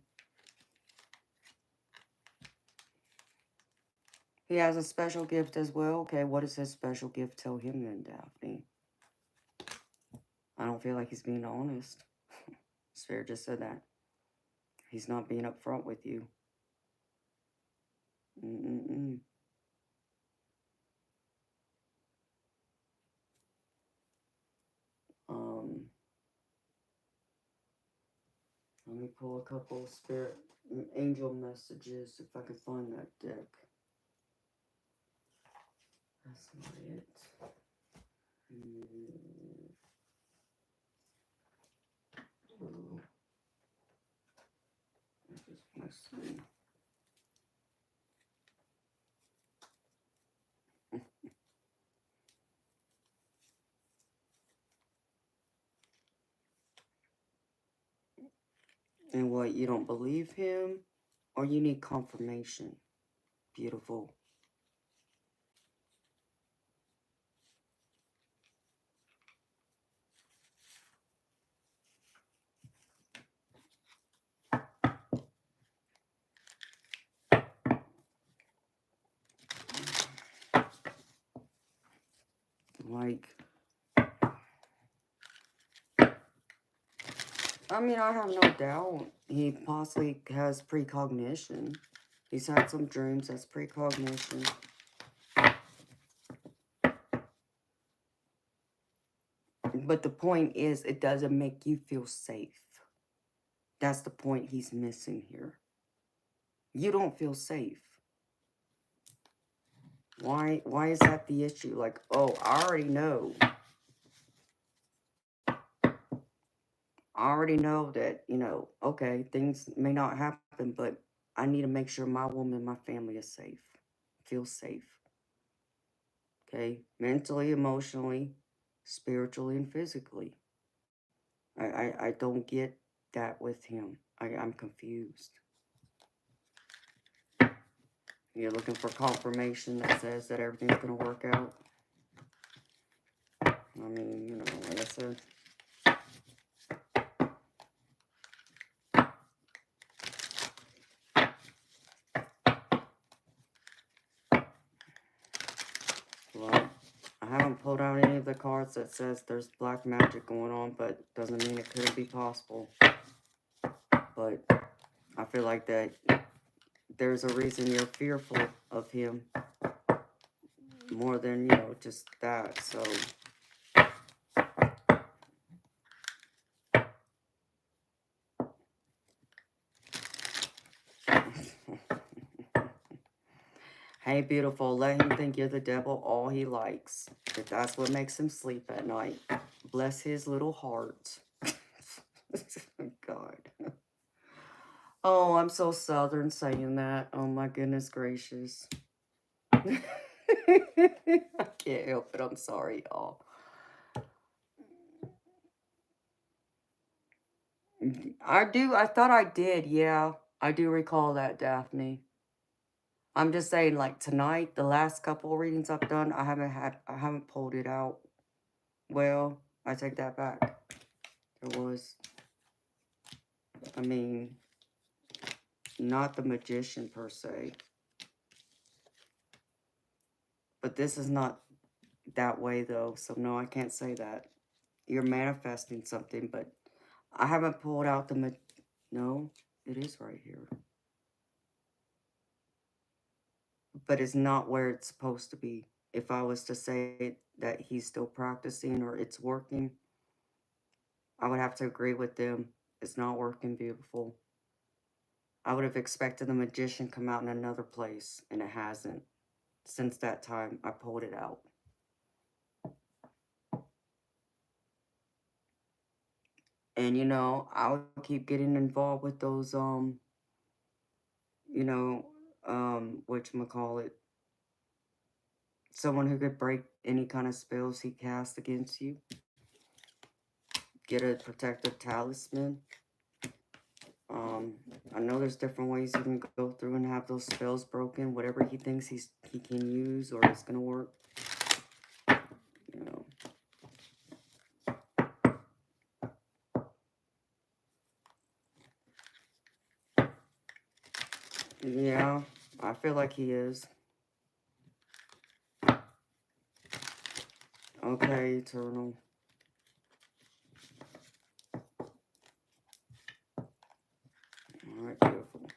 He has a special gift as well. Okay, what is his special gift? Tell him then, Daphne. I don't feel like he's being honest. Sphere just said that. He's not being upfront with you. Mm-mm-mm. Let me pull a couple spirit angel messages if I can find that deck. That's not it. Ooh. That is missing. And what, you don't believe him? Or you need confirmation? Beautiful. Like, I mean, I have no doubt he possibly has precognition. He's had some dreams. That's precognition. But the point is, it doesn't make you feel safe. That's the point he's missing here. You don't feel safe. Why is that the issue? Like, oh, I already know. I already know that, you know, okay, things may not happen, but I need to make sure my woman, my family is safe. Feel safe. Okay? Mentally, emotionally, spiritually, and physically. I don't get that with him. I'm confused. You're looking for confirmation that says that everything's going to work out. I mean, you know, like I said. Well, I haven't pulled out any of the cards that says there's black magic going on, but doesn't mean it couldn't be possible. But I feel like that there's a reason you're fearful of him more than, you know, just that. So hey, beautiful, let him think you're the devil all he likes. If that's what makes him sleep at night. Bless his little heart. God. Oh, I'm so southern saying that. Oh my goodness gracious. I can't help it. I'm sorry, y'all. I thought I did. Yeah, I do recall that, Daphne. I'm just saying, like, tonight, the last couple of readings I've done, I haven't pulled it out. Well, I take that back. There was, I mean, not the magician per se. But this is not that way, though. So, no, I can't say that. You're manifesting something, but I haven't pulled out the... No, it is right here. but it's not where it's supposed to be. If I was to say that he's still practicing or it's working, I would have to agree with them. It's not working beautiful. I would have expected the magician come out in another place, and it hasn't. Since that time, I pulled it out. And, I'll keep getting involved with those, you know, whatchamacallit, someone who could break any kind of spells he casts against you. Get a protective talisman. I know there's different ways you can go through and have those spells broken. Whatever he thinks he can use or it's gonna work. You know. Yeah, I feel like he is. Okay, Eternal. Alright, beautiful.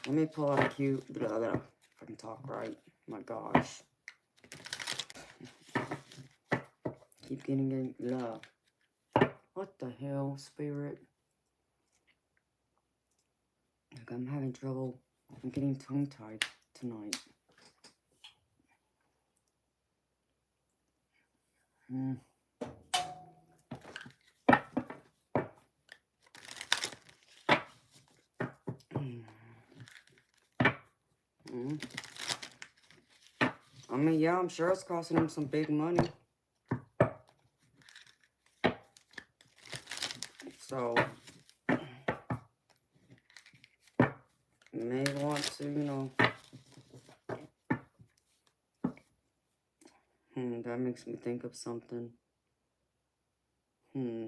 Let me pull out a cute. Blah, blah, blah. If I can talk right. My gosh. Keep getting love. What the hell, Spirit? Like, I'm having trouble. I'm getting tongue-tied tonight. Mm. Mm. I mean, yeah, I'm sure it's costing him some big money. So, you may want to, that makes me think of something. Hmm.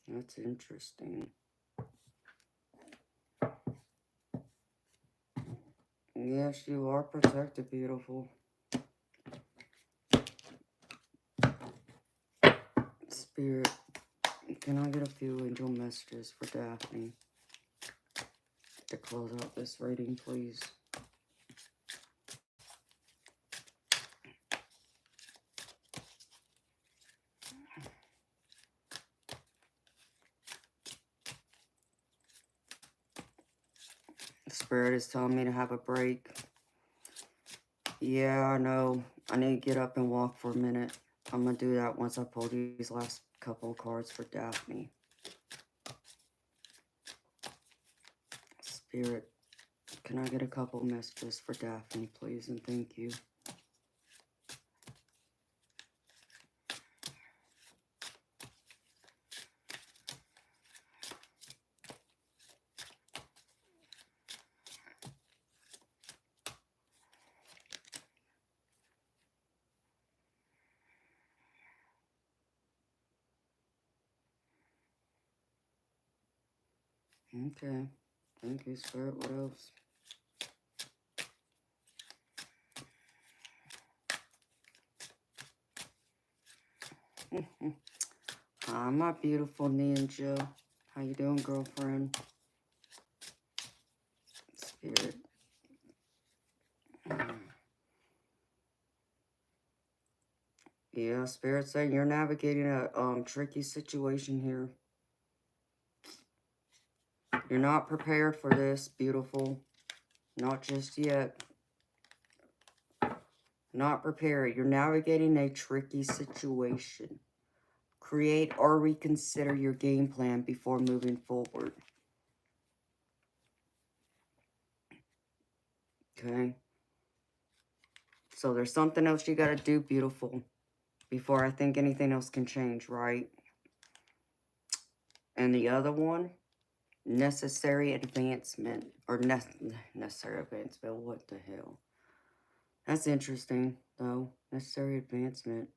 That's interesting. Yes, you are protected, beautiful. Spirit, can I get a few angel messages for Daphne to close out this reading, please? Spirit is telling me to have a break. Yeah, I know. I need to get up and walk for a minute. I'm going to do that once I pull these last couple of cards for Daphne. Spirit, can I get a couple messages for Daphne, please? And thank you. Okay. Thank you, Spirit. What else? Hi, my beautiful ninja. How you doing, girlfriend? Spirit. Yeah, Spirit saying you're navigating a tricky situation here. You're not prepared for this, beautiful. Not just yet. Not prepared. You're navigating a tricky situation. Create or reconsider your game plan before moving forward. Okay? So there's something else you got to do, beautiful, before I think anything else can change, right? And the other one, necessary advancement. Or necessary advancement. What the hell? That's interesting, though. Necessary advancement.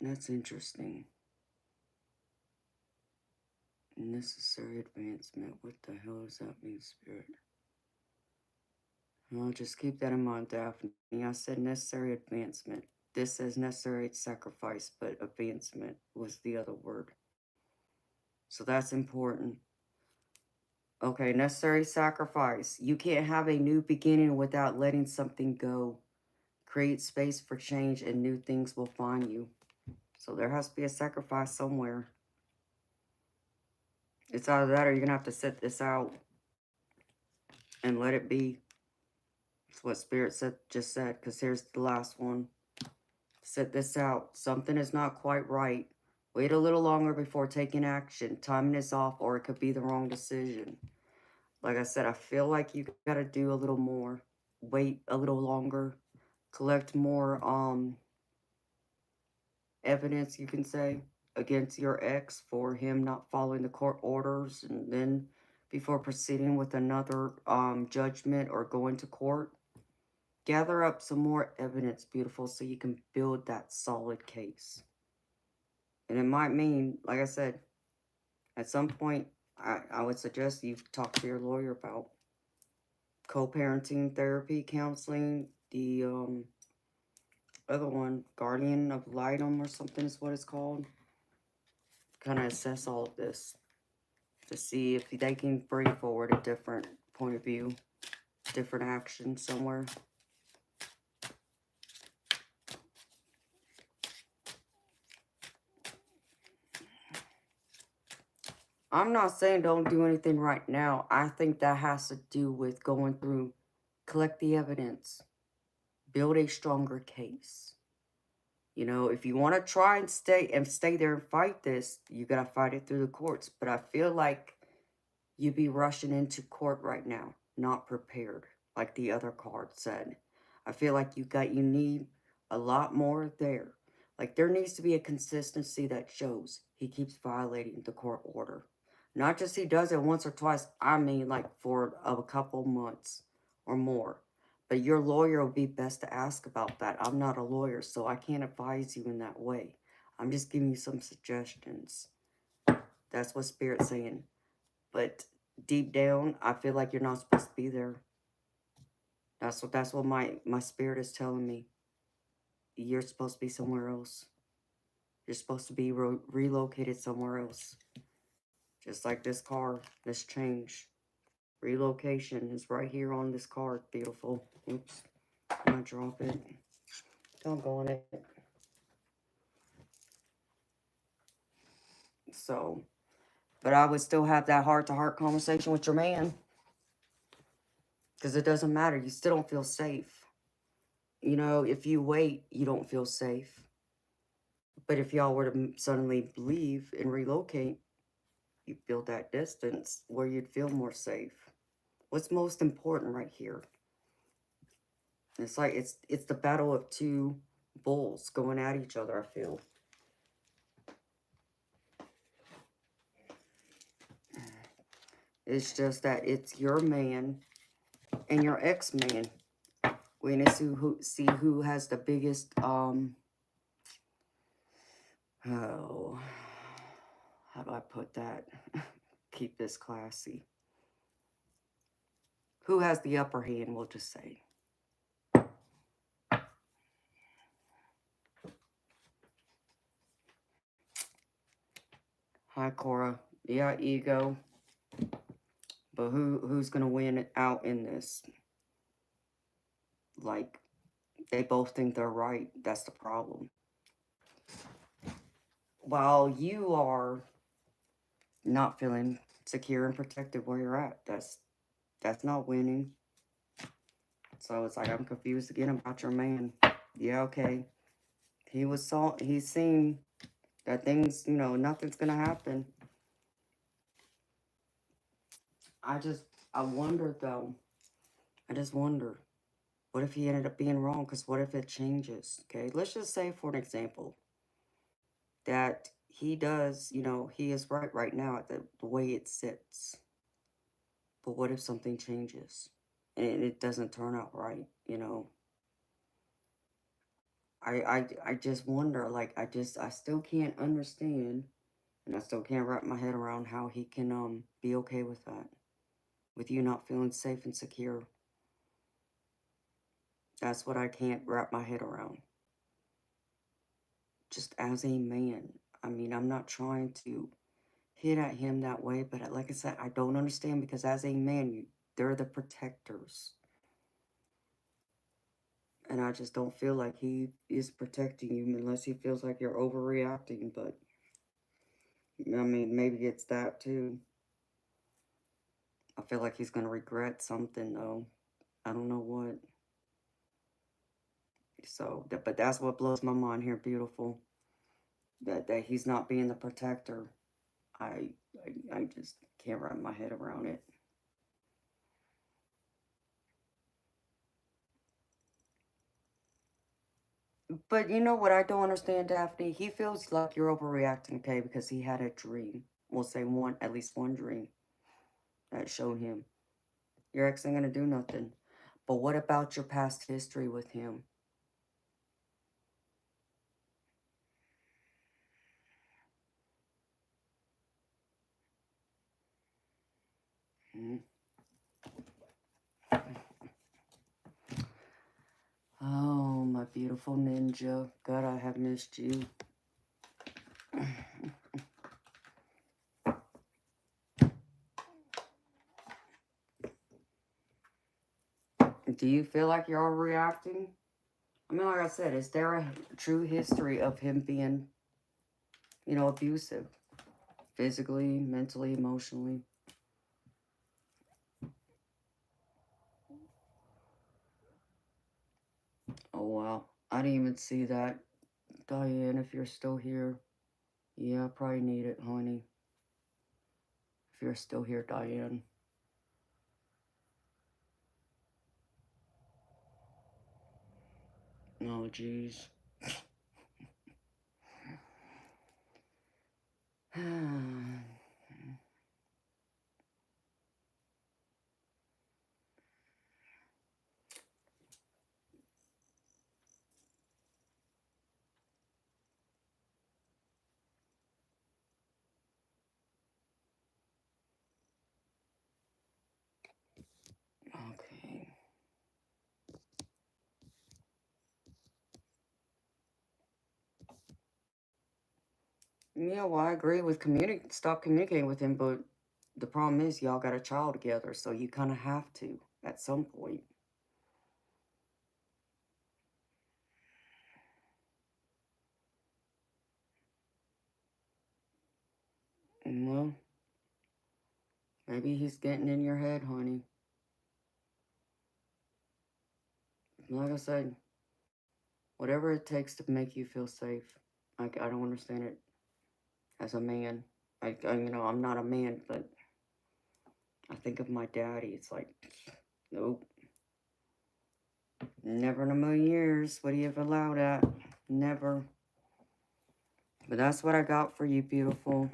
That's interesting. Necessary advancement. What the hell does that mean, Spirit? Well, just keep that in mind, Daphne. I said necessary advancement. This says necessary sacrifice, but advancement was the other word. So that's important. Okay, necessary sacrifice. You can't have a new beginning without letting something go. Create space for change and new things will find you. So there has to be a sacrifice somewhere. It's either that or you're going to have to sit this out and let it be. That's what Spirit just said, because here's the last one. Sit this out. Something is not quite right. Wait a little longer before taking action. Timing is off or it could be the wrong decision. Like I said, I feel like you got to do a little more. Wait a little longer. Collect more evidence, you can say, against your ex for him not following the court orders, and then before proceeding with another judgment or going to court. Gather up some more evidence, beautiful, so you can build that solid case. And it might mean, like I said, at some point, I would suggest you talk to your lawyer about co-parenting therapy, counseling, the other one, guardian of litem or something is what it's called. Kind of assess all of this to see if they can bring forward a different point of view, different action somewhere. I'm not saying don't do anything right now. I think that has to do with going through, collect the evidence, build a stronger case. You know, if you want to try and stay there and fight this, you got to fight it through the courts. But I feel like you'd be rushing into court right now, not prepared, like the other card said. I feel like you need a lot more there. Like there needs to be a consistency that shows he keeps violating the court order. Not just he does it once or twice, I mean like for a couple months or more. But your lawyer will be best to ask about that. I'm not a lawyer, so I can't advise you in that way. I'm just giving you some suggestions. That's what Spirit's saying. But deep down, I feel like you're not supposed to be there. That's what my spirit is telling me. You're supposed to be somewhere else. You're supposed to be relocated somewhere else. Just like this car, this change. Relocation is right here on this card. Beautiful. Oops. I'm gonna drop it. Don't go on it. So, but I would still have that heart-to-heart conversation with your man. Because it doesn't matter. You still don't feel safe. You know, if you wait, you don't feel safe. But if y'all were to suddenly leave and relocate, you build that distance where you'd feel more safe. What's most important right here? It's like it's the battle of two bulls going at each other, I feel. It's just that it's your man and your ex-man. We need to see who has the biggest oh, how do I put that? Keep this classy. Who has the upper hand, we'll just say. Hi, Cora. Yeah, ego. But who's gonna win out in this? Like, they both think they're right. That's the problem. While you are not feeling secure and protected where you're at, that's not winning. So it's like I'm confused again about your man. Yeah, okay. He's seen that things, nothing's gonna happen. I wonder though. I just wonder. What if he ended up being wrong? Because what if it changes? Okay, let's just say, for an example, that he does, he is right now at the way it sits. But what if something changes and it doesn't turn out right? I just wonder. Like I still can't understand, and I still can't wrap my head around how he can be okay with that, with you not feeling safe and secure. That's what I can't wrap my head around. Just as a man. I mean, I'm not trying to hit at him that way, but like I said, I don't understand because as a man, they're the protectors. And I just don't feel like he is protecting you unless he feels like you're overreacting. But, I mean, maybe it's that too. I feel like he's going to regret something, though. I don't know what. So, but that's what blows my mind here, beautiful. That he's not being the protector. I, I just can't wrap my head around it. But you know what I don't understand, Daphne? He feels like you're overreacting, okay, because he had a dream. We'll say one, at least one dream that showed him. Your ex ain't gonna do nothing. But what about your past history with him? Hmm. Oh, my beautiful ninja. God, I have missed you. Do you feel like you're overreacting? I mean, like I said, is there a true history of him being, abusive? Physically, mentally, emotionally? Oh, wow. I didn't even see that. Diane, if you're still here. Yeah, I probably need it, honey. If you're still here, Diane. Oh, jeez. Okay. Yeah, well, I agree with stop communicating with him, but the problem is y'all got a child together, so you kind of have to at some point. Well, maybe he's getting in your head, honey. Like I said, whatever it takes to make you feel safe. I don't understand it as a man. I'm not a man, but I think of my daddy. It's like, nope, never in a million years would he have allowed that. Never. But that's what I got for you, beautiful.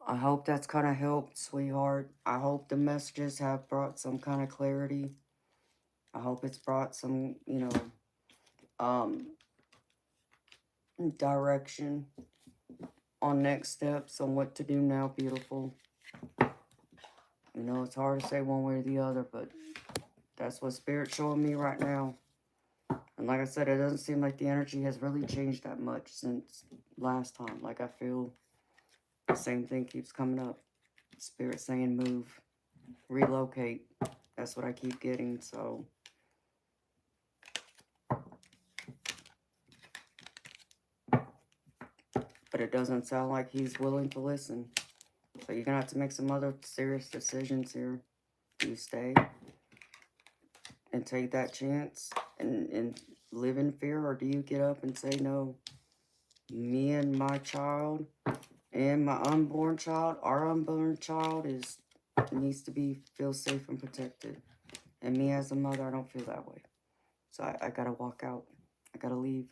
I hope that's kind of helped, sweetheart. I hope the messages have brought some kind of clarity. I hope it's brought some, um, direction on next steps on what to do now, beautiful. It's hard to say one way or the other, but that's what Spirit's showing me right now. And like I said, it doesn't seem like the energy has really changed that much since last time. Like I feel the same thing keeps coming up. Spirit saying move, relocate. That's what I keep getting, so. But it doesn't sound like he's willing to listen. So you're going to have to make some other serious decisions here. Do you stay and take that chance and live in fear? Or do you get up and say, no, me and my child and my unborn child, our unborn child needs to feel safe and protected. And me as a mother, I don't feel that way. So I got to walk out. I got to leave.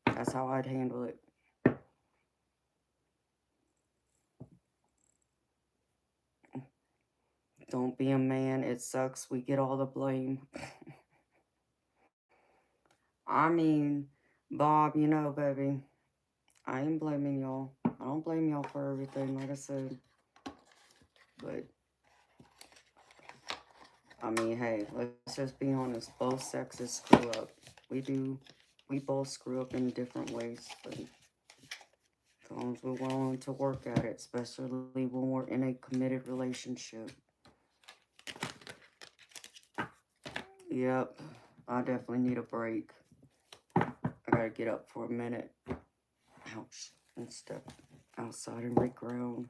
That's how I'd handle it. Don't be a man. It sucks. We get all the blame. I mean, Bob, baby, I ain't blaming y'all. I don't blame y'all for everything, like I said. But I mean, hey, let's just be honest. Both sexes screw up. We both screw up in different ways, but as long as we're willing to work at it, especially when we're in a committed relationship. Yep, I definitely need a break. I gotta get up for a minute. Ouch. And step outside and reground.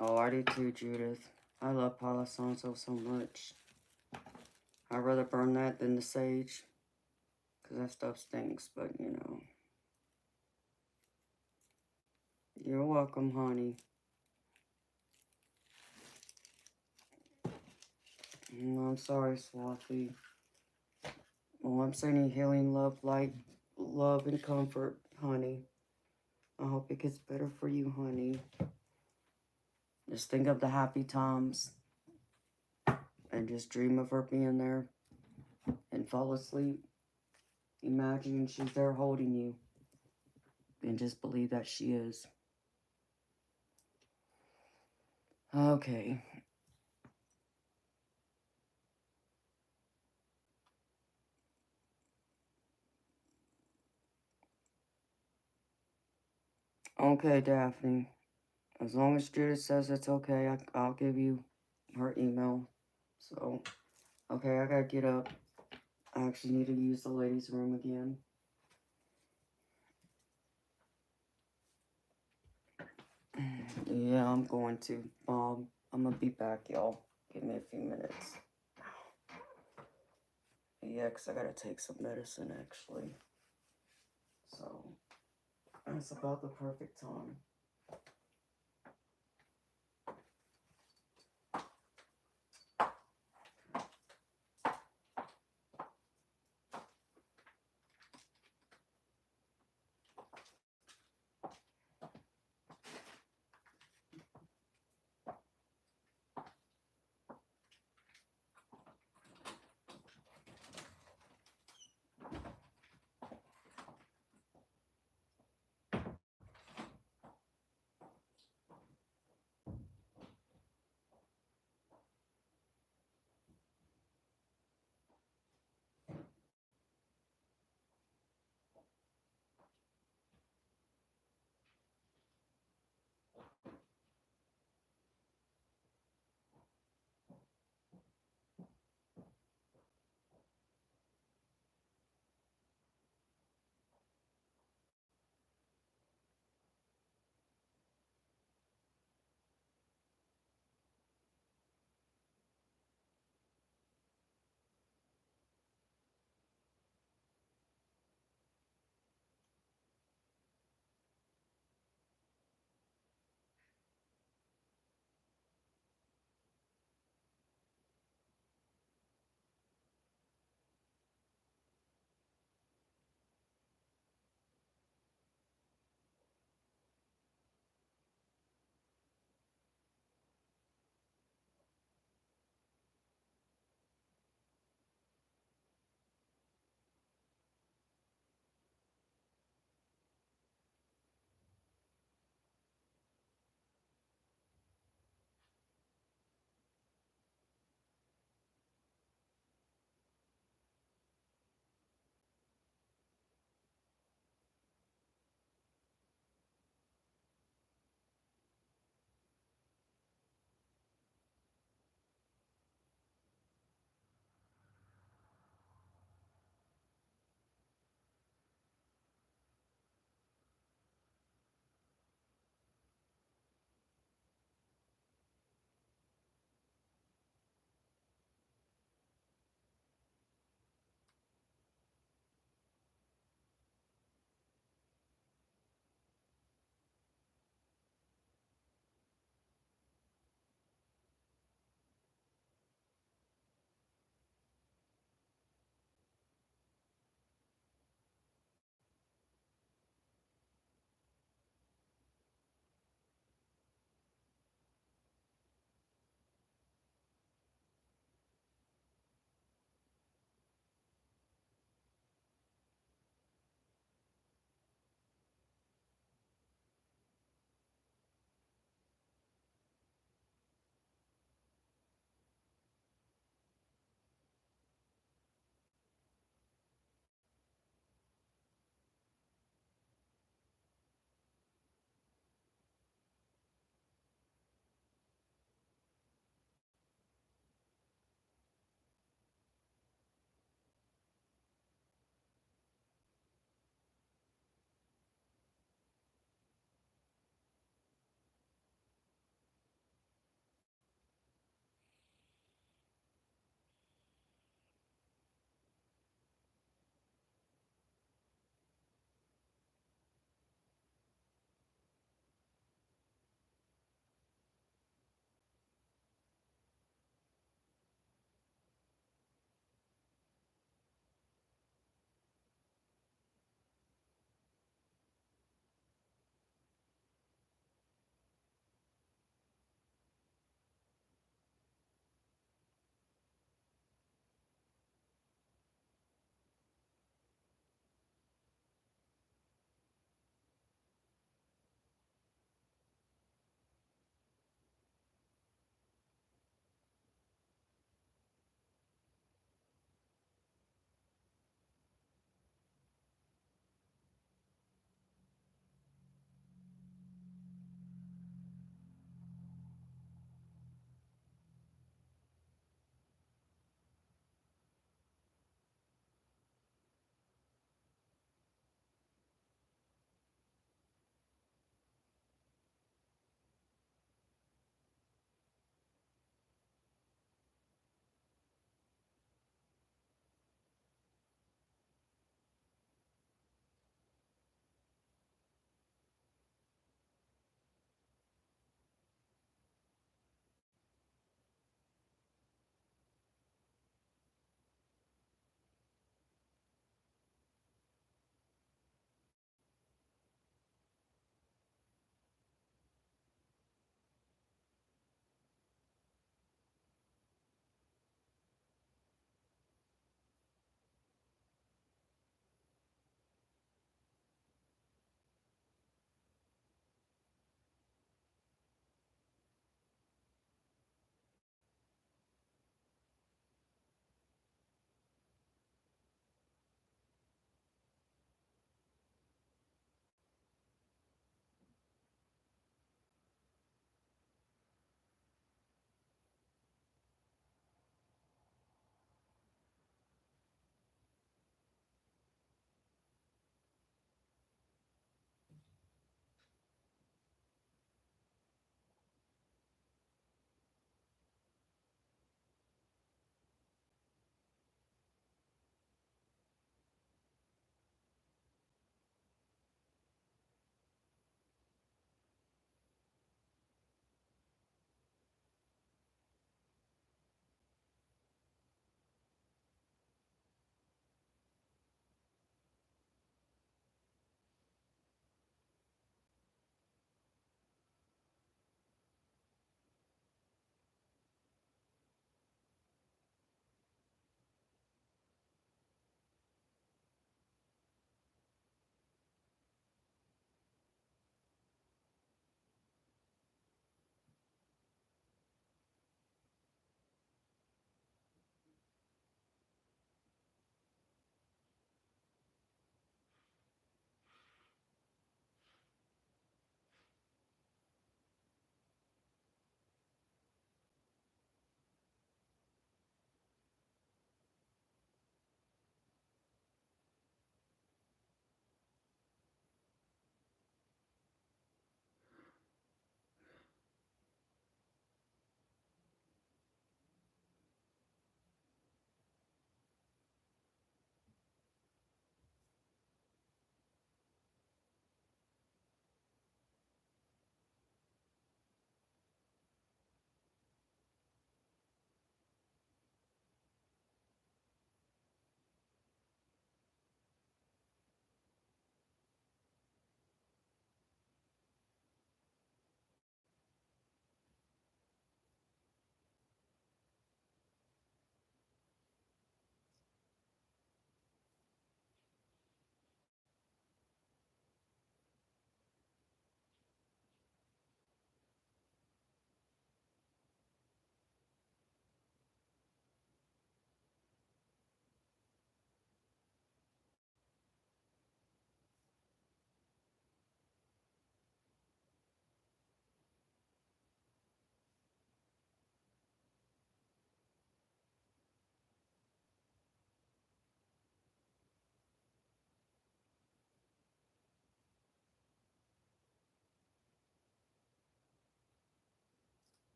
Oh, I do too, Judith. I love Palo Santo so much. I'd rather burn that than the sage. Because that stuff stinks, but you know. You're welcome, honey. I'm sorry, Swathi. Well, I'm sending healing, love, light, love, and comfort, honey. I hope it gets better for you, honey. Just think of the happy times. And just dream of her being there. And fall asleep. Imagine she's there holding you. And just believe that she is. Okay. Okay, Daphne. As long as Judith says it's okay, I'll give you her email. So, okay, I gotta get up. I actually need to use the ladies' room again. Yeah, I'm going to. I'm gonna be back, y'all. Give me a few minutes. Yeah, because I gotta take some medicine, actually. So, that's about the perfect time.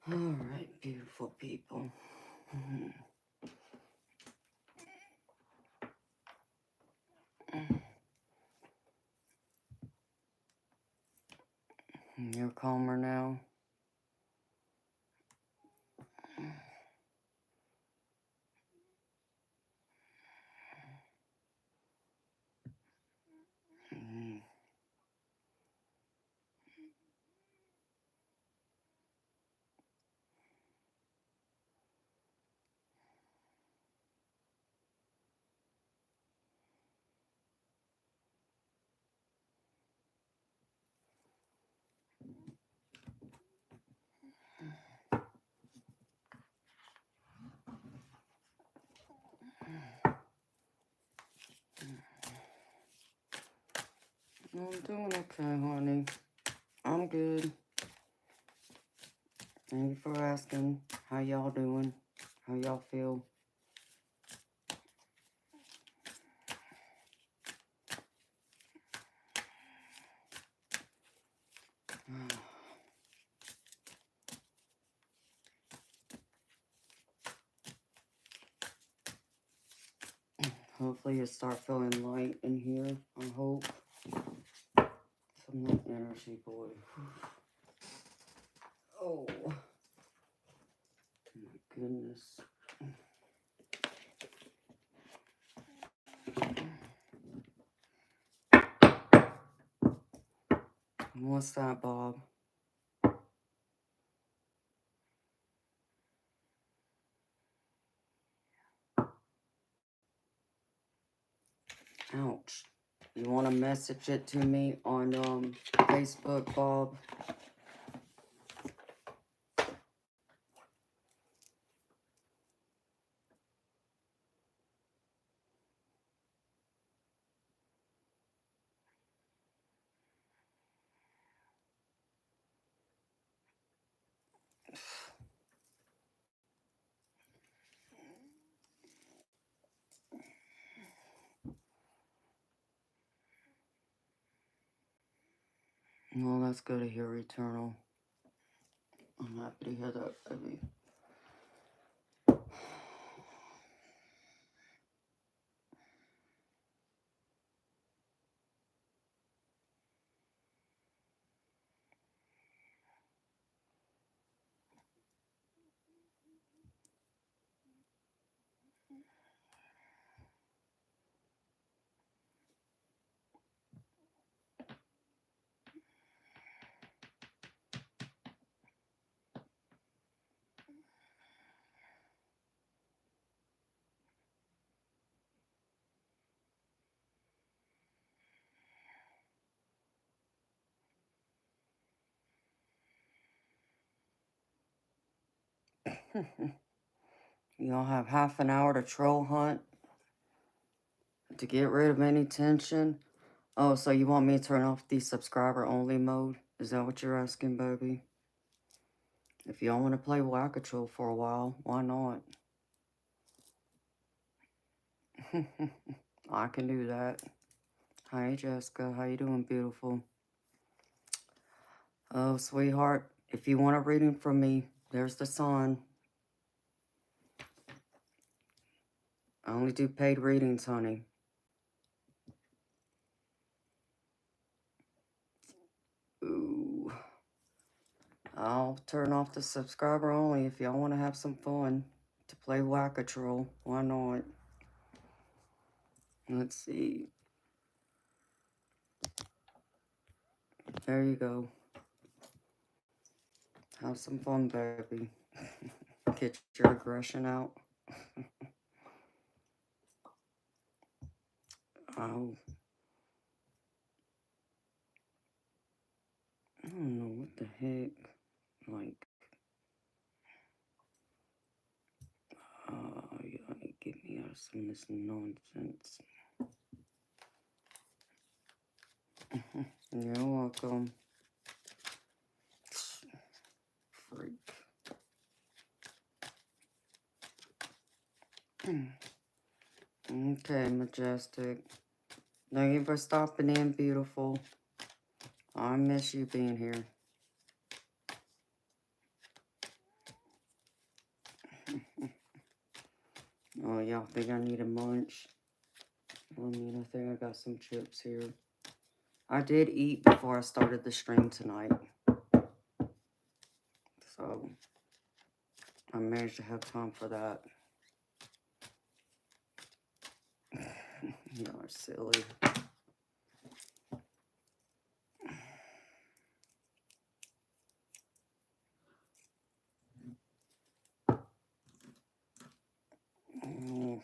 All right, beautiful people. You're calmer now. I'm doing okay, honey. I'm good. Thank you for asking. How y'all doing? How y'all feel? Hopefully you start feeling light in here. I hope. Some light energy, boy. Oh, my goodness. What's that, Bob? Ouch. You want to message it to me on Facebook, Bob? Well, that's good to hear, Eternal. I'm happy to hear that, baby. Y'all have half an hour to troll hunt to get rid of any tension. Oh, so you want me to turn off the subscriber only mode? Is that what you're asking, baby? If y'all want to play Whack-A-Troll for a while, why not? I can do that. Hi, Jessica. How you doing, beautiful? Oh, sweetheart, if you want a reading from me, there's the sign. I only do paid readings, honey. Ooh. I'll turn off the subscriber only if y'all want to have some fun to play Whack-A-Troll. Why not? Let's see. There you go. Have some fun, baby. Get your aggression out. Oh. I don't know what the heck. Like, you gotta get me out of some of this nonsense. You're welcome. Freak. Okay, Majestic. Thank you for stopping in, beautiful. I miss you being here. Oh, y'all think I need a munch? I mean, I think I got some chips here. I did eat before I started the stream tonight. So, I managed to have time for that. Y'all are silly. Mm.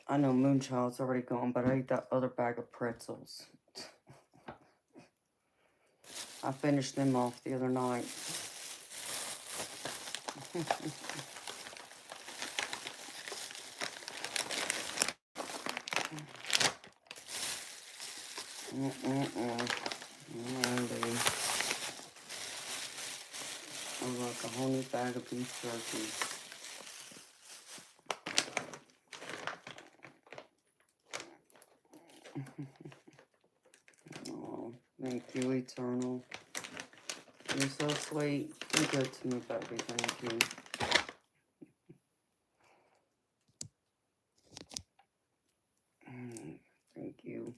I know Moonchild's already gone, but I ate that other bag of pretzels. I finished them off the other night. Randy. I like a whole new bag of beef jerky. Oh, thank you, Eternal. You're so sweet. You're good to me, baby. Thank you. Thank you.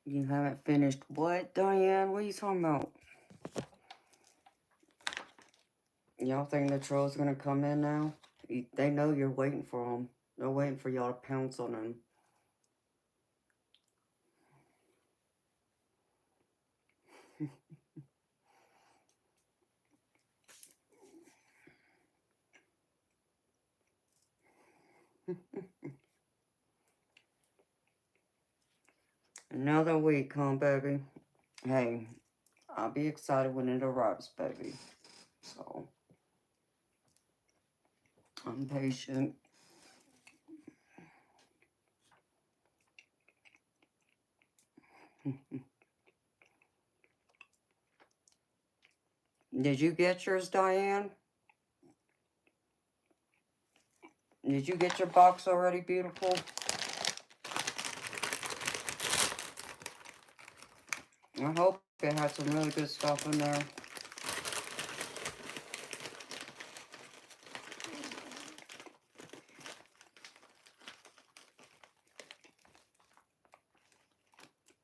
You haven't finished what, Diane? What are you talking about? Y'all think the troll's gonna come in now? They know you're waiting for them. They're waiting for y'all to pounce on them. Another week, huh, baby? Hey, I'll be excited when it arrives, baby. So, I'm patient. Did you get yours, Diane? Did you get your box already, beautiful? I hope it had some really good stuff in there.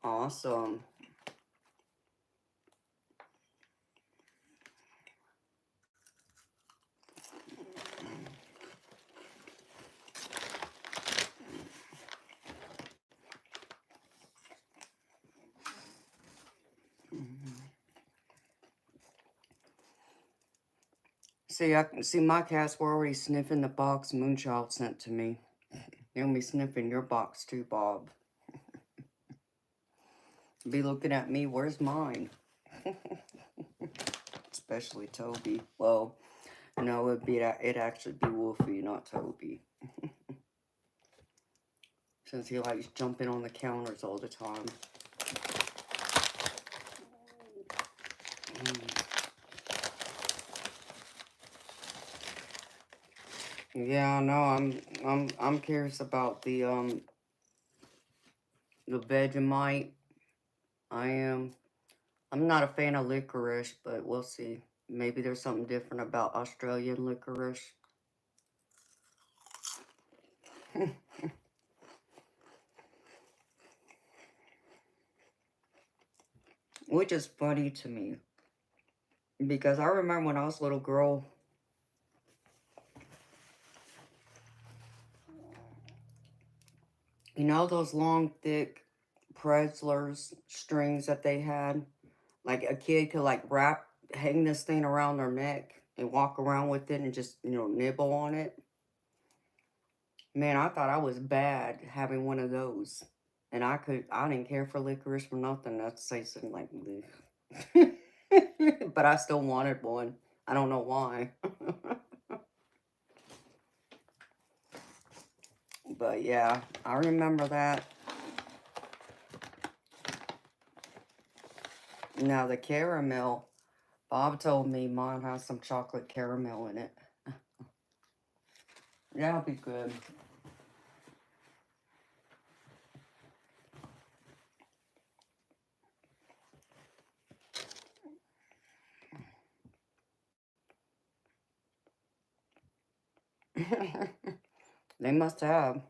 Awesome. See, I can see my cats were already sniffing the box Moonchild sent to me. They'll be sniffing your box too, Bob. Be looking at me, where's mine? Especially Toby. Well, no, it'd actually be Wolfie, not Toby. Since he likes jumping on the counters all the time. Yeah, no, I'm curious about the Vegemite. I am. I'm not a fan of licorice, but we'll see. Maybe there's something different about Australian licorice. Which is funny to me. Because I remember when I was a little girl, you know those long, thick Pretzlers strings that they had? Like a kid could like hang this thing around their neck and walk around with it and just, nibble on it. Man, I thought I was bad having one of those. And I didn't care for licorice for nothing. I'd say something like, "Bleh." But I still wanted one. I don't know why. But yeah, I remember that. Now the caramel, Bob told me mine has some chocolate caramel in it. That'll be good. They must have.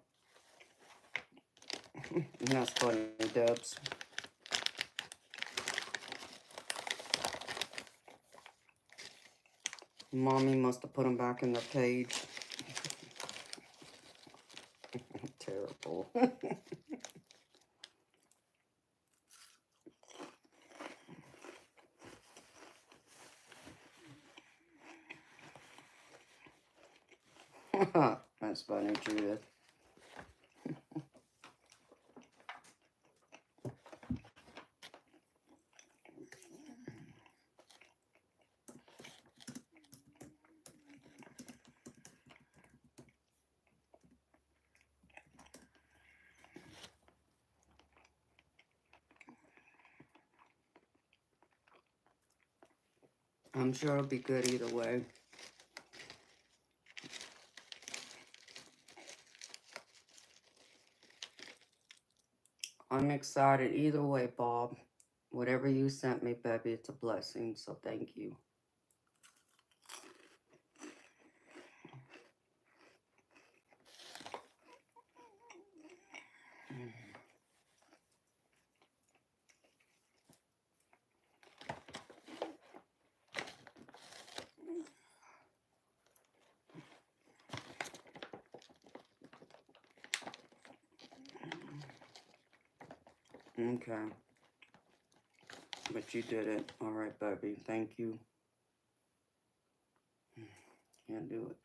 That's funny, Dubs. Mommy must have put them back in their cage. Terrible. That's funny, Judith. I'm sure it'll be good either way. I'm excited either way, Bob. Whatever you sent me, baby, it's a blessing, so thank you. Okay. But you did it. All right, baby. Thank you. Can't do it.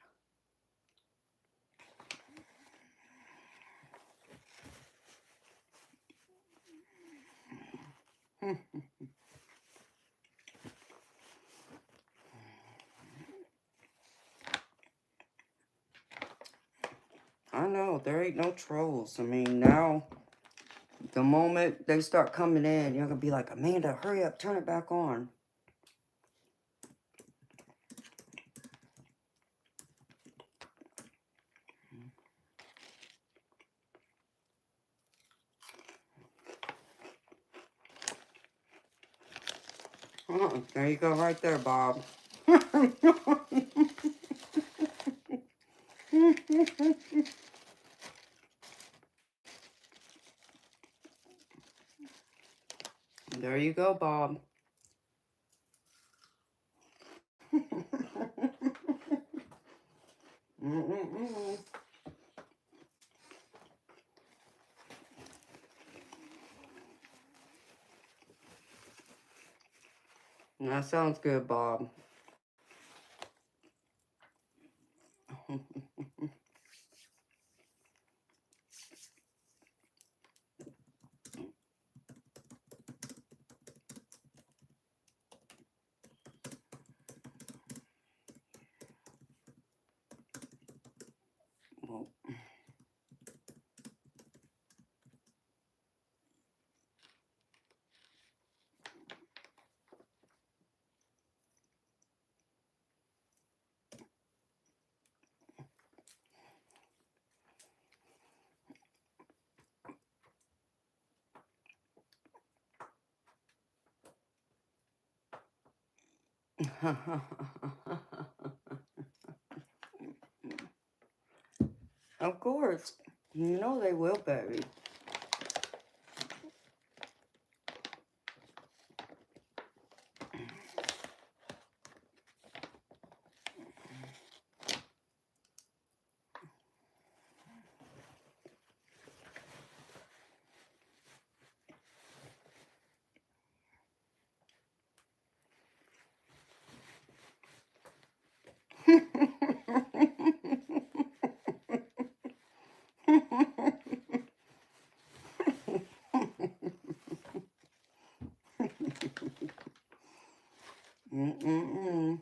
I know. There ain't no trolls. I mean, now, the moment they start coming in, you're going to be like, Amanda, hurry up. Turn it back on. There you go right there, Bob. There you go, Bob. That sounds good, Bob. Well, Of course. You know they will, baby. Mm-mm-mm.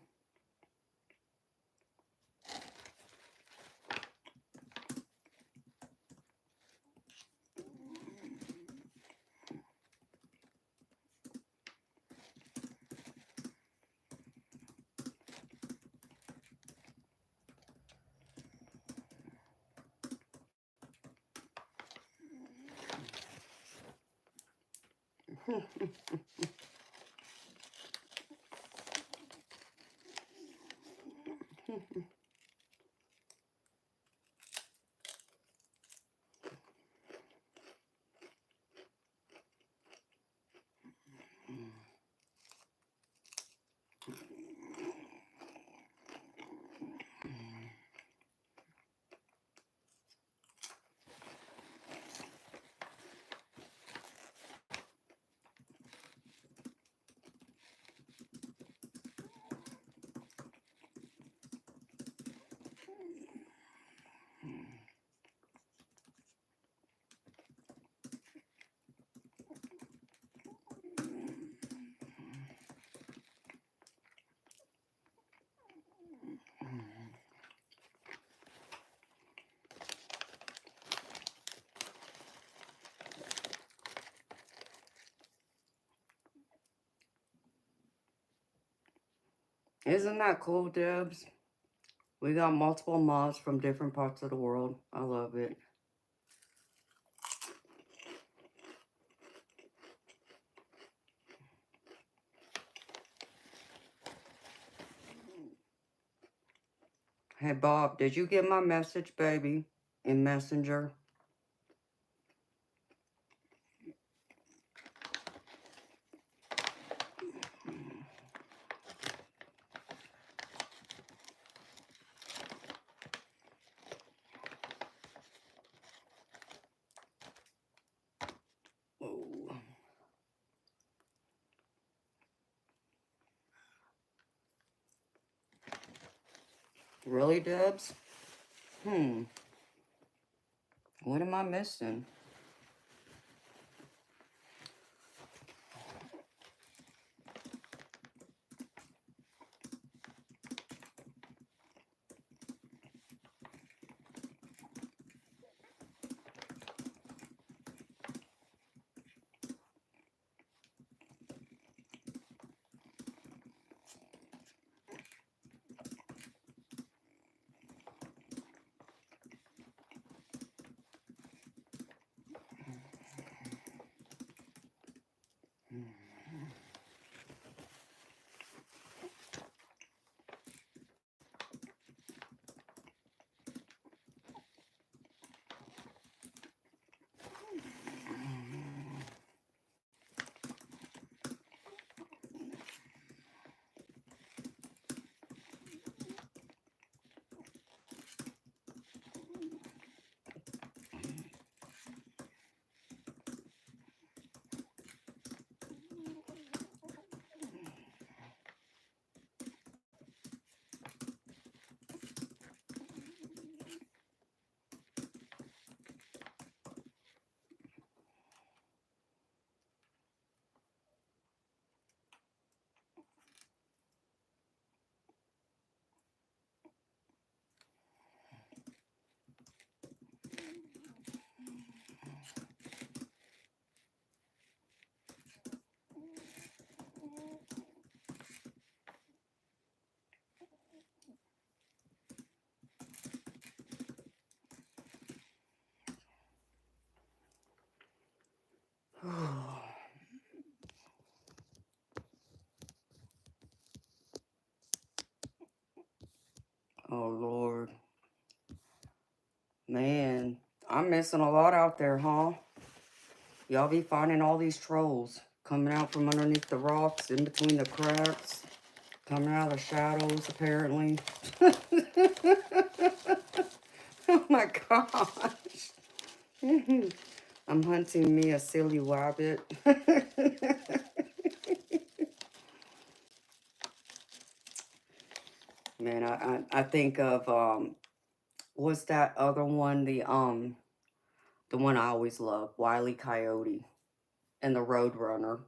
Isn't that cool, Debs? We got multiple mods from different parts of the world. I love it. Hey, Bob, did you get my message, baby, in Messenger? Oh. Really, Debs? What am I missing? Oh, Lord. Man, I'm missing a lot out there, huh? Y'all be finding all these trolls coming out from underneath the rocks, in between the cracks, coming out of the shadows, apparently. Oh my gosh. I'm hunting me a silly rabbit. Man, I think of what's that other one? The one I always love, Wile E. Coyote and the Roadrunner.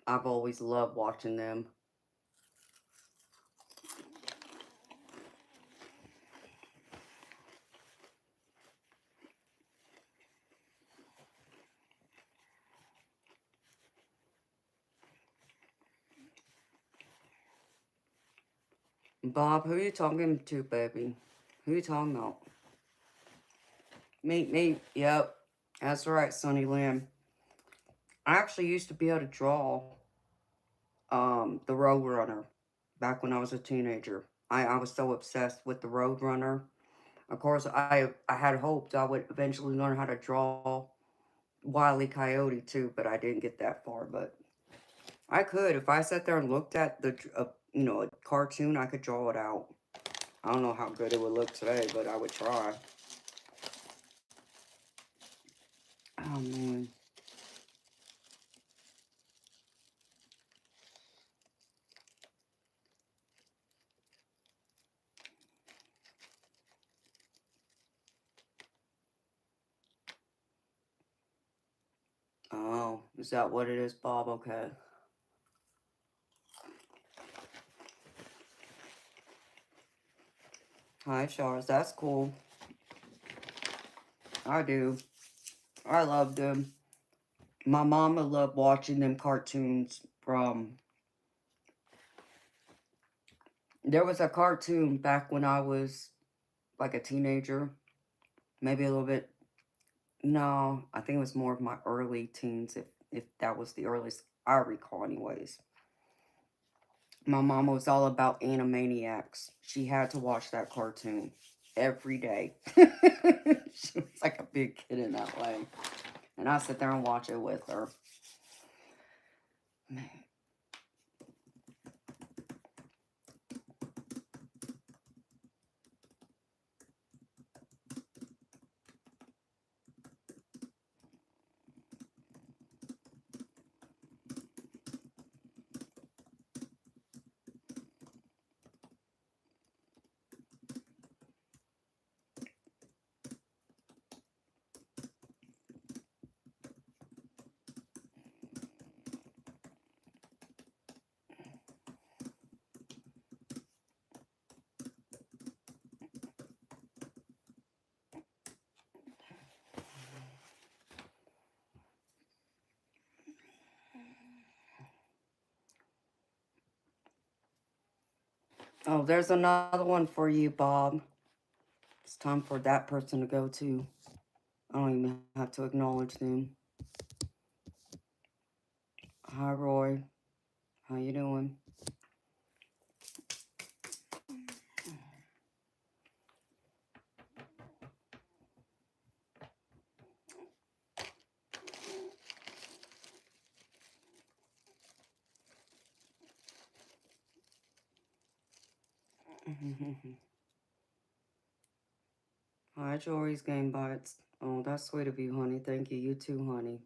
I've always loved watching them. Bob, who you talking to, baby? Who you talking about? Me. Yep. That's right, Sonny Lim. I actually used to be able to draw the Roadrunner back when I was a teenager. I was so obsessed with the Roadrunner. Of course, I had hoped I would eventually learn how to draw Wile E. Coyote too, but I didn't get that far. But I could, if I sat there and looked at a cartoon, I could draw it out. I don't know how good it would look today, but I would try. Oh man. Oh, is that what it is, Bob? Okay. Hi, Charles. That's cool. I do. I love them. My mama loved watching them cartoons from. There was a cartoon back when I was like a teenager, maybe a little bit. No, I think it was more of my early teens, if that was the earliest I recall, anyways. My mom was all about Animaniacs. She had to watch that cartoon every day. She was like a big kid in that way. And I sit there and watch it with her. Man. Oh, there's another one for you, Bob. It's time for that person to go too. I don't even have to acknowledge them. Hi, Roy. How you doing? Hi, Jory's Game Bites. Oh, that's sweet of you, honey. Thank you. You too, honey.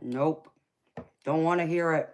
Nope. Don't want to hear it.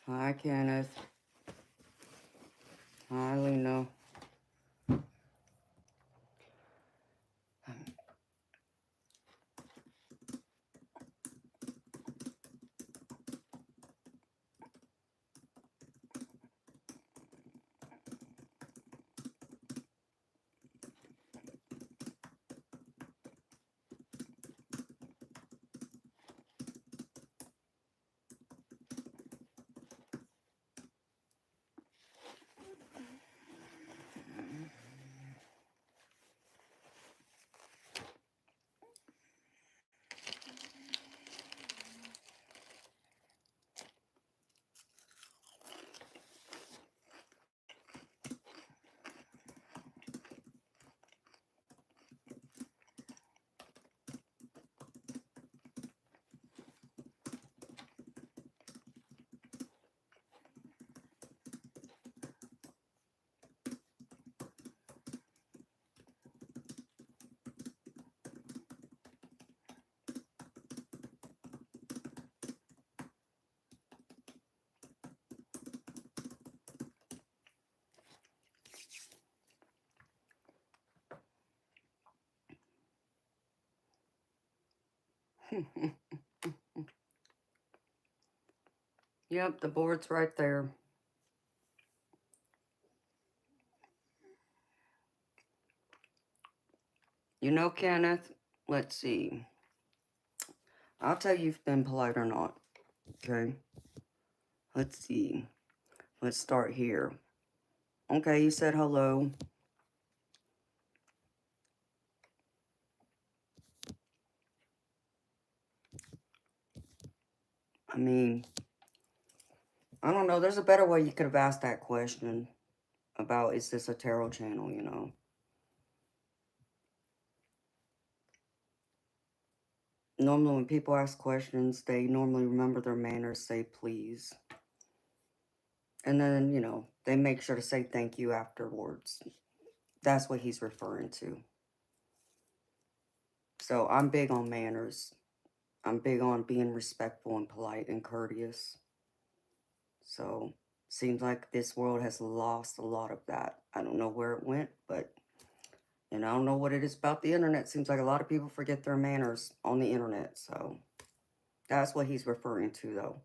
Hi, Kenneth. Hi, Lena. Yep, the board's right there. You know, Kenneth, let's see. I'll tell you if you've been polite or not. Okay? Let's see. Let's start here. Okay, you said hello. I mean, I don't know. There's a better way you could have asked that question about, is this a tarot channel, you know? Normally when people ask questions, they normally remember their manners, say please. And then, you know, they make sure to say thank you afterwards. That's what he's referring to. So I'm big on manners. I'm big on being respectful and polite and courteous. So seems like this world has lost a lot of that. I don't know where it went, but and I don't know what it is about the internet. Seems like a lot of people forget their manners on the internet. So that's what he's referring to, though.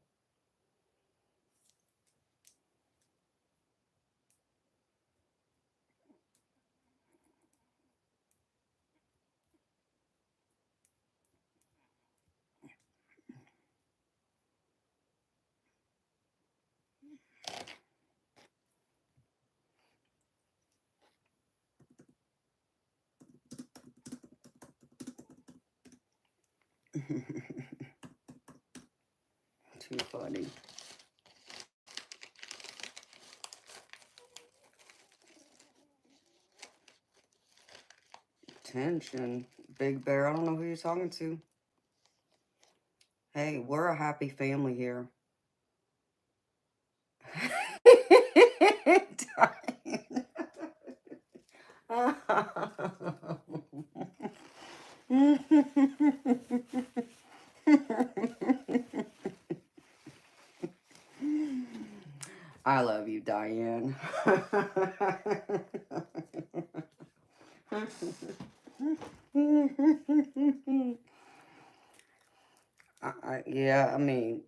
Too funny. Tension. Big Bear, I don't know who you're talking to. Hey, we're a happy family here. I love you, Diane. Yeah, I mean,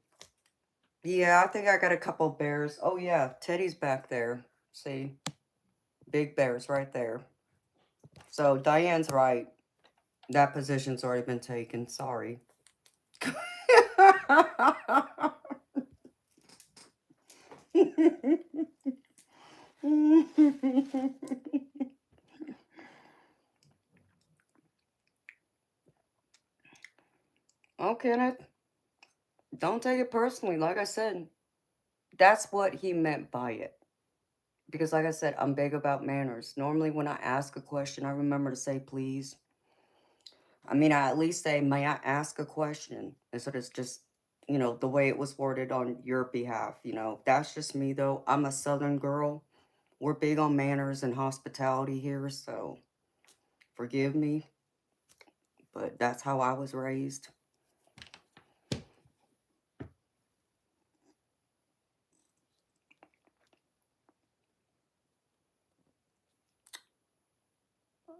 yeah, I think I got a couple bears. Oh, yeah, Teddy's back there. See, big bears right there. So Diane's right. That position's already been taken. Sorry. Oh, Kenneth, don't take it personally. Like I said, that's what he meant by it. Because, like I said, I'm big about manners. Normally, when I ask a question, I remember to say please. I mean, I at least say, may I ask a question? Instead of just, you know, the way it was worded on your behalf. You know, that's just me, though. I'm a Southern girl. We're big on manners and hospitality here, so forgive me. but that's how I was raised.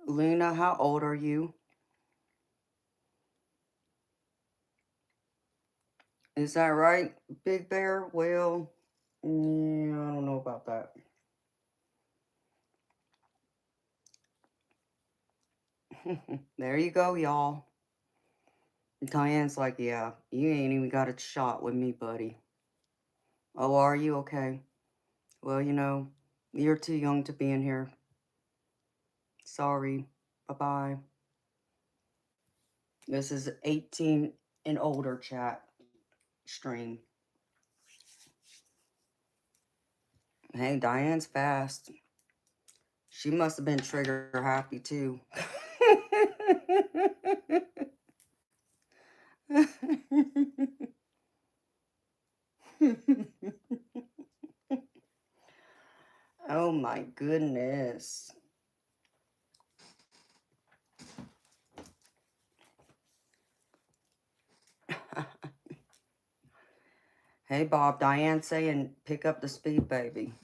Lena, how old are you? Is that right, Big Bear? Well, yeah, I don't know about that. There you go, y'all. Diane's like, yeah, you ain't even got a shot with me, buddy. Oh, are you? Okay. Well, you're too young to be in here. Sorry. Bye-bye. This is 18 and older chat stream. Hey, Diane's fast. She must have been trigger happy too. Oh my goodness. Hey Bob, Diane saying pick up the speed, baby.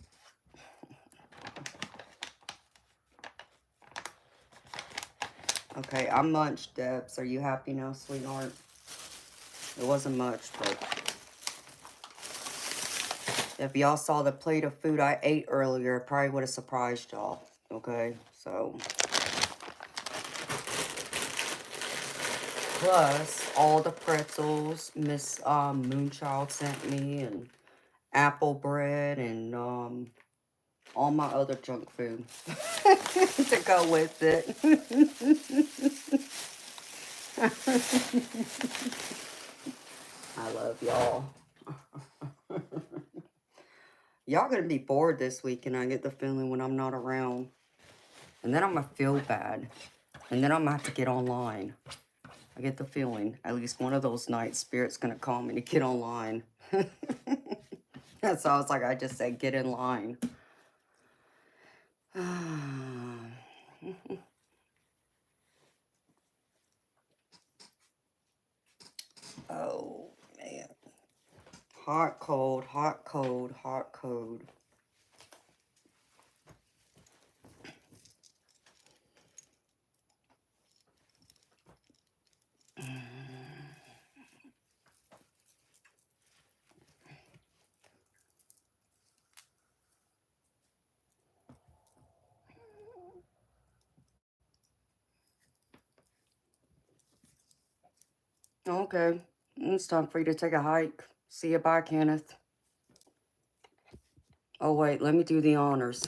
Okay, I'm munched, Debs. Are you happy now, sweetheart? It wasn't much, but if y'all saw the plate of food I ate earlier, it probably would have surprised y'all. Okay, so plus all the pretzels Miss Moonchild sent me, and apple bread, and all my other junk food to go with it. I love y'all. Y'all gonna be bored this week, and I get the feeling when I'm not around. And then I'm gonna feel bad. And then I'm gonna have to get online. I get the feeling at least one of those nights Spirit's gonna call me to get online. So I was like, I just said get in line. Oh man. Hot, cold, hot, cold, hot, cold. Okay, it's time for you to take a hike. See you, bye, Kenneth. Oh, wait, let me do the honors.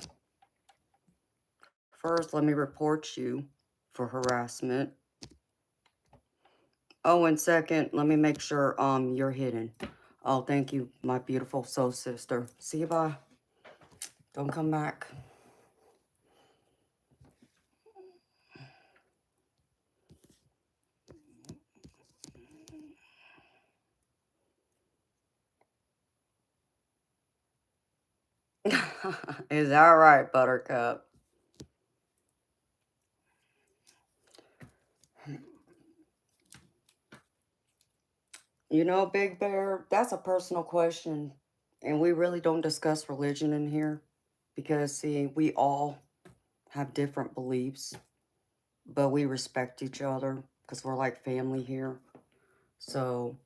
First, let me report you for harassment. Oh, and second, let me make sure you're hidden. Oh, thank you, my beautiful soul sister. See you, bye. Don't come back. Is that right, Buttercup? You know, Big Bear, that's a personal question. And we really don't discuss religion in here. Because, see, we all have different beliefs. But we respect each other. Because we're like family here. So,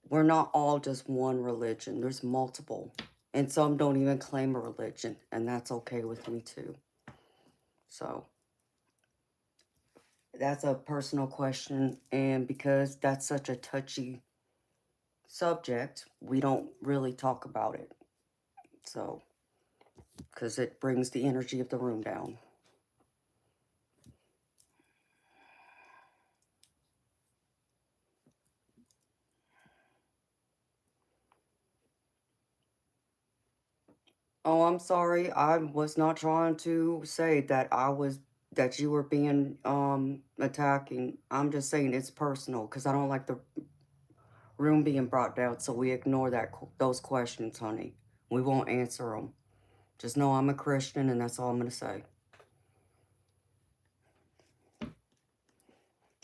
we're not all just one religion. There's multiple. And some don't even claim a religion. And that's okay with me, too. So, that's a personal question. And because that's such a touchy subject, we don't really talk about it. So, because it brings the energy of the room down. Oh, I'm sorry. I was not trying to say that that you were being attacking. I'm just saying it's personal because I don't like the room being brought down, so we ignore those questions, honey. We won't answer them. Just know I'm a Christian, and that's all I'm going to say.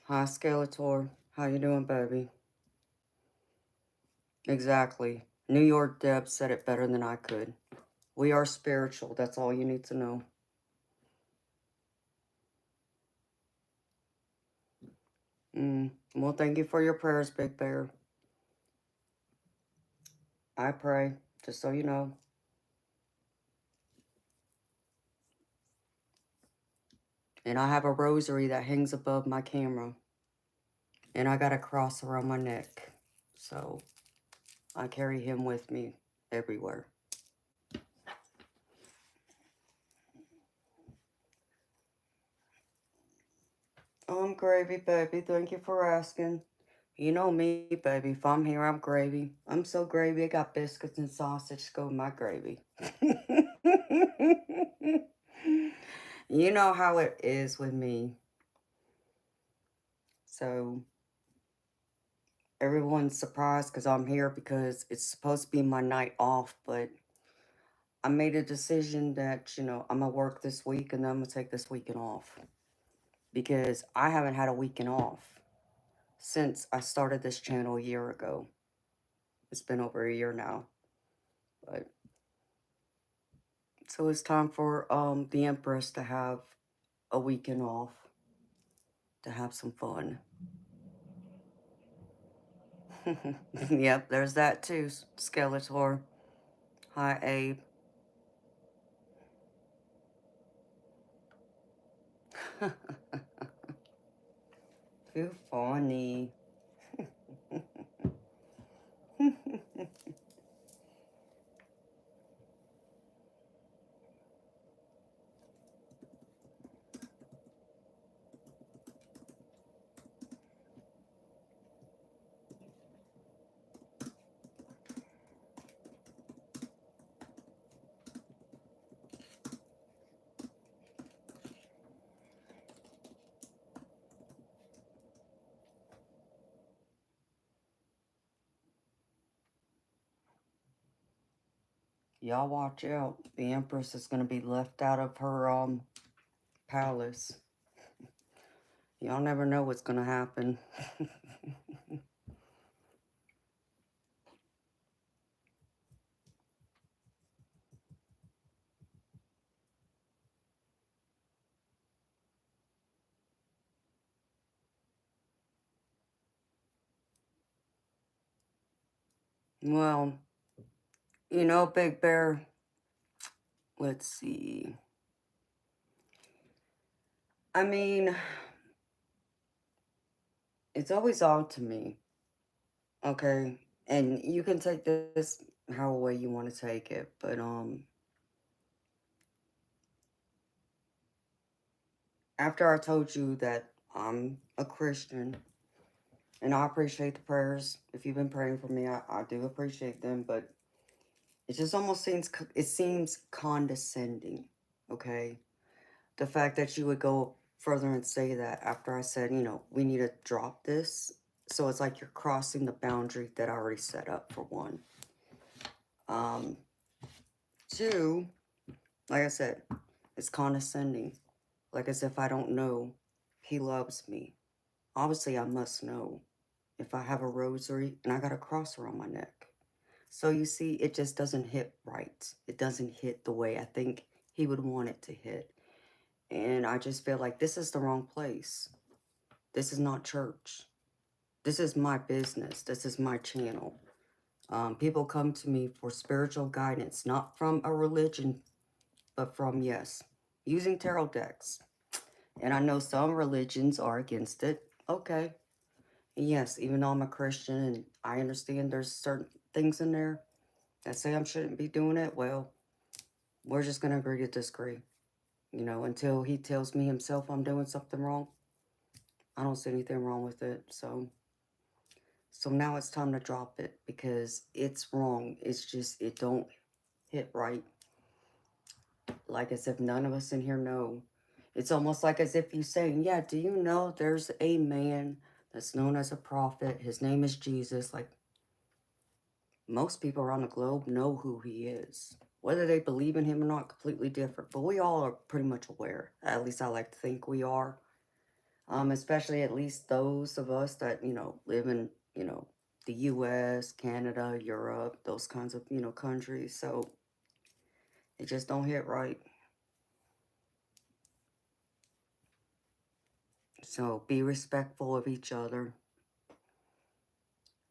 Hi, Skeletor. How you doing, baby? Exactly. New York Deb said it better than I could. We are spiritual. That's all you need to know. Well, thank you for your prayers, Big Bear. I pray, just so you know. And I have a rosary that hangs above my camera. And I got a cross around my neck. So I carry him with me everywhere. I'm gravy, baby. Thank you for asking. You know me, baby. If I'm here, I'm gravy. I'm so gravy, I got biscuits and sausage to go with my gravy. You know how it is with me. So everyone's surprised because I'm here because it's supposed to be my night off, but I made a decision that, I'm going to work this week and then I'm going to take this weekend off because I haven't had a weekend off since I started this channel a year ago. It's been over a year now. But so it's time for the Empress to have a weekend off to have some fun. Yep, there's that too, Skeletor. Hi, Abe. Too funny. Y'all watch out. The Empress is going to be left out of her palace. Y'all never know what's going to happen. Well, Big Bear, let's see. I mean, it's always odd to me, okay? And you can take this how way you want to take it, but after I told you that I'm a Christian, and I appreciate the prayers. If you've been praying for me, I do appreciate them, but it just almost seems condescending, okay? The fact that you would go further and say that after I said, we need to drop this. So it's like you're crossing the boundary that I already set up, for one. Two, like I said, it's condescending. Like as if I don't know he loves me. Obviously, I must know if I have a rosary and I got a cross around my neck. So you see, it just doesn't hit right. It doesn't hit the way I think he would want it to hit. And I just feel like this is the wrong place. This is not church. This is my business. This is my channel. People come to me for spiritual guidance, not from a religion, but from, yes, using tarot decks. And I know some religions are against it. Okay. And yes, even though I'm a Christian and I understand there's certain things in there that say I shouldn't be doing it, well, we're just going to agree to disagree. Until he tells me himself I'm doing something wrong, I don't see anything wrong with it. So now it's time to drop it because it's wrong. It's just, it don't hit right. Like as if none of us in here know. It's almost like as if you saying, yeah, do you know there's a man that's known as a prophet? His name is Jesus. Like most people around the globe know who he is. Whether they believe in him or not, completely different. But we all are pretty much aware. At least I like to think we are. Especially at least those of us that, live in, the US, Canada, Europe, those kinds of, countries. So it just don't hit right. So be respectful of each other,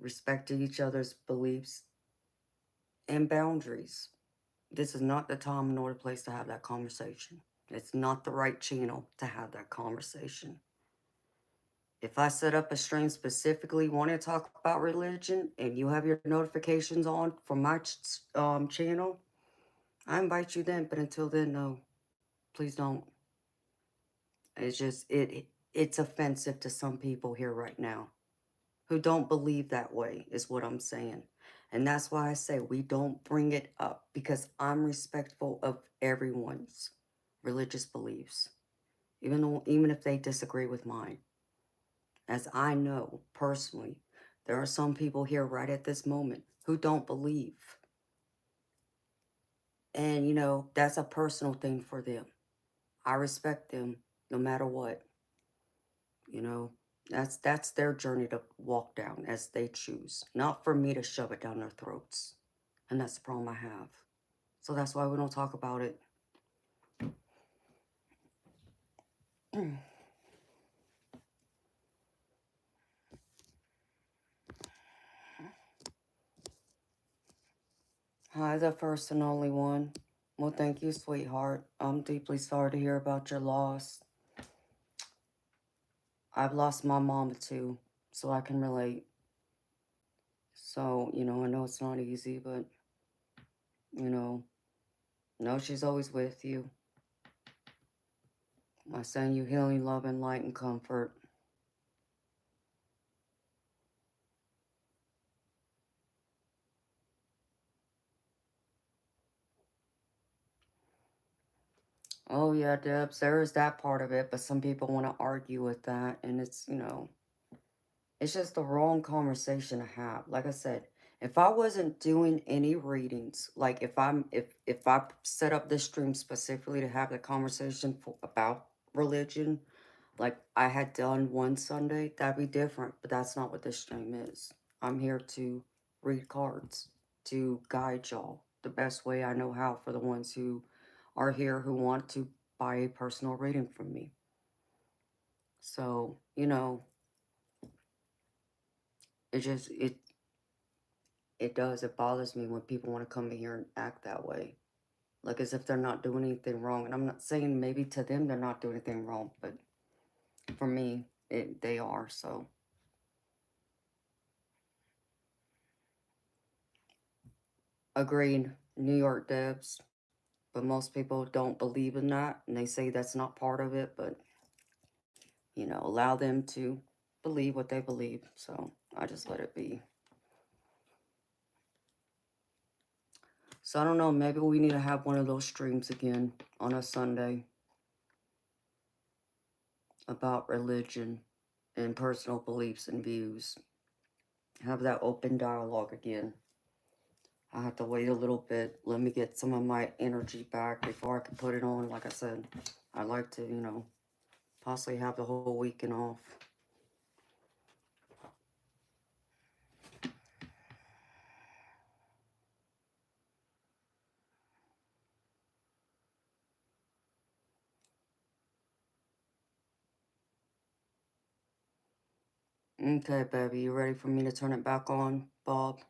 respect each other's beliefs and boundaries. This is not the time nor the place to have that conversation. It's not the right channel to have that conversation. If I set up a stream specifically wanting to talk about religion and you have your notifications on for my channel, I invite you then. But until then, no, please don't. It's just, it's offensive to some people here right now who don't believe that way, is what I'm saying. And that's why I say we don't bring it up, because I'm respectful of everyone's religious beliefs, even if they disagree with mine. As I know personally, there are some people here right at this moment who don't believe. And, that's a personal thing for them. I respect them no matter what. You know, that's their journey to walk down as they choose. Not for me to shove it down their throats. And that's the problem I have. So that's why we don't talk about it. Hi, the first and only one. Well, thank you, sweetheart. I'm deeply sorry to hear about your loss. I've lost my mama too, so I can relate. So, I know it's not easy, but, know she's always with you. I send you healing, love, and light and comfort. Oh, yeah, Debs, there is that part of it, but some people want to argue with that, and it's, it's just the wrong conversation to have. Like I said, if I wasn't doing any readings, like if I set up this stream specifically to have the conversation about religion, like I had done one Sunday, that'd be different, but that's not what this stream is. I'm here to read cards, to guide y'all the best way I know how for the ones who are here who want to buy a personal reading from me. So, it just, it bothers me when people want to come in here and act that way. Like as if they're not doing anything wrong. And I'm not saying maybe to them they're not doing anything wrong, but for me, they are, so. Agreed, New York Debs. But most people don't believe in that, and they say that's not part of it, but, allow them to believe what they believe, so I just let it be. So I don't know, maybe we need to have one of those streams again on a Sunday about religion and personal beliefs and views. Have that open dialogue again. I have to wait a little bit. Let me get some of my energy back before I can put it on. Like I said, I'd like to, possibly have the whole weekend off. Okay, baby, you ready for me to turn it back on, Bob?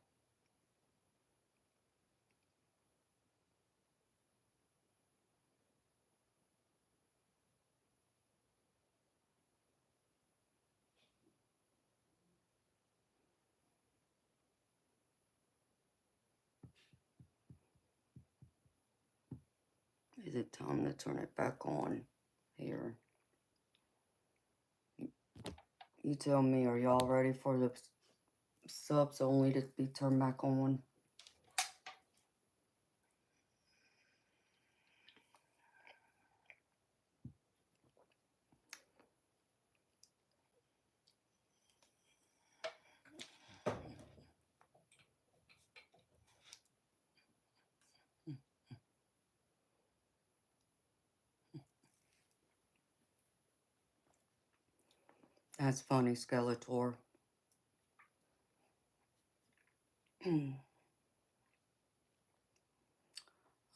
Is it time to turn it back on? Here. You tell me, are y'all ready for the subs only to be turned back on? That's funny, Skeletor.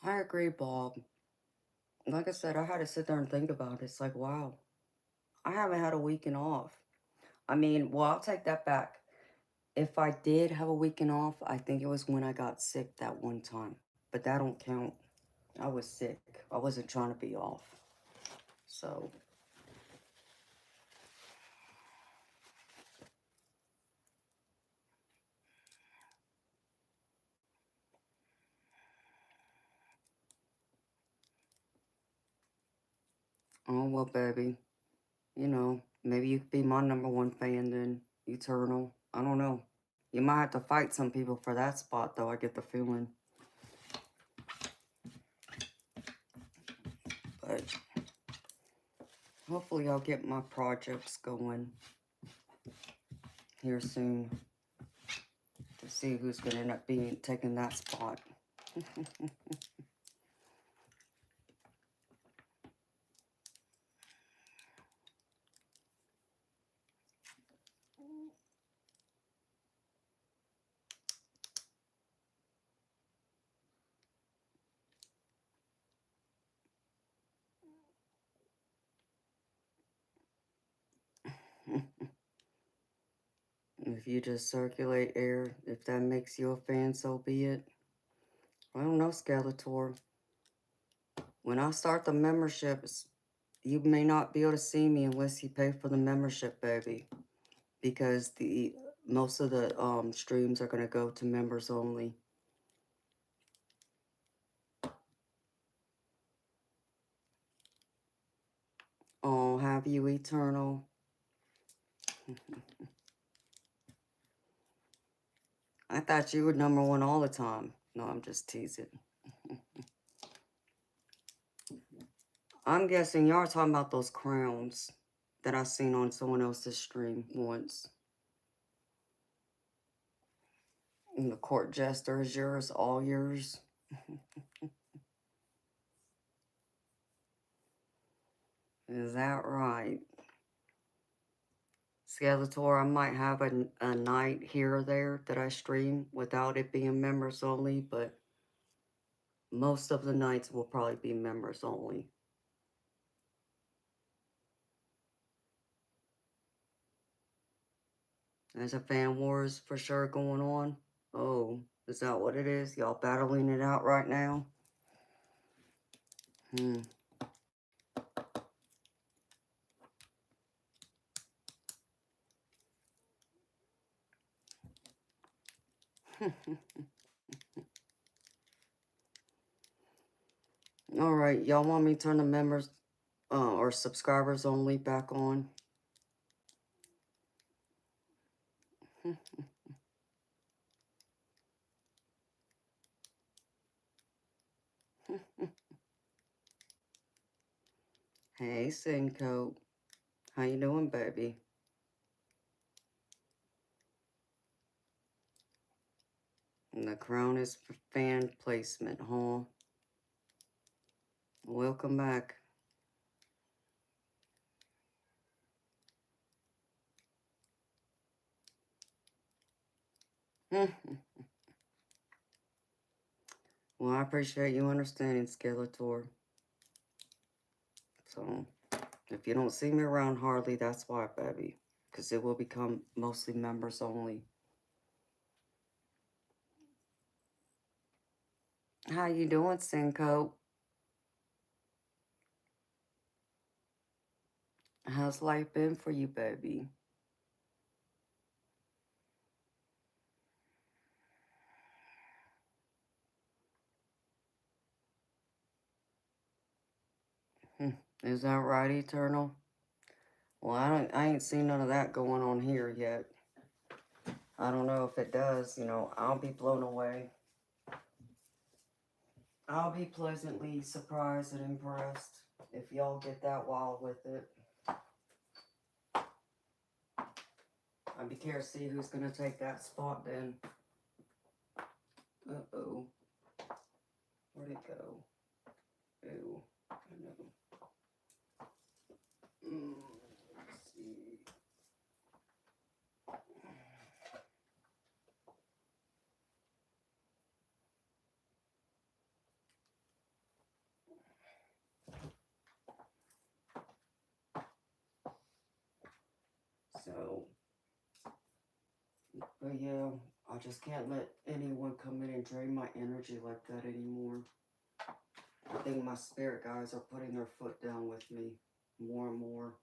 I agree, Bob. Like I said, I had to sit there and think about it. It's like, wow, I haven't had a weekend off. I mean, well, I'll take that back. If I did have a weekend off, I think it was when I got sick that one time. But that don't count. I was sick. I wasn't trying to be off. So, oh, well, baby. You know, maybe you could be my number one fan then, Eternal. I don't know. You might have to fight some people for that spot, though, I get the feeling. But hopefully I'll get my projects going here soon to see who's going to end up taking that spot. If you just circulate air, if that makes you a fan, so be it. I don't know, Skeletor. When I start the memberships, you may not be able to see me unless you pay for the membership, baby. Because most of the streams are going to go to members only. Oh, have you, Eternal? I thought you were number one all the time. No, I'm just teasing. I'm guessing y'all are talking about those crowns that I seen on someone else's stream once. And the court jester is yours, all yours. Is that right? Skeletor, I might have a night here or there that I stream without it being members only, but most of the nights will probably be members only. There's a fan wars for sure going on. Oh, is that what it is? Y'all battling it out right now? All right, y'all want me to turn the members or subscribers only back on? Hey, Sincoat. How you doing, baby? And the crown is for fan placement, huh? Welcome back. Well, I appreciate you understanding, Skeletor. So, if you don't see me around hardly, that's why, baby. Because it will become mostly members only. How you doing, Sincoat? How's life been for you, baby? Is that right, Eternal? Well, I ain't seen none of that going on here yet. I don't know if it does, I'll be blown away. I'll be pleasantly surprised and impressed if y'all get that wild with it. I'd be curious to see who's gonna take that spot then. Uh-oh. Where'd it go? Ew. I know. Let's see. yeah, I just can't let anyone come in and drain my energy like that anymore. I think my spirit guides are putting their foot down with me more and more.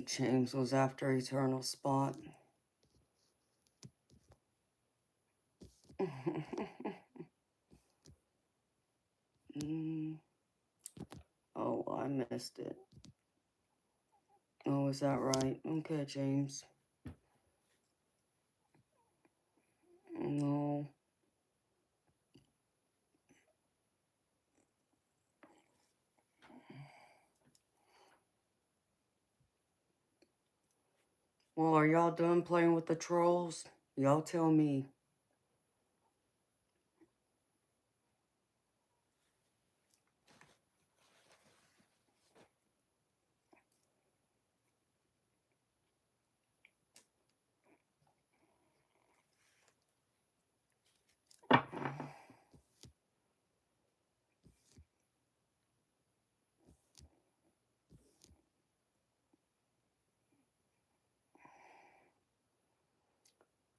James was after Eternal Spot. Oh, I missed it. Oh, is that right? Okay, James. No. Well, are y'all done playing with the trolls? Y'all tell me.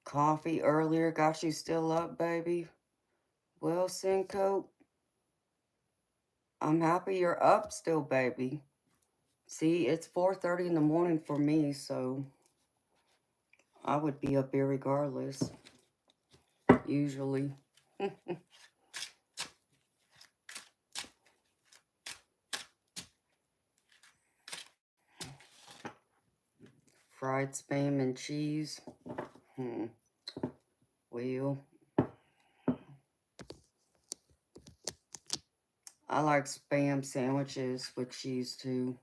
Coffee earlier got you still up, baby? Well, Cinco, I'm happy you're up still, baby. See, it's 4:30 in the morning for me, so I would be up here regardless, usually. Fried spam and cheese. Well, I like spam sandwiches with cheese too.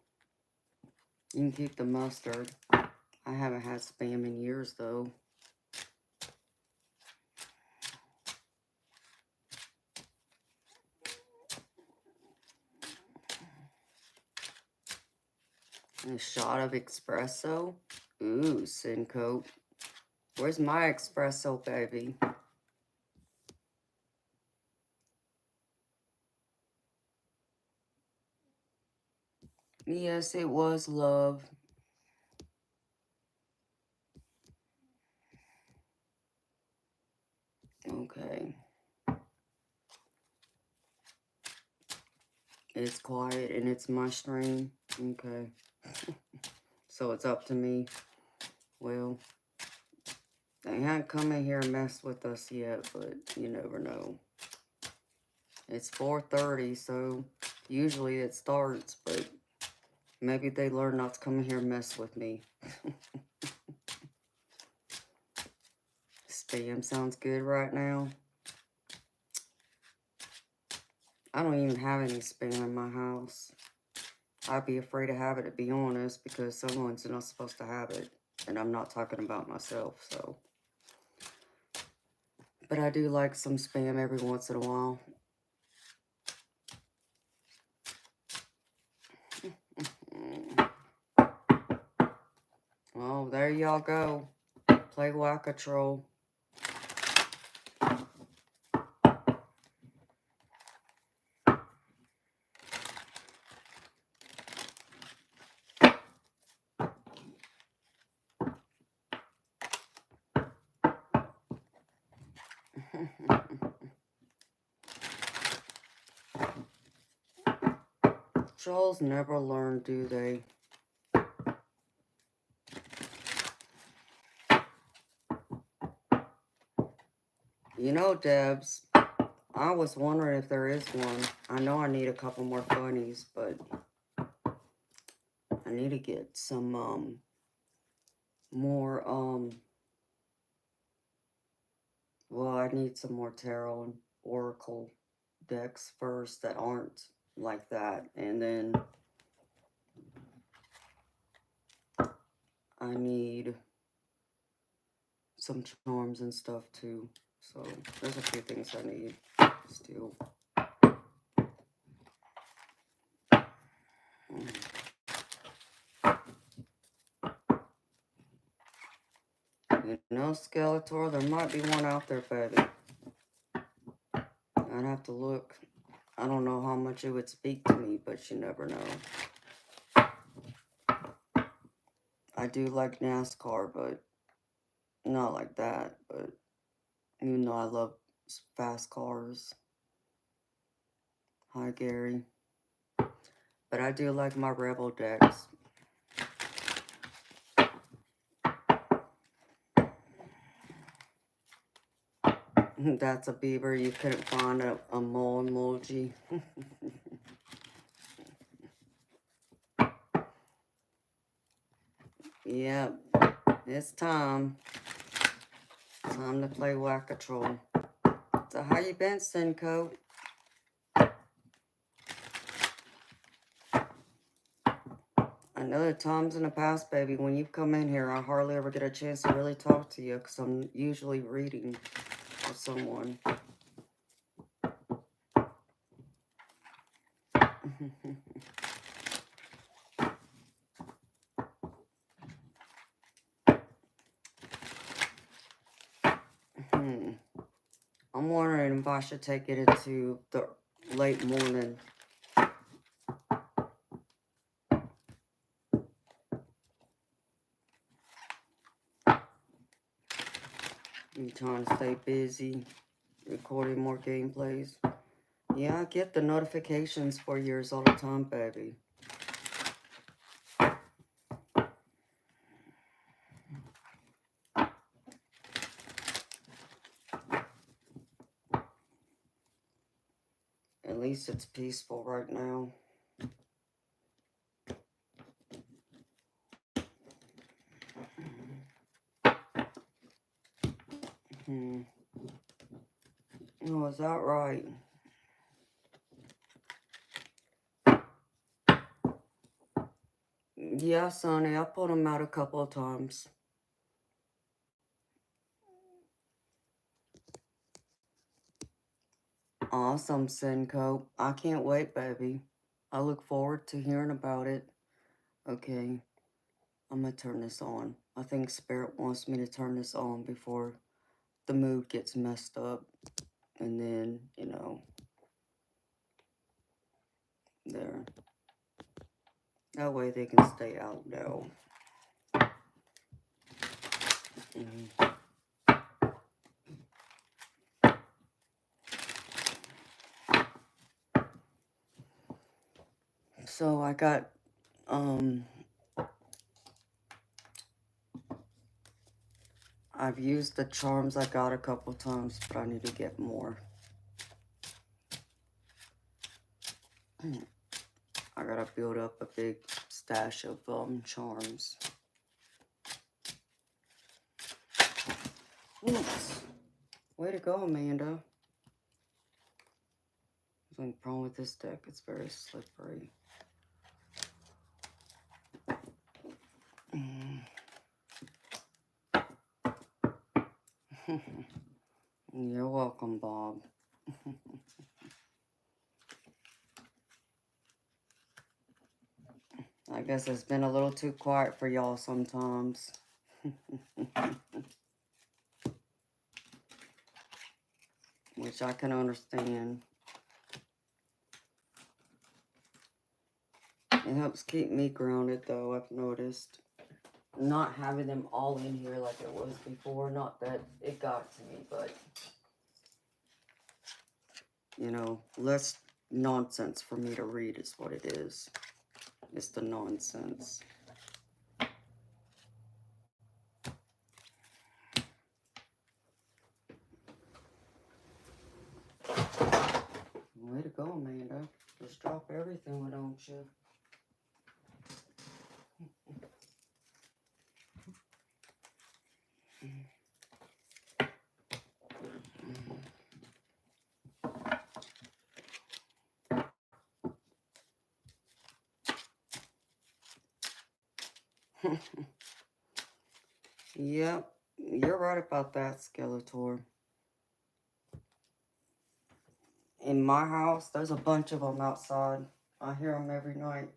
You can keep the mustard. I haven't had spam in years though. And a shot of espresso. Ooh, Cinco. Where's my espresso, baby? Yes, it was love. Okay. It's quiet and it's my stream. Okay. So it's up to me. Well, they haven't come in here and messed with us yet, but you never know. It's 4:30, so usually it starts, but maybe they learn not to come in here and mess with me. Spam sounds good right now. I don't even have any spam in my house. I'd be afraid to have it, to be honest, because someone's not supposed to have it. And I'm not talking about myself, so. But I do like some spam every once in a while. Well, there y'all go. Play Whack-A-Troll. Trolls never learn, do they? You know, Debs, I was wondering if there is one. I know I need a couple more funnies, but I need to get some, more, well, I need some more tarot and oracle decks first that aren't like that. And then I need some charms and stuff too. So there's a few things I need still. You know, Skeletor, there might be one out there, baby. I'd have to look. I don't know how much it would speak to me, but you never know. I do like NASCAR, but not like that. But you know, I love fast cars. Hi, Gary. But I do like my Rebel decks. That's a beaver. You couldn't find a mole emoji. Yep, it's time. Time to play Whack-A-Troll. So how you been, Cinco? I know the times in the past, baby, when you've come in here, I hardly ever get a chance to really talk to you because I'm usually reading for someone. I'm wondering if I should take it into the late morning. I'm trying to stay busy, recording more gameplays. Yeah, I get the notifications for yours all the time, baby. At least it's peaceful right now. Oh, is that right? Yeah, Sonny, I put them out a couple of times. Awesome, Senko. I can't wait, baby. I look forward to hearing about it. Okay, I'm gonna turn this on. I think Spirit wants me to turn this on before the mood gets messed up. And then, you know, there. That way they can stay out now. So I got, I've used the charms I got a couple times, but I need to get more. I gotta build up a big stash of charms. Oops. Way to go, Amanda. There's nothing wrong with this deck. It's very slippery. You're welcome, Bob. I guess it's been a little too quiet for y'all sometimes. Which I can understand. It helps keep me grounded, though, I've noticed. Not having them all in here like it was before. Not that it got to me, but, you know, less nonsense for me to read is what it is. It's the nonsense. Way to go, Amanda. Just drop everything, why don't you? Yep, you're right about that, Skeletor. In my house, there's a bunch of them outside. I hear them every night.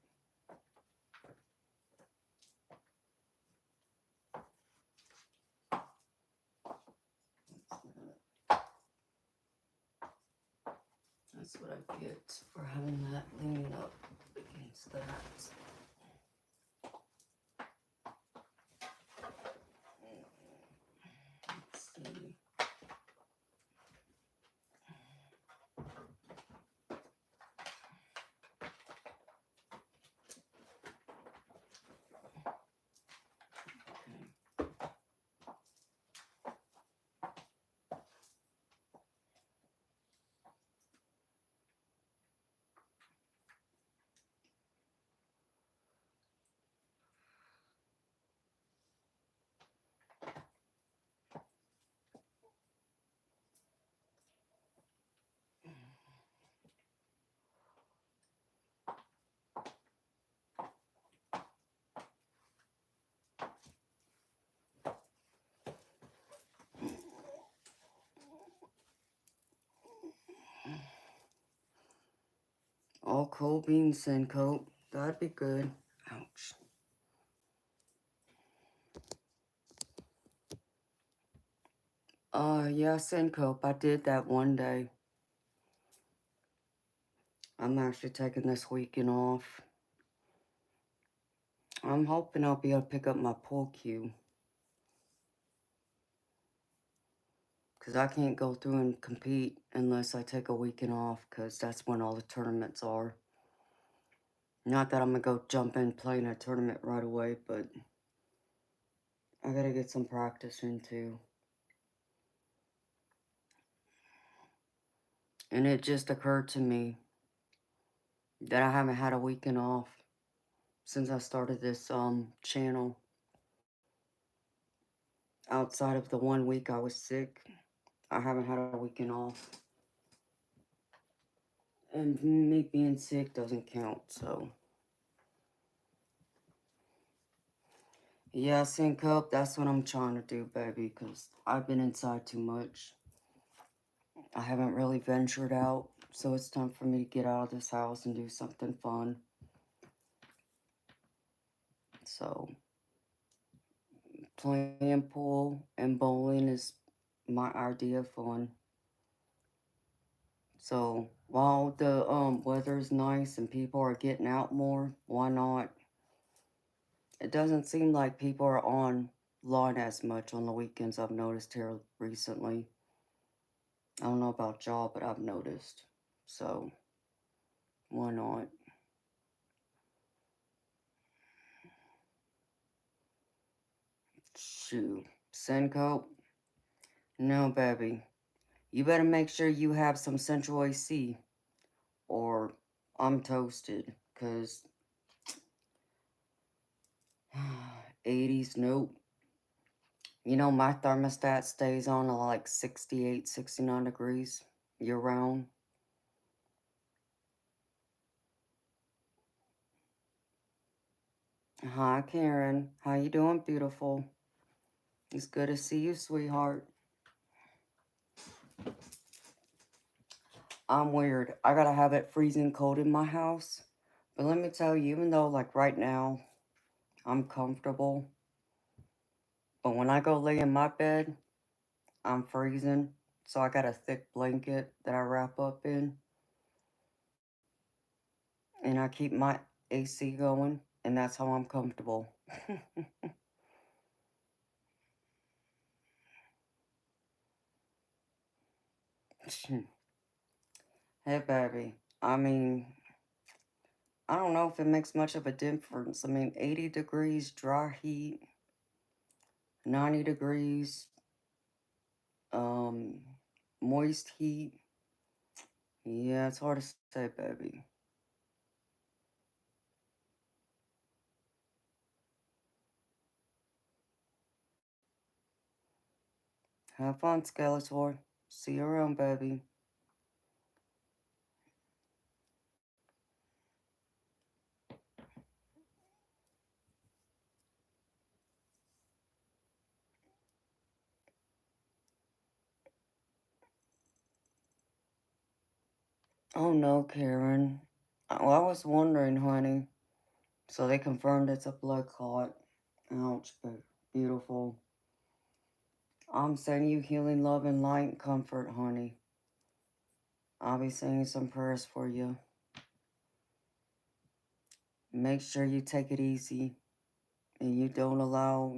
That's what I get for having that leaning up against that. Let's see. All cold bean sand coat. That'd be good. Ouch. Yeah, Syncope. I did that one day. I'm actually taking this weekend off. I'm hoping I'll be able to pick up my pool cue. Because I can't go through and compete unless I take a weekend off, because that's when all the tournaments are. Not that I'm going to go jump in playing a tournament right away, but I got to get some practice in too. And it just occurred to me that I haven't had a weekend off since I started this channel. Outside of the 1 week I was sick, I haven't had a weekend off. And me being sick doesn't count, so. Yeah, sync up, that's what I'm trying to do, baby, because I've been inside too much. I haven't really ventured out, so it's time for me to get out of this house and do something fun. So, playing pool and bowling is my idea of fun. So, while the weather's nice and people are getting out more, why not? It doesn't seem like people are online as much on the weekends, I've noticed here recently. I don't know about y'all, but I've noticed. So, why not? Shoot. Senko? No, baby. You better make sure you have some central AC, or I'm toasted, because 80s, nope. You know, my thermostat stays on like 68, 69 degrees year round. Hi, Karen. How you doing, beautiful? It's good to see you, sweetheart. I'm weird. I gotta have it freezing cold in my house. But let me tell you, even though, like, right now, I'm comfortable, but when I go lay in my bed, I'm freezing. So I got a thick blanket that I wrap up in. And I keep my AC going. And that's how I'm comfortable. Hey, baby. I mean, I don't know if it makes much of a difference. I mean, 80 degrees dry heat, 90 degrees um, moist heat. Yeah, it's hard to say, baby. Have fun, Skeletor. See you around, baby. Oh no, Karen. I was wondering, honey. So they confirmed it's a blood clot. Ouch, but beautiful. I'm sending you healing, love, and light and comfort, honey. I'll be saying some prayers for you. Make sure you take it easy and you don't allow,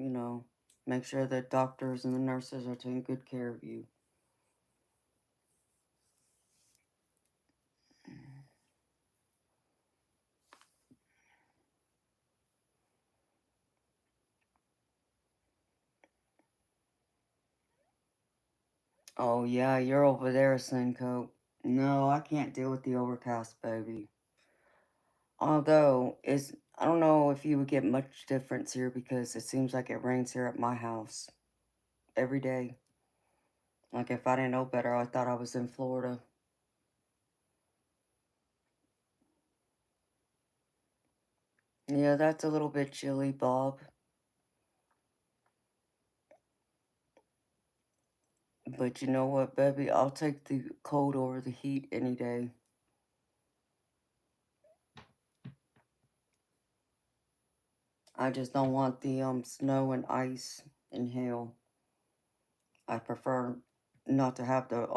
make sure the doctors and the nurses are taking good care of you. Oh, yeah, you're over there, Suncoat. No, I can't deal with the overcast, baby. Although, I don't know if you would get much difference here because it seems like it rains here at my house every day. Like, if I didn't know better, I thought I was in Florida. Yeah, that's a little bit chilly, Bob. But you know what, baby? I'll take the cold over the heat any day. I just don't want the snow and ice and hail. I prefer not to have the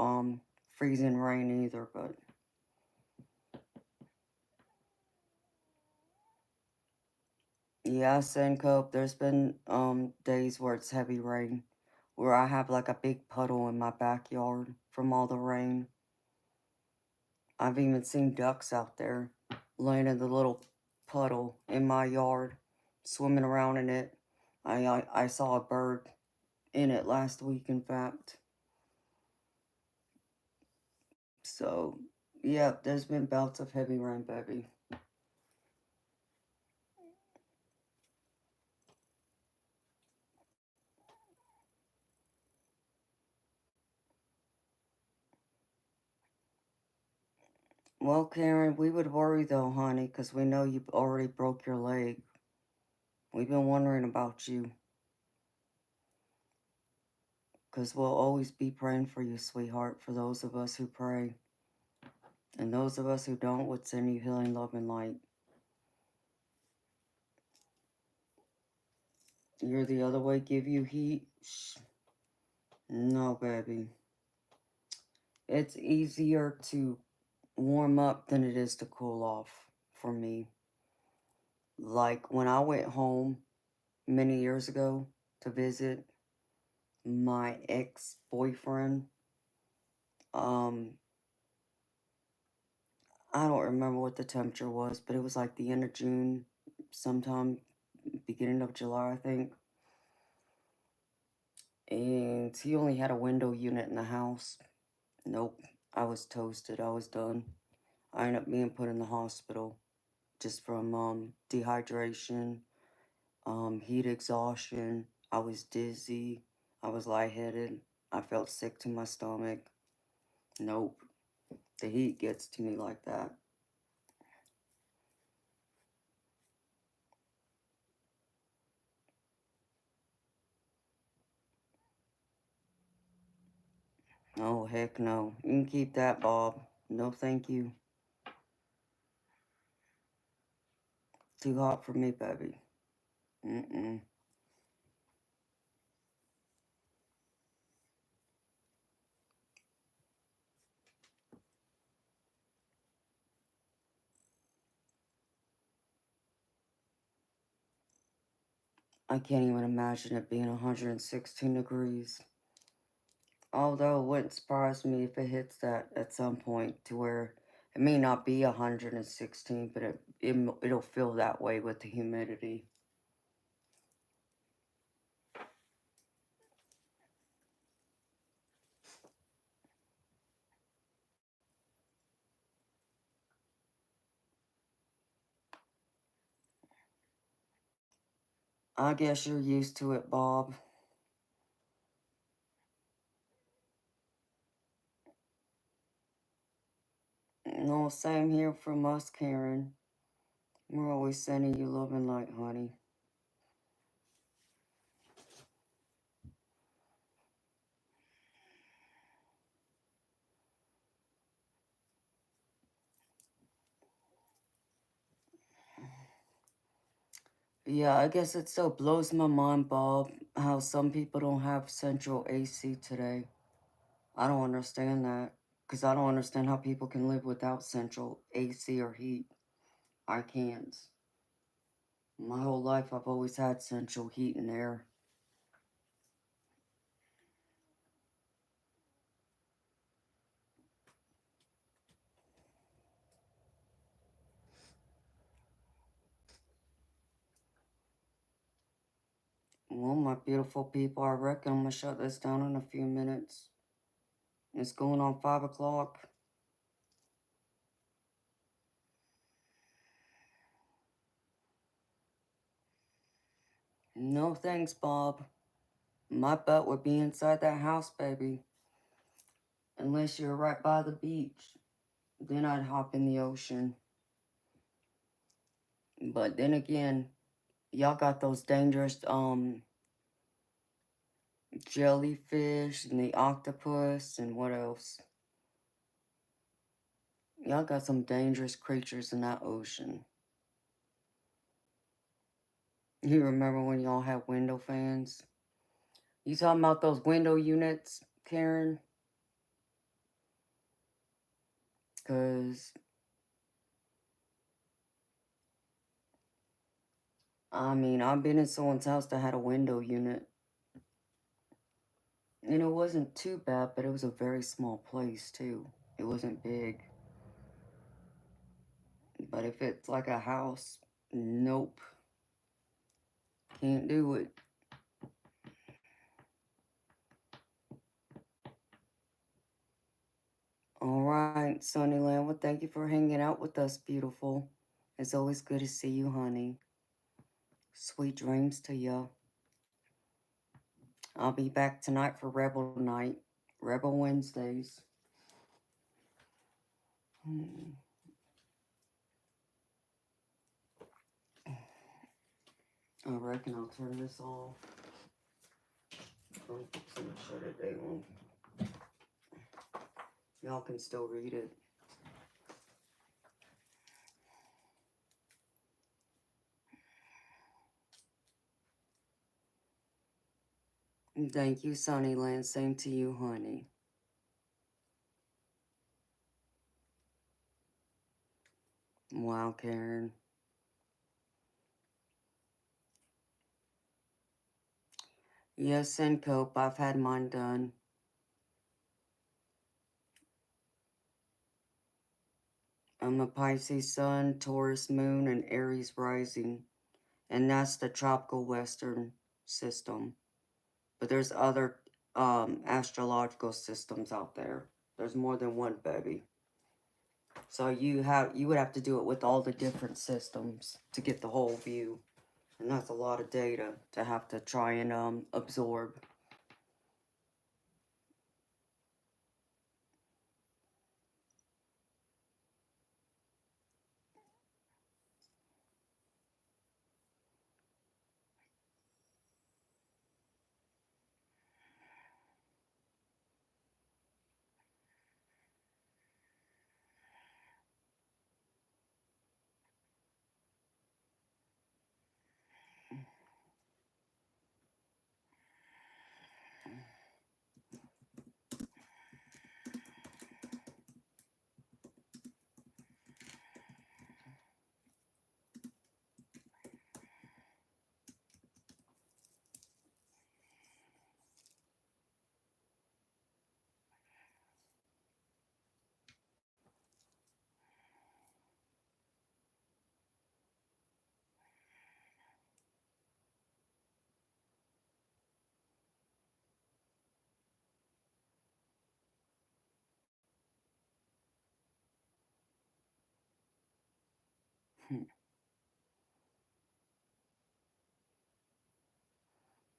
freezing rain either, but yeah, Sencope, there's been days where it's heavy rain, where I have like a big puddle in my backyard from all the rain. I've even seen ducks out there laying in the little puddle in my yard, swimming around in it. I saw a bird in it last week, in fact. So, yeah, there's been bouts of heavy rain, baby. Well, Karen, we would worry though, honey, because we know you already broke your leg. We've been wondering about you. Because we'll always be praying for you, sweetheart, for those of us who pray. And those of us who don't would send you healing, love, and light. You're the other way, give you heat? Shh. No, baby. It's easier to warm up than it is to cool off for me. Like when I went home many years ago to visit my ex-boyfriend, um, I don't remember what the temperature was, but it was like the end of June, sometime beginning of July, I think. And he only had a window unit in the house. Nope, I was toasted. I was done. I ended up being put in the hospital just from dehydration, heat exhaustion. I was dizzy. I was lightheaded. I felt sick to my stomach. Nope, the heat gets to me like that. Oh, heck no. You can keep that, Bob. No, thank you. Too hot for me, baby. Mm-mm. I can't even imagine it being 116 degrees. Although it wouldn't surprise me if it hits that at some point to where it may not be 116, but it'll feel that way with the humidity. I guess you're used to it, Bob. No, same here from us, Karen. We're always sending you love and light, honey. Yeah, I guess it still blows my mind, Bob, how some people don't have central AC today. I don't understand that. Because I don't understand how people can live without central AC or heat. I can't. My whole life, I've always had central heat and air. Well, my beautiful people, I reckon I'm going to shut this down in a few minutes. It's going on 5 o'clock. No thanks, Bob. My butt would be inside that house, baby. Unless you're right by the beach. Then I'd hop in the ocean. But then again, y'all got those dangerous jellyfish and the octopus and what else? Y'all got some dangerous creatures in that ocean. You remember when y'all had window fans? You talking about those window units, Karen? Because, I mean, I've been in someone's house that had a window unit. And it wasn't too bad, but it was a very small place, too. It wasn't big. But if it's like a house, nope. Can't do it. All right, Sunnyland. Well, thank you for hanging out with us, beautiful. It's always good to see you, honey. Sweet dreams to you. I'll be back tonight for Rebel Night, Rebel Wednesdays. I reckon I'll turn this off. I'm gonna shut it down. Y'all can still read it. Thank you, Sunnyland. Same to you, honey. Wow, Karen. Yes, and cope. I've had mine done. I'm a Pisces Sun, Taurus Moon, and Aries Rising. And that's the tropical Western system. But there's other astrological systems out there. There's more than one, baby. So you would have to do it with all the different systems to get the whole view. And that's a lot of data to have to try and absorb.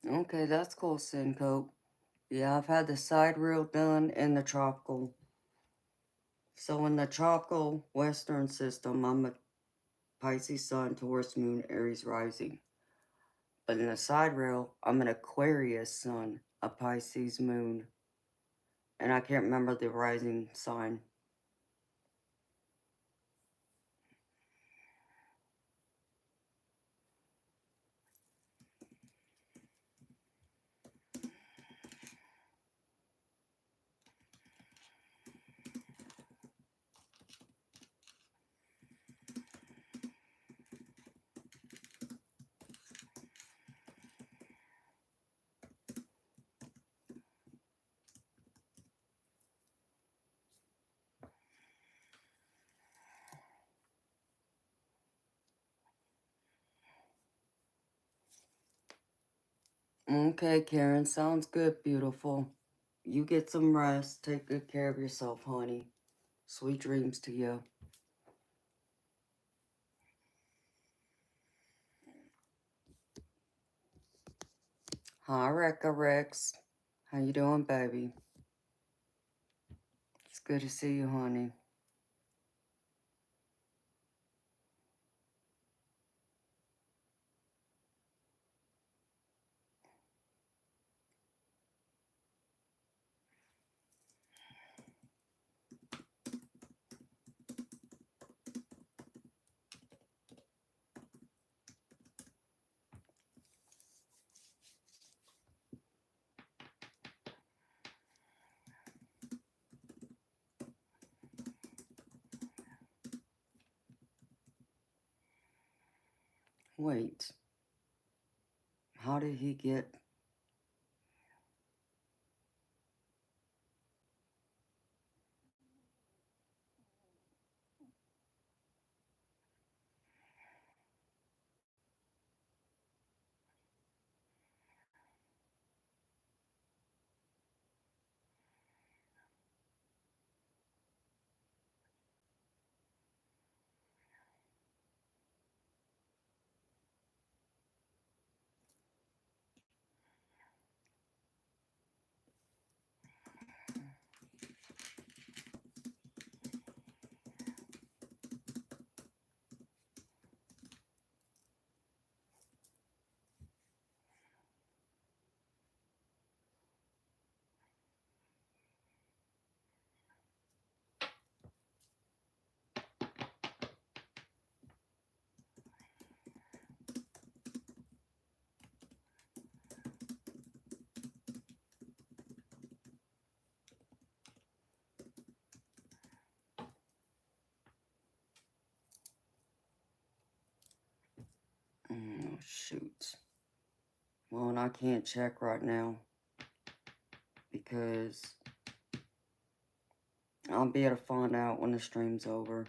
Okay, that's cool, Syncope. Yeah, I've had the sidereal done and the tropical. So in the tropical Western system, I'm a Pisces Sun, Taurus Moon, Aries Rising. But in the sidereal, I'm an Aquarius Sun, a Pisces Moon. And I can't remember the rising sign. Okay, Karen, sounds good, beautiful. You get some rest. Take good care of yourself, honey. Sweet dreams to you. Hi, Rekka Rex. How you doing, baby? It's good to see you, honey. Wait, how did he get... Oh, shoot. Well, and I can't check right now because I'll be able to find out when the stream's over.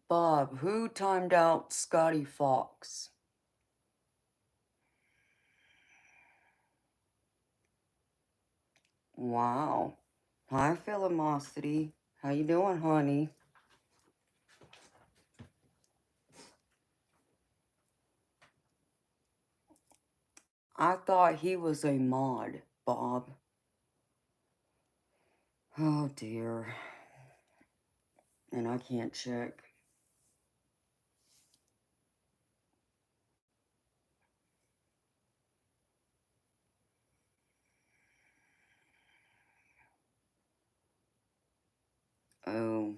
Bob, who timed out Scotty Fox? Wow. Hi, Philomosity. How you doing, honey? I thought he was a mod, Bob. Oh, dear. And I can't check. Oh.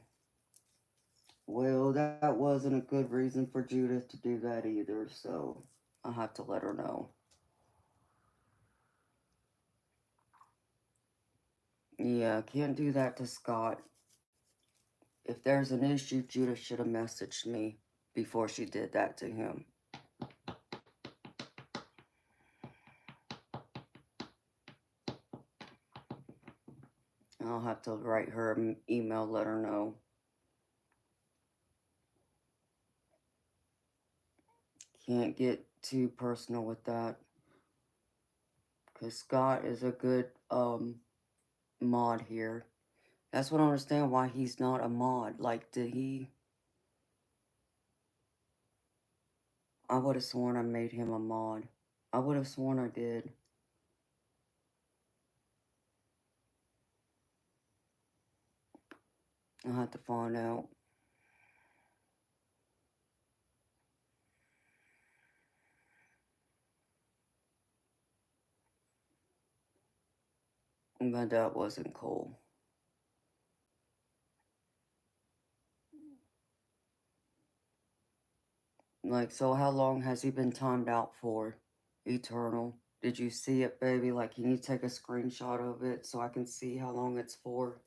Well, that wasn't a good reason for Judith to do that either, so I'll have to let her know. Yeah, can't do that to Scott. If there's an issue, Judith should have messaged me before she did that to him. I'll have to write her an email, let her know. Can't get too personal with that. Because Scott is a good mod here. That's what I don't understand why he's not a mod. Like, did he... I would have sworn I made him a mod. I would have sworn I did. I'll have to find out. But that wasn't cool. Like, so how long has he been timed out for? Eternal. Did you see it, baby? Like, can you take a screenshot of it so I can see how long it's for?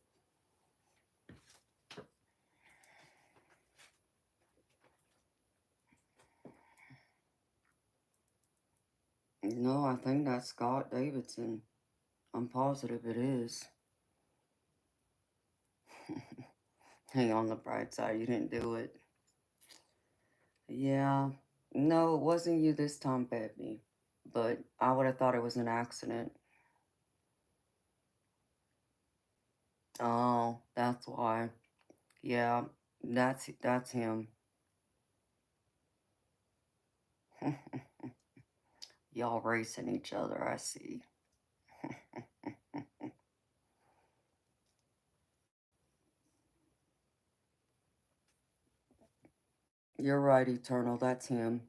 No, I think that's Scott Davidson. I'm positive it is. Hey, on the bright side, you didn't do it. Yeah. No, it wasn't you this time, baby. But I would have thought it was an accident. Oh, that's why. Yeah, that's him. Y'all racing each other, I see. You're right, Eternal, that's him.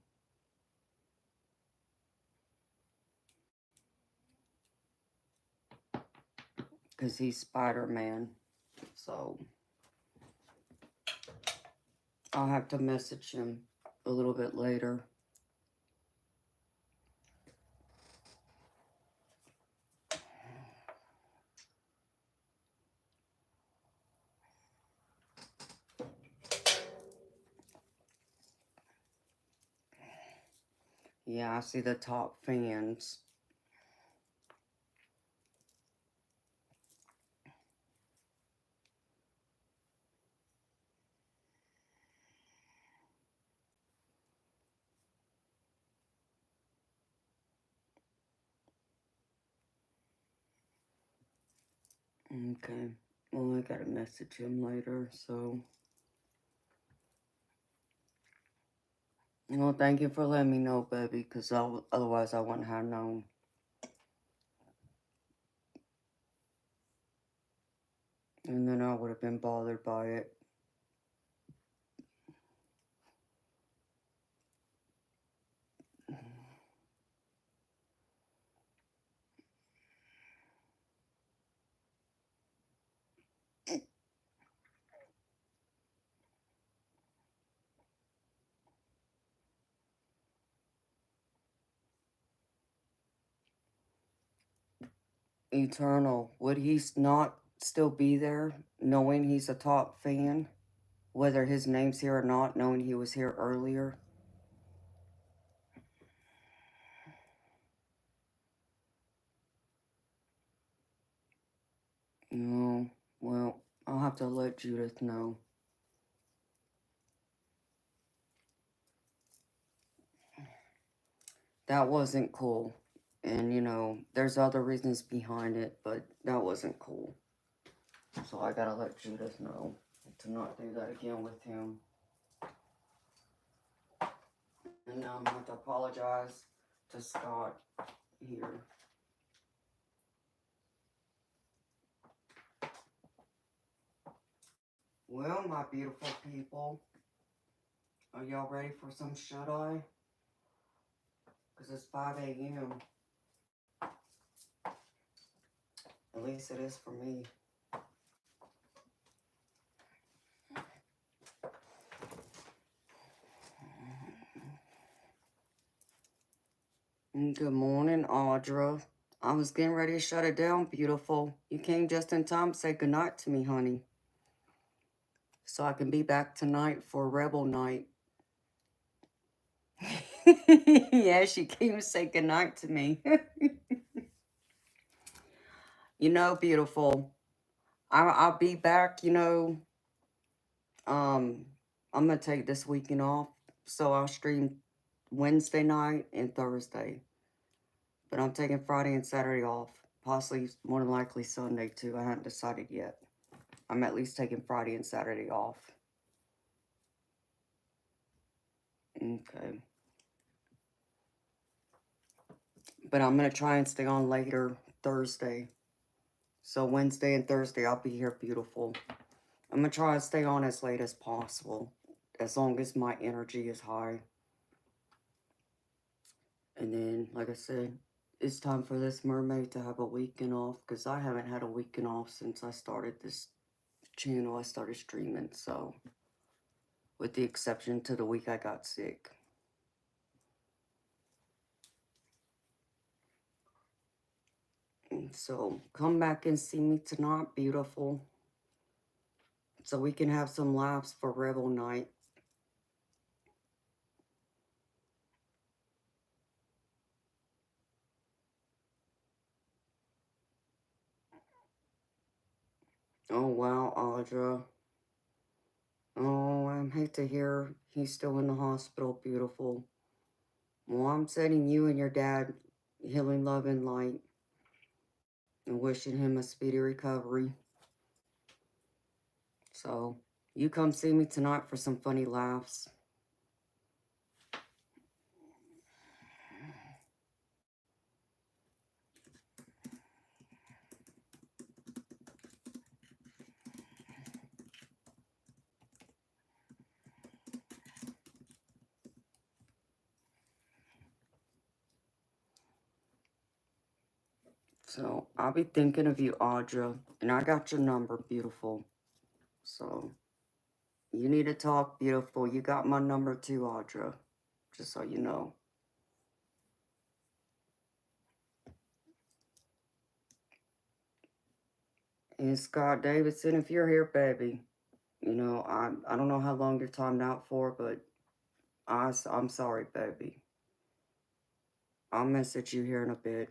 Because he's Spider-Man. So, I'll have to message him a little bit later. Yeah, I see the top fans. Okay. Well, I gotta message him later, so. Well, thank you for letting me know, baby, because otherwise I wouldn't have known. And then I would have been bothered by it. Eternal, would he not still be there, knowing he's a top fan? Whether his name's here or not, knowing he was here earlier? No. Well, I'll have to let Judith know. That wasn't cool. And, you know, there's other reasons behind it, but that wasn't cool. So I gotta let Judith know to not do that again with him. And now I'm gonna have to apologize to Scott here. Well, my beautiful people, are y'all ready for some shut-eye? Because it's 5 a.m. At least it is for me. Good morning, Audra. I was getting ready to shut it down, beautiful. You came just in time to say goodnight to me, honey. So I can be back tonight for Rebel Night. Yeah, she came to say goodnight to me. You know, beautiful. I'll be back, you know. I'm gonna take this weekend off. So I'll stream Wednesday night and Thursday. But I'm taking Friday and Saturday off. Possibly, more than likely, Sunday too. I haven't decided yet. I'm at least taking Friday and Saturday off. Okay. But I'm going to try and stay on later Thursday. So Wednesday and Thursday, I'll be here, beautiful. I'm going to try and stay on as late as possible. As long as my energy is high. And then, like I said, it's time for this mermaid to have a weekend off. Because I haven't had a weekend off since I started this channel. I started streaming, so. With the exception to the week I got sick. So come back and see me tonight, beautiful. So we can have some laughs for Rebel Night. Oh, wow, Audra. Oh, I hate to hear he's still in the hospital, beautiful. Well, I'm sending you and your dad healing love and light and wishing him a speedy recovery. So, you come see me tonight for some funny laughs. So, I'll be thinking of you, Audra, and I got your number, beautiful. So, you need to talk, beautiful. You got my number too, Audra, just so you know. And Scott Davidson, if you're here, baby, you know, I don't know how long you're timed out for, but I'm sorry, baby. I'll message you here in a bit.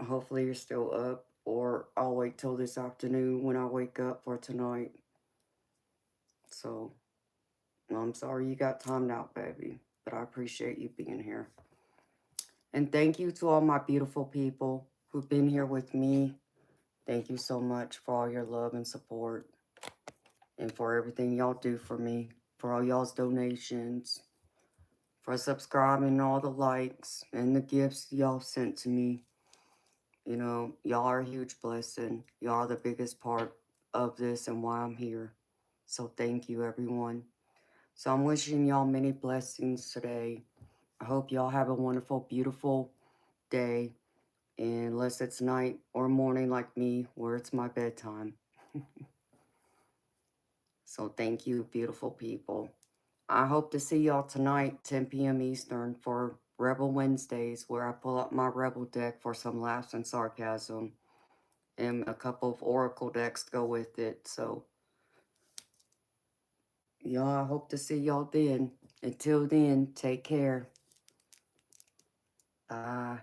Hopefully you're still up, or I'll wait till this afternoon when I wake up for tonight. So, I'm sorry you got timed out, baby, but I appreciate you being here. And thank you to all my beautiful people who've been here with me. Thank you so much for all your love and support and for everything y'all do for me, for all y'all's donations, for subscribing, all the likes and the gifts y'all sent to me. You know, y'all are a huge blessing. Y'all are the biggest part of this and why I'm here. So thank you, everyone. So I'm wishing y'all many blessings today. I hope y'all have a wonderful, beautiful day. Unless it's night or morning like me, where it's my bedtime. So thank you, beautiful people. I hope to see y'all tonight, 10 p.m. Eastern, for Rebel Wednesdays, where I pull up my Rebel deck for some laughs and sarcasm, and a couple of Oracle decks to go with it. So, y'all, I hope to see y'all then. Until then, take care. Bye.